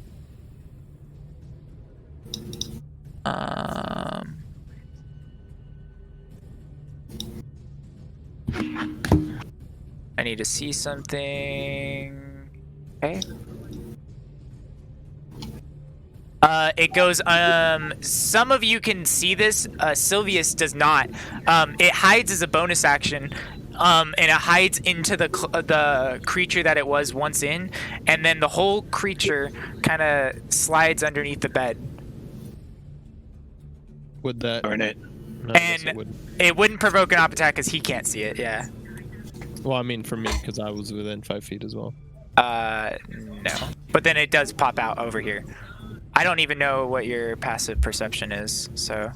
[SPEAKER 1] I need to see something. Okay. It goes, some of you can see this, Sylvius does not. It hides as a bonus action, and it hides into the creature that it was once in, and then the whole creature kind of slides underneath the bed.
[SPEAKER 4] Would that?
[SPEAKER 6] Darn it.
[SPEAKER 4] No, I guess it
[SPEAKER 1] And
[SPEAKER 4] wouldn't.
[SPEAKER 1] it wouldn't provoke an op attack because he can't see it, yeah.
[SPEAKER 4] Well, I mean, for me, because I was within 5 feet as well.
[SPEAKER 1] No. But then it does pop out over here. I don't even know what your passive perception is, so.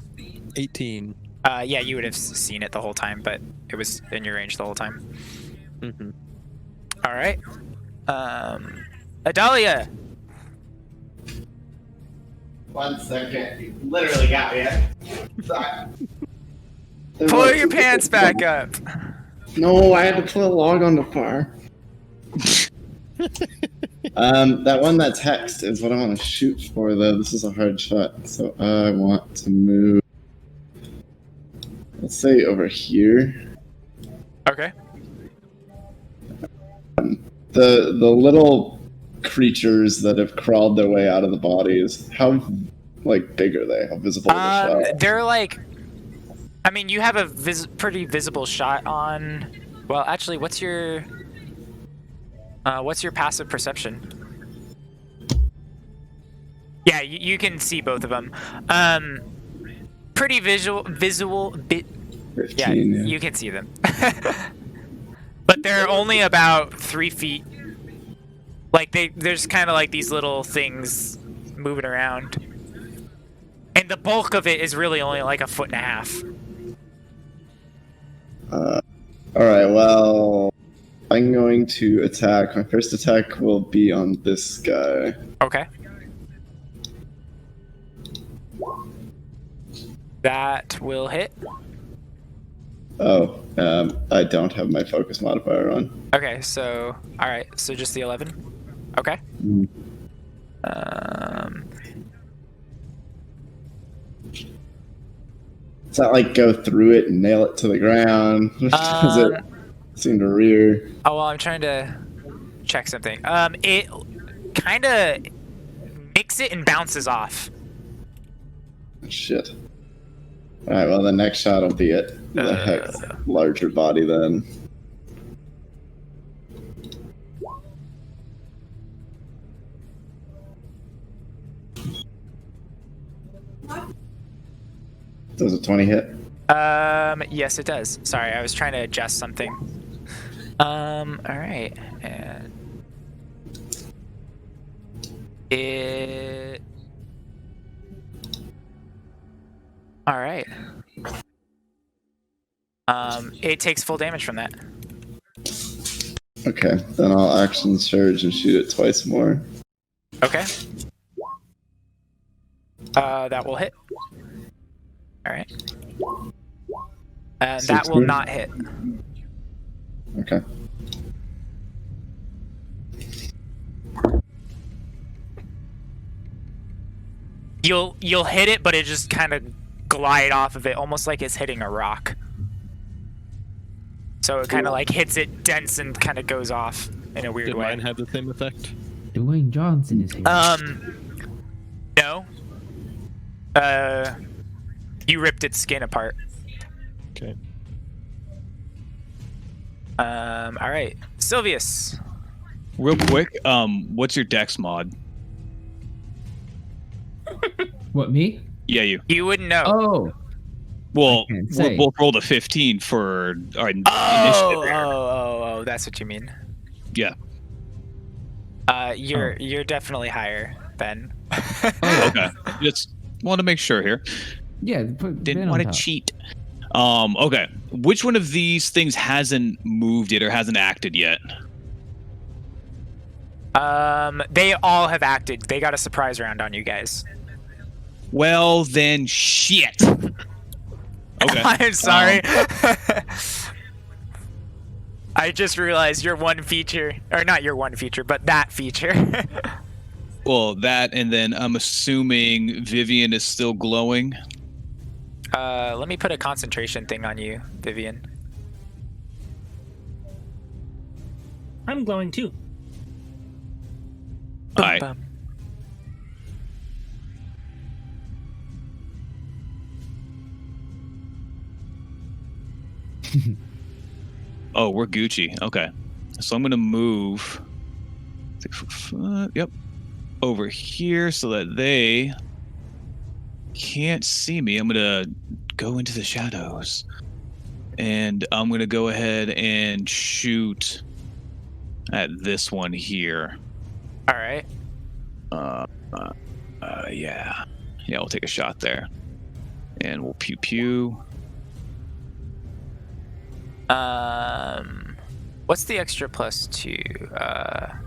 [SPEAKER 4] 18.
[SPEAKER 1] Yeah, you would have seen it the whole time, but it was in your range the whole time.
[SPEAKER 4] Mm-hmm.
[SPEAKER 1] All right. Adalia.
[SPEAKER 7] 1 second. You literally got me. Sorry.
[SPEAKER 1] Pull your pants back up.
[SPEAKER 3] No, I had to put a log on the fire. That one that's hexed is what I want to shoot for, though. This is a hard shot, so I want to move. Let's say over here.
[SPEAKER 1] Okay.
[SPEAKER 3] The little creatures that have crawled their way out of the bodies. How big are they? How visible are they?
[SPEAKER 1] They're like, I mean, you have a pretty visible shot on. Well, actually, what's your passive perception? Yeah, you can see both of them. Pretty visual.
[SPEAKER 3] 15,
[SPEAKER 1] Yeah, you can see them. But they're only about 3 feet. Like there's kind of like these little things moving around, and the bulk of it is really only like 1.5 feet.
[SPEAKER 3] Alright, well, I'm going to attack. My first attack will be on this guy.
[SPEAKER 1] Okay. That will hit.
[SPEAKER 3] Oh, I don't have my focus modifier on.
[SPEAKER 1] Okay, so all right, so just the 11. Okay.
[SPEAKER 3] Does that go through it and nail it to the ground? Does it seem to rear?
[SPEAKER 1] Oh well, I'm trying to check something. It kind of nicks it and bounces off.
[SPEAKER 3] Shit. Alright, well, the next shot will be at the hex larger body then. Does a 20 hit?
[SPEAKER 1] Yes, it does. Sorry, I was trying to adjust something. All right, and it All right. It takes full damage from that.
[SPEAKER 3] Okay, then I'll action surge and shoot it twice more.
[SPEAKER 1] Okay. That will hit. All right. And that will
[SPEAKER 3] 16.
[SPEAKER 1] not hit.
[SPEAKER 3] Okay.
[SPEAKER 1] You'll hit it, but it just kind of glide off of it, almost like it's hitting a rock. So it kind of like hits it, dents, and kind of goes off in a weird
[SPEAKER 4] Did
[SPEAKER 1] way.
[SPEAKER 4] mine have the same effect?
[SPEAKER 2] Dwayne Johnson is here.
[SPEAKER 1] No. You ripped its skin apart.
[SPEAKER 4] Okay.
[SPEAKER 1] All right, Sylvius.
[SPEAKER 9] Real quick, what's your dex mod?
[SPEAKER 2] What, me?
[SPEAKER 9] Yeah, you.
[SPEAKER 1] You wouldn't know.
[SPEAKER 2] Oh,
[SPEAKER 9] Well,
[SPEAKER 2] can't
[SPEAKER 9] we
[SPEAKER 2] say.
[SPEAKER 9] both rolled a 15 for our initiative.
[SPEAKER 1] Oh, that's what you mean.
[SPEAKER 9] Yeah.
[SPEAKER 1] You're definitely higher, Ben.
[SPEAKER 9] Okay. Just want to make sure here.
[SPEAKER 2] yeah. Put
[SPEAKER 9] Didn't
[SPEAKER 2] Ben
[SPEAKER 9] want
[SPEAKER 2] on
[SPEAKER 9] to
[SPEAKER 2] top.
[SPEAKER 9] cheat. Okay. Which one of these things hasn't moved yet or hasn't acted yet?
[SPEAKER 1] They all have acted. They got a surprise round on you guys.
[SPEAKER 9] Well, then shit. Okay.
[SPEAKER 1] I'm sorry. I just realized your one feature, or not your one feature, but that feature.
[SPEAKER 9] Well, that, and then I'm assuming Vivian is still glowing.
[SPEAKER 1] Let me put a concentration thing on you, Vivian.
[SPEAKER 5] I'm glowing too.
[SPEAKER 9] All right.
[SPEAKER 1] Bum.
[SPEAKER 9] Oh, we're Gucci. Okay. So I'm going to move. Yep. Over here so that they can't see me. I'm going to go into the shadows. And I'm going to go ahead and shoot at this one here.
[SPEAKER 1] All right.
[SPEAKER 9] Yeah. Yeah, we'll take a shot there. And we'll pew pew.
[SPEAKER 1] What's the extra +2?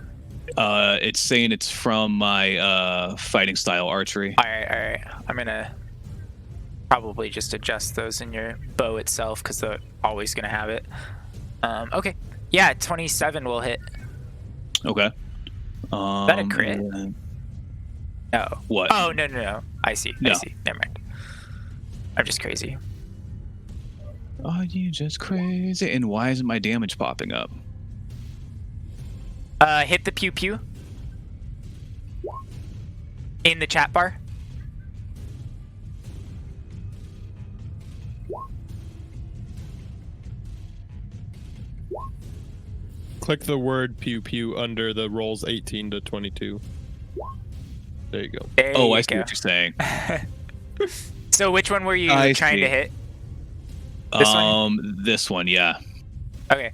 [SPEAKER 9] It's saying it's from my fighting style archery.
[SPEAKER 1] All right. I'm gonna probably just adjust those in your bow itself because they're always gonna have it. Okay. Yeah, 27 will hit.
[SPEAKER 9] Okay.
[SPEAKER 1] Is that a crit? No.
[SPEAKER 9] What?
[SPEAKER 1] Oh no. I see.
[SPEAKER 9] No.
[SPEAKER 1] I see. Never mind. I'm just crazy.
[SPEAKER 9] Are you just crazy? And why isn't my damage popping up?
[SPEAKER 1] Hit the pew pew in the chat bar.
[SPEAKER 4] Click the word pew pew under the rolls 18 to 22. There you go.
[SPEAKER 1] There
[SPEAKER 9] Oh,
[SPEAKER 1] you
[SPEAKER 9] I see
[SPEAKER 1] go.
[SPEAKER 9] what you're saying.
[SPEAKER 1] So which one were you
[SPEAKER 9] I
[SPEAKER 1] trying
[SPEAKER 9] see.
[SPEAKER 1] to hit? This one?
[SPEAKER 9] This one, yeah.
[SPEAKER 1] Okay.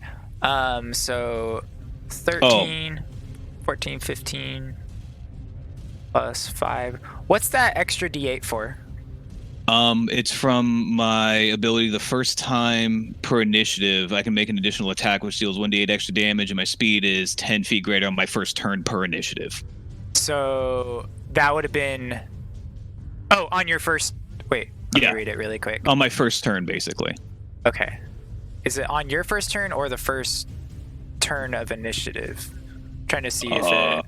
[SPEAKER 1] So 13, 14, 15 plus 5. What's that extra D8 for?
[SPEAKER 9] It's from my ability the first time per initiative, I can make an additional attack which deals 1d8 extra damage, and my speed is 10 feet greater on my first turn per initiative.
[SPEAKER 1] So that would have been. Oh, on your first. Wait, let
[SPEAKER 9] Yeah.
[SPEAKER 1] me read it really quick.
[SPEAKER 9] On my first turn, basically.
[SPEAKER 1] Okay. Is it on your first turn or the first turn of initiative? I'm trying to see if it.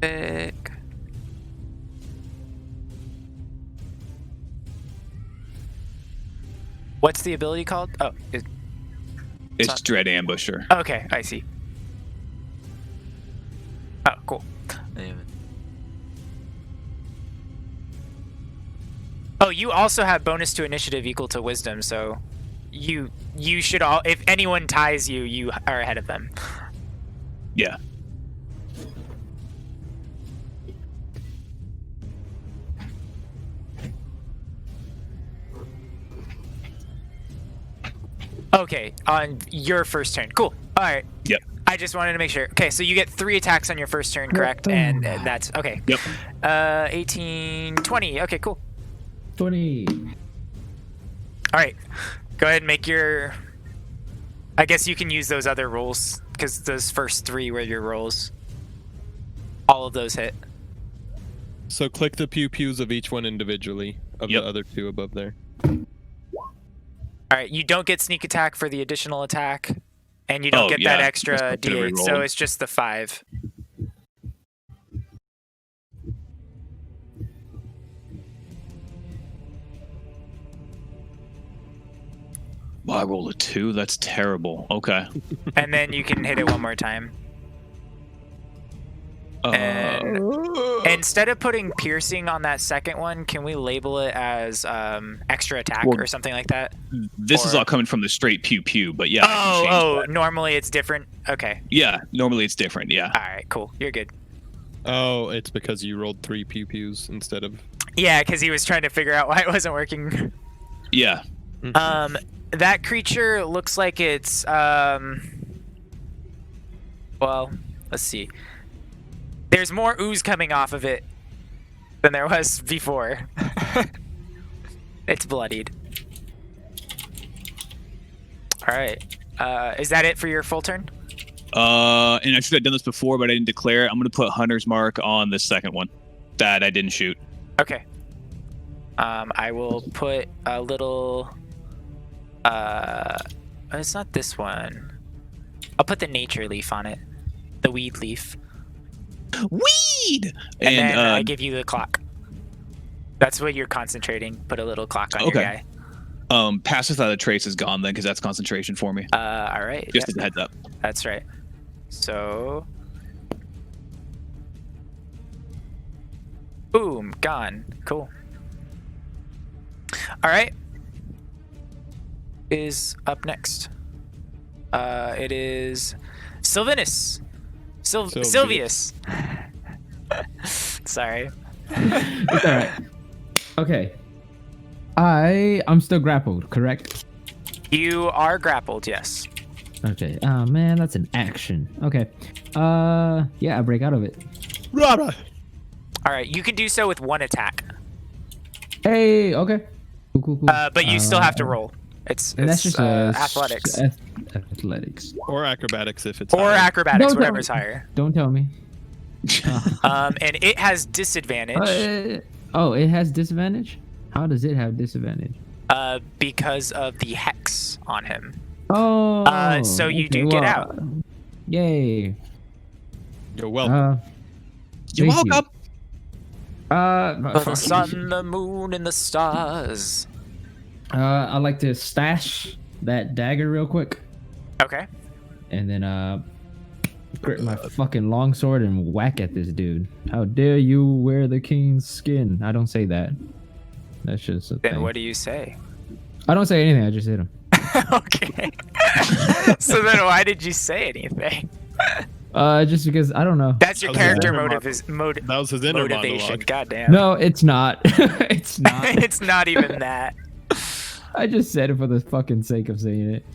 [SPEAKER 1] Pick. What's the ability called? Oh,
[SPEAKER 9] It's
[SPEAKER 1] not-
[SPEAKER 9] Dread Ambusher.
[SPEAKER 1] okay, I see. Oh, cool. Oh, you also have bonus to initiative equal to wisdom, so you should all. If anyone ties you, you are ahead of them.
[SPEAKER 9] Yeah.
[SPEAKER 1] Okay, on your first turn. Cool. All right.
[SPEAKER 9] Yep.
[SPEAKER 1] I just wanted to make sure. Okay, so you get 3 attacks on your first turn, correct? And that's okay.
[SPEAKER 9] Yep.
[SPEAKER 1] 18, 20. Okay, cool.
[SPEAKER 2] 20.
[SPEAKER 1] All right, go ahead and make your. I guess you can use those other rolls because those first 3 were your rolls. All of those hit.
[SPEAKER 4] So click the pew pews of each one individually of
[SPEAKER 9] Yep.
[SPEAKER 4] the other 2 above there.
[SPEAKER 1] All right, you don't get sneak attack for the additional attack, and you don't
[SPEAKER 9] Oh,
[SPEAKER 1] get
[SPEAKER 9] yeah.
[SPEAKER 1] that extra
[SPEAKER 9] Just gonna
[SPEAKER 1] D8, so
[SPEAKER 9] reroll.
[SPEAKER 1] it's just the 5.
[SPEAKER 9] Well, I rolled a 2. That's terrible. Okay.
[SPEAKER 1] And then you can hit it one more time. And instead of putting piercing on that second one, can we label it as extra attack
[SPEAKER 9] Well,
[SPEAKER 1] or something like that?
[SPEAKER 9] This is
[SPEAKER 1] Or-
[SPEAKER 9] all coming from the straight pew pew, but yeah. I can change
[SPEAKER 1] Oh,
[SPEAKER 9] that.
[SPEAKER 1] normally it's different. Okay.
[SPEAKER 9] Yeah, normally it's different. Yeah.
[SPEAKER 1] All right, cool. You're good.
[SPEAKER 4] Oh, it's because you rolled 3 pew pews instead of.
[SPEAKER 1] Yeah, because he was trying to figure out why it wasn't working.
[SPEAKER 9] Yeah.
[SPEAKER 1] That creature looks like it's well, let's see. There's more ooze coming off of it than there was before. It's bloodied. All right. Is that it for your full turn?
[SPEAKER 9] And I should have done this before, but I didn't declare it. I'm gonna put Hunter's Mark on the second one that I didn't shoot.
[SPEAKER 1] Okay. I will put a little. It's not this one. I'll put the nature leaf on it, the weed leaf,
[SPEAKER 9] Weed.
[SPEAKER 1] and then I give you the clock. That's what you're concentrating. Put a little clock on your
[SPEAKER 9] Okay.
[SPEAKER 1] guy.
[SPEAKER 9] Pass without a trace is gone then, because that's concentration for me.
[SPEAKER 1] All right.
[SPEAKER 9] Just
[SPEAKER 1] yeah,
[SPEAKER 9] as a heads up.
[SPEAKER 1] that's right. So. Boom, gone. Cool. All right. Is up next. It is Sylvanus. Sylvius. Sorry.
[SPEAKER 2] It's alright. Okay. I'm still grappled, correct?
[SPEAKER 1] You are grappled, yes.
[SPEAKER 2] Okay. Oh man, that's an action. Okay. Yeah, I break out of it.
[SPEAKER 1] All right, you can do so with 1 attack.
[SPEAKER 2] Hey, okay. Cool.
[SPEAKER 1] But you still have to roll. It's
[SPEAKER 2] And that's just
[SPEAKER 1] athletics.
[SPEAKER 2] Athletics.
[SPEAKER 4] Or acrobatics if it's.
[SPEAKER 1] Or
[SPEAKER 4] higher.
[SPEAKER 1] acrobatics,
[SPEAKER 2] No,
[SPEAKER 1] whatever's higher.
[SPEAKER 2] Don't tell me.
[SPEAKER 1] And it has disadvantage
[SPEAKER 2] It has disadvantage? How does it have disadvantage?
[SPEAKER 1] because of the hex on him.
[SPEAKER 2] Oh.
[SPEAKER 1] So you
[SPEAKER 2] okay,
[SPEAKER 1] do get
[SPEAKER 2] well,
[SPEAKER 1] out.
[SPEAKER 2] Yay.
[SPEAKER 4] You're welcome.
[SPEAKER 9] You're
[SPEAKER 2] Thank you.
[SPEAKER 9] welcome.
[SPEAKER 1] For the sun, the moon, and the stars.
[SPEAKER 2] I like to stash that dagger real quick,
[SPEAKER 1] Okay.
[SPEAKER 2] and then grip my fucking longsword and whack at this dude. How dare you wear the king's skin? I don't say that. That's just a
[SPEAKER 1] Then
[SPEAKER 2] thing.
[SPEAKER 1] what do you say?
[SPEAKER 2] I don't say anything. I just hit him.
[SPEAKER 1] Okay. So then why did you say anything?
[SPEAKER 2] Just because I don't know.
[SPEAKER 1] That's your
[SPEAKER 4] That was his
[SPEAKER 1] character
[SPEAKER 4] inner
[SPEAKER 1] motive is
[SPEAKER 4] That was his inner
[SPEAKER 1] motivation.
[SPEAKER 4] monologue.
[SPEAKER 1] Goddamn.
[SPEAKER 2] No, it's not. It's not.
[SPEAKER 1] It's not even that.
[SPEAKER 2] I just said it for the fucking sake of saying it.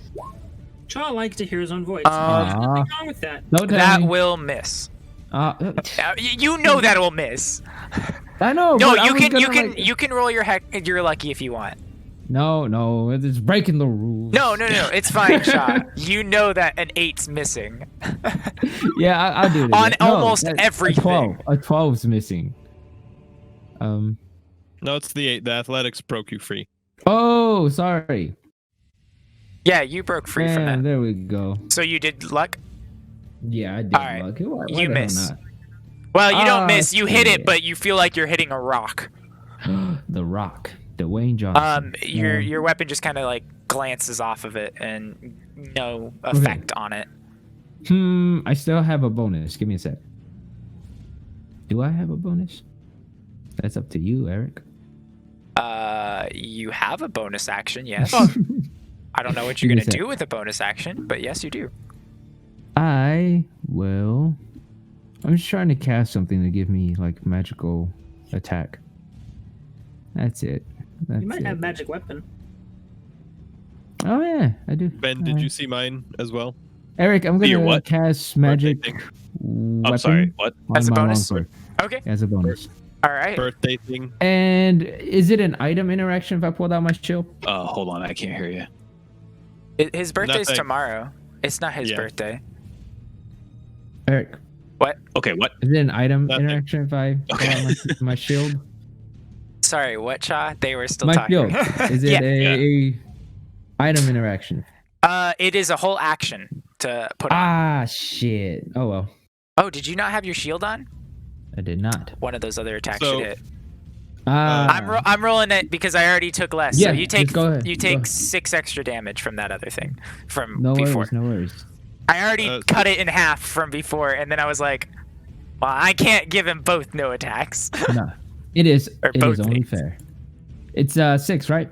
[SPEAKER 5] Shaw likes to hear his own voice.
[SPEAKER 2] Aw.
[SPEAKER 5] There's nothing wrong with that.
[SPEAKER 2] Don't tell
[SPEAKER 1] That
[SPEAKER 2] me.
[SPEAKER 1] will miss. You know that will miss.
[SPEAKER 2] I know.
[SPEAKER 1] No,
[SPEAKER 2] but I
[SPEAKER 1] you
[SPEAKER 2] was
[SPEAKER 1] can
[SPEAKER 2] gonna, like-
[SPEAKER 1] you can roll your your lucky if you want.
[SPEAKER 2] No, it's breaking the rules.
[SPEAKER 1] No, it's fine, Shaw. You know that an 8's missing.
[SPEAKER 2] Yeah, I'll do it.
[SPEAKER 1] On
[SPEAKER 2] again. No,
[SPEAKER 1] almost everything.
[SPEAKER 2] A 12's missing.
[SPEAKER 4] No, it's the 8. The athletics broke you free.
[SPEAKER 2] Oh, sorry.
[SPEAKER 1] Yeah, you broke free from
[SPEAKER 2] Man,
[SPEAKER 1] that.
[SPEAKER 2] there we go.
[SPEAKER 1] So you did luck?
[SPEAKER 2] Yeah, I did.
[SPEAKER 1] All right.
[SPEAKER 2] Luck. Why
[SPEAKER 1] You
[SPEAKER 2] the hell
[SPEAKER 1] miss.
[SPEAKER 2] not?
[SPEAKER 1] Well, you don't
[SPEAKER 2] Ah,
[SPEAKER 1] miss. You hit
[SPEAKER 2] shit.
[SPEAKER 1] it, but you feel like you're hitting a rock.
[SPEAKER 2] The Rock, Dwayne Johnson.
[SPEAKER 1] Your weapon just kind of like glances off of it and no effect on it.
[SPEAKER 2] I still have a bonus. Give me a sec. Do I have a bonus? That's up to you, Eric.
[SPEAKER 1] You have a bonus action, yes.
[SPEAKER 2] Oh.
[SPEAKER 1] I don't know what you're
[SPEAKER 2] Give me
[SPEAKER 1] gonna
[SPEAKER 2] a sec.
[SPEAKER 1] do with a bonus action, but yes, you do.
[SPEAKER 2] I will. I'm just trying to cast something to give me like magical attack. That's it. That's
[SPEAKER 5] You might
[SPEAKER 2] it.
[SPEAKER 5] have magic weapon.
[SPEAKER 2] Oh yeah, I do.
[SPEAKER 4] Ben, did you see mine as well?
[SPEAKER 2] Eric, I'm
[SPEAKER 9] Your
[SPEAKER 2] gonna
[SPEAKER 9] what?
[SPEAKER 2] cast magic
[SPEAKER 4] thing.
[SPEAKER 2] weapon
[SPEAKER 9] I'm sorry. What?
[SPEAKER 2] on
[SPEAKER 1] As a
[SPEAKER 2] my
[SPEAKER 1] bonus?
[SPEAKER 2] longsword
[SPEAKER 1] Okay.
[SPEAKER 2] as a bonus.
[SPEAKER 1] All right.
[SPEAKER 4] Birthday thing.
[SPEAKER 2] And is it an item interaction if I pulled out my shield?
[SPEAKER 9] Hold on, I can't hear you.
[SPEAKER 1] His birthday's
[SPEAKER 4] Nothing.
[SPEAKER 1] tomorrow. It's not his
[SPEAKER 4] Yeah.
[SPEAKER 1] birthday.
[SPEAKER 2] Eric,
[SPEAKER 9] Okay, what?
[SPEAKER 2] is it an item
[SPEAKER 4] Nothing.
[SPEAKER 2] interaction if I pull
[SPEAKER 9] Okay.
[SPEAKER 2] out my shield?
[SPEAKER 1] Sorry, what, Cha? They were still
[SPEAKER 2] My
[SPEAKER 1] talking.
[SPEAKER 2] shield. Is it
[SPEAKER 1] Yeah.
[SPEAKER 2] a item interaction?
[SPEAKER 1] It is a whole action to put on.
[SPEAKER 2] Ah, shit. Oh well,
[SPEAKER 1] Oh, did you not have your shield on?
[SPEAKER 2] I did not.
[SPEAKER 1] One of those other attacks
[SPEAKER 4] So-
[SPEAKER 1] should hit.
[SPEAKER 2] Ah,
[SPEAKER 1] I'm rolling it because I already took less.
[SPEAKER 2] Yeah,
[SPEAKER 1] so you take
[SPEAKER 2] just go ahead.
[SPEAKER 1] you
[SPEAKER 2] Go
[SPEAKER 1] take
[SPEAKER 2] ahead.
[SPEAKER 1] 6 extra damage from that other thing from
[SPEAKER 2] no
[SPEAKER 1] before.
[SPEAKER 2] worries, no worries.
[SPEAKER 1] I already cut it in half from before, and then I was like, well, I can't give him both no attacks.
[SPEAKER 2] No, it is.
[SPEAKER 1] Or
[SPEAKER 2] It
[SPEAKER 1] both
[SPEAKER 2] is only
[SPEAKER 1] things.
[SPEAKER 2] fair. It's 6, right?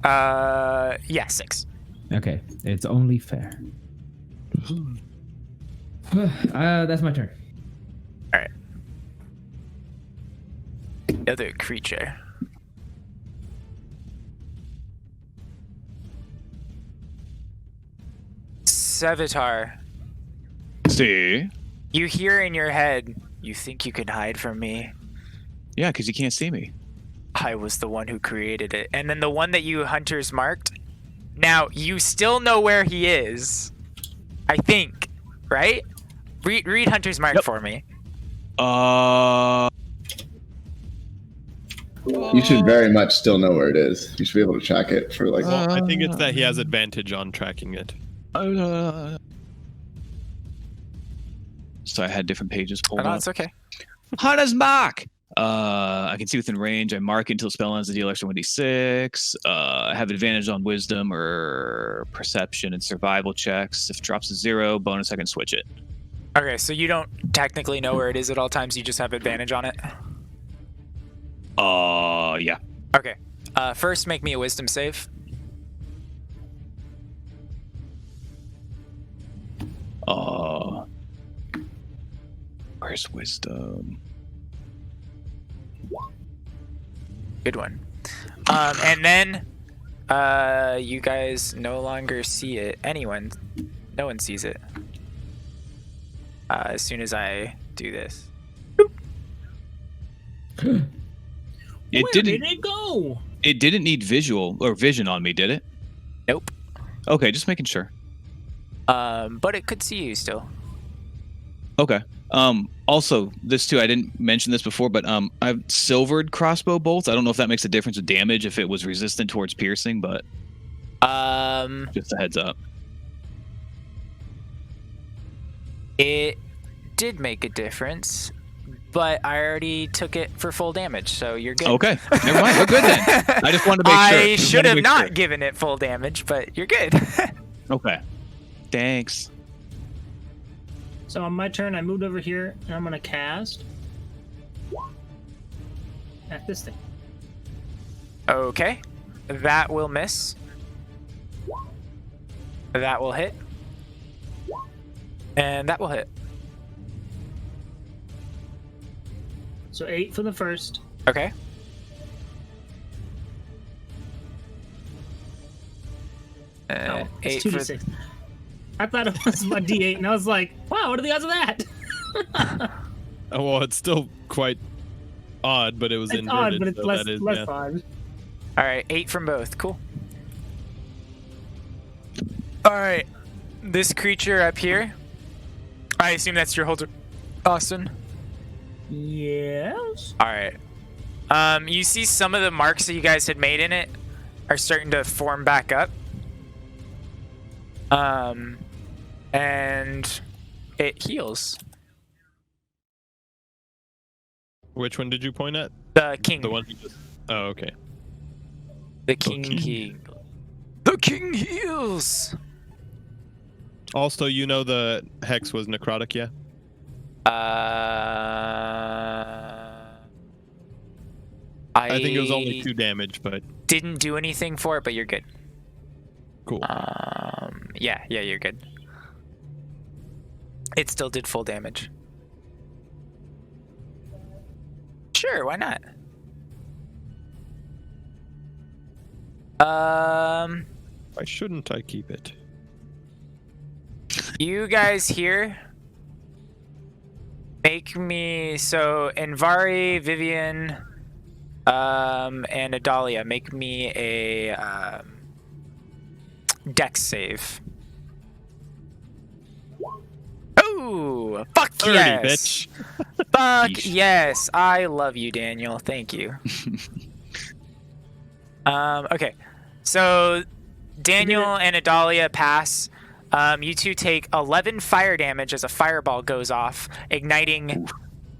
[SPEAKER 1] Yeah, 6.
[SPEAKER 2] Okay, it's only fair. That's my turn.
[SPEAKER 1] All right. Other creature. Sevatar,
[SPEAKER 9] See?
[SPEAKER 1] you hear in your head, you think you can hide from me.
[SPEAKER 9] Yeah, because you can't see me.
[SPEAKER 1] I was the one who created it. And then the one that you hunters marked, now you still know where he is. I think, right? Read Hunter's Mark
[SPEAKER 9] Yep.
[SPEAKER 1] for me.
[SPEAKER 3] You should very much still know where it is. You should be able to track it for like.
[SPEAKER 4] Well, I think it's that he has advantage on tracking it.
[SPEAKER 9] So I had different pages
[SPEAKER 1] Oh,
[SPEAKER 9] pulled
[SPEAKER 1] no,
[SPEAKER 9] up.
[SPEAKER 1] it's okay.
[SPEAKER 9] Hunter's Mark! I can see within range. I mark it until spell ends to deal extra 1d6. I have advantage on wisdom or perception and survival checks. If it drops to 0, bonus I can switch it.
[SPEAKER 1] Okay, so you don't technically know where it is at all times. You just have advantage on it.
[SPEAKER 9] Yeah.
[SPEAKER 1] Okay. First, make me a wisdom save.
[SPEAKER 9] Where's wisdom?
[SPEAKER 1] Good one. And then you guys no longer see it. No one sees it. As soon as I do this.
[SPEAKER 9] It
[SPEAKER 5] Where
[SPEAKER 9] didn't.
[SPEAKER 5] did it go?
[SPEAKER 9] It didn't need visual or vision on me, did it?
[SPEAKER 1] Nope.
[SPEAKER 9] Okay, just making sure.
[SPEAKER 1] But it could see you still.
[SPEAKER 9] Okay. Also, this too, I didn't mention this before, but I've silvered crossbow bolts. I don't know if that makes a difference with damage if it was resistant towards piercing, but just a heads up.
[SPEAKER 1] It did make a difference, but I already took it for full damage, so you're good.
[SPEAKER 9] Okay, never mind. We're good then. I just wanted to make sure.
[SPEAKER 1] I
[SPEAKER 9] Just
[SPEAKER 1] should
[SPEAKER 9] wanted to
[SPEAKER 1] have
[SPEAKER 9] make
[SPEAKER 1] not
[SPEAKER 9] sure.
[SPEAKER 1] given it full damage, but you're good.
[SPEAKER 9] Okay. Thanks.
[SPEAKER 5] So on my turn, I moved over here, and I'm gonna cast at this thing.
[SPEAKER 1] Okay. That will miss. That will hit. And that will hit.
[SPEAKER 5] So 8 for the first.
[SPEAKER 1] Okay.
[SPEAKER 5] Oh,
[SPEAKER 1] 8
[SPEAKER 5] it's
[SPEAKER 1] for
[SPEAKER 5] 2d6. I thought it was my d8, and I was like, wow, what are the odds of that?
[SPEAKER 4] Oh, well, it's still quite odd, but it was
[SPEAKER 5] It's
[SPEAKER 4] inverted.
[SPEAKER 5] odd, but it's
[SPEAKER 4] so
[SPEAKER 5] less,
[SPEAKER 4] that is,
[SPEAKER 5] less
[SPEAKER 4] yeah.
[SPEAKER 5] odd.
[SPEAKER 1] All right, 8 from both. Cool. All right, this creature up here. I assume that's your holder, Austin.
[SPEAKER 5] Yes.
[SPEAKER 1] All right. You see some of the marks that you guys had made in it are starting to form back up. And it heals.
[SPEAKER 4] Which one did you point at?
[SPEAKER 1] The king.
[SPEAKER 4] The one he just. Oh, okay.
[SPEAKER 1] The king. The king heals.
[SPEAKER 4] Also, you know the hex was necrotic, yeah? I think it was only 2 damage, but
[SPEAKER 1] Didn't do anything for it, but you're good.
[SPEAKER 4] cool.
[SPEAKER 1] Yeah, you're good. It still did full damage. Sure, why not?
[SPEAKER 4] Why shouldn't I keep it?
[SPEAKER 1] You guys here make me so Envari, Vivian, and Adalia make me a Dex save. Oh, fuck
[SPEAKER 4] 30,
[SPEAKER 1] yes,
[SPEAKER 4] bitch.
[SPEAKER 1] fuck
[SPEAKER 9] Yeesh.
[SPEAKER 1] yes. I love you, Daniel. Thank you. Okay, so Daniel and Adalia pass. You two take 11 fire damage as a fireball goes off, igniting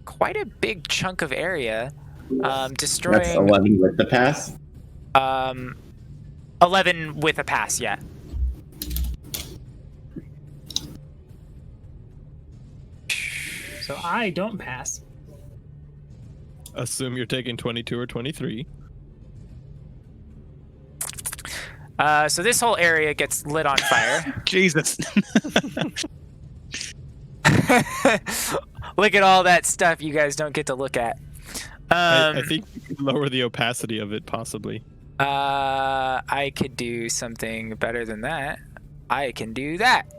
[SPEAKER 1] quite a big chunk of area, destroying.
[SPEAKER 7] That's 11 with the pass.
[SPEAKER 1] 11 with a pass, yeah.
[SPEAKER 5] So I don't pass.
[SPEAKER 4] Assume you're taking 22 or 23.
[SPEAKER 1] So this whole area gets lit on fire.
[SPEAKER 9] Jesus.
[SPEAKER 1] Look at all that stuff you guys don't get to look at.
[SPEAKER 4] I think you can lower the opacity of it, possibly.
[SPEAKER 1] I could do something better than that. I can do that.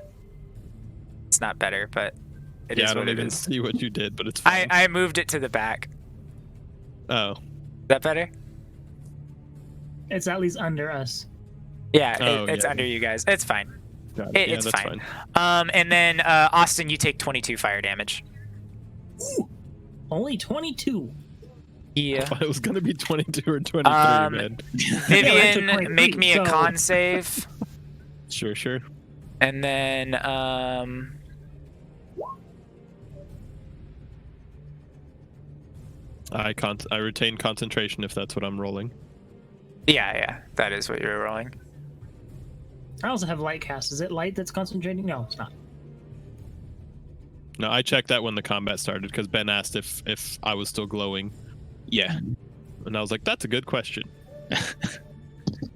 [SPEAKER 1] It's not better, but it is
[SPEAKER 4] I don't
[SPEAKER 1] what it
[SPEAKER 4] even
[SPEAKER 1] is.
[SPEAKER 4] see what you did, but it's fine.
[SPEAKER 1] I moved it to the back.
[SPEAKER 4] Oh.
[SPEAKER 1] Is that better?
[SPEAKER 5] It's at least under us.
[SPEAKER 1] Yeah,
[SPEAKER 4] Oh,
[SPEAKER 1] it's
[SPEAKER 4] yeah.
[SPEAKER 1] under you guys. It's fine.
[SPEAKER 4] Got it. Yeah,
[SPEAKER 1] It's
[SPEAKER 4] that's
[SPEAKER 1] fine. And then Austin, you take 22 fire damage.
[SPEAKER 5] Only 22.
[SPEAKER 1] Yeah.
[SPEAKER 4] It was gonna be 22 or 23, man.
[SPEAKER 1] Vivian,
[SPEAKER 5] 23,
[SPEAKER 1] make me a
[SPEAKER 5] so-
[SPEAKER 1] con save,
[SPEAKER 4] Sure.
[SPEAKER 1] and then
[SPEAKER 4] I retain concentration if that's what I'm rolling.
[SPEAKER 1] yeah, that is what you're rolling.
[SPEAKER 5] I also have light cast. Is it light that's concentrating? No, it's not.
[SPEAKER 4] No, I checked that when the combat started because Ben asked if I was still glowing,
[SPEAKER 9] Yeah.
[SPEAKER 4] and I was like, "That's a good question."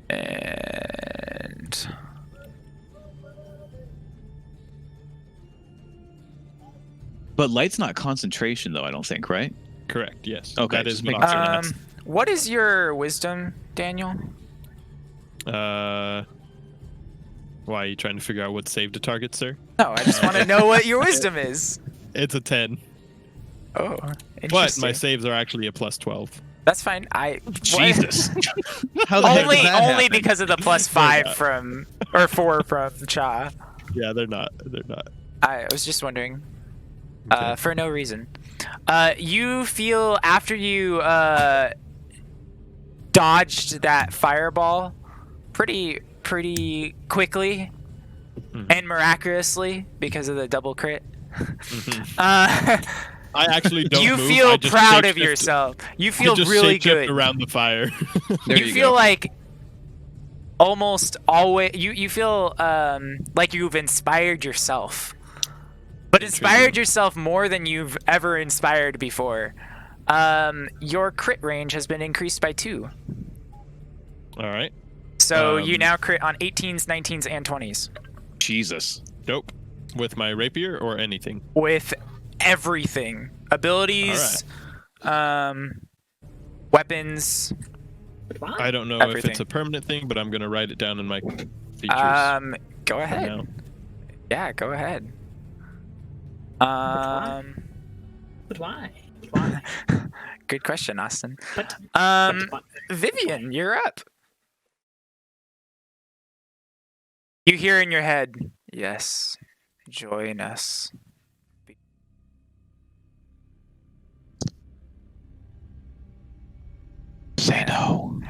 [SPEAKER 1] And
[SPEAKER 9] But light's not concentration, though, I don't think, right?
[SPEAKER 4] Correct. Yes.
[SPEAKER 9] Okay,
[SPEAKER 4] That is
[SPEAKER 9] just
[SPEAKER 4] what
[SPEAKER 9] making
[SPEAKER 4] I'm
[SPEAKER 9] sure.
[SPEAKER 4] saying.
[SPEAKER 1] what is your wisdom, Daniel?
[SPEAKER 4] Why are you trying to figure out what save to target, sir?
[SPEAKER 1] No, I just want to know what your wisdom is.
[SPEAKER 4] It's a 10,
[SPEAKER 1] Oh,
[SPEAKER 4] but
[SPEAKER 1] interesting.
[SPEAKER 4] my saves are actually a plus 12.
[SPEAKER 1] That's fine. What?
[SPEAKER 9] Jesus. How the heck
[SPEAKER 1] only
[SPEAKER 9] did that
[SPEAKER 1] only
[SPEAKER 9] happen?
[SPEAKER 1] because of the plus 5 from or 4 from Cha.
[SPEAKER 4] Yeah, they're not. They're not.
[SPEAKER 1] I was just wondering.
[SPEAKER 4] Okay.
[SPEAKER 1] For no reason. You feel after you dodged that fireball pretty quickly and miraculously because of the double crit.
[SPEAKER 4] I actually don't.
[SPEAKER 1] You
[SPEAKER 4] move,
[SPEAKER 1] feel
[SPEAKER 4] I just
[SPEAKER 1] proud of
[SPEAKER 4] shape-shift-
[SPEAKER 1] yourself. You
[SPEAKER 4] I
[SPEAKER 1] feel
[SPEAKER 4] just
[SPEAKER 1] really
[SPEAKER 4] shape-shift
[SPEAKER 1] good.
[SPEAKER 4] around the fire.
[SPEAKER 9] There
[SPEAKER 1] You
[SPEAKER 9] you
[SPEAKER 1] feel
[SPEAKER 9] go.
[SPEAKER 1] like almost always you feel like you've inspired yourself, but inspired yourself more than you've ever inspired before. Your crit range has been increased by 2,
[SPEAKER 4] All right.
[SPEAKER 1] so you now crit on 18s, 19s, and 20s
[SPEAKER 9] Jesus.
[SPEAKER 4] Dope. With my rapier or anything.
[SPEAKER 1] with everything, abilities, weapons.
[SPEAKER 5] Goodbye.
[SPEAKER 4] I don't know if
[SPEAKER 1] Everything.
[SPEAKER 4] it's a permanent thing, but I'm gonna write it down in my features.
[SPEAKER 1] Go
[SPEAKER 4] for
[SPEAKER 1] ahead.
[SPEAKER 4] now.
[SPEAKER 1] Yeah, go ahead.
[SPEAKER 5] But why? Why?
[SPEAKER 1] Good question, Austin.
[SPEAKER 5] But,
[SPEAKER 1] Um,
[SPEAKER 5] but
[SPEAKER 1] Vivian, you're up. You hear in your head, yes, join us.
[SPEAKER 9] Say no.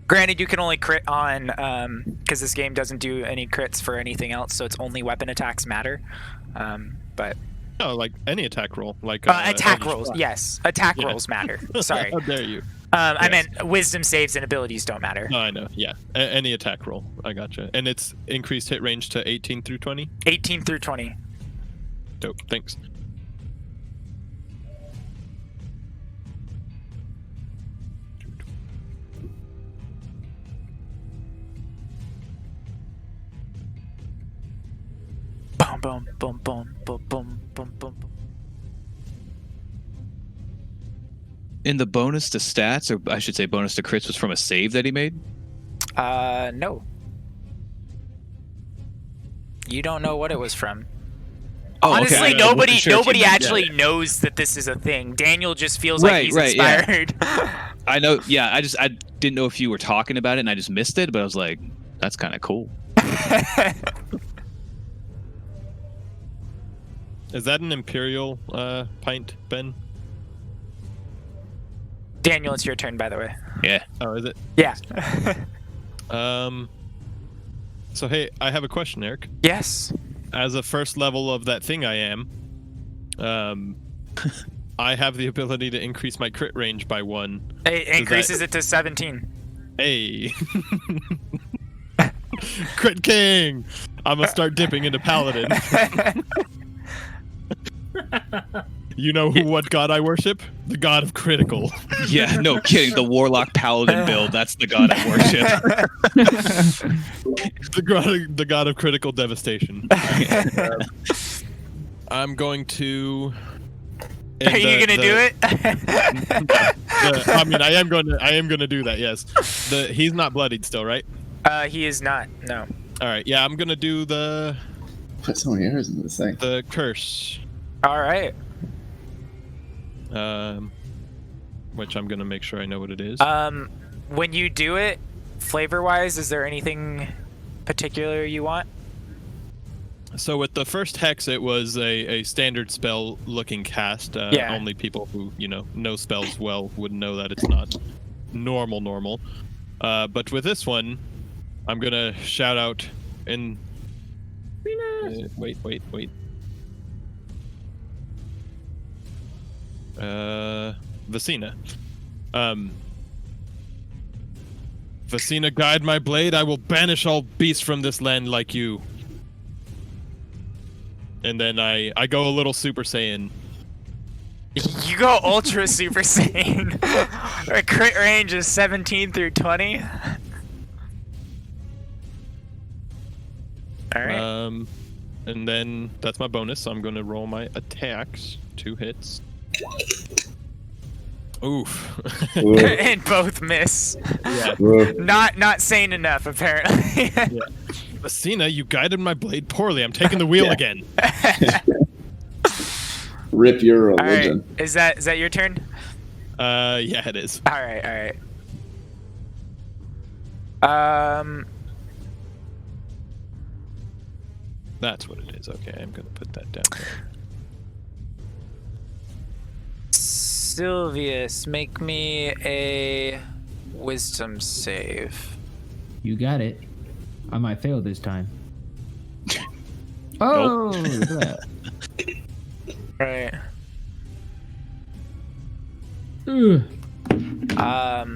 [SPEAKER 1] Granted, you can only crit on, because this game doesn't do any crits for anything else, so it's only weapon attacks matter. But
[SPEAKER 4] No, like any attack roll. Like
[SPEAKER 1] attack
[SPEAKER 4] Eldritch
[SPEAKER 1] rolls,
[SPEAKER 4] Blast.
[SPEAKER 1] yes, attack
[SPEAKER 4] Yeah.
[SPEAKER 1] rolls matter. Sorry,
[SPEAKER 4] How dare you?
[SPEAKER 1] I
[SPEAKER 4] Yes.
[SPEAKER 1] meant wisdom saves and abilities don't matter.
[SPEAKER 4] No, I know. Yeah, any attack roll. I gotcha. And it's increased hit range to 18 through 20.
[SPEAKER 1] 18 through 20.
[SPEAKER 4] Dope. Thanks.
[SPEAKER 1] Boom, boom, boom, boom, boom, boom, boom, boom.
[SPEAKER 9] And the bonus to stats, or I should say bonus to crits, was from a save that he made?
[SPEAKER 1] No. You don't know what it was from.
[SPEAKER 9] Oh, okay.
[SPEAKER 1] Honestly,
[SPEAKER 9] I wasn't
[SPEAKER 1] nobody
[SPEAKER 9] sure if
[SPEAKER 1] nobody
[SPEAKER 9] you-
[SPEAKER 1] actually knows that this is a thing. Daniel just feels like he's
[SPEAKER 9] Right, yeah.
[SPEAKER 1] inspired.
[SPEAKER 9] I know. Yeah, I didn't know if you were talking about it, and I just missed it. But I was like, that's kind of cool.
[SPEAKER 4] Is that an imperial pint, Ben?
[SPEAKER 1] Daniel, it's your turn, by the way.
[SPEAKER 9] Yeah.
[SPEAKER 4] Oh, is it?
[SPEAKER 1] Yeah.
[SPEAKER 4] So hey, I have a question, Eric.
[SPEAKER 1] Yes.
[SPEAKER 4] As a first level of that thing I am, I have the ability to increase my crit range by 1.
[SPEAKER 1] It increases it to 17.
[SPEAKER 4] Hey. Crit King! I'm gonna start dipping into Paladin. You know what god I worship? The god of critical.
[SPEAKER 9] Yeah, no kidding. The Warlock Paladin build, that's the god I worship.
[SPEAKER 4] The god of critical devastation. I'm going to...
[SPEAKER 1] Are you gonna do it?
[SPEAKER 4] I mean, I am gonna do that, yes. He's not bloodied still, right?
[SPEAKER 1] He is not, no.
[SPEAKER 4] Alright, yeah, I'm gonna do
[SPEAKER 3] Put so many arrows in this thing.
[SPEAKER 4] the curse.
[SPEAKER 1] Alright.
[SPEAKER 4] Which I'm gonna make sure I know what it is.
[SPEAKER 1] When you do it, flavor-wise, is there anything particular you want?
[SPEAKER 4] So with the first hex, it was a standard spell looking cast.
[SPEAKER 1] Yeah.
[SPEAKER 4] Only people who know spells well would know that it's not normal. But with this one, I'm gonna shout out in. Wait. Vicina. Vicina, guide my blade. I will banish all beasts from this land like you. And then I go a little Super Saiyan.
[SPEAKER 1] You go Ultra Super Saiyan. Our crit range is 17 through 20. Alright.
[SPEAKER 4] And then that's my bonus. So I'm going to roll my attacks. 2 hits. Oof.
[SPEAKER 1] And both miss.
[SPEAKER 4] Yeah.
[SPEAKER 1] Not sane enough, apparently.
[SPEAKER 4] Vicina, you guided my blade poorly. I'm taking the wheel again.
[SPEAKER 3] Rip your
[SPEAKER 1] All right.
[SPEAKER 3] religion.
[SPEAKER 1] Is that your turn?
[SPEAKER 4] Yeah, it is.
[SPEAKER 1] All right.
[SPEAKER 4] That's what it is. Okay, I'm gonna put that down there.
[SPEAKER 1] Sylvius, make me a wisdom save.
[SPEAKER 2] You got it. I might fail this time. Oh, look at
[SPEAKER 1] Right.
[SPEAKER 2] that.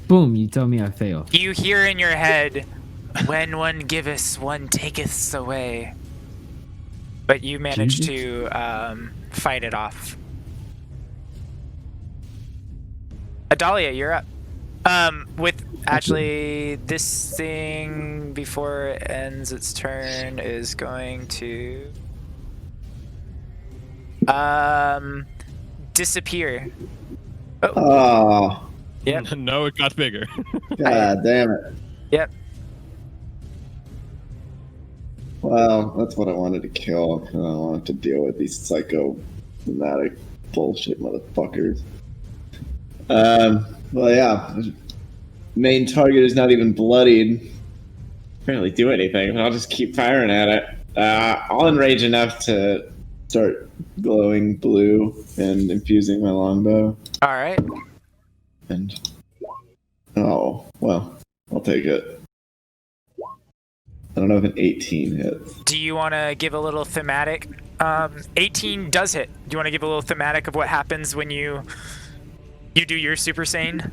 [SPEAKER 2] Boom, you tell me I fail.
[SPEAKER 1] You hear in your head, "When one giveth, one taketh away." But you manage to fight it off. Adalia, you're up. With actually this thing before it ends its turn is going to disappear.
[SPEAKER 3] Oh,
[SPEAKER 1] Yep.
[SPEAKER 4] No, it got bigger.
[SPEAKER 3] god damn it.
[SPEAKER 1] Yep.
[SPEAKER 3] Well, that's what I wanted to kill. I don't want to deal with these psychosomatic bullshit motherfuckers. Well, yeah. Main target is not even bloodied. Can't really do anything, but I'll just keep firing at it. I'll enrage enough to start glowing blue and infusing my longbow.
[SPEAKER 1] All right.
[SPEAKER 3] And oh, well, I'll take it. I don't know if an 18 hits.
[SPEAKER 1] Do you want to give a little thematic? 18 does hit. Do you want to give a little thematic of what happens when you do your Super Saiyan?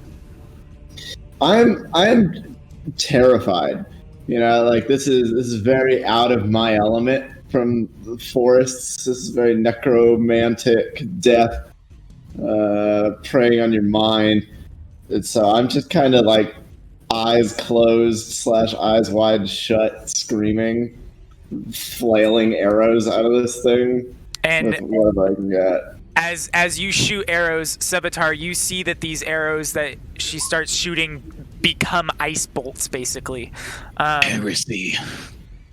[SPEAKER 3] I'm terrified. You know, like this is very out of my element from the forests. This is very necromantic, death, preying on your mind. And so I'm just kind of like eyes closed / eyes wide shut, screaming, flailing arrows out of this thing.
[SPEAKER 1] And
[SPEAKER 3] with whatever I can get.
[SPEAKER 1] as you shoot arrows, Savitar, you see that these arrows that she starts shooting become ice bolts, basically.
[SPEAKER 6] Heresy.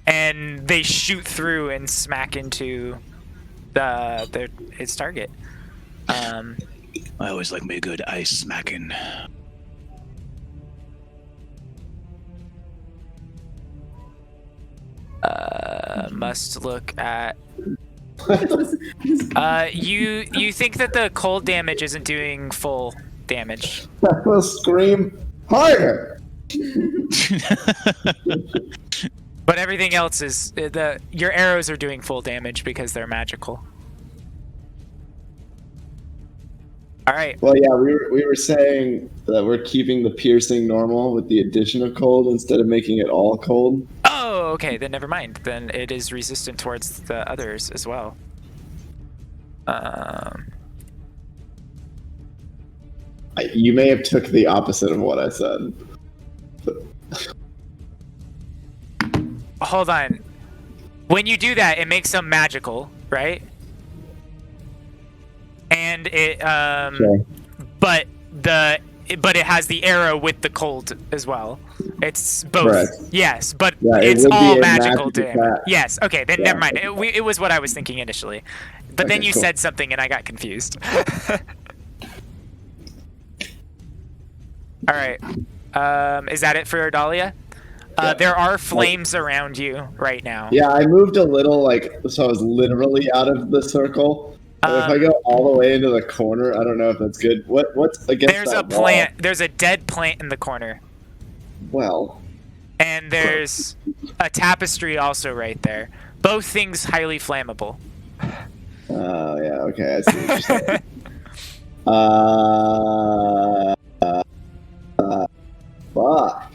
[SPEAKER 1] And they shoot through and smack into its target.
[SPEAKER 6] I always like me a good ice smacking.
[SPEAKER 1] Must look at. You think that the cold damage isn't doing full damage?
[SPEAKER 3] I will scream harder.
[SPEAKER 1] But everything else is your arrows are doing full damage because they're magical. All right.
[SPEAKER 3] Well, yeah, we were saying that we're keeping the piercing normal with the addition of cold instead of making it all cold.
[SPEAKER 1] Oh, okay. Then never mind. Then it is resistant towards the others as well.
[SPEAKER 3] You may have took the opposite of what I said.
[SPEAKER 1] Hold on. When you do that, it makes them magical, right? And it
[SPEAKER 3] Okay.
[SPEAKER 1] but it has the arrow with the cold as well. It's both.
[SPEAKER 3] Correct.
[SPEAKER 1] Yes, but
[SPEAKER 3] Yeah, it
[SPEAKER 1] it's
[SPEAKER 3] would be
[SPEAKER 1] all
[SPEAKER 3] a
[SPEAKER 1] magical
[SPEAKER 3] magic
[SPEAKER 1] damage.
[SPEAKER 3] attack.
[SPEAKER 1] Yes. Okay. Then
[SPEAKER 3] Yeah.
[SPEAKER 1] never mind. It was what I was thinking initially, but then
[SPEAKER 3] Okay,
[SPEAKER 1] you
[SPEAKER 3] cool.
[SPEAKER 1] said something and I got confused. All right. Is that it for Dahlia?
[SPEAKER 3] Yeah.
[SPEAKER 1] There are flames around you right now.
[SPEAKER 3] Yeah, I moved a little, so I was literally out of the circle. And if I go all the way into the corner, I don't know if that's good. What's against
[SPEAKER 1] There's
[SPEAKER 3] that
[SPEAKER 1] a plant. There's a dead plant in the corner,
[SPEAKER 3] wall? Well,
[SPEAKER 1] and there's a tapestry also right there. Both things highly flammable.
[SPEAKER 3] oh yeah, okay, I see what you're saying. Fuck.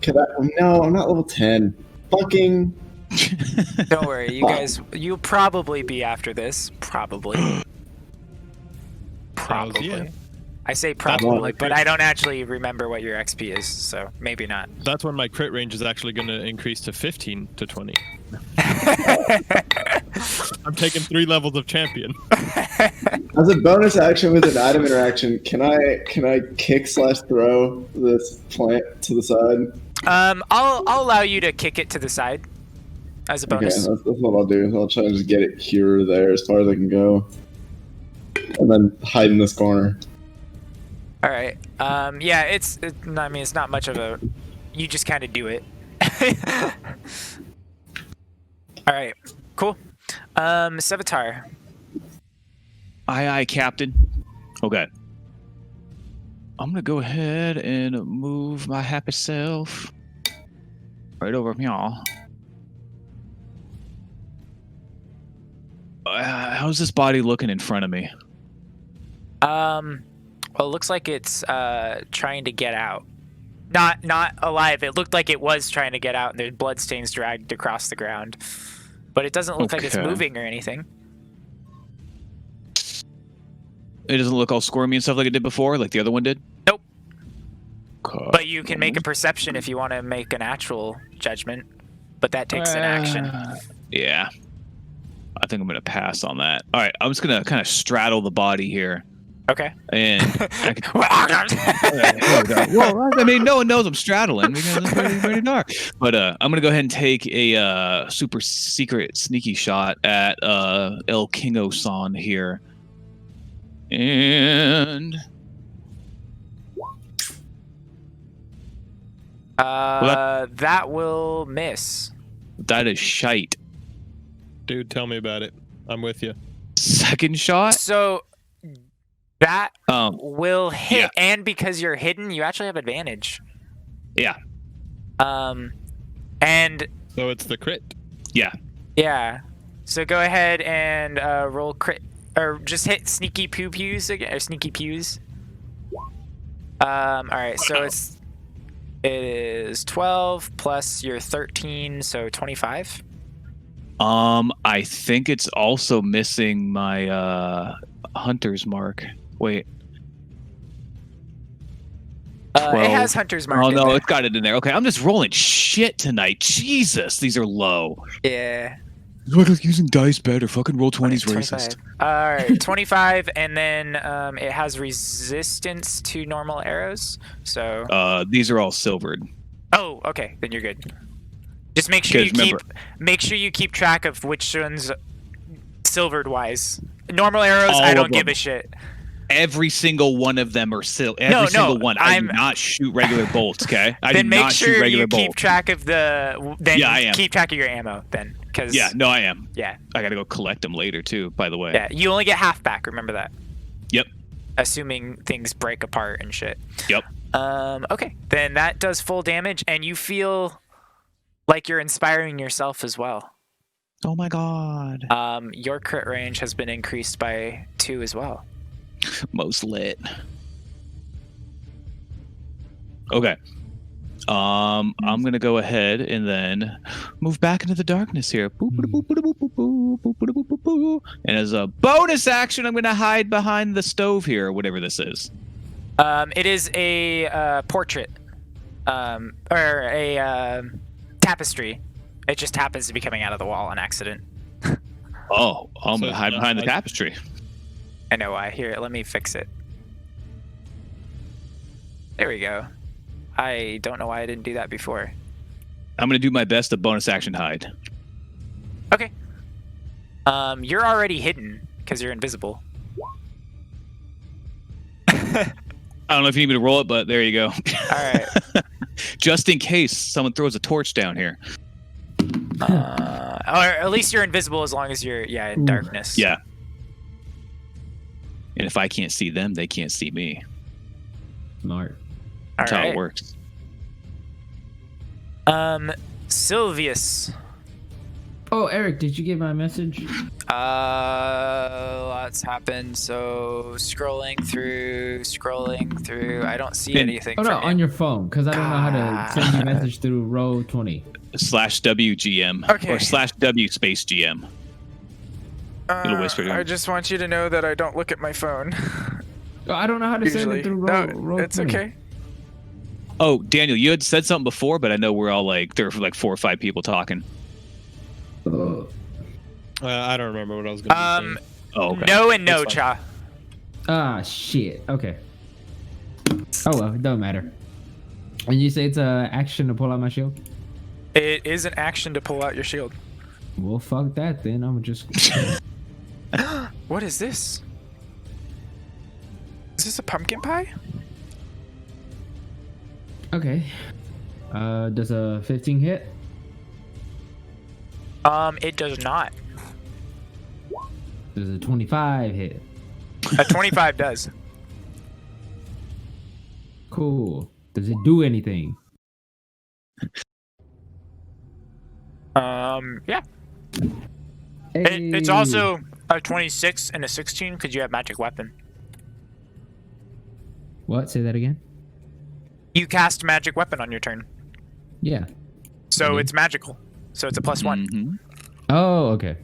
[SPEAKER 3] Could I? No, I'm not level 10. Fucking.
[SPEAKER 1] Don't worry, you guys. You'll probably be after this. Probably. Probably.
[SPEAKER 4] Yeah.
[SPEAKER 1] I say
[SPEAKER 4] when
[SPEAKER 1] probably,
[SPEAKER 4] my
[SPEAKER 1] but
[SPEAKER 4] crit-
[SPEAKER 1] I don't actually remember what your XP is, so maybe not.
[SPEAKER 4] That's when my crit range is actually going to increase to 15 to 20. I'm taking 3 levels of champion.
[SPEAKER 3] As a bonus action with an item interaction, can I kick/throw this plant to the side?
[SPEAKER 1] I'll allow you to kick it to the side as a
[SPEAKER 3] Okay,
[SPEAKER 1] bonus.
[SPEAKER 3] that's what I'll do. I'll try to just get it here or there as far as I can go, and then hide in this corner.
[SPEAKER 1] All right. Yeah, I mean, it's not much of a. You just kind of do it. All right. Cool. Sevatar.
[SPEAKER 9] Aye, Captain. Okay. I'm gonna go ahead and move my happy self right over here. How's this body looking in front of me?
[SPEAKER 1] Well, it looks like it's trying to get out. Not alive. It looked like it was trying to get out, and there's bloodstains dragged across the ground. But it doesn't look like it's
[SPEAKER 9] Okay.
[SPEAKER 1] moving or anything.
[SPEAKER 9] It doesn't look all squirmy and stuff like it did before, like the other one did?
[SPEAKER 1] Nope.
[SPEAKER 9] Okay.
[SPEAKER 1] But you can make a perception if you want to make an actual judgment. But that takes an action.
[SPEAKER 9] Yeah. I think I'm going to pass on that. All right, I'm just going to kind of straddle the body here.
[SPEAKER 1] Okay.
[SPEAKER 9] And I can... Well, I mean, no one knows I'm straddling because it's pretty dark. But I'm going to go ahead and take a super secret sneaky shot at El Kingo-san here. And...
[SPEAKER 1] that will miss.
[SPEAKER 9] that is shite.
[SPEAKER 4] Dude, tell me about it. I'm with you.
[SPEAKER 9] Second shot?
[SPEAKER 1] So that will hit,
[SPEAKER 9] yeah.
[SPEAKER 1] and because you're hidden, you actually have advantage.
[SPEAKER 9] Yeah.
[SPEAKER 1] And
[SPEAKER 4] So it's the crit.
[SPEAKER 9] Yeah.
[SPEAKER 1] yeah, so go ahead and roll crit, or just hit sneaky pews again, or sneaky pews. All right, so it is 12 plus your 13, so 25.
[SPEAKER 9] I think it's also missing my hunter's mark. Wait.
[SPEAKER 1] It
[SPEAKER 9] 12.
[SPEAKER 1] has hunter's mark.
[SPEAKER 9] Oh
[SPEAKER 1] in
[SPEAKER 9] no,
[SPEAKER 1] there.
[SPEAKER 9] it's got it in there. Okay, I'm just rolling shit tonight. Jesus, these are low.
[SPEAKER 1] Yeah.
[SPEAKER 9] Using dice better. Fucking roll 20's
[SPEAKER 1] 25.
[SPEAKER 9] racist.
[SPEAKER 1] All right, 25, and then it has resistance to normal arrows. So.
[SPEAKER 9] These are all silvered.
[SPEAKER 1] Oh, okay. Then you're good. Just make sure you keep track of which ones silvered wise. Normal arrows,
[SPEAKER 9] All
[SPEAKER 1] I
[SPEAKER 9] of
[SPEAKER 1] don't give
[SPEAKER 9] them.
[SPEAKER 1] a shit.
[SPEAKER 9] Every single one of them are every single one. I do not shoot regular bolts. Okay, I do
[SPEAKER 1] Then make
[SPEAKER 9] not shoot
[SPEAKER 1] sure
[SPEAKER 9] regular
[SPEAKER 1] you
[SPEAKER 9] bolts.
[SPEAKER 1] keep track of the. Then
[SPEAKER 9] Yeah, I am.
[SPEAKER 1] keep track of your ammo. Then, because
[SPEAKER 9] Yeah, no, I am.
[SPEAKER 1] yeah,
[SPEAKER 9] I gotta go collect them later too. By the way.
[SPEAKER 1] yeah, you only get half back. Remember that.
[SPEAKER 9] Yep.
[SPEAKER 1] Assuming things break apart and shit.
[SPEAKER 9] Yep.
[SPEAKER 1] Okay, then that does full damage, and you feel like you're inspiring yourself as well.
[SPEAKER 9] Oh my god.
[SPEAKER 1] Your crit range has been increased by 2 as well.
[SPEAKER 9] Most lit. Okay. I'm gonna go ahead and then move back into the darkness here. And as a bonus action, I'm gonna hide behind the stove here, or whatever this is.
[SPEAKER 1] It is a portrait, or a tapestry. It just happens to be coming out of the wall on accident.
[SPEAKER 9] Oh, I'm
[SPEAKER 4] So
[SPEAKER 9] gonna hide
[SPEAKER 4] it's
[SPEAKER 9] behind the
[SPEAKER 4] like-
[SPEAKER 9] tapestry.
[SPEAKER 1] I know why. Here, let me fix it. There we go. I don't know why I didn't do that before.
[SPEAKER 9] I'm gonna do my best to bonus action hide.
[SPEAKER 1] Okay. You're already hidden because you're invisible.
[SPEAKER 9] I don't know if you need me to roll it, but there you go.
[SPEAKER 1] All right.
[SPEAKER 9] Just in case someone throws a torch down here.
[SPEAKER 1] Or at least you're invisible as long as you're in darkness.
[SPEAKER 9] Yeah. And if I can't see them, they can't see me.
[SPEAKER 2] Smart.
[SPEAKER 9] That's
[SPEAKER 1] All
[SPEAKER 9] how
[SPEAKER 1] right.
[SPEAKER 9] it works.
[SPEAKER 1] Sylvius.
[SPEAKER 2] Oh, Eric, did you get my message?
[SPEAKER 1] Lots happened. So scrolling through. I don't see
[SPEAKER 9] And-
[SPEAKER 1] anything.
[SPEAKER 2] Oh no,
[SPEAKER 1] from you.
[SPEAKER 2] on your phone, because I don't know how to send you a message through row 20.
[SPEAKER 9] /WGM
[SPEAKER 1] Okay.
[SPEAKER 9] or /W space GM. It'll whisper to him.
[SPEAKER 1] I just want you to know that I don't look at my phone.
[SPEAKER 2] Oh, I don't know how to send
[SPEAKER 1] Usually.
[SPEAKER 2] it through
[SPEAKER 1] No,
[SPEAKER 2] row
[SPEAKER 1] it's
[SPEAKER 2] 20.
[SPEAKER 1] okay.
[SPEAKER 9] Oh, Daniel, you had said something before, but I know we're all like there were like 4 or 5 people talking.
[SPEAKER 4] I don't remember what I was going to be saying.
[SPEAKER 9] Oh, okay.
[SPEAKER 1] No and no,
[SPEAKER 4] It's
[SPEAKER 1] Cha.
[SPEAKER 2] Ah, shit. Okay. Oh well, it doesn't matter. And you say it's a action to pull out my shield?
[SPEAKER 1] It is an action to pull out your shield.
[SPEAKER 2] Well, fuck that then. I'm just.
[SPEAKER 1] What is this? Is this a pumpkin pie?
[SPEAKER 2] Okay. Does a 15 hit?
[SPEAKER 1] It does not.
[SPEAKER 2] Does a 25 hit?
[SPEAKER 1] A 25 does.
[SPEAKER 2] Cool. Does it do anything?
[SPEAKER 1] Yeah. It's
[SPEAKER 2] Hey.
[SPEAKER 1] also a 26 and a 16 because you have magic weapon.
[SPEAKER 2] What? Say that again?
[SPEAKER 1] You cast magic weapon on your turn,
[SPEAKER 2] Yeah.
[SPEAKER 1] so
[SPEAKER 2] Mhm.
[SPEAKER 1] it's magical. So it's a +1.
[SPEAKER 9] Mhm.
[SPEAKER 2] Oh, okay.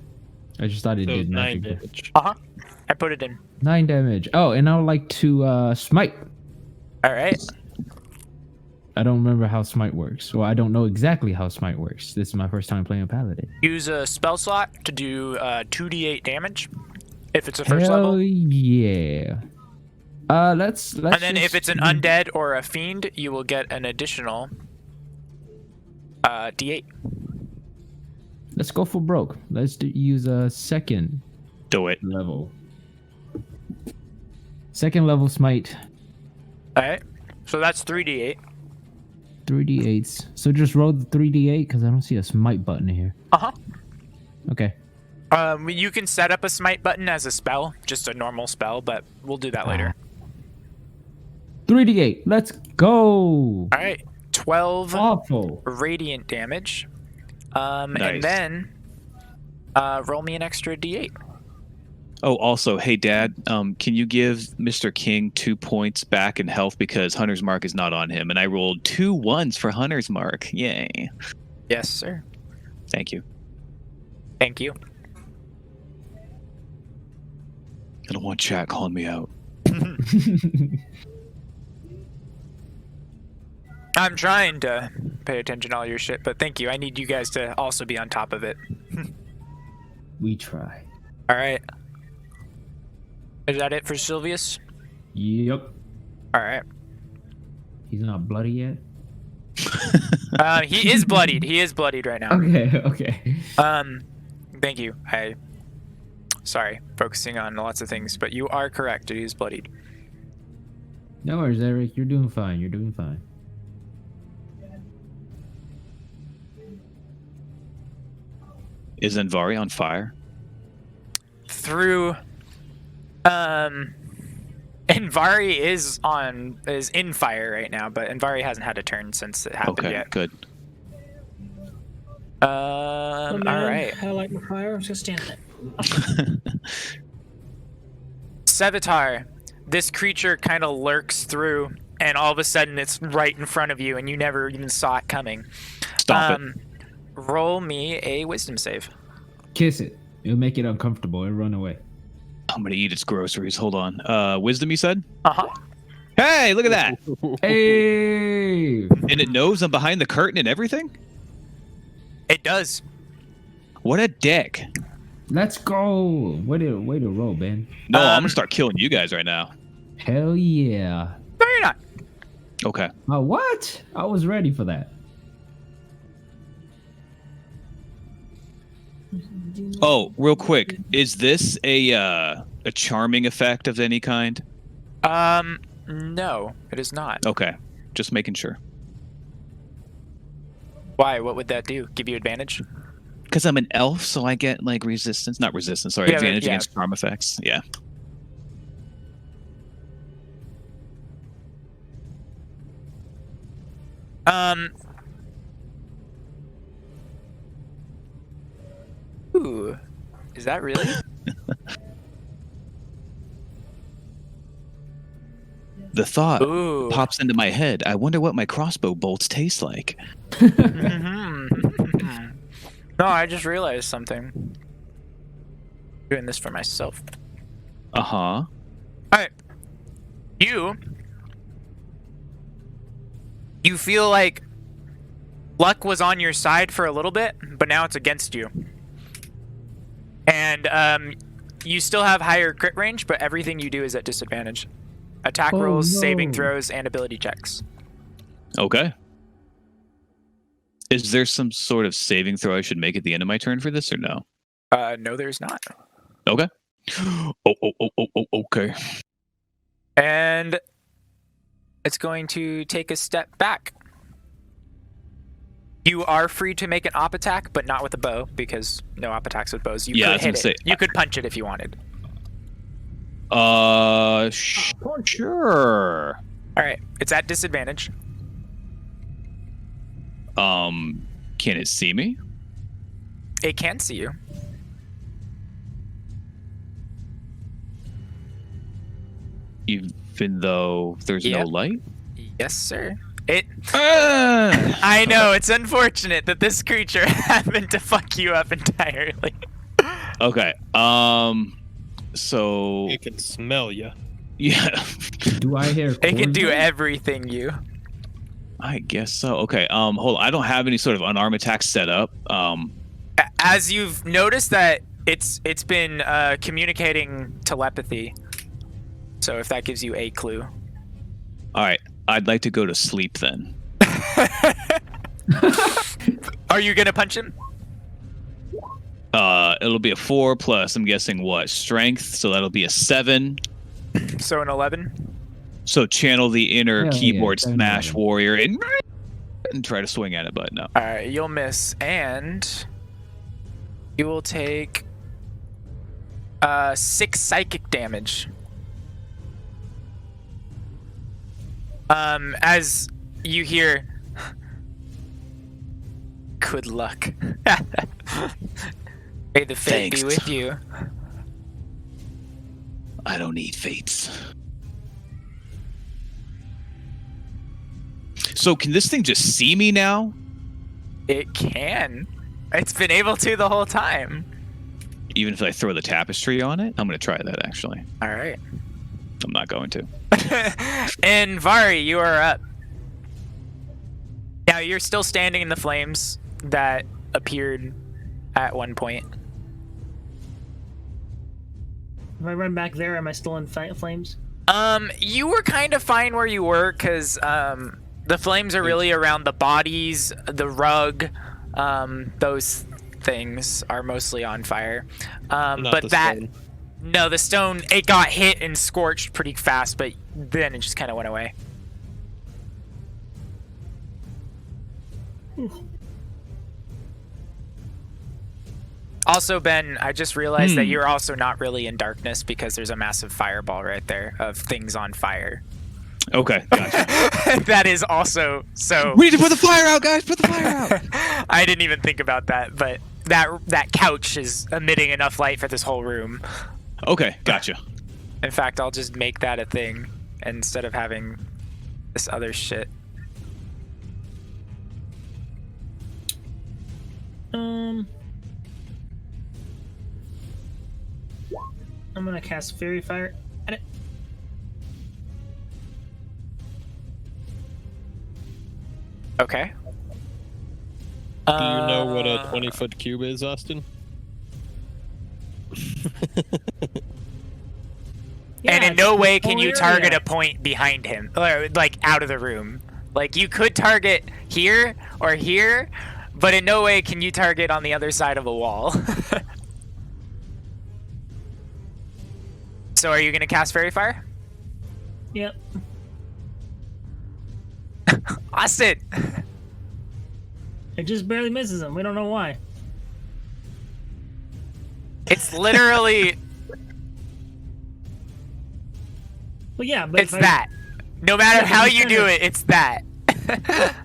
[SPEAKER 2] I just thought it
[SPEAKER 4] So
[SPEAKER 2] did
[SPEAKER 4] 9
[SPEAKER 2] magic.
[SPEAKER 4] damage.
[SPEAKER 1] I put it in.
[SPEAKER 2] 9 damage. Oh, and I would like to smite.
[SPEAKER 1] All right.
[SPEAKER 2] I don't remember how smite works. Well, I don't know exactly how smite works. This is my first time playing paladin.
[SPEAKER 1] Use a spell slot to do 2d8 damage if it's a first
[SPEAKER 2] Hell
[SPEAKER 1] level.
[SPEAKER 2] yeah. Let's
[SPEAKER 1] And then if
[SPEAKER 2] just
[SPEAKER 1] it's an
[SPEAKER 2] do-
[SPEAKER 1] undead or a fiend, you will get an additional d8.
[SPEAKER 2] Let's go for broke. Use a second
[SPEAKER 9] Do it.
[SPEAKER 2] level. Second level smite.
[SPEAKER 1] All right. So that's 3d8.
[SPEAKER 2] 3d8s. So just roll the 3d8 because I don't see a smite button here.
[SPEAKER 1] Uh-huh.
[SPEAKER 2] Okay.
[SPEAKER 1] You can set up a smite button as a spell, just a normal spell, but we'll do that later.
[SPEAKER 2] 3d8. Let's go.
[SPEAKER 1] All right. 12
[SPEAKER 2] Awful.
[SPEAKER 1] radiant damage.
[SPEAKER 9] Nice.
[SPEAKER 1] And then roll me an extra d8.
[SPEAKER 9] Oh, also, hey, Dad, can you give Mr. King 2 points back in health because Hunter's Mark is not on him, and I rolled 2 1s for Hunter's Mark. Yay!
[SPEAKER 1] Yes, sir.
[SPEAKER 9] Thank you.
[SPEAKER 1] Thank you.
[SPEAKER 9] I don't want chat calling me out.
[SPEAKER 1] I'm trying to pay attention to all your shit, but thank you. I need you guys to also be on top of it.
[SPEAKER 2] We try.
[SPEAKER 1] All right. Is that it for Sylvius?
[SPEAKER 2] Yep.
[SPEAKER 1] All right.
[SPEAKER 2] He's not bloody yet.
[SPEAKER 1] He is bloodied. He is bloodied right now.
[SPEAKER 2] Okay.
[SPEAKER 1] Thank you. Sorry, focusing on lots of things, but you are correct. He is bloodied.
[SPEAKER 2] No worries, Eric. You're doing fine. You're doing fine.
[SPEAKER 9] Is Envari on fire?
[SPEAKER 1] Through, Envari is in fire right now, but Envari hasn't had a turn since it happened
[SPEAKER 9] Okay,
[SPEAKER 1] yet.
[SPEAKER 9] good.
[SPEAKER 5] Oh, man,
[SPEAKER 1] All right.
[SPEAKER 5] I like my fire. I'm just gonna stand in it.
[SPEAKER 1] Sevatar, this creature kind of lurks through, and all of a sudden it's right in front of you, and you never even saw it coming.
[SPEAKER 9] Stop it.
[SPEAKER 1] Roll me a wisdom save.
[SPEAKER 2] Kiss it. It'll make it uncomfortable. It'll run away.
[SPEAKER 9] I'm gonna eat its groceries. Hold on. Wisdom, you said?
[SPEAKER 1] Uh-huh.
[SPEAKER 9] Hey, look at that!
[SPEAKER 2] Hey!
[SPEAKER 9] And it knows I'm behind the curtain and everything?
[SPEAKER 1] It does.
[SPEAKER 9] What a dick.
[SPEAKER 2] Let's go. Way to roll, Ben.
[SPEAKER 9] No, I'm gonna start killing you guys right now.
[SPEAKER 2] Hell yeah.
[SPEAKER 1] No, you're not.
[SPEAKER 9] Okay.
[SPEAKER 2] What? I was ready for that.
[SPEAKER 9] Oh, real quick. Is this a charming effect of any kind?
[SPEAKER 1] No, it is not.
[SPEAKER 9] Okay. Just making sure.
[SPEAKER 1] Why? What would that do? Give you advantage?
[SPEAKER 9] Because I'm an elf, so I get like resistance. Not resistance, sorry.
[SPEAKER 1] Yeah,
[SPEAKER 9] Advantage
[SPEAKER 1] yeah.
[SPEAKER 9] against charm effects. Yeah.
[SPEAKER 1] Ooh. Is that really?
[SPEAKER 9] The thought
[SPEAKER 1] Ooh.
[SPEAKER 9] pops into my head. I wonder what my crossbow bolts taste like.
[SPEAKER 1] Mhm. No, I just realized something. Doing this for myself.
[SPEAKER 9] Uh-huh.
[SPEAKER 1] Alright. You feel like luck was on your side for a little bit, but now it's against you. And you still have higher crit range, but everything you do is at disadvantage. Attack
[SPEAKER 2] Oh,
[SPEAKER 1] rolls,
[SPEAKER 2] no.
[SPEAKER 1] saving throws, and ability checks.
[SPEAKER 9] Okay. Is there some sort of saving throw I should make at the end of my turn for this or no?
[SPEAKER 1] No, there's not.
[SPEAKER 9] Okay. Okay.
[SPEAKER 1] And it's going to take a step back. You are free to make an op attack, but not with a bow, because no op attacks with bows. You
[SPEAKER 9] Yeah, I
[SPEAKER 1] could
[SPEAKER 9] was
[SPEAKER 1] hit
[SPEAKER 9] gonna
[SPEAKER 1] it.
[SPEAKER 9] say-
[SPEAKER 1] You could punch it if you wanted.
[SPEAKER 9] Sure.
[SPEAKER 1] All right, it's at disadvantage.
[SPEAKER 9] Can it see me?
[SPEAKER 1] It can see you.
[SPEAKER 9] Even though there's
[SPEAKER 1] Yep.
[SPEAKER 9] no light?
[SPEAKER 1] Yes, sir. It.
[SPEAKER 9] Ah!
[SPEAKER 1] I know it's unfortunate that this creature happened to fuck you up entirely.
[SPEAKER 9] Okay. So
[SPEAKER 4] It can smell you.
[SPEAKER 9] yeah,
[SPEAKER 2] Do I hear?
[SPEAKER 1] It can do
[SPEAKER 2] corn?
[SPEAKER 1] everything you.
[SPEAKER 9] I guess so. Okay. Hold on. I don't have any sort of unarmed attack set up.
[SPEAKER 1] As you've noticed that it's been communicating telepathy. So if that gives you a clue.
[SPEAKER 9] All right. I'd like to go to sleep then.
[SPEAKER 1] Are you gonna punch him?
[SPEAKER 9] It'll be a 4 plus. I'm guessing what strength. So that'll be a 7.
[SPEAKER 1] So an 11.
[SPEAKER 9] So channel the inner
[SPEAKER 2] Hell yeah,
[SPEAKER 9] keyboard
[SPEAKER 2] definitely.
[SPEAKER 9] smash warrior and try to swing at it, but no.
[SPEAKER 1] All right, you'll miss, and you will take 6 psychic damage. As you hear, good luck. May the fate be
[SPEAKER 9] Thanks.
[SPEAKER 1] with you.
[SPEAKER 9] I don't need fates. So can this thing just see me now?
[SPEAKER 1] It can. It's been able to the whole time.
[SPEAKER 9] Even if I throw the tapestry on it? I'm going to try that, actually.
[SPEAKER 1] All right.
[SPEAKER 9] I'm not going to.
[SPEAKER 1] And Vari, you are up. Now you're still standing in the flames that appeared at one point.
[SPEAKER 5] If I run back there, am I still in flames?
[SPEAKER 1] You were kind of fine where you were, because the flames are really around the bodies, the rug, those things are mostly on fire. But that,
[SPEAKER 4] stone.
[SPEAKER 1] no, the stone, it got hit and scorched pretty fast, but then it just kind of went away. Also, Ben, I just realized that you're also not really in darkness because there's a massive fireball right there of things on fire.
[SPEAKER 9] Okay, gotcha.
[SPEAKER 1] That is also so.
[SPEAKER 9] We need to put the fire out, guys. Put the fire out.
[SPEAKER 1] I didn't even think about that, but that couch is emitting enough light for this whole room.
[SPEAKER 9] Okay, gotcha.
[SPEAKER 1] In fact, I'll just make that a thing instead of having this other shit.
[SPEAKER 5] I'm gonna cast Fairy Fire at it.
[SPEAKER 1] Okay.
[SPEAKER 4] Do you know what a 20-foot cube is, Austin?
[SPEAKER 1] And in
[SPEAKER 5] it's
[SPEAKER 1] no
[SPEAKER 5] the
[SPEAKER 1] way can
[SPEAKER 5] whole
[SPEAKER 1] you target
[SPEAKER 5] area.
[SPEAKER 1] a point behind him, or like out of the room. Like you could target here or here, but in no way can you target on the other side of a wall. So are you gonna cast Fairy Fire?
[SPEAKER 5] Yep.
[SPEAKER 1] Austin!
[SPEAKER 5] It just barely misses him. We don't know why.
[SPEAKER 1] It's literally,
[SPEAKER 5] Well, yeah, but
[SPEAKER 1] it's that. No matter how you do
[SPEAKER 5] center-
[SPEAKER 1] it, it's that.
[SPEAKER 5] but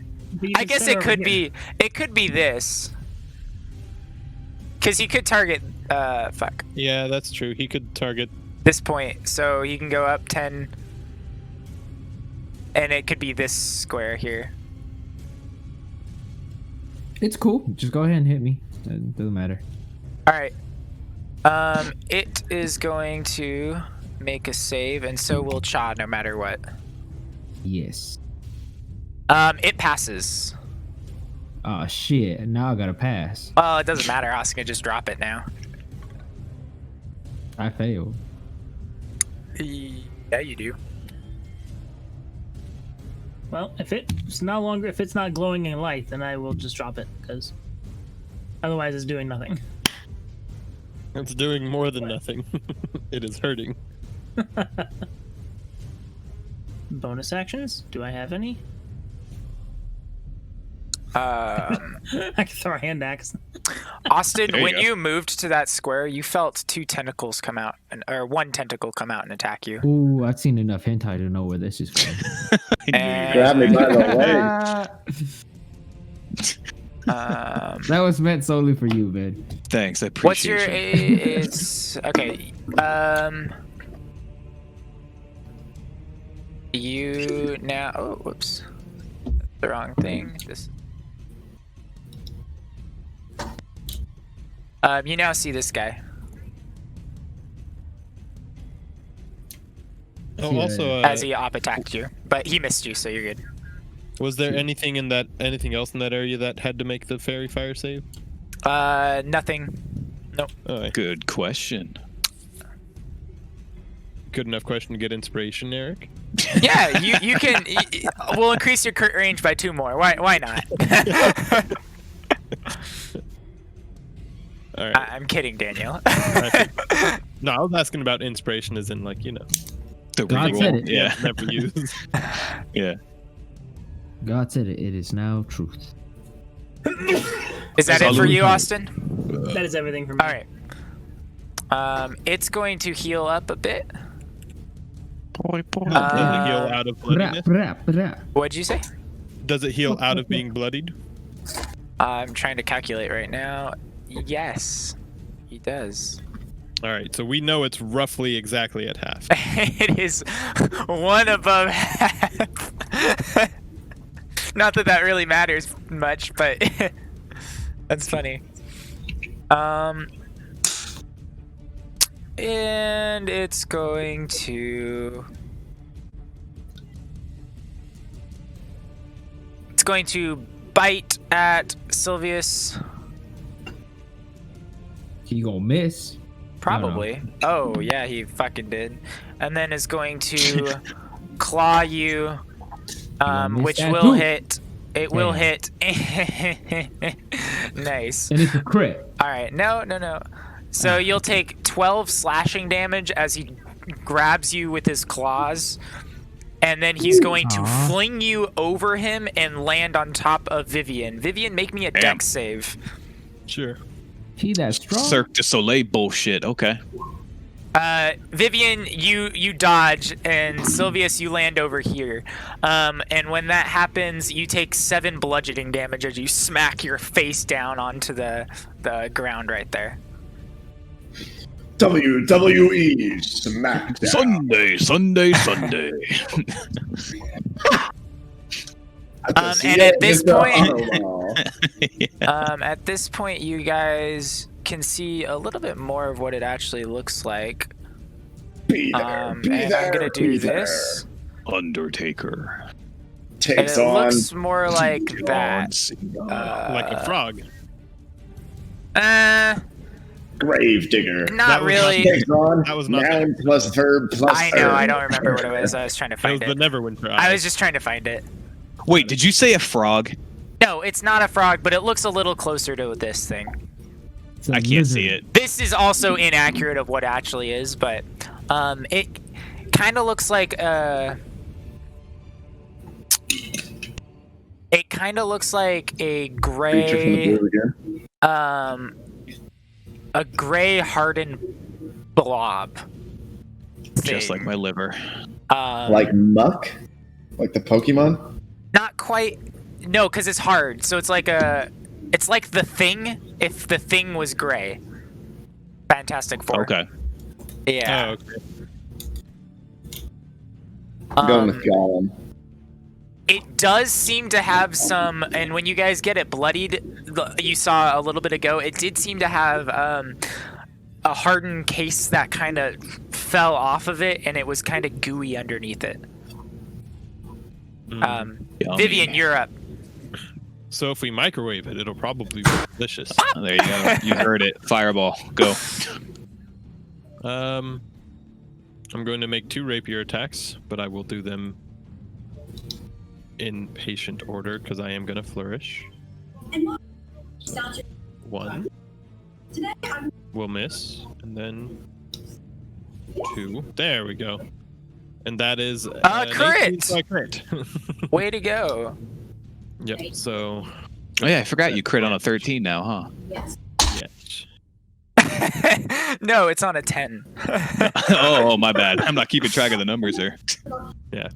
[SPEAKER 5] you
[SPEAKER 1] I
[SPEAKER 5] can
[SPEAKER 1] guess
[SPEAKER 5] center
[SPEAKER 1] it could
[SPEAKER 5] over here.
[SPEAKER 1] be this. Cause he could target, fuck.
[SPEAKER 4] Yeah, that's true. He could target.
[SPEAKER 1] This point, so he can go up 10, and it could be this square here.
[SPEAKER 2] It's cool. Just go ahead and hit me. It doesn't matter.
[SPEAKER 1] All right. It is going to make a save, and so will Cha no matter what.
[SPEAKER 2] Yes.
[SPEAKER 1] It passes.
[SPEAKER 2] Oh shit! Now I gotta pass.
[SPEAKER 1] Well, it doesn't matter. Oscar can just drop it now.
[SPEAKER 2] I failed.
[SPEAKER 1] Yeah, you do.
[SPEAKER 5] Well, if it's not glowing in light, then I will just drop it because otherwise it's doing nothing.
[SPEAKER 4] It's doing more than nothing. It is hurting.
[SPEAKER 5] Bonus actions? Do I have any?
[SPEAKER 1] Um,
[SPEAKER 5] I can throw a hand axe.
[SPEAKER 1] Austin,
[SPEAKER 9] There you
[SPEAKER 1] when
[SPEAKER 9] go.
[SPEAKER 1] you moved to that square, you felt two tentacles come out, or one tentacle come out and attack you.
[SPEAKER 2] Ooh, I've seen enough hentai to know where this is from.
[SPEAKER 1] And,
[SPEAKER 3] Grab me by the leg.
[SPEAKER 2] That was meant solely for you, man.
[SPEAKER 9] Thanks, I
[SPEAKER 1] what's
[SPEAKER 9] appreciate
[SPEAKER 1] your?
[SPEAKER 9] you.
[SPEAKER 1] It's okay. You now. Oh, whoops. The wrong thing. This. You now see this guy.
[SPEAKER 4] Oh,
[SPEAKER 2] Yeah.
[SPEAKER 4] also,
[SPEAKER 1] As he op attacked you, but he missed you, so you're good.
[SPEAKER 4] was there anything else in that area that had to make the fairy fire save?
[SPEAKER 1] Nothing. Nope.
[SPEAKER 4] Alright.
[SPEAKER 9] Good question.
[SPEAKER 4] Good enough question to get inspiration, Eric.
[SPEAKER 1] Yeah, you can. We'll increase your crit range by 2 more. Why not?
[SPEAKER 4] All right.
[SPEAKER 1] I'm kidding, Daniel.
[SPEAKER 4] No, I was asking about inspiration, as in like
[SPEAKER 9] The
[SPEAKER 2] God
[SPEAKER 9] reroll.
[SPEAKER 2] said it.
[SPEAKER 9] Yeah.
[SPEAKER 4] never used.
[SPEAKER 9] Yeah.
[SPEAKER 2] God said it. It is now truth.
[SPEAKER 1] Is that
[SPEAKER 9] That's
[SPEAKER 1] it
[SPEAKER 9] all
[SPEAKER 1] for
[SPEAKER 9] we
[SPEAKER 1] you,
[SPEAKER 2] got.
[SPEAKER 1] Austin?
[SPEAKER 5] That is everything for me.
[SPEAKER 1] All right. It's going to heal up a bit.
[SPEAKER 4] Does it heal out of bloodiness?
[SPEAKER 1] What'd you say?
[SPEAKER 4] Does it heal out of being bloodied?
[SPEAKER 1] I'm trying to calculate right now. Yes, he does.
[SPEAKER 4] All right, so we know it's roughly exactly at half.
[SPEAKER 1] It is 1 above half. Not that that really matters much, but that's funny. And it's going to... It's going to bite at Sylvius.
[SPEAKER 2] He gonna miss.
[SPEAKER 1] Probably. Oh, yeah, he fucking did. And then is going to claw you, which will hit. It will hit. Nice.
[SPEAKER 2] And it's a crit.
[SPEAKER 1] All right. No. So you'll take 12 slashing damage as he grabs you with his claws. And then he's going to fling you over him and land on top of Vivian. Vivian, make me a dex save.
[SPEAKER 4] Sure.
[SPEAKER 2] He that strong.
[SPEAKER 9] Cirque du Soleil bullshit. Okay.
[SPEAKER 1] Vivian, you dodge, and Sylvius, you land over here. And when that happens, you take 7 bludgeoning damage as you smack your face down onto the ground right there.
[SPEAKER 3] WWE SmackDown.
[SPEAKER 9] Sunday.
[SPEAKER 1] And at this point, at this point, you guys can see a little bit more of what it actually looks like.
[SPEAKER 3] And I'm
[SPEAKER 1] gonna do this.
[SPEAKER 9] Undertaker.
[SPEAKER 3] Takes
[SPEAKER 1] It
[SPEAKER 3] on
[SPEAKER 1] looks more like that.
[SPEAKER 4] Like a frog.
[SPEAKER 3] Gravedigger.
[SPEAKER 1] Not really.
[SPEAKER 3] Takes on
[SPEAKER 4] That was not
[SPEAKER 3] noun plus verb plus
[SPEAKER 1] I know.
[SPEAKER 3] verb.
[SPEAKER 1] I don't remember what it was. I was trying to
[SPEAKER 4] That was
[SPEAKER 1] find
[SPEAKER 4] the
[SPEAKER 1] it.
[SPEAKER 4] Neverwinter
[SPEAKER 1] I
[SPEAKER 4] Eye.
[SPEAKER 1] was just trying to find it.
[SPEAKER 9] Wait, did you say a frog?
[SPEAKER 1] No, it's not a frog, but it looks a little closer to this thing.
[SPEAKER 2] It's a
[SPEAKER 9] I can't see
[SPEAKER 2] lizard.
[SPEAKER 9] it.
[SPEAKER 1] This is also inaccurate of what it actually is, but it kind of looks like a gray a gray hardened blob.
[SPEAKER 9] Just like my liver.
[SPEAKER 3] Like muck? Like the Pokemon?
[SPEAKER 1] Not quite. No, because it's hard. So it's like the Thing if the Thing was gray. Fantastic Four.
[SPEAKER 9] Okay.
[SPEAKER 1] Yeah.
[SPEAKER 4] Oh, okay.
[SPEAKER 3] I'm going with Gollum.
[SPEAKER 1] It does seem to have some, and when you guys get it bloodied, you saw a little bit ago, it did seem to have a hardened case that kind of fell off of it, and it was kind of gooey underneath it.
[SPEAKER 9] Yummy.
[SPEAKER 1] Vivian, you're up.
[SPEAKER 4] So if we microwave it, it'll probably be delicious.
[SPEAKER 9] Oh, there you go. You heard it. Fireball. Go.
[SPEAKER 4] I'm going to make 2 rapier attacks, but I will do them in patient order because I am going to flourish. So, 1 will miss, and then 2. There we go. And that is an
[SPEAKER 1] crit!
[SPEAKER 4] 18, so I crit.
[SPEAKER 1] Way to go.
[SPEAKER 4] Yep. So
[SPEAKER 9] Oh yeah, I forgot you crit on a 13 now, huh?
[SPEAKER 4] yeah.
[SPEAKER 1] No, it's on a 10.
[SPEAKER 9] Oh, my bad. I'm not keeping track of the numbers there.
[SPEAKER 4] Yeah,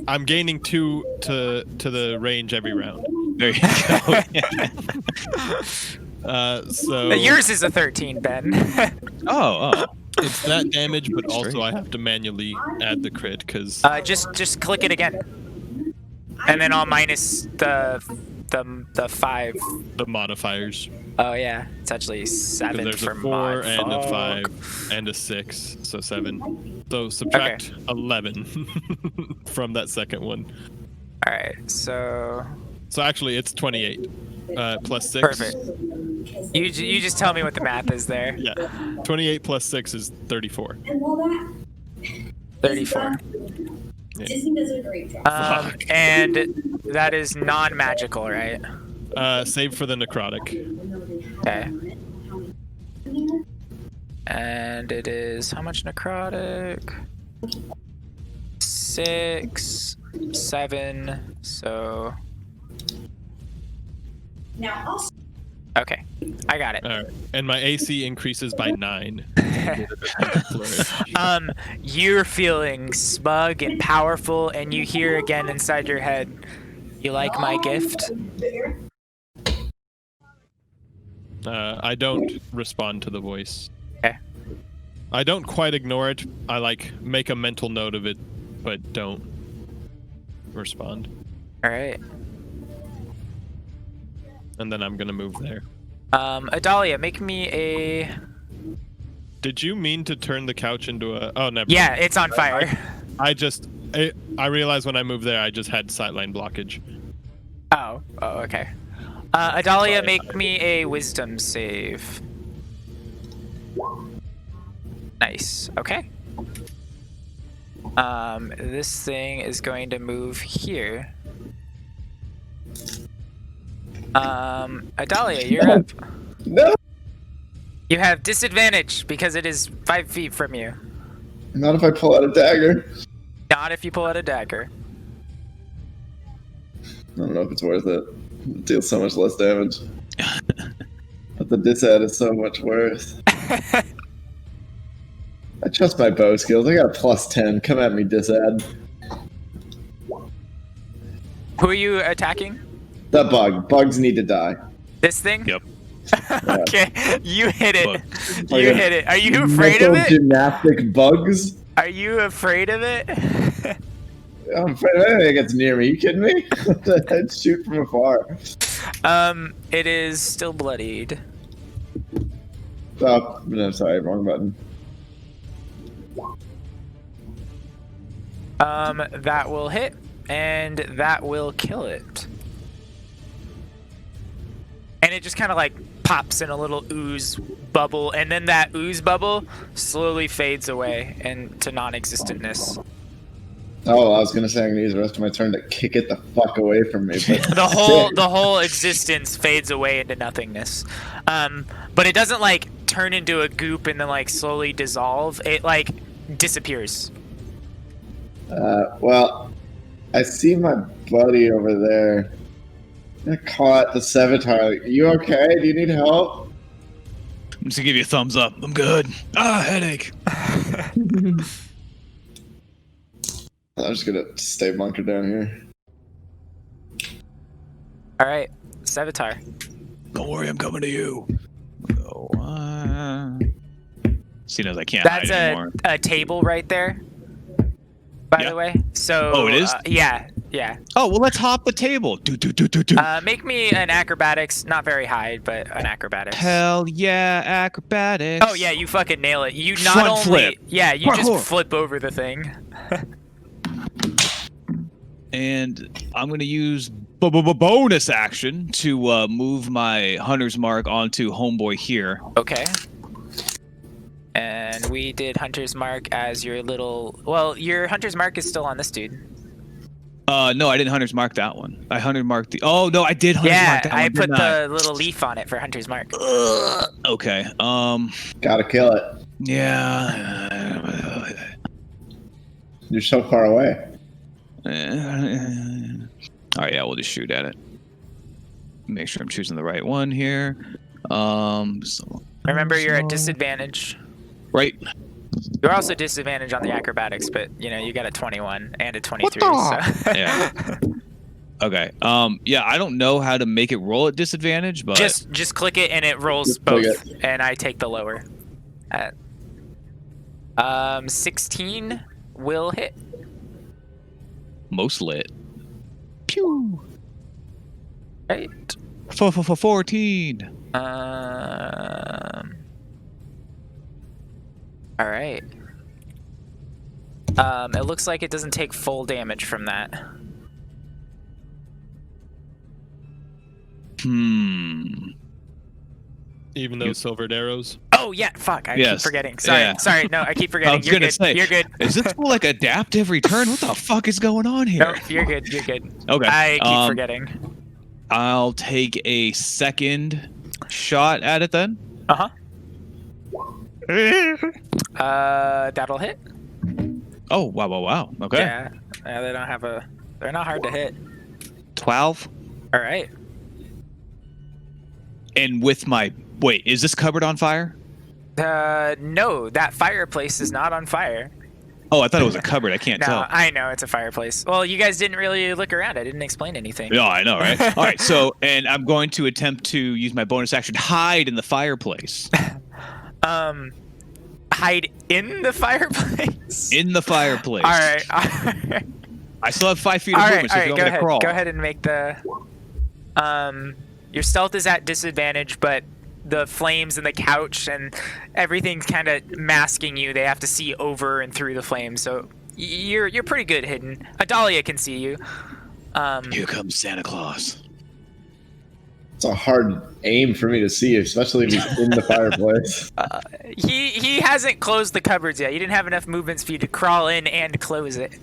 [SPEAKER 4] I'm gaining 2 to the range every round.
[SPEAKER 9] There you go.
[SPEAKER 4] So
[SPEAKER 1] Yours is a 13, Ben.
[SPEAKER 9] Oh.
[SPEAKER 4] it's that damage, but also I have to manually add the crit because
[SPEAKER 1] just click it again, and then I'll minus the 5.
[SPEAKER 4] the modifiers.
[SPEAKER 1] Oh yeah, it's actually 7
[SPEAKER 4] There's
[SPEAKER 1] for
[SPEAKER 4] a 4
[SPEAKER 1] mod.
[SPEAKER 4] and a
[SPEAKER 1] Fuck.
[SPEAKER 4] 5 and a 6, so 7. So subtract 11 from that second one.
[SPEAKER 1] All right, so
[SPEAKER 4] So actually, it's 28 plus 6.
[SPEAKER 1] perfect. You just tell me what the math is there.
[SPEAKER 4] Yeah, 28 plus 6 is 34.
[SPEAKER 1] 34.
[SPEAKER 10] Disney does a great job.
[SPEAKER 1] And that is non-magical, right?
[SPEAKER 4] Save for the necrotic.
[SPEAKER 1] Okay. And it is how much necrotic? 6, 7. So
[SPEAKER 10] Now also
[SPEAKER 1] okay, I got it.
[SPEAKER 4] All right, and my AC increases by 9.
[SPEAKER 1] You're feeling smug and powerful, and you hear again inside your head, "You like my gift?"
[SPEAKER 4] I don't respond to the voice.
[SPEAKER 1] Okay.
[SPEAKER 4] I don't quite ignore it. I make a mental note of it, but don't respond.
[SPEAKER 1] All right.
[SPEAKER 4] And then I'm gonna move there.
[SPEAKER 1] Adalia, make me a.
[SPEAKER 4] Did you mean to turn the couch into a? Oh, never.
[SPEAKER 1] Yeah, it's on fire.
[SPEAKER 4] I realized when I moved there, I just had sightline blockage.
[SPEAKER 1] Oh, okay. Adalia, make me a wisdom save. Nice. Okay. This thing is going to move here. Adalia, you're up.
[SPEAKER 3] No,
[SPEAKER 1] You have disadvantage because it is 5 feet from you.
[SPEAKER 3] not if I pull out a dagger.
[SPEAKER 1] Not if you pull out a dagger.
[SPEAKER 3] I don't know if it's worth it. It deals so much less damage. But the disad is so much worse. I trust my bow skills. I got a +10. Come at me, disad.
[SPEAKER 1] Who are you attacking?
[SPEAKER 3] The bug. Bugs need to die.
[SPEAKER 1] This thing?
[SPEAKER 9] Yep.
[SPEAKER 1] Okay, you hit it.
[SPEAKER 9] Bug.
[SPEAKER 1] You hit it. Are you afraid of it?
[SPEAKER 3] Gymnastic bugs?
[SPEAKER 1] Are you afraid of it?
[SPEAKER 3] I'm afraid of anything that gets near me. You kidding me? I'd shoot from afar.
[SPEAKER 1] It is still bloodied.
[SPEAKER 3] Oh, no, sorry, wrong button.
[SPEAKER 1] That will hit, and that will kill it. And it just kind of like pops in a little ooze bubble, and then that ooze bubble slowly fades away into non-existentness.
[SPEAKER 3] Oh, I was gonna say I'm gonna use the rest of my turn to kick it the fuck away from me. But
[SPEAKER 1] The whole existence fades away into nothingness. But it doesn't like turn into a goop and then like slowly dissolve. It like disappears.
[SPEAKER 3] Well, I see my buddy over there. I caught the Sevatar. You okay? Do you need help?
[SPEAKER 9] I'm just gonna give you a thumbs up. I'm good. Headache.
[SPEAKER 3] I'm just gonna stay bunkered down here.
[SPEAKER 1] All right, Sevatar.
[SPEAKER 9] Don't worry, I'm coming to you. See, knows I can't
[SPEAKER 1] That's
[SPEAKER 9] hide anymore.
[SPEAKER 1] a table right there. By
[SPEAKER 9] Yeah.
[SPEAKER 1] the way, so
[SPEAKER 9] Oh, it is?
[SPEAKER 1] Yeah.
[SPEAKER 9] Oh, well, let's hop the table. Do.
[SPEAKER 1] Make me an acrobatics, not very high, but an acrobatics.
[SPEAKER 9] Hell yeah, acrobatics.
[SPEAKER 1] Oh yeah, you fucking nail it. You not
[SPEAKER 9] Front
[SPEAKER 1] only
[SPEAKER 9] flip.
[SPEAKER 1] yeah, you just
[SPEAKER 9] Parkour.
[SPEAKER 1] flip over the thing.
[SPEAKER 9] And I'm going to use bonus action to move my Hunter's Mark onto Homeboy here.
[SPEAKER 1] Okay. And we did Hunter's Mark as your little. Well, your Hunter's Mark is still on this dude.
[SPEAKER 9] No, I didn't Hunter's Mark that one. I Hunter's Mark the. Oh no, I did Hunter's Mark that one.
[SPEAKER 1] I put
[SPEAKER 9] didn't I?
[SPEAKER 1] the little leaf on it for Hunter's Mark.
[SPEAKER 9] Okay.
[SPEAKER 3] Gotta kill it.
[SPEAKER 9] Yeah.
[SPEAKER 3] You're so far away.
[SPEAKER 9] All right, yeah, we'll just shoot at it. Make sure I'm choosing the right one here.
[SPEAKER 1] Remember, you're at disadvantage.
[SPEAKER 9] Right.
[SPEAKER 1] You're also disadvantaged on the acrobatics, but you know you got a 21 and a 23. So.
[SPEAKER 9] Yeah. Okay. Yeah, I don't know how to make it roll at disadvantage, but
[SPEAKER 1] just click it and it rolls
[SPEAKER 3] Just click
[SPEAKER 1] both, and I take the lower. 16 will hit.
[SPEAKER 9] most lit. Pew.
[SPEAKER 1] Right.
[SPEAKER 9] 14.
[SPEAKER 1] All right. It looks like it doesn't take full damage from that.
[SPEAKER 4] Even those silvered arrows.
[SPEAKER 1] Oh yeah, fuck! I keep forgetting. Sorry. No, I keep forgetting. You're good. You're good.
[SPEAKER 9] Is this will like adapt every turn? What the fuck is going on here?
[SPEAKER 1] No, you're good. You're good.
[SPEAKER 9] Okay.
[SPEAKER 1] I keep forgetting.
[SPEAKER 9] I'll take a second shot at it then.
[SPEAKER 1] That'll hit.
[SPEAKER 9] Oh wow. Okay.
[SPEAKER 1] Yeah, they don't have a. They're not hard to hit.
[SPEAKER 9] 12.
[SPEAKER 1] All right.
[SPEAKER 9] And with my wait, is this cupboard on fire?
[SPEAKER 1] No, that fireplace is not on fire.
[SPEAKER 9] Oh, I thought it was a cupboard. I can't
[SPEAKER 1] No,
[SPEAKER 9] tell.
[SPEAKER 1] I know it's a fireplace. Well, you guys didn't really look around. I didn't explain anything.
[SPEAKER 9] Yeah, I know, right? All right, so and I'm going to attempt to use my bonus action, hide in the fireplace.
[SPEAKER 1] Hide in the fireplace.
[SPEAKER 9] In the fireplace.
[SPEAKER 1] All right.
[SPEAKER 9] I still have 5 feet of movement, so if you want me to crawl.
[SPEAKER 1] Go ahead and make the. Your stealth is at disadvantage, but the flames and the couch and everything's kind of masking you. They have to see over and through the flames, so you're pretty good hidden. Adalia can see you.
[SPEAKER 6] Here comes Santa Claus.
[SPEAKER 3] It's a hard aim for me to see, especially if he's in the fireplace.
[SPEAKER 1] He hasn't closed the cupboards yet. You didn't have enough movements for you to crawl in and close it.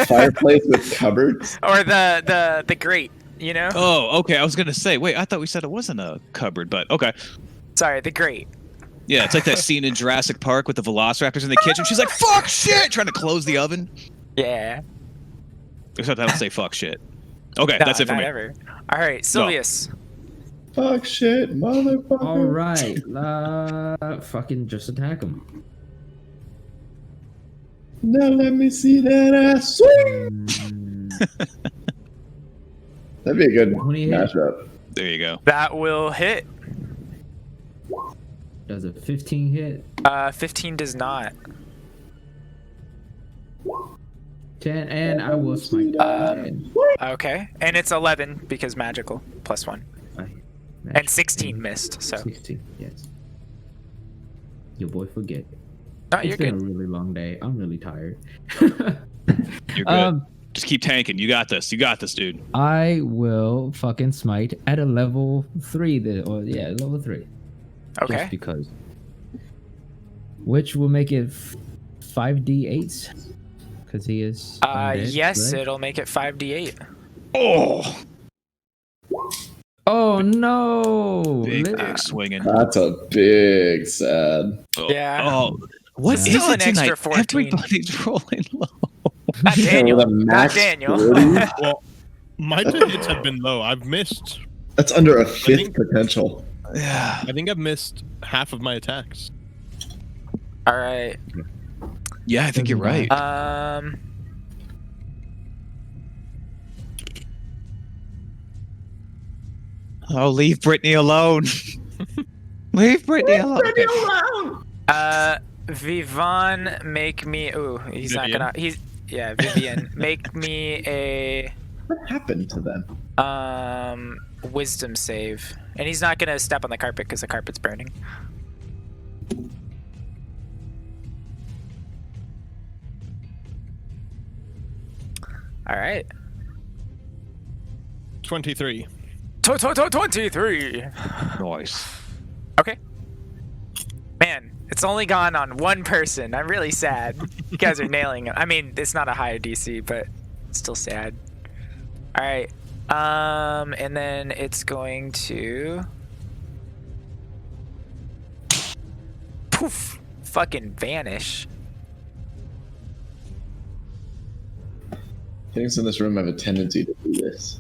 [SPEAKER 3] Fireplace with cupboards?
[SPEAKER 1] Or the grate, you know?
[SPEAKER 9] Oh, okay. I was gonna say, wait, I thought we said it wasn't a cupboard, but okay.
[SPEAKER 1] Sorry, the grate.
[SPEAKER 9] Yeah, it's like that scene in Jurassic Park with the velociraptors in the kitchen. She's like, "Fuck shit!" trying to close the oven.
[SPEAKER 1] Yeah.
[SPEAKER 9] Except I don't say "fuck shit." Okay,
[SPEAKER 1] No,
[SPEAKER 9] that's it for
[SPEAKER 1] not
[SPEAKER 9] me.
[SPEAKER 1] ever. All right, Sylvius.
[SPEAKER 3] Fuck shit, motherfucker.
[SPEAKER 2] All right. Fucking just attack him.
[SPEAKER 3] Now let me see that ass swing. That'd be a good
[SPEAKER 2] 20 hit.
[SPEAKER 3] matchup.
[SPEAKER 9] There you go.
[SPEAKER 1] That will hit.
[SPEAKER 2] Does a 15 hit?
[SPEAKER 1] 15 does not.
[SPEAKER 2] 10, and I will smite.
[SPEAKER 1] Okay, and it's 11 because magical +1, and 16 missed. So
[SPEAKER 2] 16, yes. Your boy forget.
[SPEAKER 1] no,
[SPEAKER 2] It's
[SPEAKER 1] you're
[SPEAKER 2] been
[SPEAKER 1] good.
[SPEAKER 2] a really long day. I'm really tired.
[SPEAKER 9] You're good. Just keep tanking. You got this. You got this, dude.
[SPEAKER 2] I will fucking smite at a level 3. Level 3.
[SPEAKER 1] Okay.
[SPEAKER 2] Just because. Which will make it 5d8s. Because he is. undead,
[SPEAKER 1] Yes,
[SPEAKER 2] correct?
[SPEAKER 1] it'll make it 5d8.
[SPEAKER 9] Oh,
[SPEAKER 2] Oh no!
[SPEAKER 9] big
[SPEAKER 2] Lit-
[SPEAKER 9] dick swinging.
[SPEAKER 3] That's a big sad.
[SPEAKER 9] Oh,
[SPEAKER 1] Yeah.
[SPEAKER 9] Oh, what is
[SPEAKER 1] Still
[SPEAKER 9] it
[SPEAKER 1] an
[SPEAKER 9] tonight?
[SPEAKER 1] extra 14.
[SPEAKER 9] Everybody's rolling low.
[SPEAKER 1] Not Daniel.
[SPEAKER 3] With a
[SPEAKER 1] Not
[SPEAKER 3] max
[SPEAKER 1] Daniel.
[SPEAKER 3] 40?
[SPEAKER 4] Well, my hits have been low. I've missed.
[SPEAKER 3] That's under a fifth
[SPEAKER 4] think-
[SPEAKER 3] potential.
[SPEAKER 9] Yeah.
[SPEAKER 4] I think I've missed half of my attacks.
[SPEAKER 1] All right.
[SPEAKER 9] Yeah, I think you're right. Oh, leave Brittany alone. Leave Brittany alone. Okay.
[SPEAKER 1] Vivon, make me. Ooh, he's not
[SPEAKER 4] Vivian.
[SPEAKER 1] gonna. Yeah, Vivian. Make me a
[SPEAKER 3] What happened to them?
[SPEAKER 1] wisdom save, and he's not gonna step on the carpet because the carpet's burning. All right.
[SPEAKER 4] 23.
[SPEAKER 1] 23.
[SPEAKER 9] Nice.
[SPEAKER 1] Okay. Man, it's only gone on one person. I'm really sad. You guys are nailing it. I mean, it's not a high DC, but it's still sad. All right. And then it's going to poof, fucking vanish.
[SPEAKER 3] Things in this room have a tendency to do this.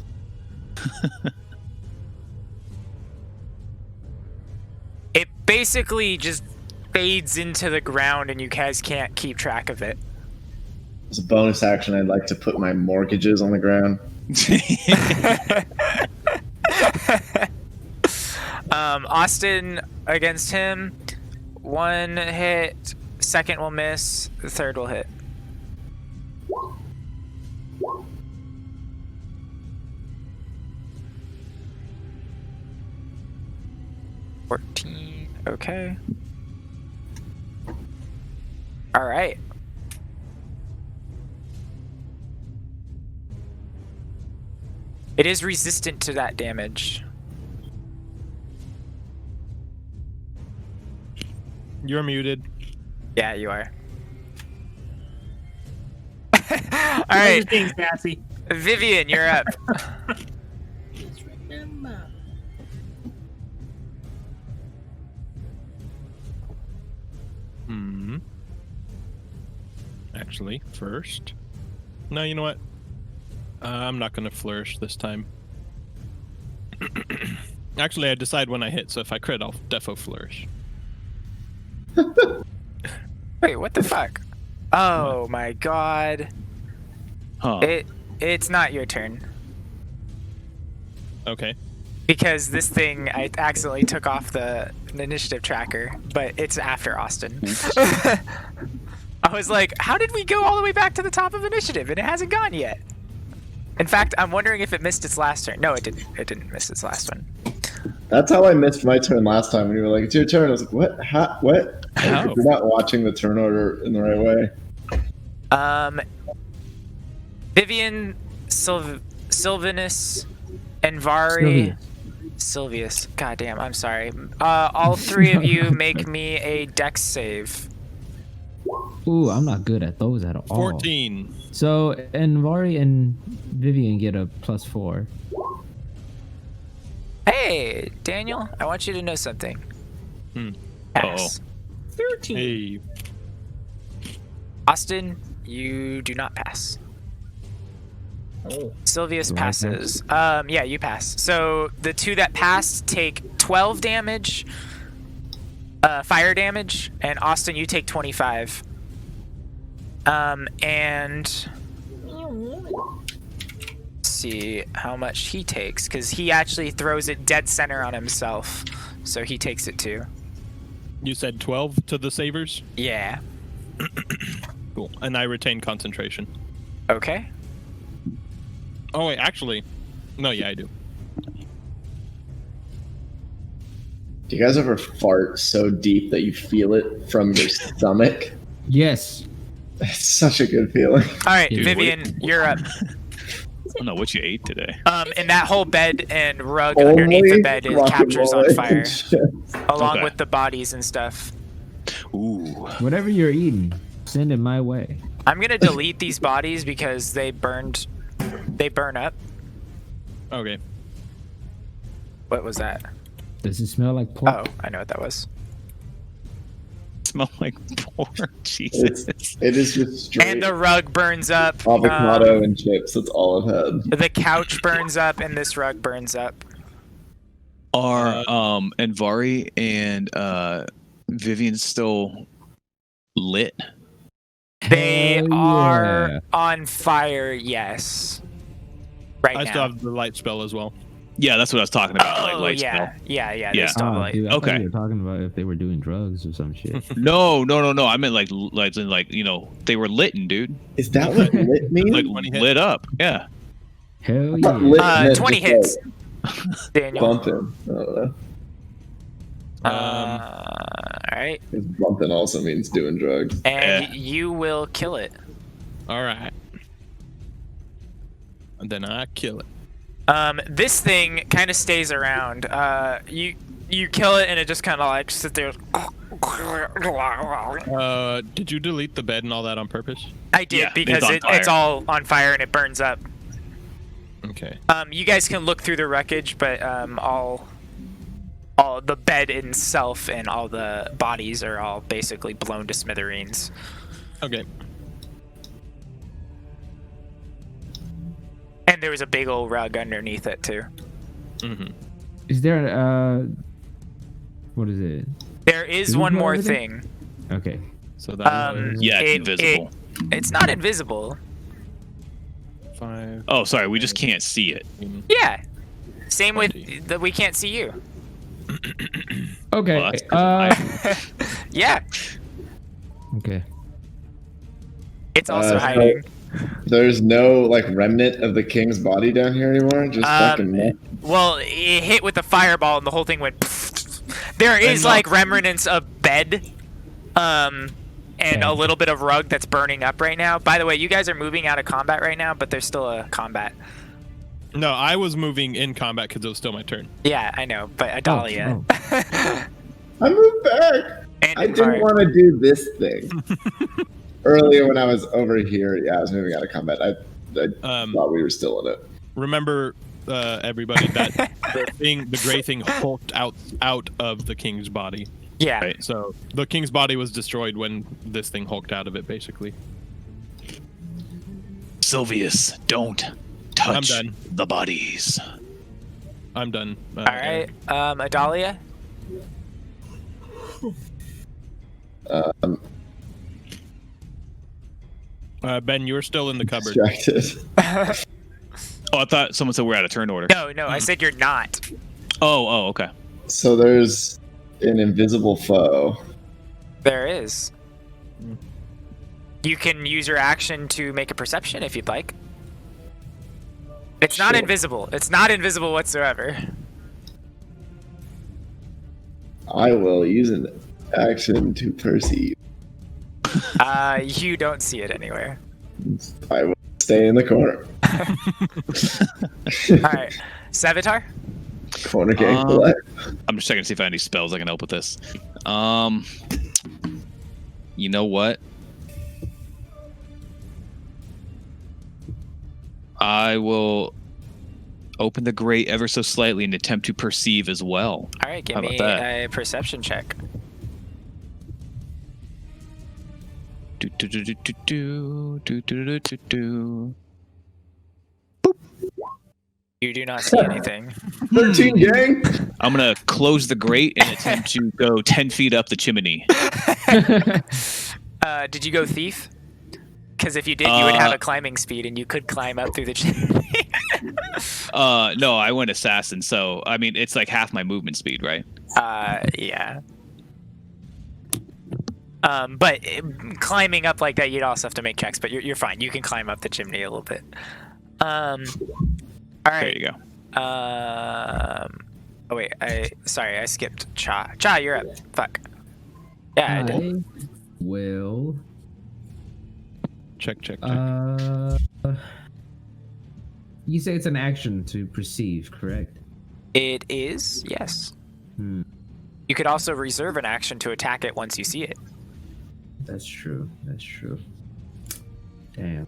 [SPEAKER 1] It basically just fades into the ground, and you guys can't keep track of it.
[SPEAKER 3] As a bonus action, I'd like to put my mortgages on the ground.
[SPEAKER 1] Austin against him. 1 hit, second will miss, the third will hit. Okay. All right. It is resistant to that damage.
[SPEAKER 4] You're muted.
[SPEAKER 1] Yeah, you are. All
[SPEAKER 5] I was
[SPEAKER 1] right,
[SPEAKER 5] just being sassy.
[SPEAKER 1] Vivian, you're up.
[SPEAKER 4] Actually, first. No, you know what? I'm not going to flourish this time. Actually, I decide when I hit, so if I crit, I'll defo flourish.
[SPEAKER 1] Wait, what the fuck? Oh my god.
[SPEAKER 9] Huh.
[SPEAKER 1] It's not your turn.
[SPEAKER 4] Okay.
[SPEAKER 1] Because this thing, I accidentally took off the initiative tracker, but it's after Austin. I was like, how did we go all the way back to the top of initiative and it hasn't gone yet? In fact, I'm wondering if it missed its last turn. No, it didn't. It didn't miss its last one.
[SPEAKER 3] That's how I missed my turn last time when you were like, it's your turn. I was like, what? What?
[SPEAKER 9] How?
[SPEAKER 3] Like, you're not watching the turn order in the right way.
[SPEAKER 1] Vivian, Sylvanus, and Vari. Sylvius. Goddamn, I'm sorry. All three of you make me a dex save.
[SPEAKER 2] Ooh, I'm not good at those at all.
[SPEAKER 4] 14.
[SPEAKER 2] So, and Vari and Vivian get a +4.
[SPEAKER 1] Hey, Daniel, I want you to know something. Pass.
[SPEAKER 5] 13.
[SPEAKER 4] Hey.
[SPEAKER 1] Austin, you do not pass.
[SPEAKER 5] Oh.
[SPEAKER 1] Sylvius
[SPEAKER 2] Do I
[SPEAKER 1] passes. Yeah, you pass. So the two that passed take 12 damage, fire damage, and Austin, you take 25. And let's see how much he takes, because he actually throws it dead center on himself, so he takes it too.
[SPEAKER 4] You said 12 to the savers?
[SPEAKER 1] Yeah.
[SPEAKER 4] Cool. And I retain concentration.
[SPEAKER 1] Okay.
[SPEAKER 4] Oh, wait, actually. No, yeah, I do.
[SPEAKER 3] Do you guys ever fart so deep that you feel it from your stomach?
[SPEAKER 2] Yes.
[SPEAKER 3] It's such a good feeling.
[SPEAKER 1] All right,
[SPEAKER 2] Dude,
[SPEAKER 1] Vivian, you're up.
[SPEAKER 9] I don't know what you ate today.
[SPEAKER 1] And that whole bed and rug underneath the bed captures on fire, along
[SPEAKER 9] Okay.
[SPEAKER 1] with the bodies and stuff.
[SPEAKER 9] Ooh.
[SPEAKER 2] Whatever you're eating, send it my way.
[SPEAKER 1] I'm gonna delete these bodies because they burn up.
[SPEAKER 4] Okay.
[SPEAKER 1] What was that?
[SPEAKER 2] Does it smell like pork?
[SPEAKER 1] Oh, I know what that was.
[SPEAKER 9] Smell like pork. Jesus.
[SPEAKER 3] It is just straight
[SPEAKER 1] And the rug burns up.
[SPEAKER 3] avocado and chips. That's all I've had.
[SPEAKER 1] The couch burns up, and this rug burns up.
[SPEAKER 9] Are and Vari and Vivian still lit?
[SPEAKER 1] They
[SPEAKER 2] Hell
[SPEAKER 1] are
[SPEAKER 2] yeah.
[SPEAKER 1] on fire. Yes. Right
[SPEAKER 4] I
[SPEAKER 1] now.
[SPEAKER 4] still have the light spell as well.
[SPEAKER 9] Yeah, that's what I was talking about. Like
[SPEAKER 1] Oh
[SPEAKER 9] light
[SPEAKER 1] yeah,
[SPEAKER 9] spell.
[SPEAKER 1] yeah.
[SPEAKER 9] Yeah.
[SPEAKER 1] They still have
[SPEAKER 2] Ah,
[SPEAKER 1] light.
[SPEAKER 2] dude, I thought
[SPEAKER 9] Okay.
[SPEAKER 2] you were talking about if they were doing drugs or some shit.
[SPEAKER 9] No. I meant like you know, they were litten, dude.
[SPEAKER 3] Is that what lit means?
[SPEAKER 9] Like
[SPEAKER 4] 20 hits.
[SPEAKER 9] lit up. Yeah.
[SPEAKER 2] Hell
[SPEAKER 3] I thought
[SPEAKER 2] yeah.
[SPEAKER 3] lit meant
[SPEAKER 1] 20
[SPEAKER 3] just,
[SPEAKER 1] hits.
[SPEAKER 3] like,
[SPEAKER 1] Daniel.
[SPEAKER 3] bumping. I don't know.
[SPEAKER 1] All right,
[SPEAKER 3] 'Cause bumping also means doing drugs.
[SPEAKER 1] and
[SPEAKER 9] Yeah.
[SPEAKER 1] you will kill it.
[SPEAKER 4] All right. And then I kill it.
[SPEAKER 1] This thing kind of stays around. You kill it, and it just kind of like sits there.
[SPEAKER 4] Did you delete the bed and all that on purpose?
[SPEAKER 1] I did
[SPEAKER 9] Yeah,
[SPEAKER 1] because
[SPEAKER 9] it's on
[SPEAKER 1] it's
[SPEAKER 9] fire.
[SPEAKER 1] all on fire and it burns up.
[SPEAKER 4] Okay.
[SPEAKER 1] You guys can look through the wreckage, but all the bed itself and all the bodies are all basically blown to smithereens.
[SPEAKER 4] Okay.
[SPEAKER 1] And there was a big old rug underneath it too.
[SPEAKER 4] Mm-hmm.
[SPEAKER 2] Is there what is it?
[SPEAKER 1] There is
[SPEAKER 2] Do we
[SPEAKER 1] one
[SPEAKER 2] go
[SPEAKER 1] more
[SPEAKER 2] over there?
[SPEAKER 1] thing.
[SPEAKER 2] Okay.
[SPEAKER 4] So that was
[SPEAKER 9] Yeah, it's invisible.
[SPEAKER 1] It's not invisible.
[SPEAKER 4] 5.
[SPEAKER 9] Oh, sorry. We just can't see it.
[SPEAKER 1] Yeah. Same with
[SPEAKER 4] 20.
[SPEAKER 1] that. We can't see you.
[SPEAKER 2] Okay.
[SPEAKER 9] Well, that's 'cause
[SPEAKER 1] Yeah.
[SPEAKER 2] Okay.
[SPEAKER 1] It's also
[SPEAKER 3] so
[SPEAKER 1] hiding.
[SPEAKER 3] There's no like remnant of the king's body down here anymore. Just fucking mess.
[SPEAKER 1] Well, it hit with the fireball and the whole thing went. There is like remnants of bed, and a little bit of rug that's burning up right now. By the way, you guys are moving out of combat right now, but there's still a combat.
[SPEAKER 4] No, I was moving in combat because it was still my turn.
[SPEAKER 1] Yeah, I know, but Adalia.
[SPEAKER 3] I moved back.
[SPEAKER 1] And
[SPEAKER 3] I didn't want to do this thing. Earlier when I was over here, yeah, I was moving out of combat. I thought we were still in it.
[SPEAKER 4] Remember, everybody, that the gray thing hulked out of the king's body.
[SPEAKER 1] Yeah.
[SPEAKER 9] Right.
[SPEAKER 4] So the king's body was destroyed when this thing hulked out of it, basically.
[SPEAKER 9] Sylvius, don't touch
[SPEAKER 4] done.
[SPEAKER 9] the bodies.
[SPEAKER 4] I'm done.
[SPEAKER 1] All right, Adalia.
[SPEAKER 4] Ben, you're still in the cupboard.
[SPEAKER 3] Distracted.
[SPEAKER 9] Oh, I thought someone said we're out of turn order.
[SPEAKER 1] No, I said you're not.
[SPEAKER 9] Oh, okay.
[SPEAKER 3] So there's an invisible foe.
[SPEAKER 1] There is. You can use your action to make a perception if you'd like. It's not
[SPEAKER 3] Sure.
[SPEAKER 1] invisible. It's not invisible whatsoever.
[SPEAKER 3] I will use an action to perceive.
[SPEAKER 1] You don't see it anywhere.
[SPEAKER 3] I will stay in the corner.
[SPEAKER 1] All right, Savitar.
[SPEAKER 3] Corner game for life.
[SPEAKER 9] I'm just checking to see if I have any spells I can help with this. You know what? I will open the grate ever so slightly and attempt to perceive as well.
[SPEAKER 1] All right, give
[SPEAKER 9] How
[SPEAKER 1] me
[SPEAKER 9] about that?
[SPEAKER 1] a perception check. You do not see anything.
[SPEAKER 3] 13, gang.
[SPEAKER 9] I'm gonna close the grate and attempt to go 10 feet up the chimney.
[SPEAKER 1] Did you go thief? Because if you did, you would have a climbing speed, and you could climb up through the chimney.
[SPEAKER 9] No, I went assassin, so I mean it's like half my movement speed, right?
[SPEAKER 1] Yeah. But climbing up like that, you'd also have to make checks. But you're fine. You can climb up the chimney a little bit. All right.
[SPEAKER 9] There you go.
[SPEAKER 1] Oh wait, I skipped Cha. Cha, you're up. Fuck. Yeah, I did.
[SPEAKER 2] Will.
[SPEAKER 4] Check.
[SPEAKER 2] You say it's an action to perceive, correct?
[SPEAKER 1] It is, yes. You could also reserve an action to attack it once you see it.
[SPEAKER 2] That's true. Damn.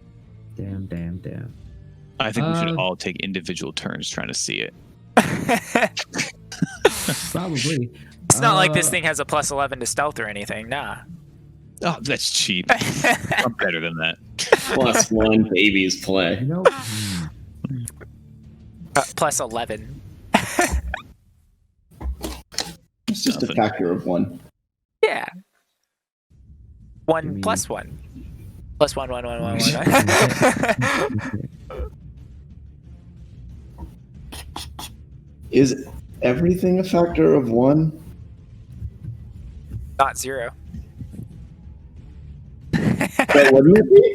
[SPEAKER 9] I think we should all take individual turns trying to see it.
[SPEAKER 2] Probably.
[SPEAKER 1] It's not like this thing has a plus 11 to stealth or anything. Nah.
[SPEAKER 9] Oh, that's cheap. I'm better than that.
[SPEAKER 3] +1 babies play.
[SPEAKER 2] You know,
[SPEAKER 1] Plus 11.
[SPEAKER 3] It's just a
[SPEAKER 9] Nothing.
[SPEAKER 3] factor of 1.
[SPEAKER 1] Yeah. 1 plus 1. Plus 1, 1, 1, 1, 1.
[SPEAKER 3] Is everything a factor of 1?
[SPEAKER 1] Not 0.
[SPEAKER 3] But wouldn't it be?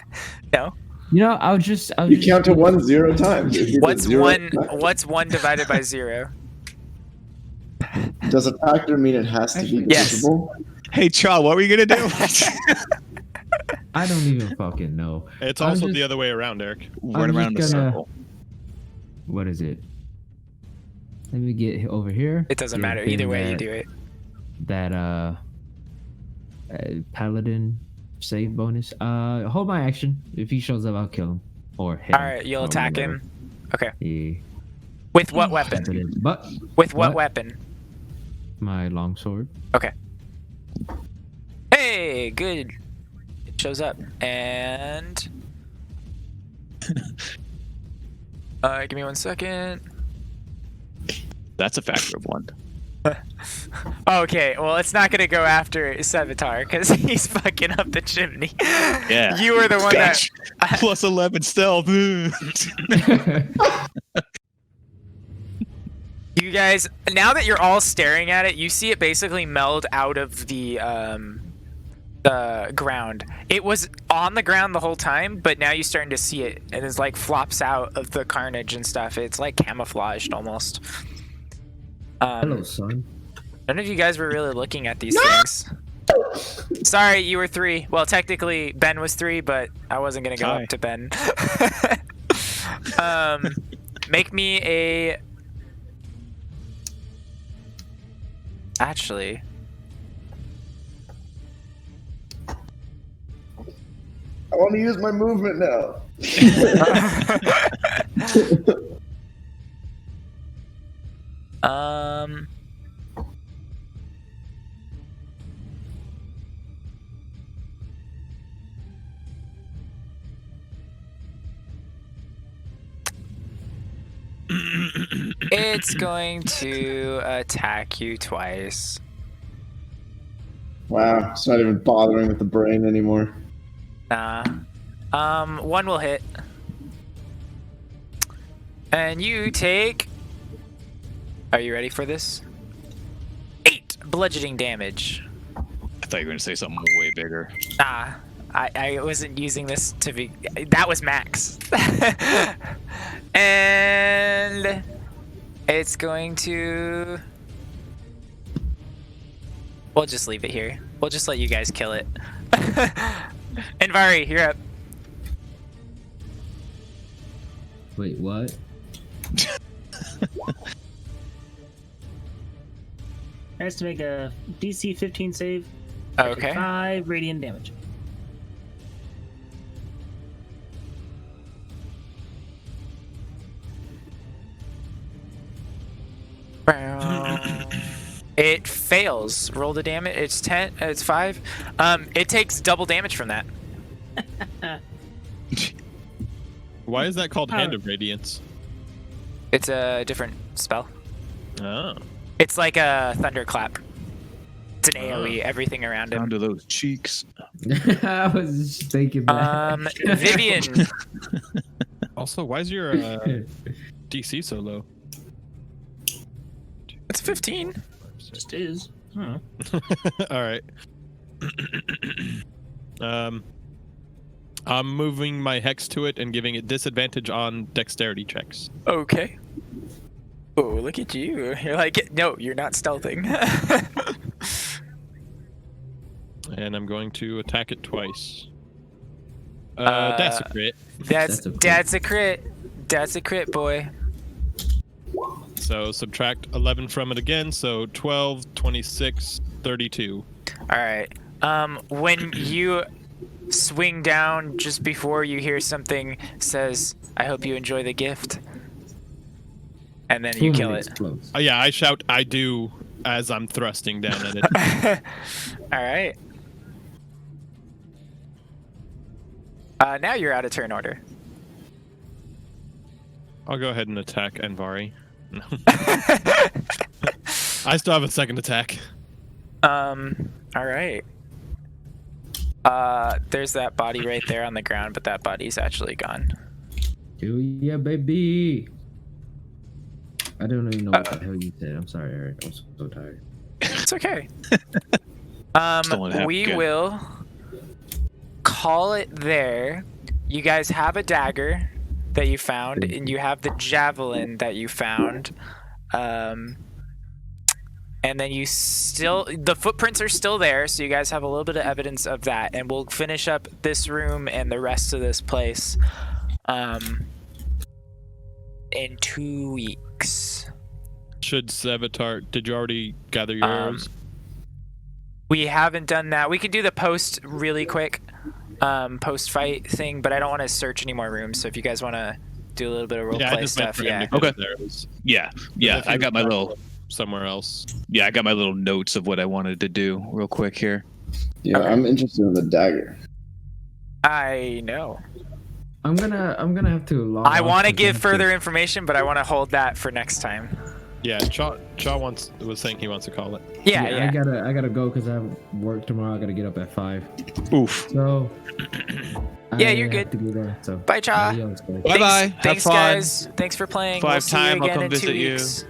[SPEAKER 1] No.
[SPEAKER 2] you know, I was just
[SPEAKER 3] You count to 1 0 times. Is it
[SPEAKER 1] What's
[SPEAKER 3] 0?
[SPEAKER 1] What's 1 divided by 0?
[SPEAKER 3] Does a factor mean it has to be
[SPEAKER 1] Yes.
[SPEAKER 3] divisible?
[SPEAKER 9] Hey, Cha, what were you gonna do?
[SPEAKER 2] I don't even fucking know.
[SPEAKER 4] It's
[SPEAKER 2] I'm
[SPEAKER 4] also
[SPEAKER 2] just-
[SPEAKER 4] the other way around, Eric.
[SPEAKER 9] Run
[SPEAKER 2] I'm
[SPEAKER 9] around in a
[SPEAKER 2] just gonna-
[SPEAKER 9] circle.
[SPEAKER 2] What is it? Let me get over here.
[SPEAKER 1] It doesn't
[SPEAKER 2] Get
[SPEAKER 1] matter.
[SPEAKER 2] him
[SPEAKER 1] Either way you
[SPEAKER 2] that-
[SPEAKER 1] do it.
[SPEAKER 2] That paladin save bonus. Hold my action. If he shows up, I'll kill him. Or hit him.
[SPEAKER 1] Alright, you'll
[SPEAKER 2] or
[SPEAKER 1] attack
[SPEAKER 2] whatever.
[SPEAKER 1] him. Okay.
[SPEAKER 2] Yeah.
[SPEAKER 1] With what weapon?
[SPEAKER 2] But
[SPEAKER 1] With what
[SPEAKER 2] What?
[SPEAKER 1] weapon?
[SPEAKER 2] my longsword.
[SPEAKER 1] Okay. Hey, good. It shows up. And give me 1 second.
[SPEAKER 9] That's a factor of 1.
[SPEAKER 1] Okay, well, it's not gonna go after Sevatar because he's fucking up the chimney.
[SPEAKER 9] Yeah.
[SPEAKER 1] You were the one
[SPEAKER 9] Gosh. Plus 11 stealth.
[SPEAKER 1] You guys, now that you're all staring at it, you see it basically meld out of the ground. It was on the ground the whole time, but now you're starting to see it, and it's like flops out of the carnage and stuff. It's like camouflaged almost.
[SPEAKER 2] Hello, son.
[SPEAKER 1] None of you guys were really looking at these things. Sorry, you were 3. Well, technically, Ben was 3, but I wasn't gonna go
[SPEAKER 4] Hi.
[SPEAKER 1] up to Ben. Make me a. Actually,
[SPEAKER 3] I want to use my movement now.
[SPEAKER 1] it's going to attack you twice.
[SPEAKER 3] Wow, it's not even bothering with the brain anymore.
[SPEAKER 1] Nah. 1 will hit. And you take. Are you ready for this? 8 bludgeoning damage.
[SPEAKER 9] I thought you were gonna say something way bigger.
[SPEAKER 1] Nah, I wasn't using this to be. That was max. And it's going to. We'll just leave it here. We'll just let you guys kill it. And Vari, you're up.
[SPEAKER 2] Wait, what?
[SPEAKER 5] Has to make a DC 15 save.
[SPEAKER 1] Okay.
[SPEAKER 5] 5 radiant damage.
[SPEAKER 1] It fails. Roll the damage. It's 10. It's 5. It takes double damage from that.
[SPEAKER 4] Why is that called Hand of Radiance?
[SPEAKER 1] It's a different spell.
[SPEAKER 4] Oh.
[SPEAKER 1] It's like a thunderclap. It's an AoE. Everything around him.
[SPEAKER 9] Down to those cheeks.
[SPEAKER 2] I was just thinking that.
[SPEAKER 1] Vivian.
[SPEAKER 4] Also, why is your DC so low?
[SPEAKER 1] It's 15.
[SPEAKER 5] Just is.
[SPEAKER 4] All right. I'm moving my hex to it and giving it disadvantage on dexterity checks.
[SPEAKER 1] Okay. Oh, look at you. You're like, no, you're not stealthing.
[SPEAKER 4] And I'm going to attack it twice. That's a crit.
[SPEAKER 1] That's a crit. That's a crit, boy.
[SPEAKER 4] So subtract 11 from it again, so 12, 26, 32.
[SPEAKER 1] All right. When you swing down just before you hear something says, I hope you enjoy the gift. And then you kill it.
[SPEAKER 2] Explodes.
[SPEAKER 4] Oh yeah, I shout I do as I'm thrusting down at it.
[SPEAKER 1] All right. Now you're out of turn order.
[SPEAKER 4] I'll go ahead and attack Anvari. No. I still have a second attack.
[SPEAKER 1] All right. There's that body right there on the ground, but that body's actually gone.
[SPEAKER 2] Oh, yeah, baby. I don't even know what the hell you said. I'm sorry, Eric. I'm so tired.
[SPEAKER 1] It's okay. We
[SPEAKER 9] good.
[SPEAKER 1] will call it there. You guys have a dagger that you found, and you have the javelin that you found. And then you still, the footprints are still there, so you guys have a little bit of evidence of that. And we'll finish up this room and the rest of this place in 2 weeks.
[SPEAKER 4] Should Savitar, did you already gather your arrows?
[SPEAKER 1] We haven't done that. We can do the post really quick, post-fight thing, but I don't want to search any more rooms. So if you guys want to do a little bit of roleplay stuff, yeah.
[SPEAKER 9] Okay.
[SPEAKER 4] Arrows.
[SPEAKER 9] Yeah. I got my little
[SPEAKER 4] somewhere else.
[SPEAKER 9] Yeah, I got my little notes of what I wanted to do real quick here.
[SPEAKER 3] Yeah,
[SPEAKER 1] Okay.
[SPEAKER 3] I'm interested in the dagger.
[SPEAKER 1] I know.
[SPEAKER 2] I'm gonna have to log
[SPEAKER 1] I
[SPEAKER 2] off
[SPEAKER 1] want to
[SPEAKER 2] because I
[SPEAKER 1] give
[SPEAKER 2] have
[SPEAKER 1] further information, but I want to hold that for next time.
[SPEAKER 4] Yeah, Chaw was saying he wants to call it.
[SPEAKER 1] Yeah.
[SPEAKER 2] I gotta go because I have work tomorrow. I gotta get up at 5.
[SPEAKER 9] Oof.
[SPEAKER 2] So
[SPEAKER 1] Yeah,
[SPEAKER 2] I
[SPEAKER 1] you're
[SPEAKER 2] have
[SPEAKER 1] good.
[SPEAKER 2] to go there, so
[SPEAKER 1] Bye, Cha.
[SPEAKER 2] adios, guys.
[SPEAKER 9] Bye-bye. Have
[SPEAKER 1] Thanks,
[SPEAKER 9] fun.
[SPEAKER 1] guys. Thanks for playing.
[SPEAKER 9] 5
[SPEAKER 1] We'll see you
[SPEAKER 9] time, I'll
[SPEAKER 1] again
[SPEAKER 9] come
[SPEAKER 1] in 2
[SPEAKER 9] visit you.
[SPEAKER 1] weeks.